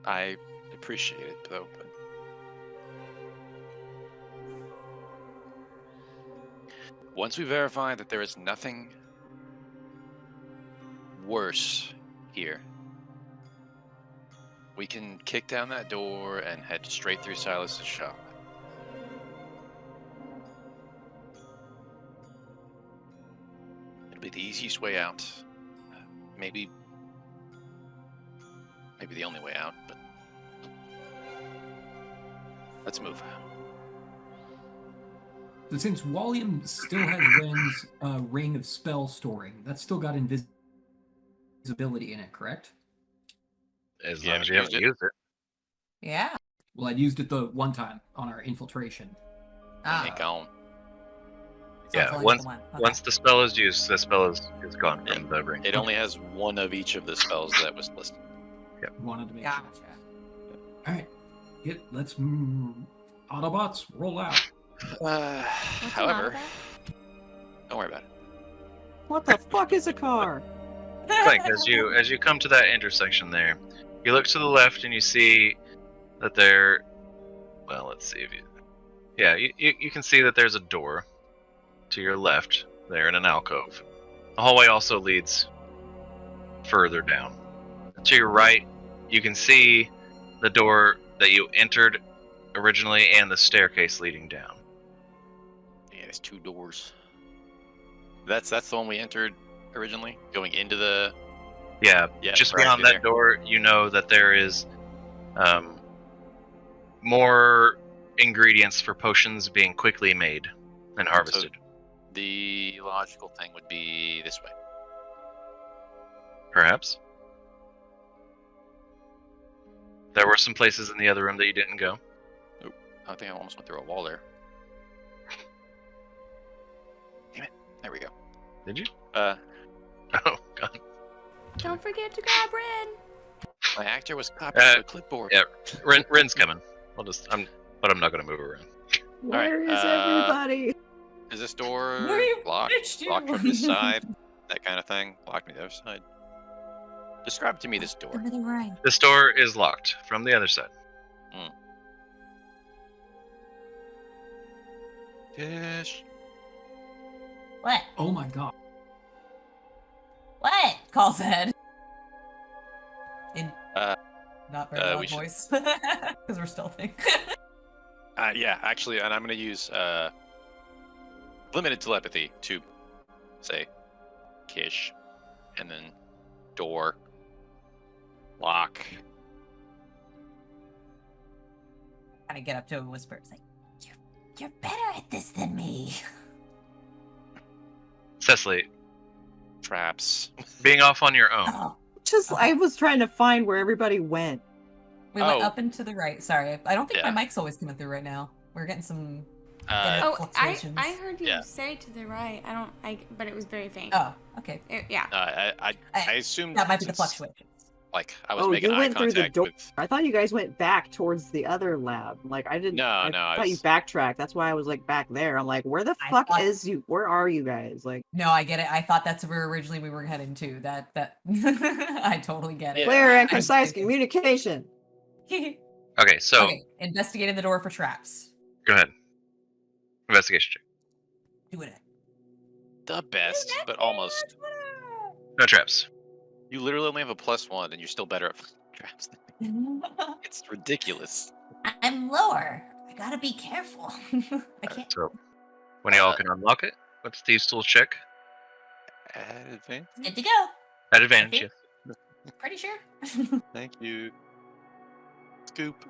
I appreciate it, though. But once we verify that there is nothing worse here, we can kick down that door and head straight through Silas's shop. It'll be the easiest way out. Maybe the only way out, but let's move. But since Walliam still has Ren's ring of spell storing, that's still got invisibility in it, correct? As You long as you haven't haven't used it. Yeah. Well, I'd used it the one time on our infiltration. Ain't gone. So it's Yeah, only once the one. Okay. once the spell is used, the spell is gone Yeah, from the ring. It only has one of each of the spells that was listed. Wanted to make sure. Gotcha. All right, let's Autobots roll out. What's However, wrong don't worry about it. What the fuck is a car? Like as you come to that intersection there, you look to the left and you see that there. Well, let's see if you. Yeah, you can see that there's a door to your left there in an alcove. The hallway also leads further down. To your right, you can see the door that you entered originally and the staircase leading down. Yeah, there's 2 doors. That's the one we entered originally, going into the. Yeah, Yeah, just right beyond through that there. door, you know that there is more ingredients for potions being quickly made and harvested. The logical thing would be this way. Perhaps. There were some places in the other room that you didn't go. I think I almost went through a wall there. Damn it! There we go. Did you? Uh, Oh, God. about? Don't forget to grab Ren. my actor was copied to a clipboard. Yeah, Ren's coming. But I'm not gonna move around. Where is Alright, everybody? Is this door Where you locked? pitched you? Locked from this side? That kind of thing? Locked me the other side? Describe to me this door. Over the right. This door is locked from the other side. Qish. What? Oh my god. What? Calls ahead. In Uh, not very loud we should- voice. Because we're stealthing. Yeah, actually, and I'm going to use limited telepathy to say Qish, and then door, lock. Kind of get up to him and whisper. It's like, you're better at this than me. Cecily, Traps. being off on your own. Oh, I was trying to find where everybody went. We went Oh. up and to the right. Sorry, I don't think Yeah. my mic's always coming through right now. We're getting some. Uh, fluctuations. I heard you Yeah. say to the right. But it was very faint. Oh, okay. Yeah. I assumed That might be the since, fluctuations. Like, I was Oh, making you eye went through the contact door. with. I thought you guys went back towards the other lab. Like I didn't. No, I no, thought you it's- backtracked. That's why I was like back there. I'm like, where the I fuck thought- is you? Where are you guys? Like No, I get it. I thought that's where originally we were heading to. That I totally get it. Yeah. clear and I was concise thinking- communication. Okay, so Okay, investigating the door for traps. go ahead. Investigation check. Do it. The best, but almost. No traps. You literally only have a +1, and you're still better at traps. It's ridiculous. I'm lower. I gotta be careful. I can't. So when y'all can unlock it, what's Thieves' Tools check? Advance. Good to go. At advantage, Okay. yes. Pretty sure. Thank you. Scoop.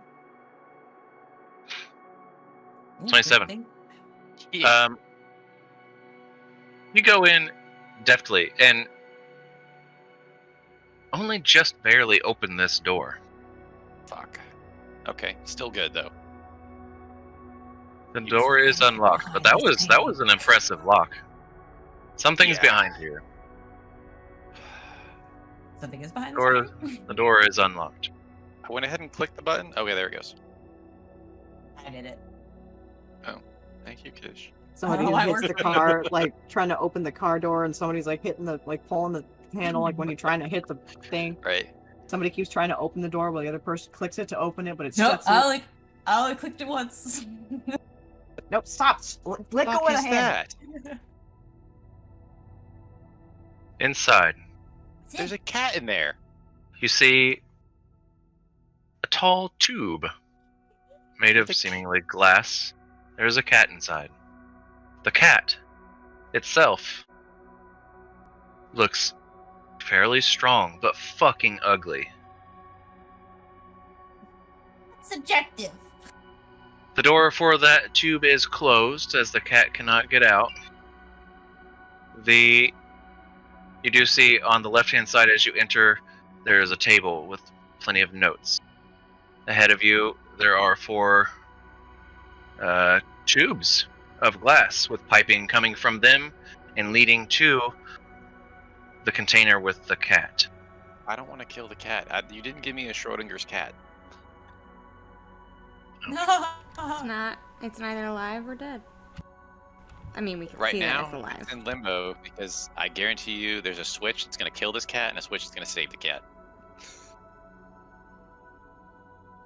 27. Yeah. You go in deftly and only just barely open this door. Fuck. Okay, still good though. The door is unlocked, but that was an impressive lock. Something's Yeah. behind here. Something is behind Door, this. the door is unlocked. I went ahead and clicked the button. Okay, there it goes. I did it. Thank you, Qish. Somebody Oh, I hits worked the for car, like trying to open the car door, and somebody's like hitting the, like pulling the handle, like when you're trying to hit the thing. Right. Somebody keeps trying to open the door while the other person clicks it to open it, but it Nope, shuts I only clicked it once. it. Nope, stop. Let go Fuck of the is handle. that? Inside, There's a cat in there. you see a tall tube made of The- seemingly glass. There's a cat inside. The cat itself looks fairly strong, but fucking ugly. Subjective. The door for that tube is closed as the cat cannot get out. You do see on the left-hand side as you enter, there is a table with plenty of notes. Ahead of you, there are 4 tubes of glass with piping coming from them and leading to the container with the cat. I don't want to kill the cat. You didn't give me a Schrodinger's cat. It's neither alive or dead. I mean, we can Right see that it's now, alive. it's in limbo because I guarantee you there's a switch that's going to kill this cat and a switch that's going to save the cat.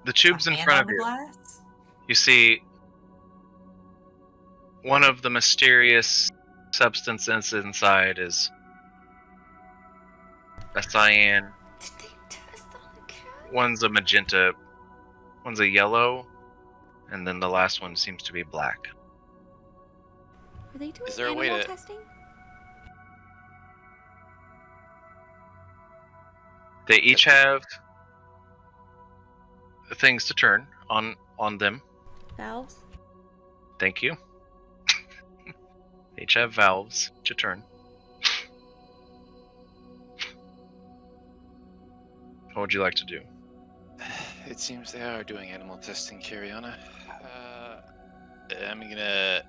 The tubes in Hand front on of the you, glass? you see one of the mysterious substances inside is a cyan, Did they test on the cat? one's a magenta, one's a yellow, and then the last one seems to be black. Are they doing Is there a way animal to- testing? They each have things to turn on them. Valves? Thank you. They each have valves to turn. What would you like to do? It seems they are doing animal testing, Kiriana. I'm gonna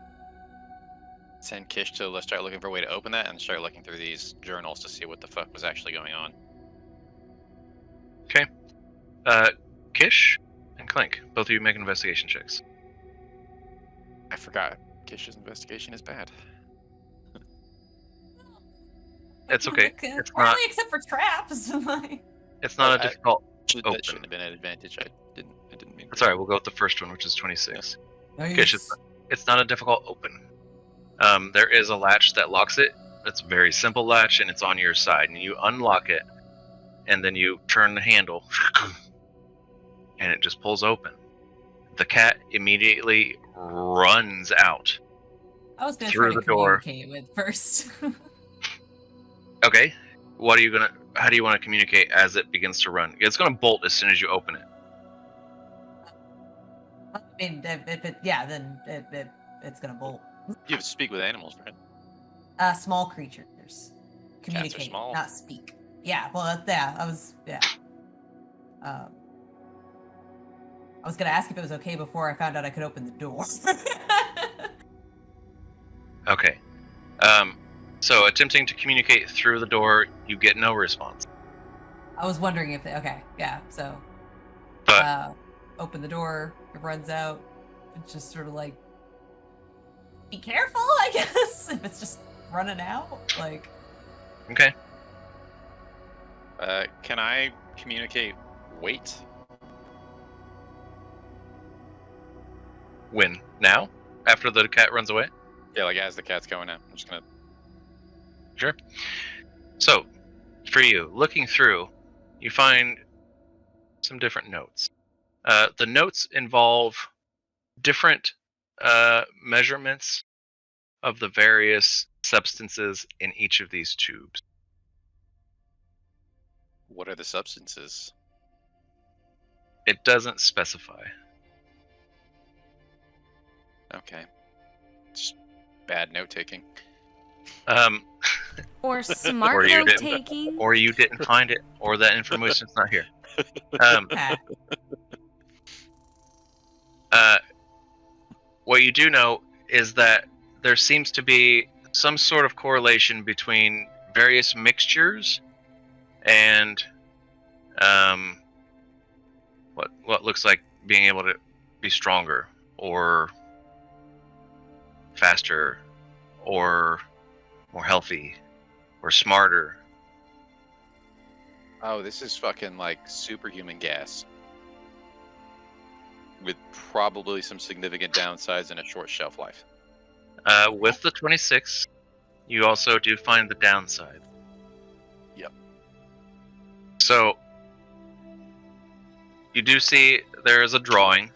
send Qish to start looking for a way to open that and start looking through these journals to see what the fuck was actually going on. Qish and Clink, both of you make investigation checks. I forgot. Qish's investigation is bad. It's okay. It's not. Apparently, except for traps. It's not a difficult open. That shouldn't have been an advantage. I didn't mean. That's alright. We'll go with the first one, which is 26. Nice. Qish, it's not a difficult open. There is a latch that locks it. It's a very simple latch, and it's on your side. And you unlock it, and then you turn the handle, and it just pulls open. The cat immediately runs out. I was going to through try to the door. communicate with first. Okay. How do you want to communicate as it begins to run? It's gonna bolt as soon as you open it. I mean, then it's going to bolt. You have to speak with animals, right? Small creatures. Communicate, small? not speak. Yeah, well, I was going to ask if it was okay before I found out I could open the door. Okay. So attempting to communicate through the door, you get no response. I was wondering if okay, yeah, so But open the door, it runs out. It's just sort of like, be careful, I guess, if it's just running out. Like, okay. Can I communicate wait? When? Now? After the cat runs away? Yeah, like as the cat's going out. I'm just gonna. Sure. So, for you, looking through, you find some different notes. The notes involve different measurements of the various substances in each of these tubes. What are the substances? It doesn't specify. Okay. Just bad note taking. Or smart Or you note didn't- taking. Or you didn't find it, or that information's not here. What you do know is that there seems to be some sort of correlation between various mixtures and what looks like being able to be stronger or faster or more healthy or smarter. Oh, this is fucking like superhuman gas. With probably some significant downsides and a short shelf life. With the 26, you also do find the downside. Yep. So, you do see there is a drawing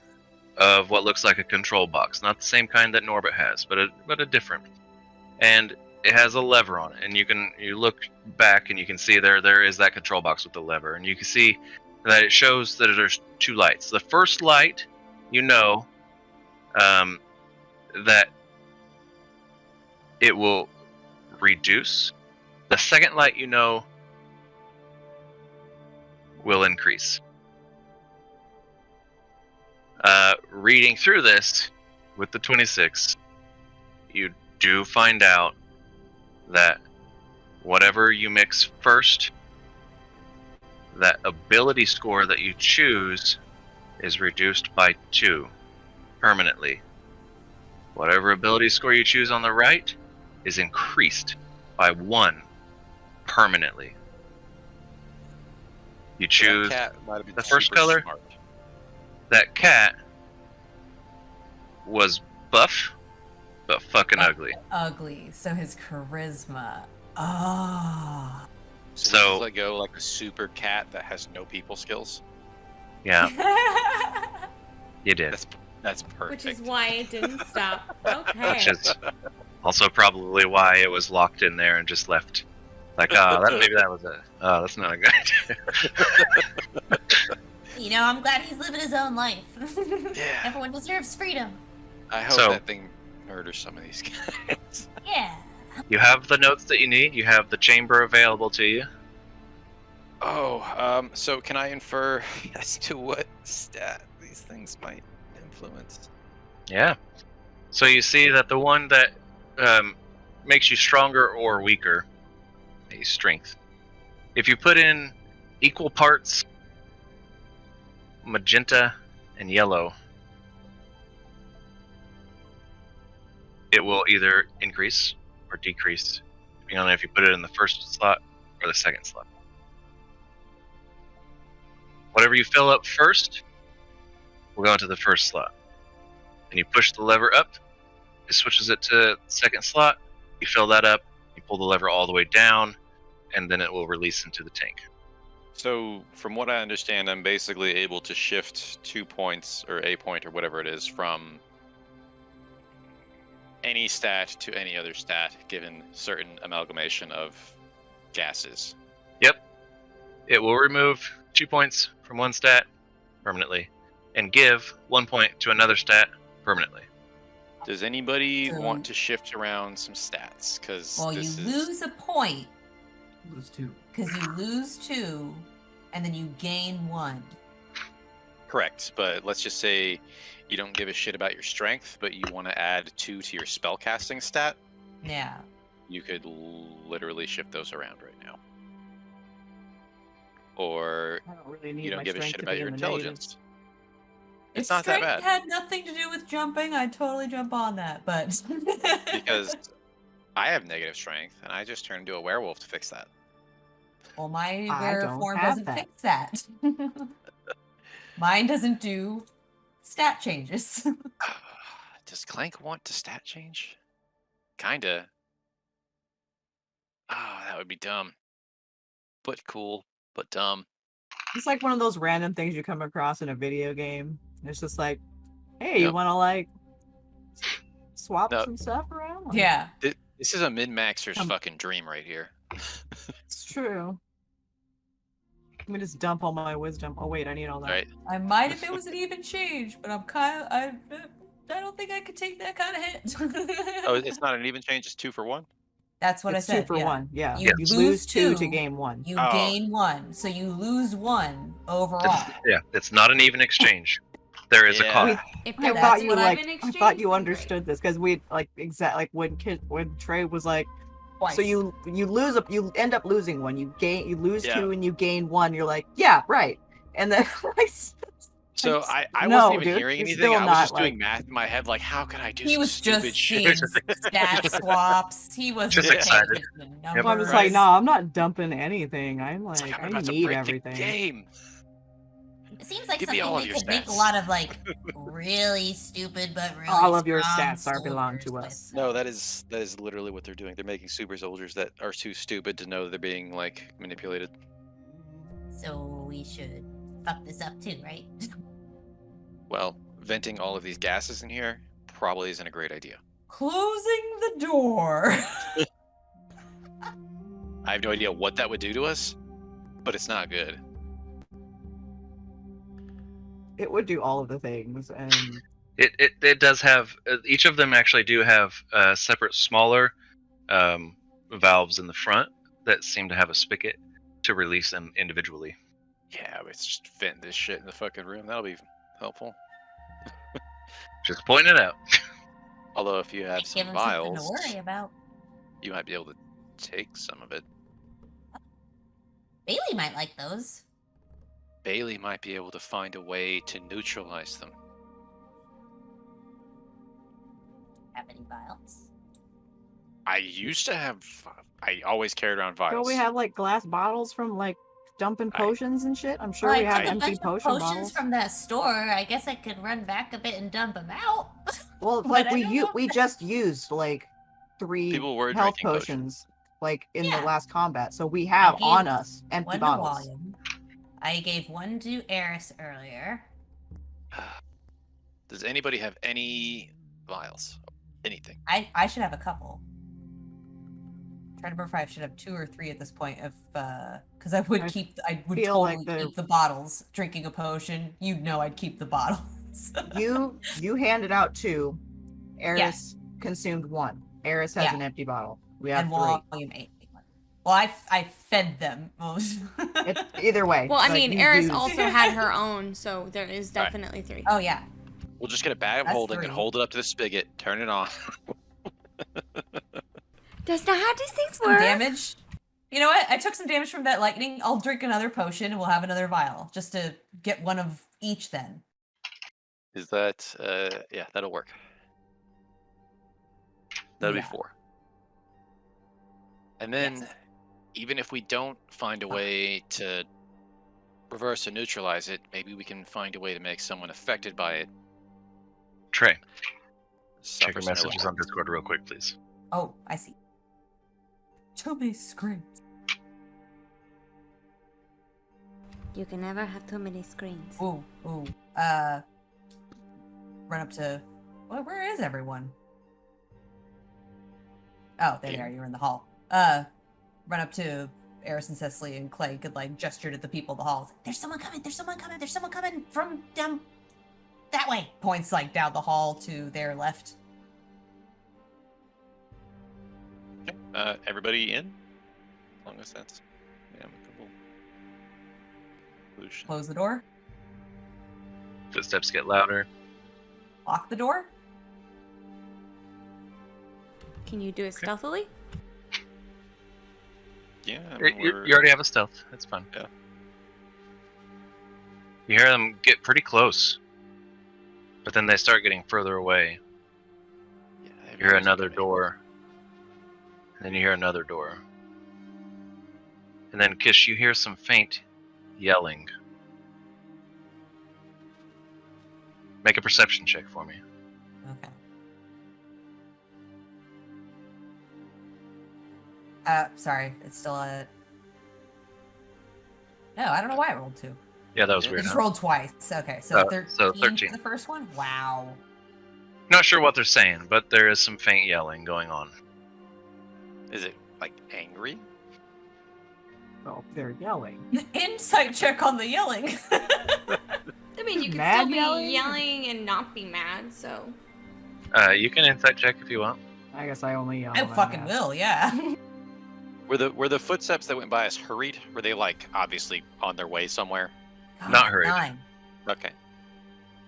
of what looks like a control box. Not the same kind that Norbert has, but a different. And it has a lever on it. And you look back and you can see there is that control box with the lever. And you can see that it shows that there's two lights. The first light, you know, that it will reduce. The second light, you know, will increase. Reading through this with the 26, you do find out that whatever you mix first, that ability score that you choose is reduced by 2 permanently. Whatever ability score you choose on the right is increased by 1 permanently. You choose That cat might have been the first super color. smart. That cat was buff, but fucking ugly. ugly. So his charisma. Oh. So, So- we let go like a super cat that has no people skills. Yeah, you did. That's perfect. Which is why it didn't stop. Okay. Which is also probably why it was locked in there and just left. Like, maybe that was it. Oh, that's not a good idea. You know, I'm glad he's living his own life. Yeah. Everyone deserves freedom. I hope So- that thing murders some of these guys. Yeah. You have the notes that you need. You have the chamber available to you. Oh, so can I infer as to what stat these things might influence? Yeah. So you see that the one that makes you stronger or weaker is strength. If you put in equal parts magenta and yellow, it will either increase or decrease, depending on if you put it in the first slot or the second slot. Whatever you fill up first will go into the first slot. And you push the lever up, it switches it to the second slot, you fill that up, you pull the lever all the way down, and then it will release into the tank. So, from what I understand, I'm basically able to shift 2 points, or a point, or whatever it is, from any stat to any other stat, given certain amalgamation of gases. Yep. It will remove 2 points from one stat permanently, and give 1 point to another stat permanently. Does anybody want to shift around some stats? Because you lose a point. Lose 2. Because you lose 2, and then you gain 1. Correct, but let's just say you don't give a shit about your strength, but you want to add 2 to your spellcasting stat. Yeah. You could literally shift those around right now. Or I don't really need you don't my give a strength shit to about be your in the intelligence. If It's not that strength bad. had nothing to do with jumping, I'd totally jump on that, but... Because I have negative strength, and I just turned into a werewolf to fix that. Well, my I rare don't form have doesn't that. fix that. Mine doesn't do stat changes. Does Clank want to stat change? Kinda. Ah, that would be dumb. But cool, but dumb. It's like one of those random things you come across in a video game. It's just like, hey, you Yep. want to like swap No. some stuff around? Like, Yeah, This is a min-maxer's Um, fucking dream right here. it's true. Let me just dump all my wisdom. Oh wait, I need all that. Right? I might if it was an even change, but I'm kind of I don't think I could take that kind of hit. Oh, it's not an even change, it's 2 for 1? That's what It's I said. 2 for yeah. 1. Yeah. You You lose lose 2 to 2, gain 1. You Oh. gain 1, so you lose 1 overall. Yeah, it's not an even exchange. There is a Yeah. cost. If I there that's thought was you what an I've like. even I exchange, thought you then understood this because we like like when Trey was like, Twice. so you lose you end up losing 1. You lose Yeah. 2 and you gain 1. You're like, yeah, right. And then like, So I No, wasn't even dude, hearing you're anything. still I was not, just doing like- math in my head, like, how could I do He some was stupid just shit? seeing stat swaps. He wasn't Just paying excited. attention to Yep. numbers. I'm just like, no, I'm not dumping anything. I'm It's like, like, I'm I about to need break everything. the game. It seems like Give me all something of they your could make a stats. lot of like really stupid but really All of your strong stats are belong to soldiers us. with. No, that is literally what they're doing. They're making super soldiers that are too stupid to know they're being like manipulated. So we should fuck this up too, right? Well, venting all of these gases in here probably isn't a great idea. Closing the door. I have no idea what that would do to us, but it's not good. It would do all of the things, and It does have each of them actually do have separate smaller valves in the front that seem to have a spigot to release them individually. Yeah, but it's just venting this shit in the fucking room. That'll be helpful. Just pointing it out. Although if you have Give some him something to vials, worry about. you might be able to take some of it. Bailey might like those. Bailey might be able to find a way to neutralize them. Have any vials? I used to have. I always carried around vials. don't we have like glass bottles from like dumping potions and shit? I'm sure Well, we I have took a empty bunch of potion potions bottles. from that store. I guess I could run back a bit and dump them out. Well, But like I don't know. we just used like 3 People were health drinking potions. potions like in Yeah. the last combat, so we have gave on us empty One to bottles. Walliam. I gave one to Eris earlier. Does anybody have any vials? Anything? I should have a couple. Trying to remember if I should have 2 or 3 at this point. If because I would feel like totally the- keep the bottles. Drinking a potion, you'd know I'd keep the bottles. You handed out 2. Eris Yes. consumed 1. Eris has Yeah. an empty bottle. We have And 3. Walliam ate one. Well, I fed them most. Either way. Well, I like, mean, you Eris used- also had her own, so there is Right. definitely 3. Oh yeah. We'll just get a bag of That's holding and 3. hold it up to the spigot, turn it on. That's not how these things Some work. damage. You know what? I took some damage from that lightning. I'll drink another potion and we'll have another vial just to get one of each then. Is that yeah, that'll work. That'll be Yeah. 4. And then Yes. even if we don't find a way to reverse or neutralize it, maybe we can find a way to make someone affected by it Trey, check suffer your some messages on effects. Discord real quick, please. Oh, I see. Too many screens. You can never have too many screens. Ooh. Run up to. Well, where is everyone? Oh, there they Here. are. You're in the hall. Run up to Eris and Cecily and Clay. Could like gesture to the people in the halls. There's someone coming. There's someone coming. There's someone coming from down that way. Points like down the hall to their left. Okay. Everybody in? As long as that's amicable. Solution. Close the door. Footsteps get louder. Lock the door. Can you do it stealthily? Yeah, I You, mean, you already have a stealth. That's fine. Yeah. You hear them get pretty close, but then they start getting further away. yeah, You hear everybody's another coming. door, and then you hear another door. And then, Qish, you hear some faint yelling. Make a perception check for me. Okay. Sorry. It's still a. No, I don't know why I rolled 2. Yeah, that was Yeah, I weird. just Huh? rolled twice. Okay, so 13, so 13. for the first one? Wow. Not sure what they're saying, but there is some faint yelling going on. Is it like angry? Oh, they're yelling. Insight check on the yelling. I mean, you could Mad still be yelling? yelling and not be mad, so. You can insight check if you want. I guess I only yell. I when I'm fucking mad. will, yeah. Were the footsteps that went by us hurried? Were they like obviously on their way somewhere? Not hurried. 9. Okay.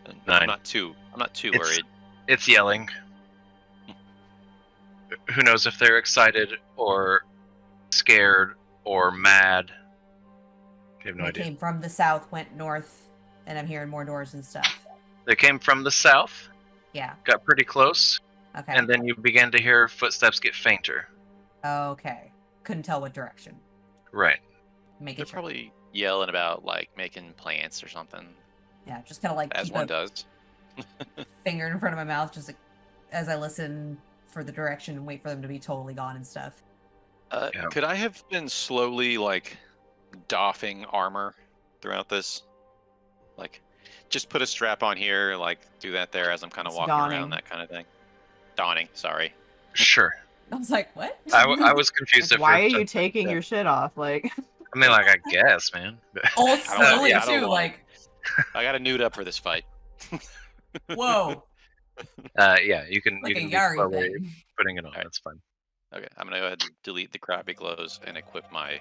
I'm 9. not too It's- worried. It's yelling. Who knows if they're excited or scared or mad? I have no They idea. came from the south, went north, and I'm hearing more doors and stuff. They came from the south, Yeah. got pretty close, Okay. and then you began to hear footsteps get fainter. Okay. Couldn't tell what direction. Right. Make They're it sure. probably yelling about like making plants or something, Yeah, just kind of like as keep one a does. finger in front of my mouth, just like, as I listen for the direction and wait for them to be totally gone and stuff. Yeah. Could I have been slowly like doffing armor throughout this? Like, just put a strap on here, like do that there as I'm kind of It's walking donning. around, that kind of thing. Donning, sorry. Sure. I was like, what? I was confused Like, at why are first. you taking your shit off? Like, I mean, like, I guess, man. All I don't slowly yeah, I don't too, want like, I got to nude up for this fight. whoa, Yeah, you can like you a can be Yari slowly thing. putting it on. Alright. That's fine. Okay, I'm gonna go ahead and delete the crappy clothes and equip my.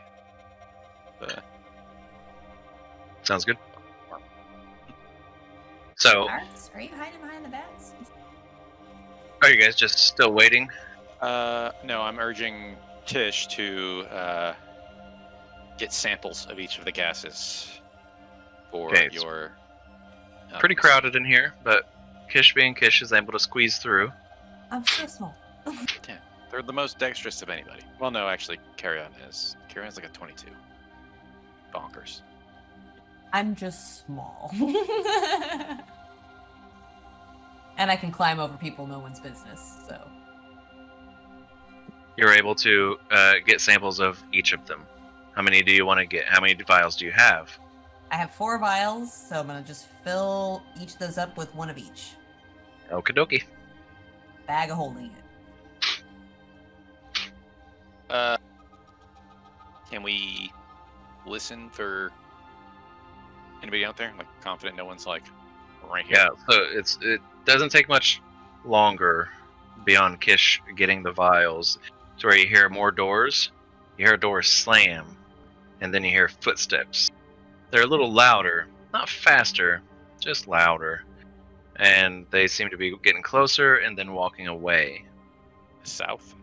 Sounds good. So, Arts? Are you hiding behind the bats? are you guys just still waiting? No, I'm urging Qish to get samples of each of the gases for Okay, it's your. Pretty crowded in here, but Qish being Qish is able to squeeze through. I'm so small. They're the most dexterous of anybody. Well, no, actually, Carrion is. Carrion's like a 22. Bonkers. I'm just small. And I can climb over people, no one's business, so. You're able to get samples of each of them. How many do you want to get? How many vials do you have? I have 4 vials, so I'm gonna just fill each of those up with 1 of each. Okie dokie. Bag of holding it. Can we listen for anybody out there? Like, confident no one's like right here. Yeah, so it doesn't take much longer beyond Qish getting the vials to where you hear more doors. You hear a door slam, and then you hear footsteps. They're a little louder, not faster, just louder. And they seem to be getting closer and then walking away. South.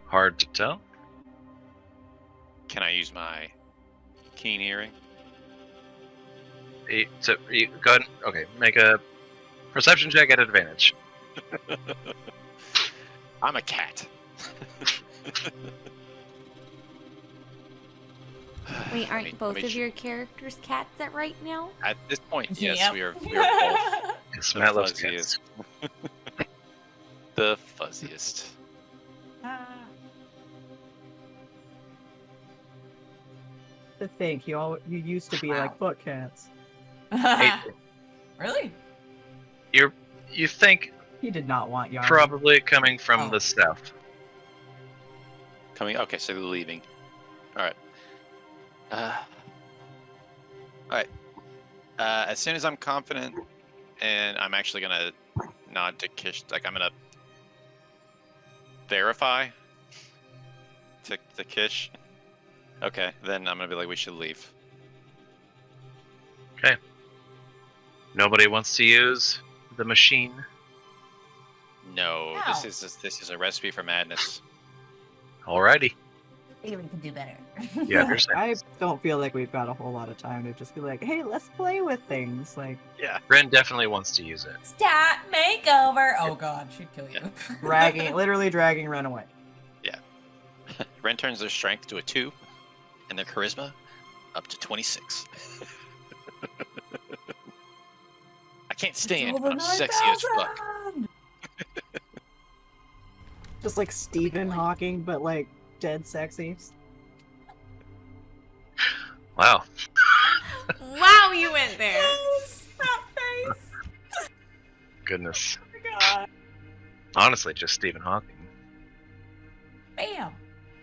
Hard to tell. Can I use my keen hearing? So you go ahead. Okay, make a perception check at advantage. I'm a cat. Wait, aren't both of your characters cats at right now? At this point, yes, Yep. we are both Yes, the Matt loves fuzziest. cats. The fuzziest. To think, you used to be like foot cats. Really? You think He did not want Yara. probably coming from Oh. the south. Coming. Okay, so they're leaving. All right. All right. As soon as I'm confident, and I'm actually gonna nod to Qish, like I'm gonna verify to Qish. Okay, then I'm gonna be like, we should leave. Nobody wants to use the machine. No, No. this is a recipe for madness. Alrighty. I think we can do better. You understand? I don't feel like we've got a whole lot of time to just be like, hey, let's play with things. Like, Ren definitely wants to use it. Stat makeover. Oh god, she'd kill you. literally dragging Ren away. Ren turns their strength to a 2, and their charisma up to 26. I can't stand, but I'm sexy as fuck. Just like Stephen Hawking, but like dead sexy. Wow. Wow, you went there. Goodness. God. Honestly, just Stephen Hawking. Bam.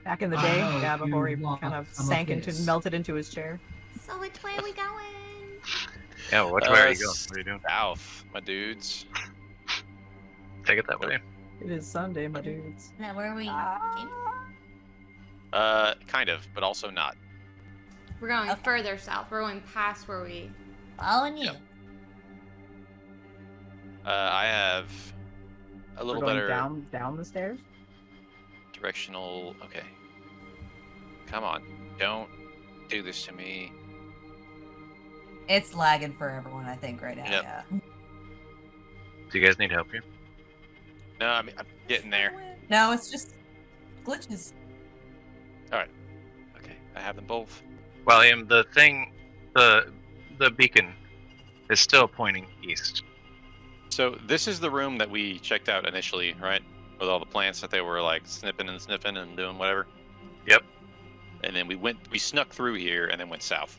Back in the day, Oh, yeah, before he you want kind of some of sank into, this. melted into his chair. So which way are we going? Yeah, which way are you going? What are you doing? South, my dudes. Take it that way. It is Sunday, my dudes. Is that where we came? Kind of, but also not. We're going Okay. further south. We're going past where we. Following you. Yep. I have a We're little going better down the stairs. directional. Okay. Come on, don't do this to me. It's lagging for everyone, I think, right now. Yep. Yeah. Do you guys need help here? No, I'm getting there. No, it's just glitches. Okay, I have them both. Walliam, the thing, the beacon is still pointing east. So this is the room that we checked out initially, right? With all the plants that they were like snipping and doing whatever. Yep. And then we snuck through here and then went south.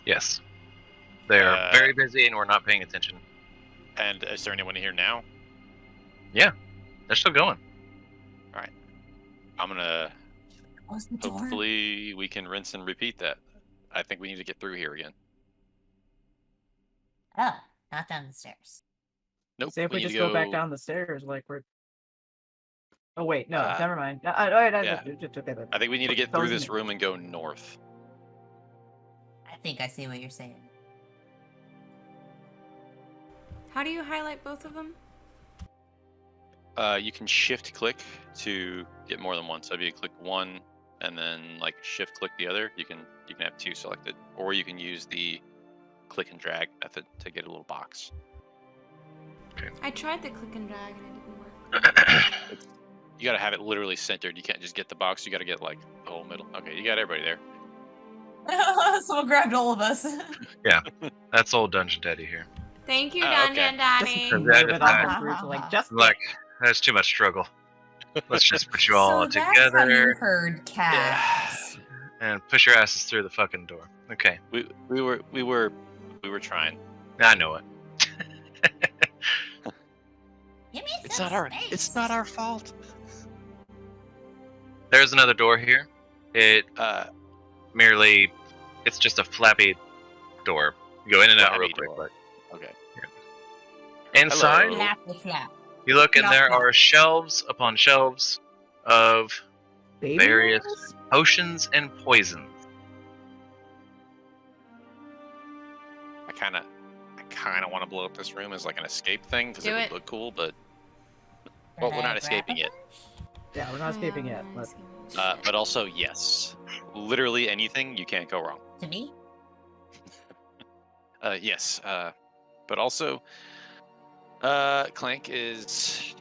Yes. They're very busy and we're not paying attention. And is there anyone here now? They're still going. I'm gonna Close the door. hopefully we can rinse and repeat that. I think we need to get through here again. Oh, not down the stairs. Nope. See if we need just to go back down the stairs, like we're. Oh wait, no, Uh, never mind. yeah. I think we need to get through this room and go north. I think I see what you're saying. How do you highlight both of them? You can shift click to get more than one. So if you click one and then like shift click the other, you can have two selected, or you can use the click and drag method to get a little box. I tried the click and drag and it didn't work. You gotta have it literally centered. You can't just get the box. You gotta get like the whole middle. Okay, you got everybody there. Someone grabbed all of us. That's old Dungeon Daddy here. Thank you, Oh, Dungeon okay. Daddy. Just- Move it off the group, like just Like, that's too much struggle. Let's just put you all so that's how you together heard cats. and push your asses through the fucking door. Okay, We were trying. I know it. Give me It's some space. not our fault. There's another door here. It merely, it's just a flappy door. You go in and out real Flappy quick, door. but Okay. inside, Hello. Flappy flap. you look and Flap, there flap. are shelves upon shelves of baby various rolls? potions and poisons. I kind of want to blow up this room as like an escape thing because it Do would it. look cool, but well, we're not escaping yet. Yeah, we're not escaping yet, but But also, yes, literally anything, you can't go wrong. To me? Yes. But also, Clank is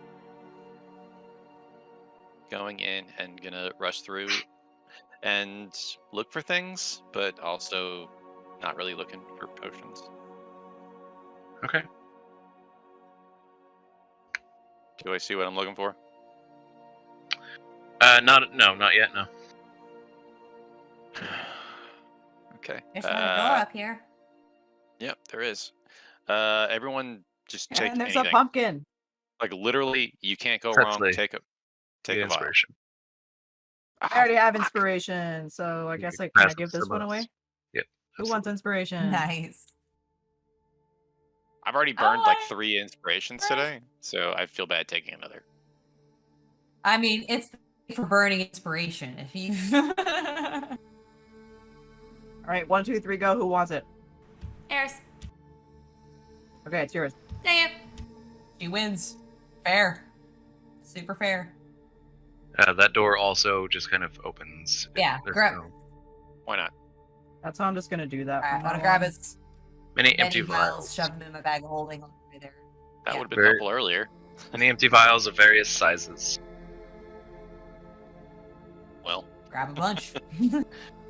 going in and gonna rush through and look for things, but also not really looking for potions. Okay. Do I see what I'm looking for? Not yet. No. Okay. There's another door up here. Yep, there is. Everyone, just take And there's anything. a pumpkin. Like literally, you can't go That's wrong. the Take a vial. inspiration. I already have inspiration, so I guess I can I give this one away? Yep. Who wants inspiration? Nice. I've already burned like 3 inspirations today, so I feel bad taking another. I mean, it's for burning inspiration. If you. All right, 1, 2, 3, go. Who wants it? Eris. Okay, it's yours. Dang it. She wins. Fair. Super fair. That door also just kind of opens. Yeah, There's grab. no- Why not? That's how I'm just gonna do that. Alright, from I'm gonna now grab on. it. Many empty vials. Shove them in my bag of holding on the way there. That Yeah. would have been Very- helpful earlier. Many empty vials of various sizes. Well, Grab a bunch. no,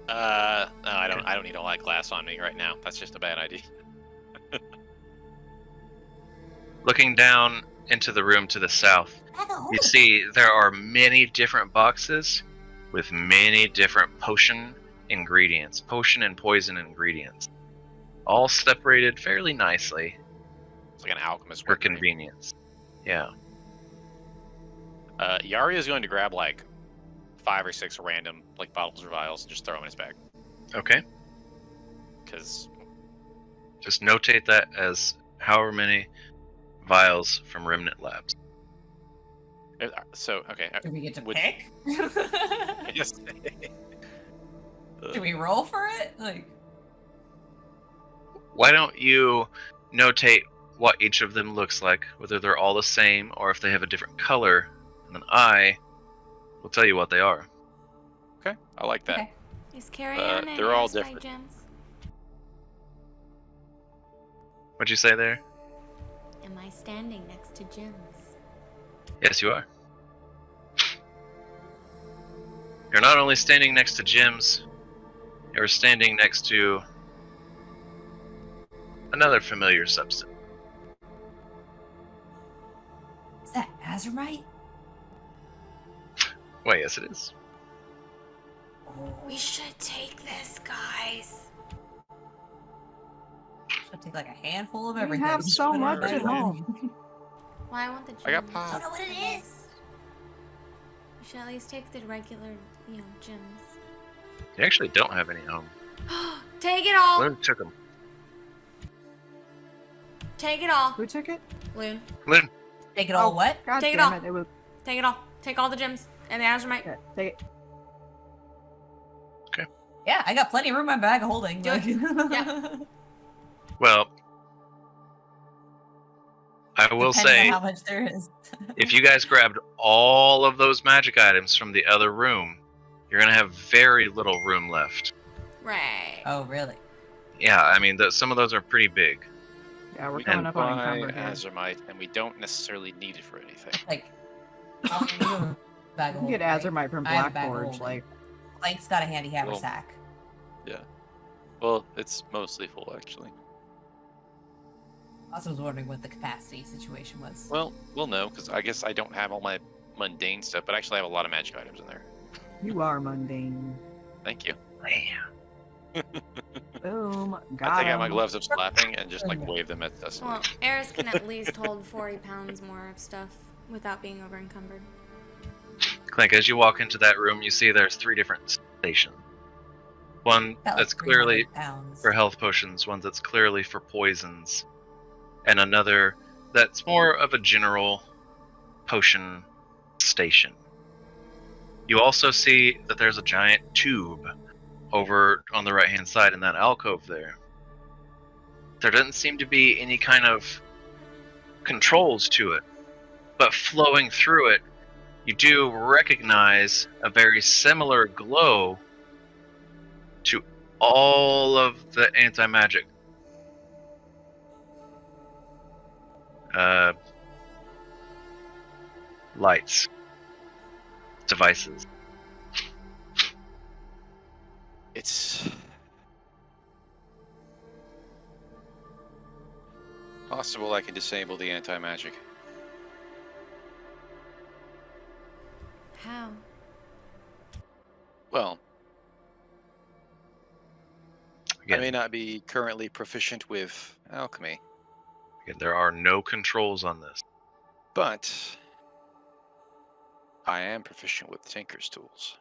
I don't need all that glass on me right now. That's just a bad idea. Looking down into the room to the south, Bag of you holding. see there are many different boxes with many different potion and poison ingredients, all separated fairly nicely It's like an alchemist for work, right? convenience. Yeah. Yari is going to grab like 5 or 6 random like bottles or vials and just throw them in his bag. Okay. Because Just notate that as however many vials from Remnant Labs. so okay. Do we get to Would- pick? Yes. Do we roll for it? Like, Why don't you notate what each of them looks like, whether they're all the same or if they have a different color, and then I will tell you what they are. Okay, I like that. okay. Is Carrie on they're all Eris by different. gems? What'd you say there? Am I standing next to gems? Yes, you are. You're not only standing next to gems, you're standing next to another familiar substance. Is that azurite? Why, yes, it is. We should take this, guys. Should take like a handful of We everything. have so Put it much right at away. home. Well, I want the gems. I got I pop. don't know what it is. We should at least take the regular, gems. You actually don't have any home. Take it all. Loon took them. Take it all. Who took it? Loon. Loon, Take it all. What? God Take it damn all. it! It was Take it all. Take all the gems and the azurite. okay. Take it. Yeah, I got plenty of room in my bag of holding. Do it. Yeah. well, I will Depending say, on how much there is. if you guys grabbed all of those magic items from the other room, you're going to have very little room left. Right. Oh, really? Yeah, I mean, some of those are pretty big. Yeah, we're We coming can up on buy encumbered here. azurite, and we don't necessarily need it for anything. Like, I'll need a bag You of can get holding, right? azurite from I have a bag of Blackforge. holding. Like, Clank's got a handy Well, haversack. Yeah. Well, it's mostly full actually. I also was wondering what the capacity situation was. Well, we'll know because I guess I don't have all my mundane stuff, but actually I have a lot of magic items in there. you are mundane. Thank you. Boom. Got I take out him. my gloves of slapping and just like wave them at Cecily. Well, Eris can at least hold 40 pounds more of stuff without being over encumbered. Clink, as you walk into that room, you see there's 3 different stations. One About that's 300 clearly pounds. for health potions, one that's clearly for poisons, and another that's more of a general potion station. You also see that there's a giant tube over on the right-hand side in that alcove there. There doesn't seem to be any kind of controls to it, but flowing through it, you do recognize a very similar glow to all of the anti-magic lights, devices. It's possible I can disable the anti-magic. How? Well, Again, I may not be currently proficient with alchemy, again, there are no controls on this. but I am proficient with Tinker's tools.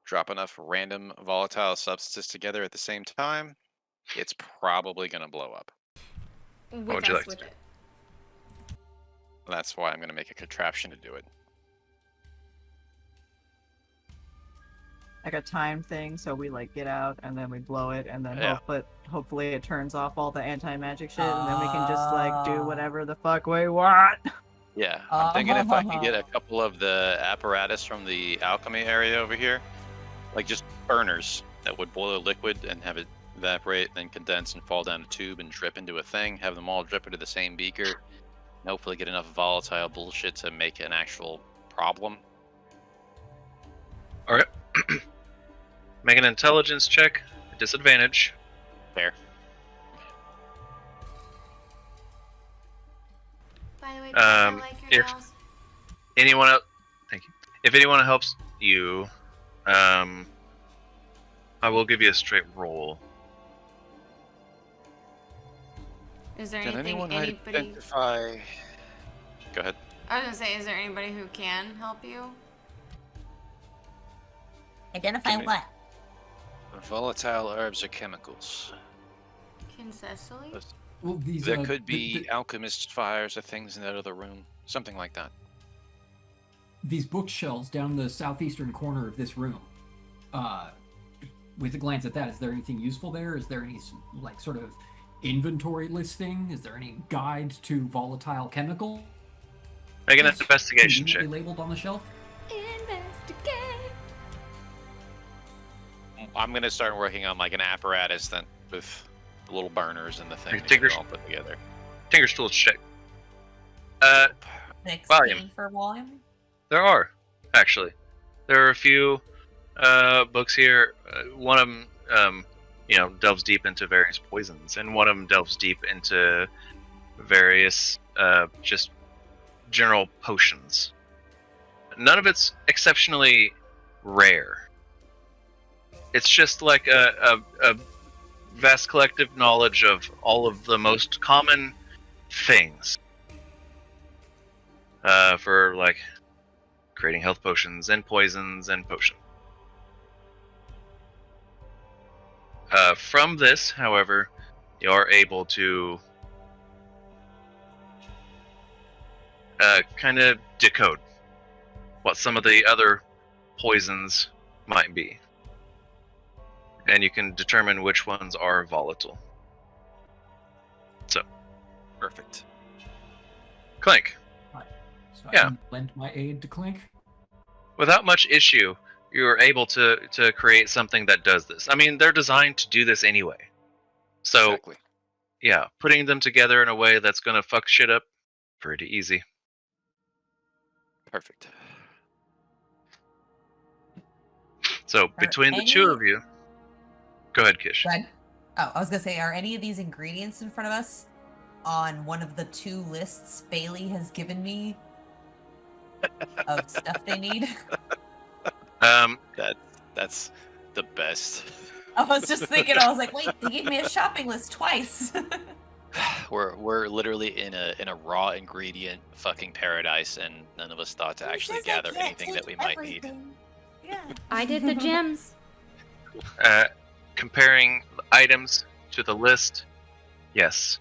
Drop enough random volatile substances together at the same time, it's probably going to blow up. With would you us like with to it. That's why I'm going to make a contraption to do it. Like a time thing, so we like get out and then we blow it, and then Yeah. hopefully it turns off all the anti-magic shit, and then we can just like do whatever the fuck we want. Yeah, I'm thinking if I can get a couple of the apparatus from the alchemy area over here, like just burners that would boil liquid and have it evaporate, then condense and fall down a tube and drip into a thing, have them all drip into the same beaker, and hopefully get enough volatile bullshit to make an actual problem. All right. Make an intelligence check. Disadvantage. Fair. By the way, I like your if- nails. Anyone else? Thank you. If anyone helps you, I will give you a straight roll. Is there Can anything anyone anybody? identify? Go ahead. I was gonna say, is there anybody who can help you? Identify Give me- what? Volatile herbs or chemicals. Can Cecily? Well, these, There could be alchemist fires or things in that other room. Something like that. these bookshelves down the southeastern corner of this room. With a glance at that, is there anything useful there? Is there any like sort of inventory listing? Is there any guide to volatile chemical? Make an investigation check. conveniently labeled on the shelf? Investigate. I'm gonna start working on like an apparatus then with the little burners and the thing that Tinker's- you all put together. Tinker's tools check. 16 Walliam. for Walliam. There are, actually. There are a few books here. One of them, delves deep into various poisons, and one of them delves deep into various just general potions. None of it's exceptionally rare. It's just like a vast collective knowledge of all of the most common things for like creating health potions and poisons and potions. From this, however, you are able to kind of decode what some of the other poisons might be. And you can determine which ones are volatile. So, Perfect. Clink. So Yeah. I can lend my aid to Clink. Without much issue, you're able to create something that does this. I mean, they're designed to do this anyway. So, Exactly. yeah, putting them together in a way that's going to fuck shit up, pretty easy. Perfect. So, between the two of you... Go ahead, Qish. Go ahead. Oh, I was gonna say, are any of these ingredients in front of us on one of the 2 lists Bailey has given me of stuff they need? That's the best. I was just thinking, I was like, wait, they gave me a shopping list twice. We're literally in a raw ingredient fucking paradise, and none of us thought to actually Because I gather can't anything that take we might need. everything. Yeah. I did the gems. Comparing items to the list, yes.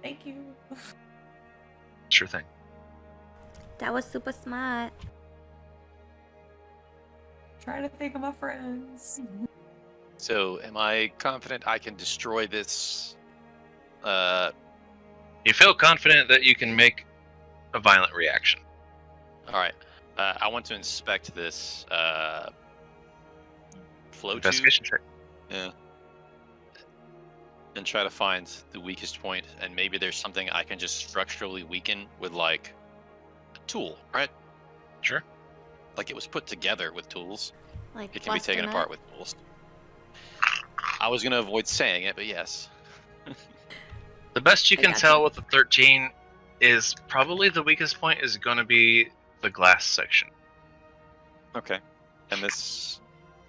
Thank you. Sure thing. That was super smart. Trying to think of my friends. So, am I confident I can destroy this? You feel confident that you can make a violent reaction. All right. I want to inspect this flow tube. Investigation check. Yeah. And try to find the weakest point, and maybe there's something I can just structurally weaken with like a tool, right? Sure. Like it was put together with tools. Like It can be taken busting apart it. with tools. I was gonna avoid saying it, but yes. The best you I can gotcha. tell with the 13 is probably the weakest point is going to be the glass section. Okay. And this,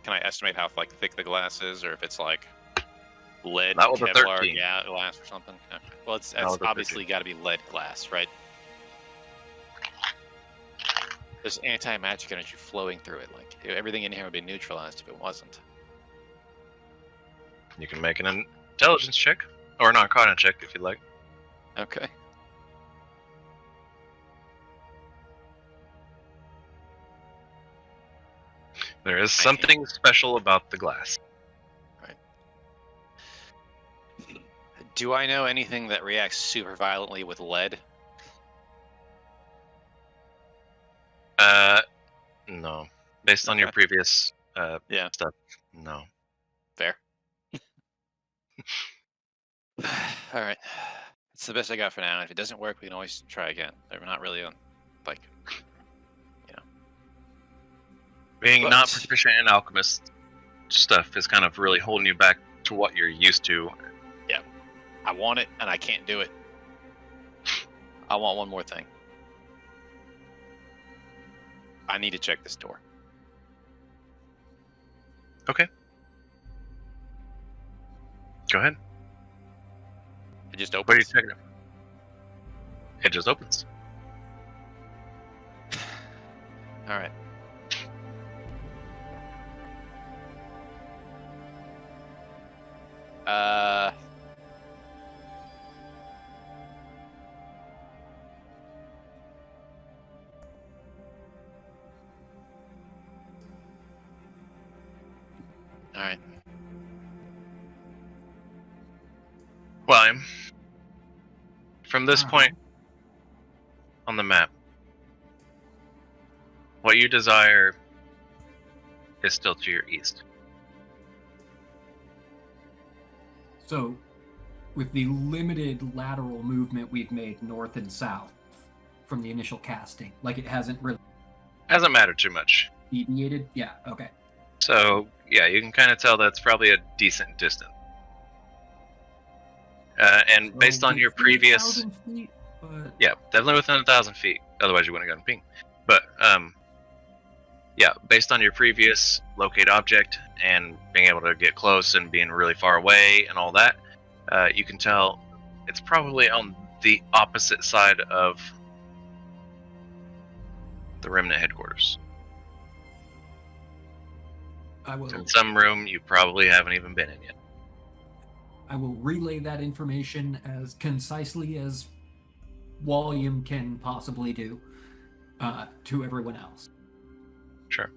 can I estimate how like thick the glass is, or if it's like lead, Not with a Kevlar 13. glass or something? Okay. Well, it's Not with a obviously got to be lead glass, right? There's anti-magic energy flowing through it. Like everything in here would be neutralized if it wasn't. You can make an intelligence check, or an arcana check if you'd like. Okay. There is something special about the glass. Do I know anything that reacts super violently with lead? No. Based on your Okay. previous Yeah. stuff, no. Fair. All right. It's the best I got for now. If it doesn't work, we can always try again. We're not really on, like, Being But- not proficient in alchemist stuff is kind of really holding you back to what you're used to. I want it, and I can't do it. I want one more thing. I need to check this door. Okay. Go ahead. It just What are you opens. checking? It just opens. All right. All right. William, from this Uh-huh. point on the map, what you desire is still to your east. So, with the limited lateral movement we've made north and south from the initial casting, like it hasn't really Hasn't mattered too much. deviated? Yeah, okay. So, yeah, you can kind of tell that's probably a decent distance. And based on your Within previous... 1,000 feet, but Yeah, definitely within 1,000 feet. Otherwise, you wouldn't have gotten ping. But, yeah, based on your previous locate object and being able to get close and being really far away and all that, you can tell it's probably on the opposite side of the Remnant headquarters. I will In some room you probably haven't even been in yet. I will relay that information as concisely as Walliam can possibly do to everyone else. Sure.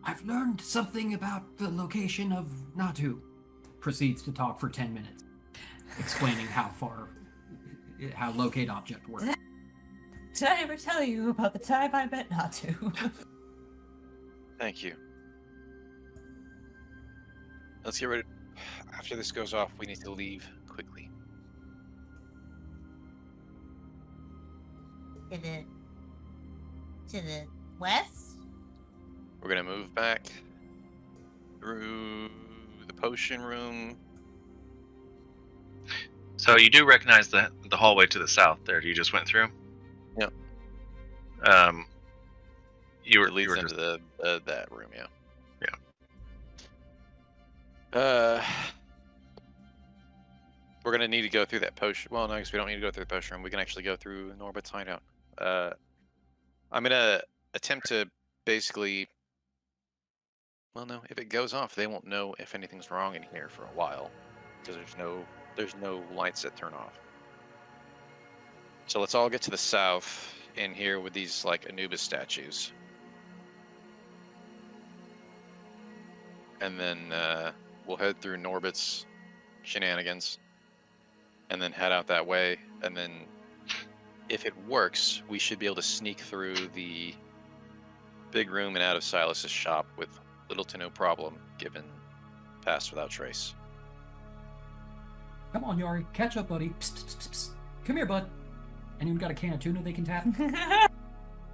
I've learned something about the location of Natu. Proceeds to talk for 10 minutes, explaining how locate object works. Did I ever tell you about the time I meant not to? Thank you. Let's get ready. After this goes off, we need to leave quickly. To the west? We're gonna move back through the potion room. So you do recognize the hallway to the south there you just went through? Yep. You It leads were into that room, yeah. Yeah. We're gonna need to go through that potion. Well, no, I guess we don't need to go through the potion room. We can actually go through Norbert's hideout. I'm gonna attempt to basically. Well, no, if it goes off, they won't know if anything's wrong in here for a while, because there's no lights that turn off. So let's all get to the south in here with these like Anubis statues, and then we'll head through Norbert's shenanigans, and then head out that way, and then if it works, we should be able to sneak through the big room and out of Silas's shop with little to no problem, given pass without trace. Come on, Yari. Catch up, buddy. Psst, psst, psst, psst. Come here, bud. Anyone got a can of tuna they can tap?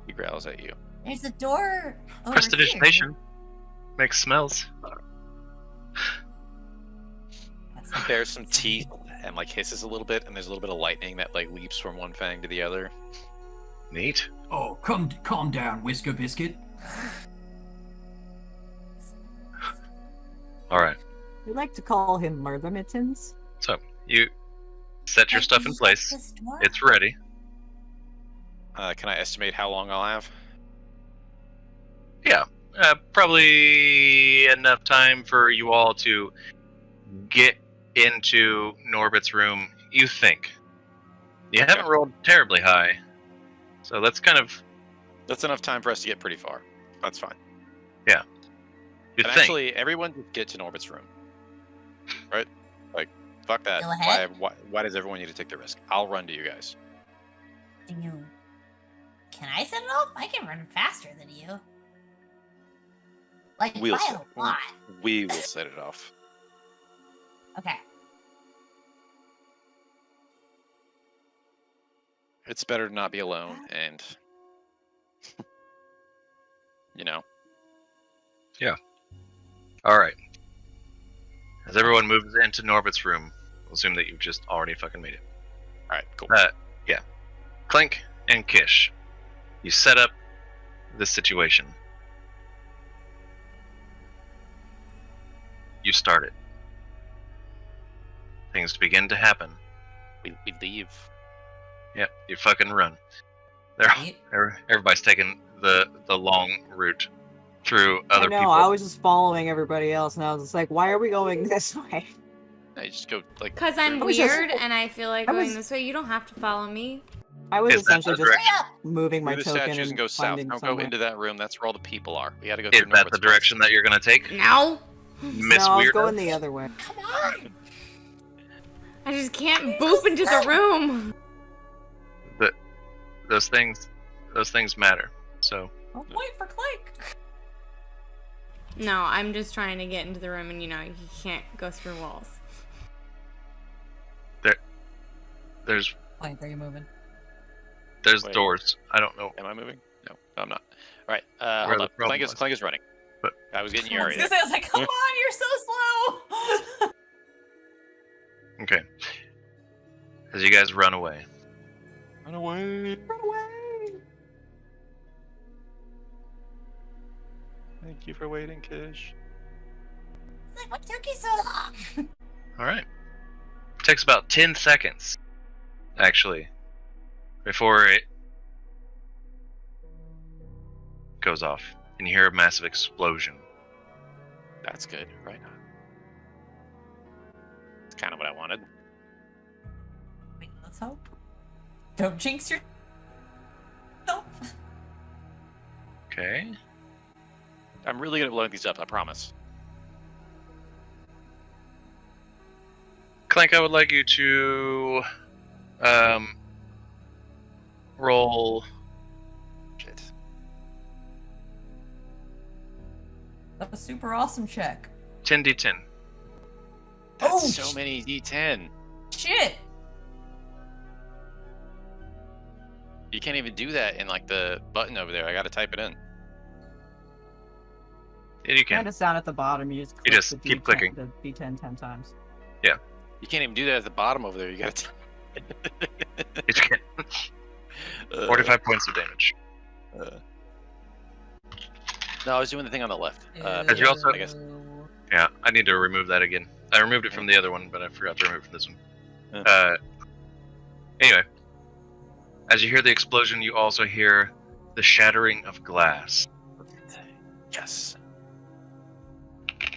He growls at you. There's a door over Prestidigitation makes smells. That's There's some teeth and like hisses a little bit, and there's a little bit of lightning that like leaps from one fang to the other. Neat. Oh, calm down, Whisker Biscuit. All right. We like to call him Murder Mittens. So you set your stuff in place. It's ready. Can I estimate how long I'll have? Yeah. Probably enough time for you all to get into Norbit's room. You think. You haven't rolled terribly high, so that's enough time for us to get pretty far. That's fine. Yeah. You And think. actually, everyone just get to Norbit's room. Right? Like, fuck that. Go ahead. Why does everyone need to take the risk? I'll run to you guys. Can I set it off? I can run faster than you. Like, We'll by set- a lot. We will set it off. Okay. It's better to not be alone, and you know. All right. As everyone moves into Norbit's room, we'll assume that you've just already fucking made it. All right, cool. Yeah. Clink and Qish, you set up this situation. You start it. Things begin to happen. We leave. Yep, you fucking run. Everybody's taking the long route through other I know, people. I was just following everybody else, and I was just like, why are we going this way? I just go like. Because I'm I was just- weird and I feel like I going was- this way. You don't have to follow me. I was Is that essentially the just direction? moving my Through the token statues and and go south. finding Don't somewhere. go into that room. That's where all the people are. We got to go Is through that Norbit's the place. direction that you're gonna take, No. Miss No, I was Weirdo? going the other way. Come on! I just can't boop into the room. Those things matter. So I'll wait for Clink. No, I'm just trying to get into the room, and you can't go through walls. there's Clink, are you moving? Wait. doors. I don't know. Am I moving? No, I'm not. All right. Where Hold the up. problem Clank is running. But- I was getting I Yari. was there. like, come on, you're so slow! Okay. As you guys run away. Run away. Run away! Thank you for waiting, Qish. It's like, what took you so long? All right. Takes about 10 seconds, actually, before it goes off, and you hear a massive explosion. That's good, right? It's kind of what I wanted. Wait, let's hope. Don't jinx your. Nope. Okay. I'm really good at blowing these up, I promise. Clank, I would like you to roll. Shit. That's a super awesome check. 10d10. That's Oh, so many D10. Shit! You can't even do that in like the button over there. I gotta type it in. Yeah, you can. Kind of down at the bottom, you just You click just the keep D10 clicking. The D10 10 times. You can't even do that at the bottom over there. You gotta. You can. 45 points of damage. No, I was doing the thing on the left. As you also- I guess. Yeah, I need to remove that again. I removed it from the other one, but I forgot to remove it from this one. Yeah. Anyway, as you hear the explosion, you also hear the shattering of glass. Yes.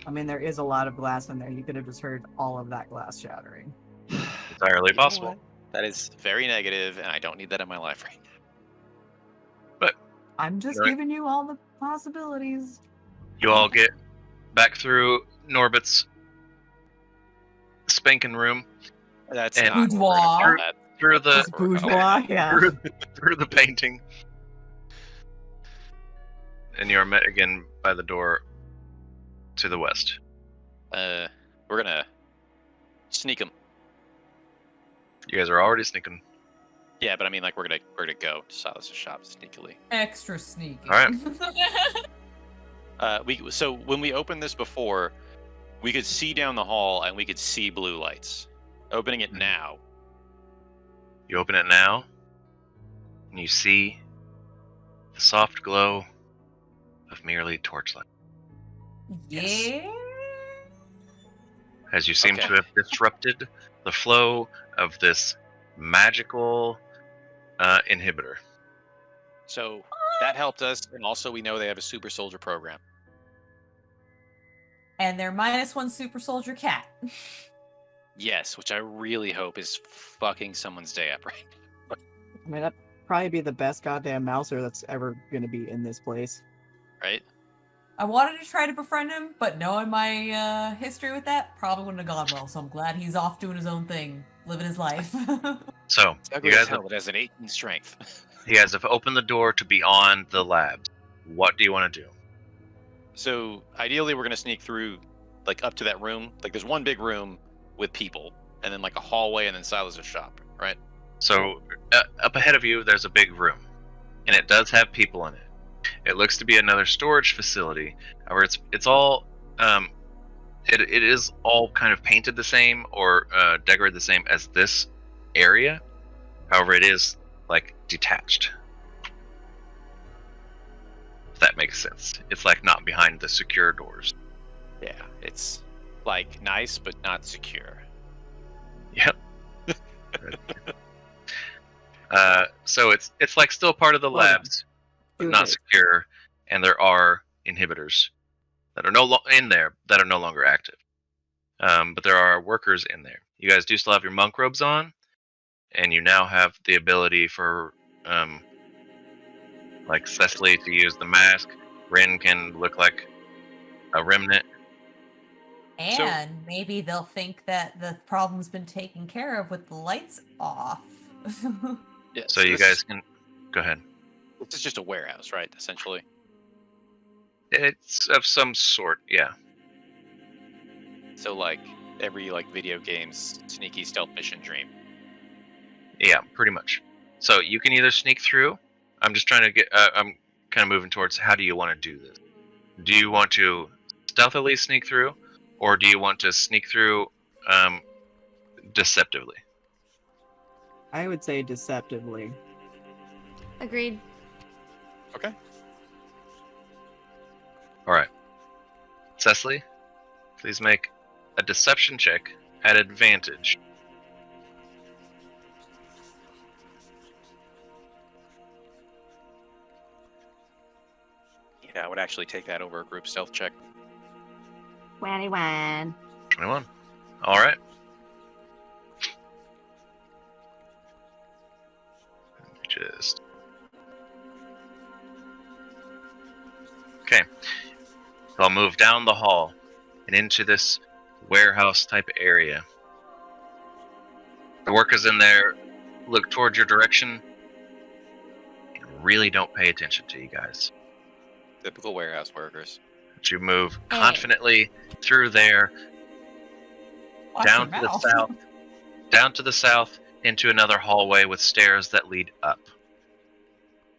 I mean, there is a lot of glass in there. You could have just heard all of that glass shattering. Entirely You know possible. what? That is very negative, and I don't need that in my life right now. I'm just Right. giving you all the possibilities. You all get back through Norbit's spanking room. That's And- not. We're gonna Boudoir. call that. through the It's bourgeois, yeah. through the painting, and you are met again by the door to the west. We're gonna sneak them. You guys are already sneaking. Yeah, but I mean, like, we're gonna go to Silas' shop sneakily. Extra sneaky. All right. So when we opened this before, we could see down the hall and we could see blue lights. Opening it now. You open it now, and you see the soft glow of merely torchlight. Yeah. As you seem Okay. to have disrupted the flow of this magical inhibitor. So that helped us, and also we know they have a super soldier program. And they're -1 super soldier cat. Yes, which I really hope is fucking someone's day up right now. I mean, that'd probably be the best goddamn mouser that's ever gonna be in this place. Right? I wanted to try to befriend him, but knowing my history with that, probably wouldn't have gone well. So I'm glad he's off doing his own thing, living his life. So, It's ugly you as guys, hell, it has an 18 strength. you guys have opened the door to beyond the labs. What do you want to do? So ideally, we're gonna sneak through, like, up to that room. Like, there's one big room with people, and then like a hallway, and then Silas' shop. Right? So, up ahead of you, there's a big room, and it does have people in it. It looks to be another storage facility. However, it's all it is all kind of painted the same or decorated the same as this area. However, it is like detached. If that makes sense. It's like not behind the secure doors. Yeah, it's like nice but not secure. Yep. So it's like still part of the labs, but not secure, and there are inhibitors that are no longer active. But there are workers in there. You guys do still have your monk robes on, and you now have the ability for like Cecily to use the mask. Ren can look like a remnant. And maybe they'll think that the problem's been taken care of with the lights off. Yeah, So you guys can go ahead. This is just a warehouse, right? Essentially. It's of some sort, yeah. So like every like video game's sneaky stealth mission dream. Yeah, pretty much. So you can either sneak through. I'm just trying to get. I'm kind of moving towards how do you want to do this? Do you want to stealthily sneak through, or do you want to sneak through deceptively? I would say deceptively. Agreed. Okay. All right. Cecily, please make a deception check at advantage. Yeah, I would actually take that over a group stealth check. 21. 21. All right. Just okay. So I'll move down the hall and into this warehouse type area. The workers in there look towards your direction and really don't pay attention to you guys. Typical warehouse workers. But you move confidently through there, Watch down your to mouth. the south, down to the south, into another hallway with stairs that lead up.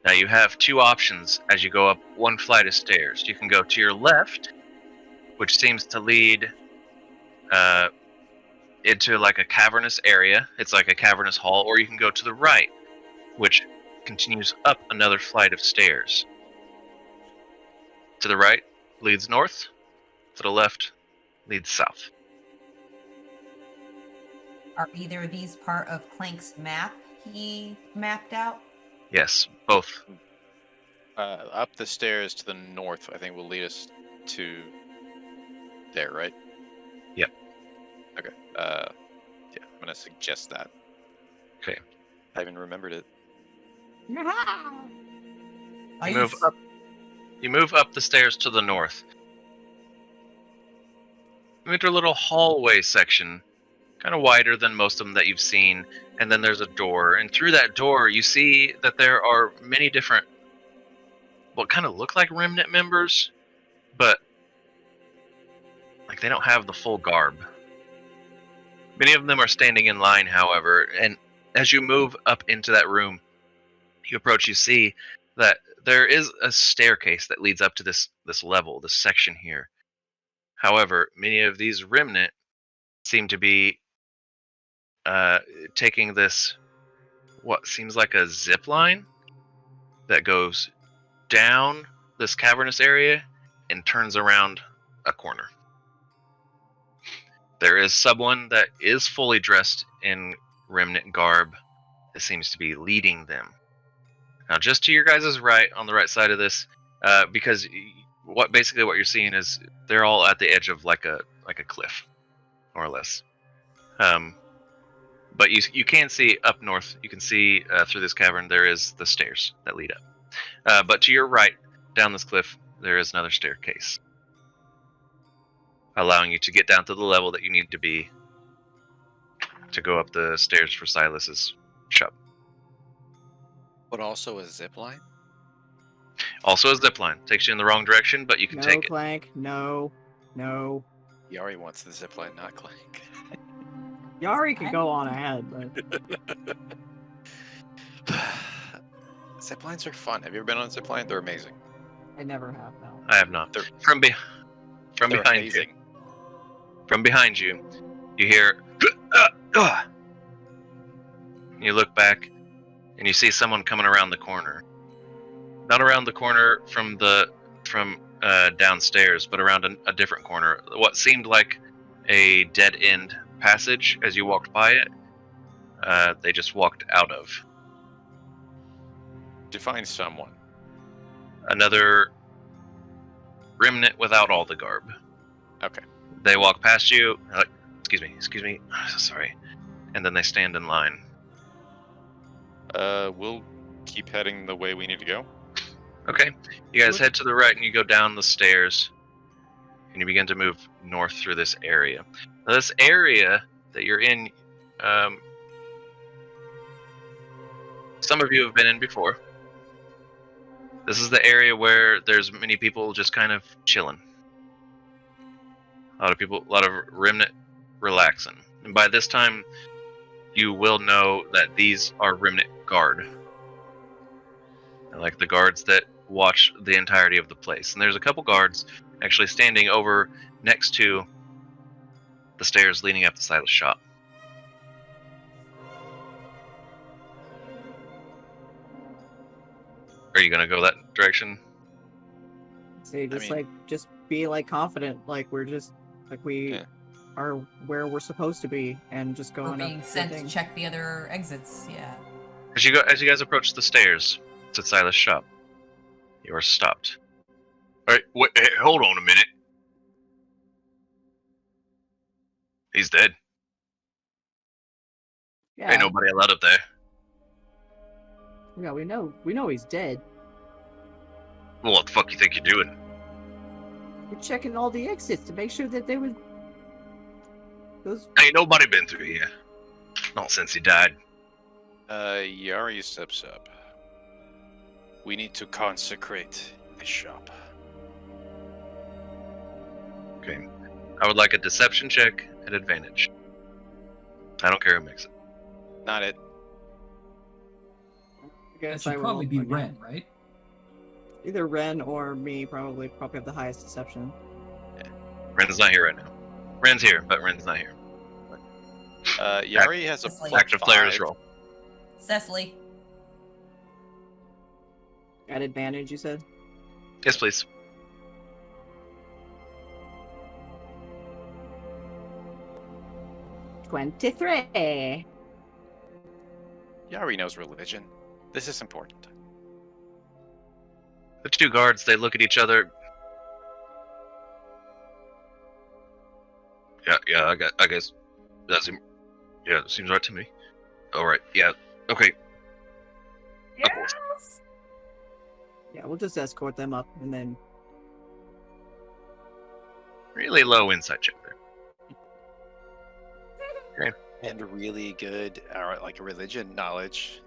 Now you have two options as you go up one flight of stairs. You can go to your left, which seems to lead into like a cavernous area. It's like a cavernous hall, or you can go to the right, which continues up another flight of stairs. To the right leads north, to the left leads south. Are either of these part of Clank's map he mapped out? Yes, both. Up the stairs to the north, I think, will lead us to there, right? Yep. Okay. Yeah, I'm gonna suggest that. Okay. I haven't remembered it. You move up the stairs to the north. You enter a little hallway section, kind of wider than most of them that you've seen, and then there's a door, and through that door you see that there are many different, what kind of look like remnant members, but like they don't have the full garb. Many of them are standing in line, however, and as you move up into that room, you approach, you see that there is a staircase that leads up to this level, this section here. However, many of these remnant seem to be taking this, what seems like a zip line that goes down this cavernous area and turns around a corner. There is someone that is fully dressed in remnant garb that seems to be leading them. Now, just to your guys' right, on the right side of this, because what you're seeing is they're all at the edge of like a cliff, more or less. But you can see up north. You can see through this cavern there is the stairs that lead up. But to your right, down this cliff, there is another staircase, allowing you to get down to the level that you need to be to go up the stairs for Silas's shop. But also a zip line? Also a zip line. Takes you in the wrong direction, but you can take it. No, Clank. No. Yari wants the zip line, not Clank. Yari could go on ahead, but... Zip lines are fun. Have you ever been on a zip line? They're amazing. I never have, no. I have not. From behind amazing. you. From behind you, you hear... You look back, and you see someone coming around the corner. Not around the corner from downstairs, but around a different corner. What seemed like a dead-end passage as you walked by it, they just walked out of. Define someone. Another remnant without all the garb. Okay. They walk past you, like, excuse me, sorry. And then they stand in line. We'll keep heading the way we need to go. Okay. You guys head to the right and you go down the stairs. And you begin to move north through this area. Now, this area that you're in, some of you have been in before. This is the area where there's many people just kind of chilling. A lot of remnant relaxing. And by this time, you will know that these are remnant guard. Like the guards that watch the entirety of the place. And there's a couple guards actually standing over next to the stairs leading up to Silas' shop. Are you gonna go that direction? See, just be like confident, like we're just like we are where we're supposed to be, and just going We're being up sent the to thing. check the other exits. Yeah. As you guys approach the stairs to Silas' shop, you are stopped. Hey, hold on a minute. He's dead. Yeah. Ain't nobody allowed up there. Yeah, we know he's dead. Well, what the fuck you think you're doing? We're checking all the exits to make sure that they would. Those. Ain't nobody been through here. Not since he died. Yari steps up. We need to consecrate the shop. Okay. I would like a deception check at advantage. I don't care who makes it. Not it. That should probably be Ren, right? Either Ren or me probably have the highest deception. Ren's not here right now. Ren's here, but Ren's not here. Yari has a active player's roll. Cecily. At advantage, you said? Yes, please. $23. Yari knows religion. This is important. The two guards, they look at each other. Yeah, I guess that seems right to me. All right, yeah, okay. Yes. Yeah, we'll just escort them up and then. Really low insight check there. Okay. And really good, like religion knowledge.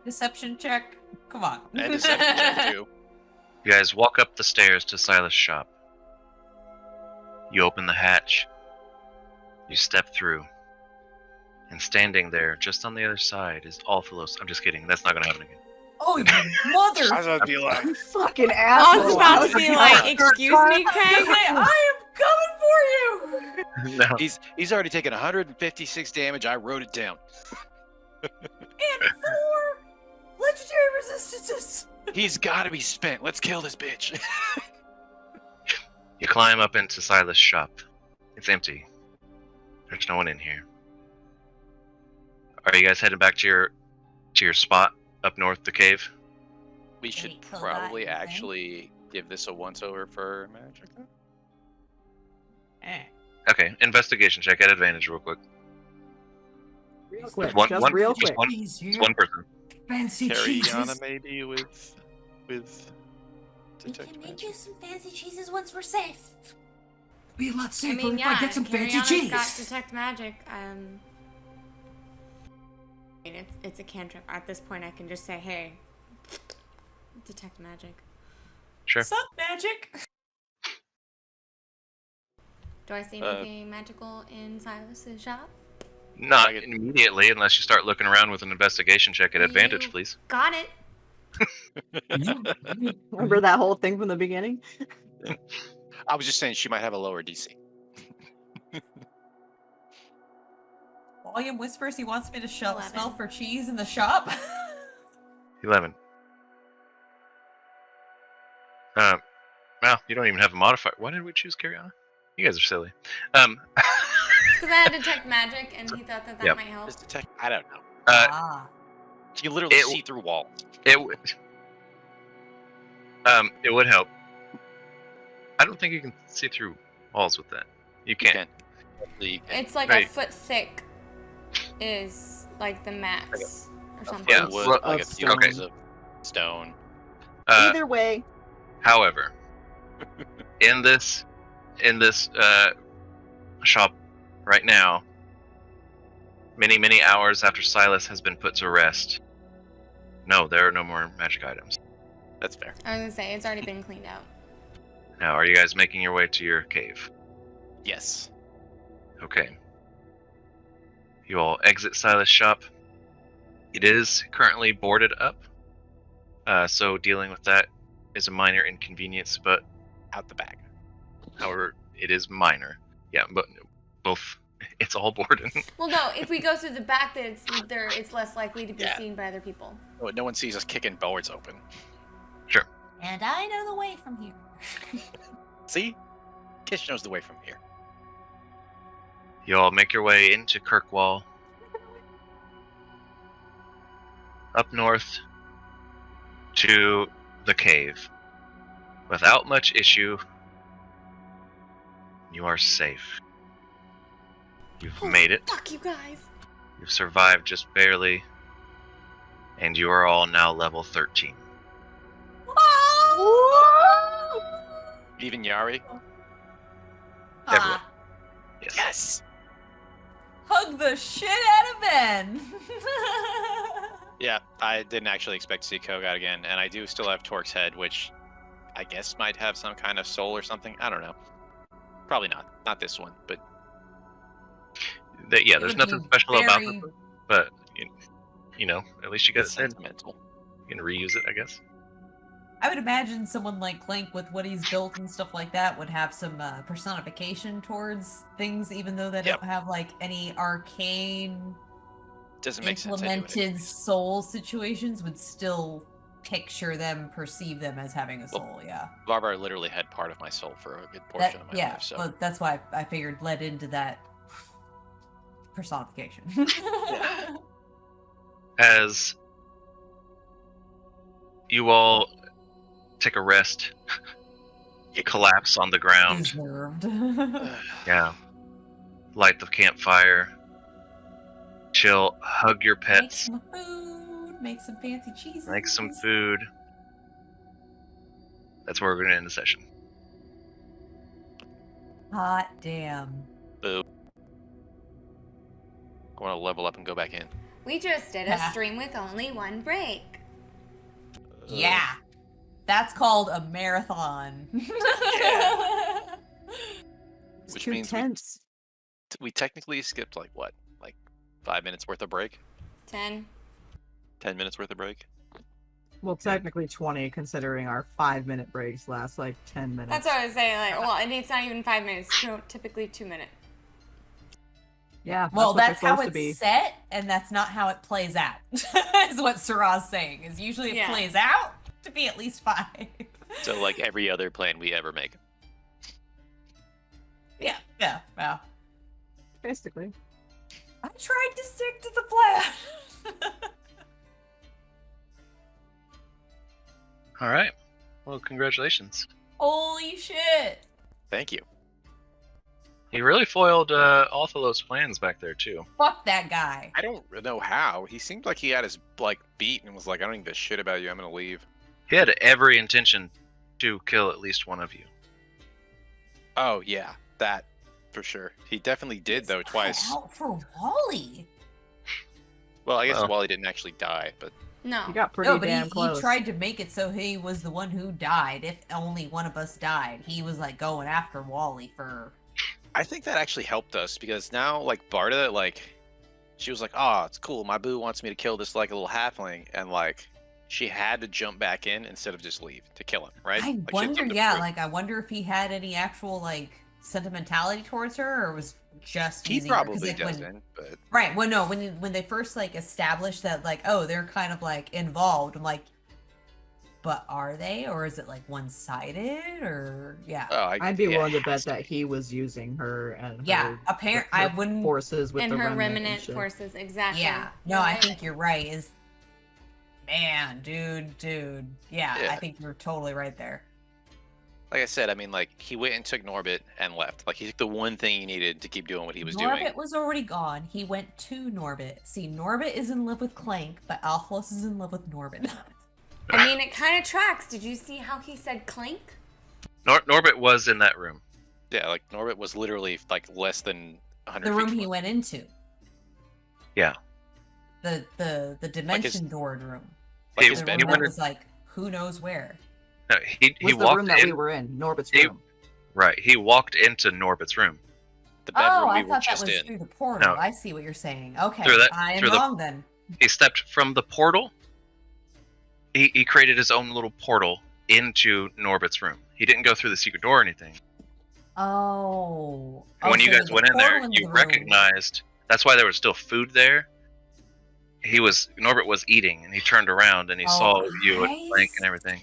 Deception check. Come on. And deception check too. You guys walk up the stairs to Silas' shop. You open the hatch. You step through. And standing there, just on the other side, is Althalos. I'm just kidding. That's not going to happen again. Oh, you mother! I was about to be like, You fucking I asshole. was about to be like, excuse me, I Kay? am coming for you! No. he's already taken 156 damage. I wrote it down. And 4 legendary resistances! He's got to be spent. Let's kill this bitch. You climb up into Silas' shop. It's empty. There's no one in here. Are you guys heading back to your spot up north, the cave? We Can should we kill probably that, you think? actually give this a once-over for magic. Okay, investigation check at advantage real quick. Real quick, One- just one- real just quick. one. It's one person. Fancy Cariana cheeses. maybe with We detect can make magic. you some fancy cheeses once we're safe. Be a lot I safer mean, if yeah, I get some fancy Cariana's cheese. got detect magic. I mean, it's a cantrip. At this point, I can just say, hey, detect magic. Sure. Suck magic! Do I see anything magical in Silas's shop? Not immediately, unless you start looking around with an investigation check at advantage, You please. Got it. Remember that whole thing from the beginning? I was just saying she might have a lower DC. Walliam whispers he wants me to 11. smell for cheese in the shop. 11. Well, you don't even have a modifier. Why did we choose Cariana? You guys are silly. Because I had detect magic, and he thought that Yep. might help. Just detect. I don't know. Ah. You can literally It- see through walls. It would. It would help. I don't think you can see through walls with that. You can't. You can. It's like Right. a foot thick is like the max or something. Yeah, Wood, well, like a of few stone. inches of stone. Either way, However, in this shop right now, many hours after Silas has been put to rest, no, there are no more magic items. That's fair. I was gonna say it's already been cleaned out. Now, are you guys making your way to your cave? Yes. Okay. You all exit Silas' shop. It is currently boarded up, so dealing with that is a minor inconvenience, but Out the back. however, it is minor. Yeah, but both, it's all boarded. Well, no, if we go through the back, then it's less likely to be Yeah. seen by other people. No one sees us kicking boards open. Sure. And I know the way from here. See? Qish knows the way from here. You all make your way into Kirkwall. Up north to the cave. Without much issue, you are safe. You've made it. Fuck you guys. You've survived just barely. And you are all now level 13. Even Yari? Everyone. Ah, Yes. Yes! Hug the shit out of Ben! Yeah, I didn't actually expect to see Kogot again, and I do still have Torque's head, which I guess might have some kind of soul or something. I don't know. Probably not. Not this one, but Yeah, It there's would nothing be special about very- it, but you know, at least you got it's it. sentimental. You can reuse it, I guess. I would imagine someone like Clank, with what he's built and stuff like that, would have some personification towards things, even though they Yep. don't have like any arcane Doesn't make sense. anyway. implemented soul situations, would still picture them, perceive them as having a soul. Yeah, Barbara literally had part of my soul for a good portion of my yeah. life, so But that's why I figured led into that personification. Yeah. As you all take a rest, you collapse on the ground. Deserved. Yeah. Light the campfire. Chill. Hug your Make pets. some food. Make some fancy cheeses. Make some food. That's where we're going to end the session. Hot damn. Boo. I want to level up and go back in. We just did a stream with only one break. Yeah. That's called a marathon. It's Which too means tense. we technically skipped like what? Like 5 minutes worth of break? 10. 10 minutes worth of break? Well, technically 20, considering our 5-minute breaks last like 10 minutes. That's what I was saying. Like, well, and it's not even 5 minutes. Typically 2 minutes. Yeah. Well, that's how to be. it's set, and that's not how it plays out. Is what Sarah's saying. Is usually it plays out to be at least 5. So like every other plan we ever make. Yeah. Basically. I tried to stick to the plan. All right. Well, congratulations. Holy shit. Thank you. He really foiled Althalos' plans back there too. Fuck that guy. I don't know how. He seemed like he had his beat and was like, I don't give a shit about you. I'm gonna leave. He had every intention to kill at least one of you. Oh yeah, that for sure. He definitely did though twice. Out for Wally. Well, I guess Wally didn't actually die, but No. He got pretty damn he close. tried to make it so he was the one who died. If only one of us died, he was like going after Wally for. I think that actually helped us because now, like Barda, she was like, "Oh, it's cool. My boo wants me to kill this little halfling," and she had to jump back in instead of just leave to kill him, right? I wonder, I wonder if he had any actual sentimentality towards her, or was just he easier? probably doesn't. But right, well, no, when they first established that they're kind of involved, I'm like, but are they, or is it one-sided, or I'd be willing to bet that he was using her and I wouldn't forces with and the her remnant remnant and shit. forces, exactly. Yeah, no, I think you're right. Man, dude, I think you're totally right there. like I said, I mean, he went and took Norbit and left. He took the one thing he needed to keep doing what he was doing. Norbit was already gone. He went to Norbit. See, Norbit is in love with Clank, but Althalos is in love with Norbit. I mean, it kind of tracks. Did you see how he said clink? Norbit was in that room. Yeah, Norbit was literally less than 100 the feet room from he him. went into. Yeah. The dimension doored room. He, The he room that went. was who knows where. No, he Was the walked room that in. we were in, Norbit's he- room. Right. He walked into Norbit's room. The bedroom Oh, I we were thought that just was in. through the portal. No. I see what you're saying. Okay, Through that- I am through the- wrong then. He stepped from the portal. He created his own little portal into Norbit's room. He didn't go through the secret door or anything. Oh. And when you so guys the went in there, portal into you the room- recognized. That's why there was still food there. Norbit was eating, and he turned around and he saw you and Frank and everything.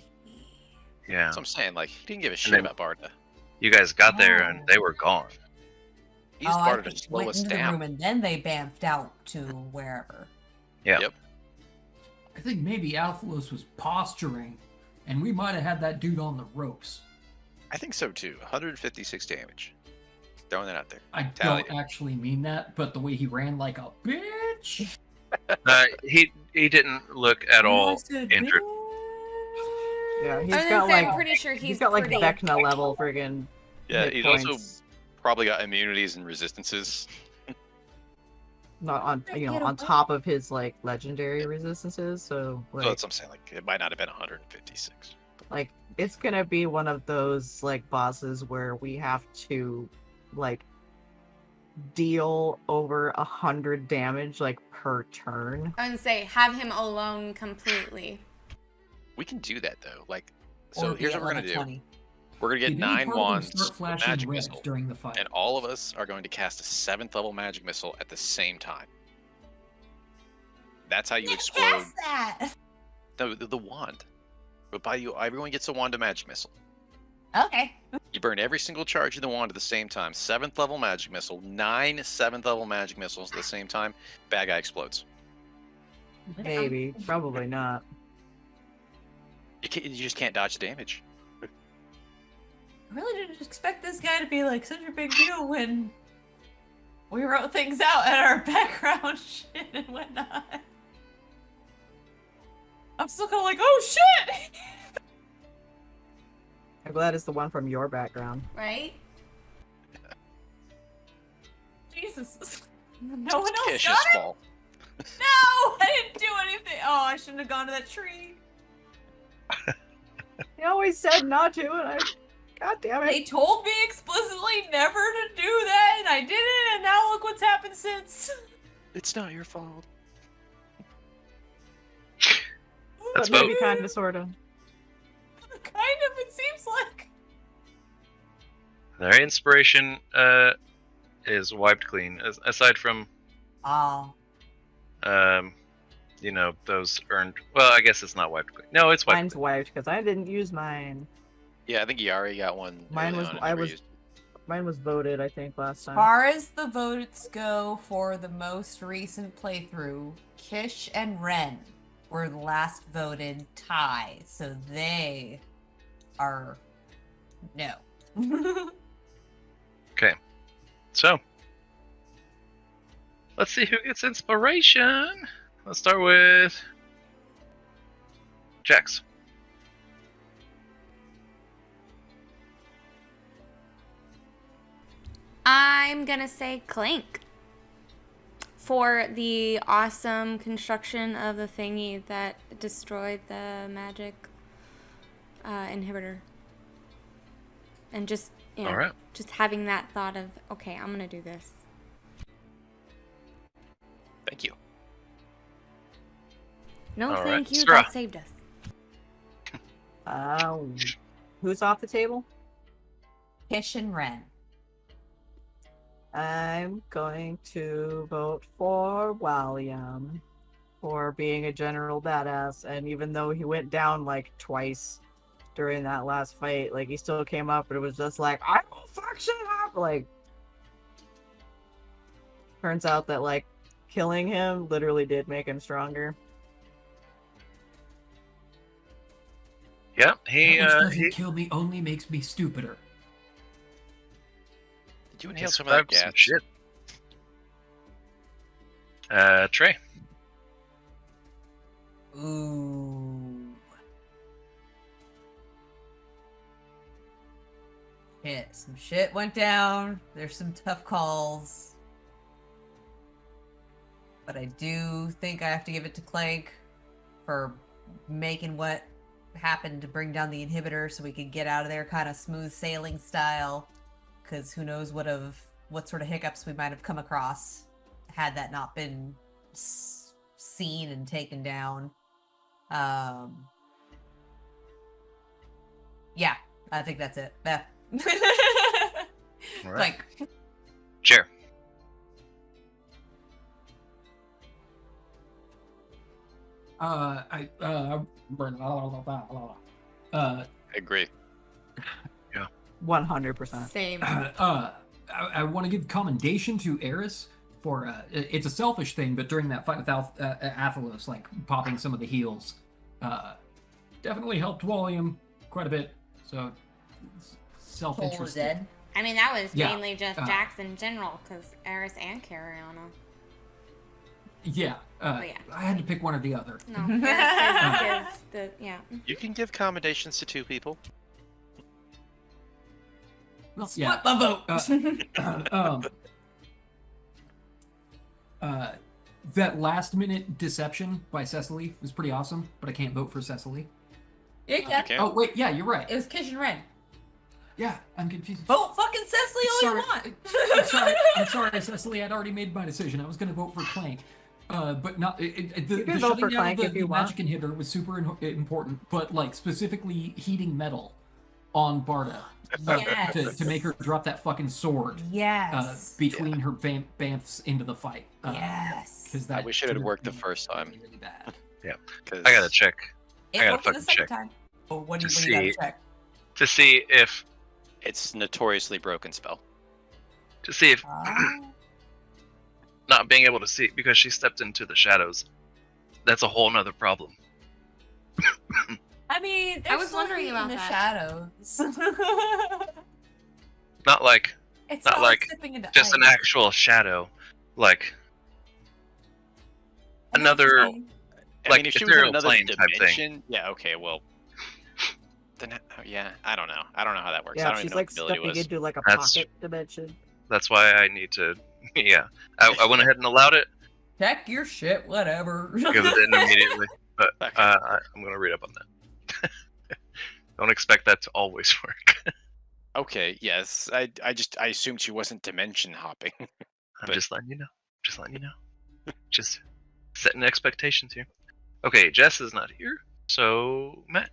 Yeah. So I'm saying, he didn't give a shit then- about Barda. You guys got there and they were gone. He used I Barda to think slow went us into the down. room and then they bamfed out to wherever. Yeah. Yep. I think maybe Althalos was posturing, and we might have had that dude on the ropes. I think so too. 156 damage. Throwing that out there. I Tallied don't actually mean that, but the way he ran like a bitch. He didn't look at all injured. Yeah, he's I was got gonna say, I'm like pretty sure he's got pretty- Vecna level friggin' Yeah, hit he's points. also probably got immunities and resistances. Not on on top of his legendary resistances, so So that's what I'm saying. It might not have been 156. it's gonna be one of those bosses where we have to deal over 100 damage per turn. I was gonna say, have him alone completely. We can do that though. So Or be here's at what we're gonna level do. 20. We're gonna get Did any 9 part of them wands start of flashing magic red missile, during the fight? and all of us are going to cast a 7th level magic missile at the same time. That's how you explode. Cast that. The wand. But everyone gets a wand of magic missile. Okay. You burn every single charge of the wand at the same time. 7th level magic missile. 9 7th level magic missiles at the same time. Bad guy explodes. Maybe, probably not. You just can't dodge the damage. I really didn't expect this guy to be such a big deal when we wrote things out at our background shit and whatnot. I'm still kind of oh shit! I'm glad it's the one from your background. Right? Jesus. No one else Kish's got it? fault. No! I didn't do anything! Oh, I shouldn't have gone to that tree. He always said not to, and I... God damn it. They told me explicitly never to do that, and I did it, and now look what's happened since. It's not your fault. Let's Maybe vote. kind of, sort of. Kind of, it seems like. Their inspiration is wiped clean, aside from Oh. you know, those earned. Well, I guess it's not wiped clean. No, it's wiped. Mine's wiped because I didn't use mine. Yeah, I think Yari got one. Mine early was on and I never was used it. mine was voted, I think, last As time. far as the votes go for the most recent playthrough, Qish and Ren were the last voted tie, so they are no. Okay, so let's see who gets inspiration. Let's start with Jax. I'm gonna say Clank for the awesome construction of the thingy that destroyed the magic inhibitor, and just All right. just having that thought of, okay, I'm gonna do this. Thank you. No, All thank right, you. Scra. That saved us. Who's off the table? Qish and Ren. I'm going to vote for Walliam for being a general badass, and even though he went down like twice during that last fight, like he still came up, and it was just like, I will fuck shit up. Like, turns out that like killing him literally did make him stronger. Yeah, he That which doesn't he kill me only makes me stupider. Did you he inhale some of that survived some gas? shit. Trey. Ooh. Shit, some shit went down. There's some tough calls. But I do think I have to give it to Clank for making what happened to bring down the inhibitor so we could get out of there kind of smooth sailing style. Because who knows what sort of hiccups we might have come across had that not been seen and taken down. Yeah, I think that's it. Yeah. All right. Like, Chair. I agree. 100%. Same. I want to give commendation to Eris for it's a selfish thing, but during that fight with Althalos, like popping some of the heals, definitely helped Walliam quite a bit. So self-interested. dead. I mean, that was Yeah, mainly just Jax in general, because Eris and Cariana. Yeah, yeah. I had to pick one or the other. No, Eris gives the, yeah. You can give commendations to two people. Well, Split my vote. That last-minute deception by Cecily was pretty awesome, but I can't vote for Cecily. You can. Okay. Oh wait, yeah, you're right. It was Qish and Ren. Yeah, I'm confused. Vote fucking Cecily all Sorry, you want. I'm sorry, Cecily. I'd already made my decision. I was going to vote for Clank, but not the can vote shutting for down Clank of if the you want. magic inhibitor was super important. But like specifically heating metal on Barda Yes. to make her drop that fucking sword Yes. between her bamfs into the fight. Yes. Because I that wish it had should've worked the been first time. really, really bad. Yeah. 'Cause I gotta check It I gotta worked the fucking second check. time. Oh, what do to you gotta see check? to see if it's notoriously broken spell. Ah. not being able to see because she stepped into the shadows. That's a whole nother problem. I mean, I was still wondering heat in about the that. shadows. Not like It's not like stepping into just an ice. actual shadow, like I know what you're another saying. I like mean, if she was in ethereal another plane type thing. dimension, yeah, okay, well, then yeah, I don't know how that works. I Yeah, don't she's even know like what the ability stepping was. into like a That's- pocket dimension. That's why I need to Yeah, I went ahead and allowed it. Check your shit, whatever. Because it didn't immediately. But I'm going to read up on that. Don't expect that to always work. Okay, yes. I assumed she wasn't dimension hopping. I'm just letting you know. Just letting you know. Just setting expectations here. Okay, Jess is not here, so Matt.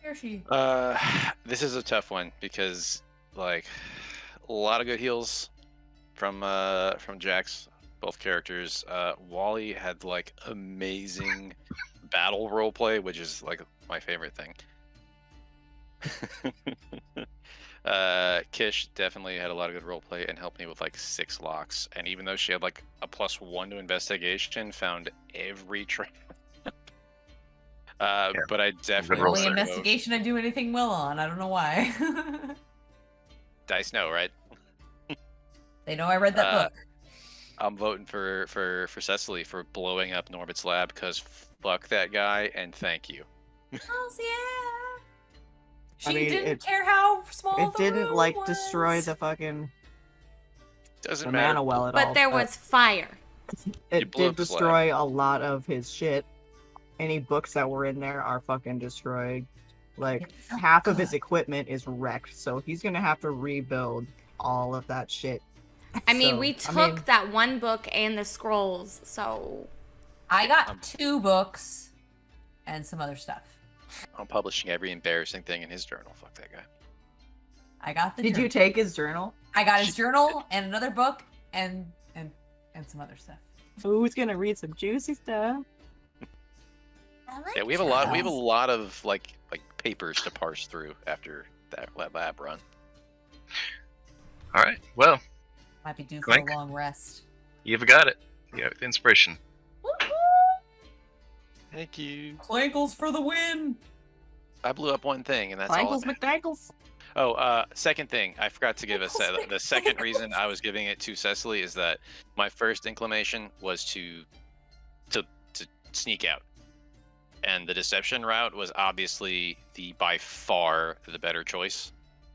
Here she. This is a tough one because like a lot of good heals from Jax, both characters. Wally had like amazing battle roleplay, which is like my favorite thing. Qish definitely had a lot of good roleplay and helped me with like 6 locks. And even though she had like a +1 to investigation, found every trap. But I definitely Only investigation I do anything well on. I don't know why. Dice know, right? They know I read that book. I'm voting for Cecily for blowing up Norbit's lab because fuck that guy and thank you. Oh yeah. She I mean, didn't care how small It the didn't room like was. destroy the fucking Doesn't mana matter. well at But all. there was fire. It blew did up his lab. destroy a lot of his shit. Any books that were in there are fucking destroyed. Like half of his equipment is wrecked, so he's gonna have to rebuild all of that shit. I mean, So, we took that one book and the scrolls, so I got 2 books and some other stuff. I'm publishing every embarrassing thing in his journal. Fuck that guy. I got the Did journal. you take his journal? I got his journal and another book and some other stuff. Who's gonna read some juicy stuff? Yeah, we have a lot. We have a lot of like papers to parse through after that lab run. All right. Well, Might be due for Clink. a long rest. you've got it. You have the inspiration. Thank you. Clankles for the win. I blew up one thing, and that's all. Clankles McDankles. Oh, second thing, I forgot to give the second reason I was giving it to Cecily is that my first inclination was to sneak out, and the deception route was obviously by far the better choice,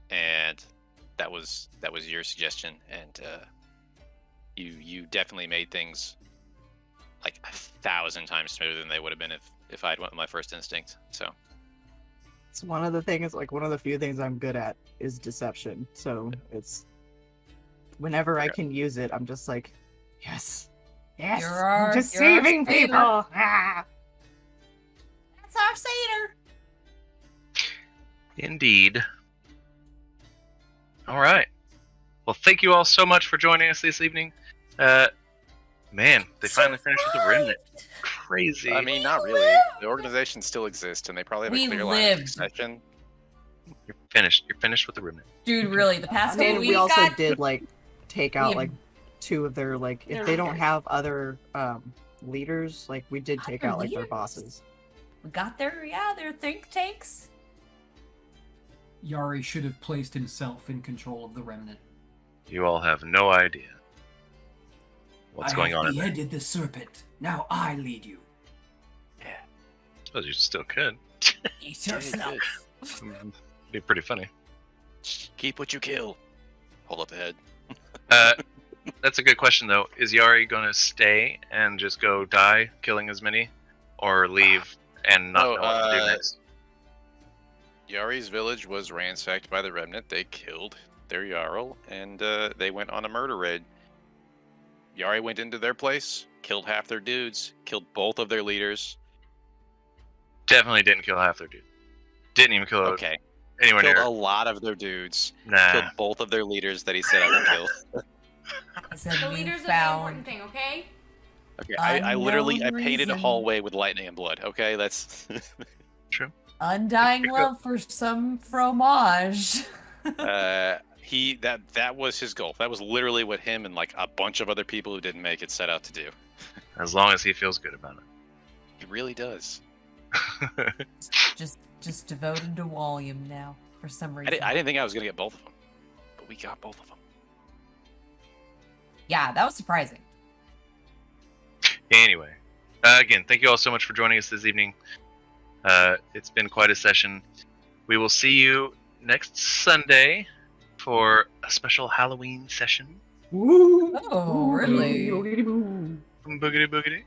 and that was your suggestion, and you definitely made things like 1,000 times smoother than they would have been if I'd went with my first instinct. So. It's one of the things, like one of the few things I'm good at is deception. So it's whenever I can use it, I'm just like, yes, You're our- I'm deceiving you're our people. Ah! That's our satyr. Indeed. All right. Well, thank you all so much for joining us this evening. Man, they finally finished with the Remnant. Crazy. I mean, not really. The organization still exists, and they probably have a We clear line of lived. succession. You're finished. You're finished with the Remnant. Dude, really, the past couple And weeks we also got did like take out Yeah. like 2 of their like if Their they don't leaders. have other leaders, like we did take Other out like their leaders? bosses. we got their think tanks. Yari should have placed himself in control of the Remnant. You all have no idea what's I going have on in there. beheaded the serpent. Now I lead you. Suppose you still could. Eat yourself. Be pretty funny. Keep what you kill. Hold up the head. That's a good question, though. Is Yari going to stay and just go die, killing as many, or leave and not know what to do next? Yari's village was ransacked by the Remnant. They killed their Jarl, and they went on a murder raid. Yari went into their place, killed half their dudes, killed both of their leaders. Definitely didn't kill half their dude. Didn't even kill Okay. anywhere Killed near. a lot of their dudes. Nah. Killed both of their leaders that he set out to kill. the leaders are the important thing, okay? Okay, I literally Unknown painted a reason. hallway with lightning and blood. Okay, that's true. Undying love for some fromage. That was his goal. That was literally what him and like a bunch of other people who didn't make it set out to do. As long as he feels good about it. He really does. just devoted to Walliam now for some reason. I didn't think I was gonna get both of them, but we got both of them. Yeah, that was surprising. Anyway, again, thank you all so much for joining us this evening. It's been quite a session. We will see you next Sunday for a special Halloween session Woo! Oh, really? Boogity boogity.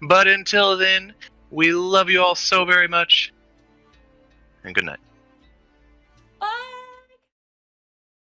But until then, we love you all so very much, and good night.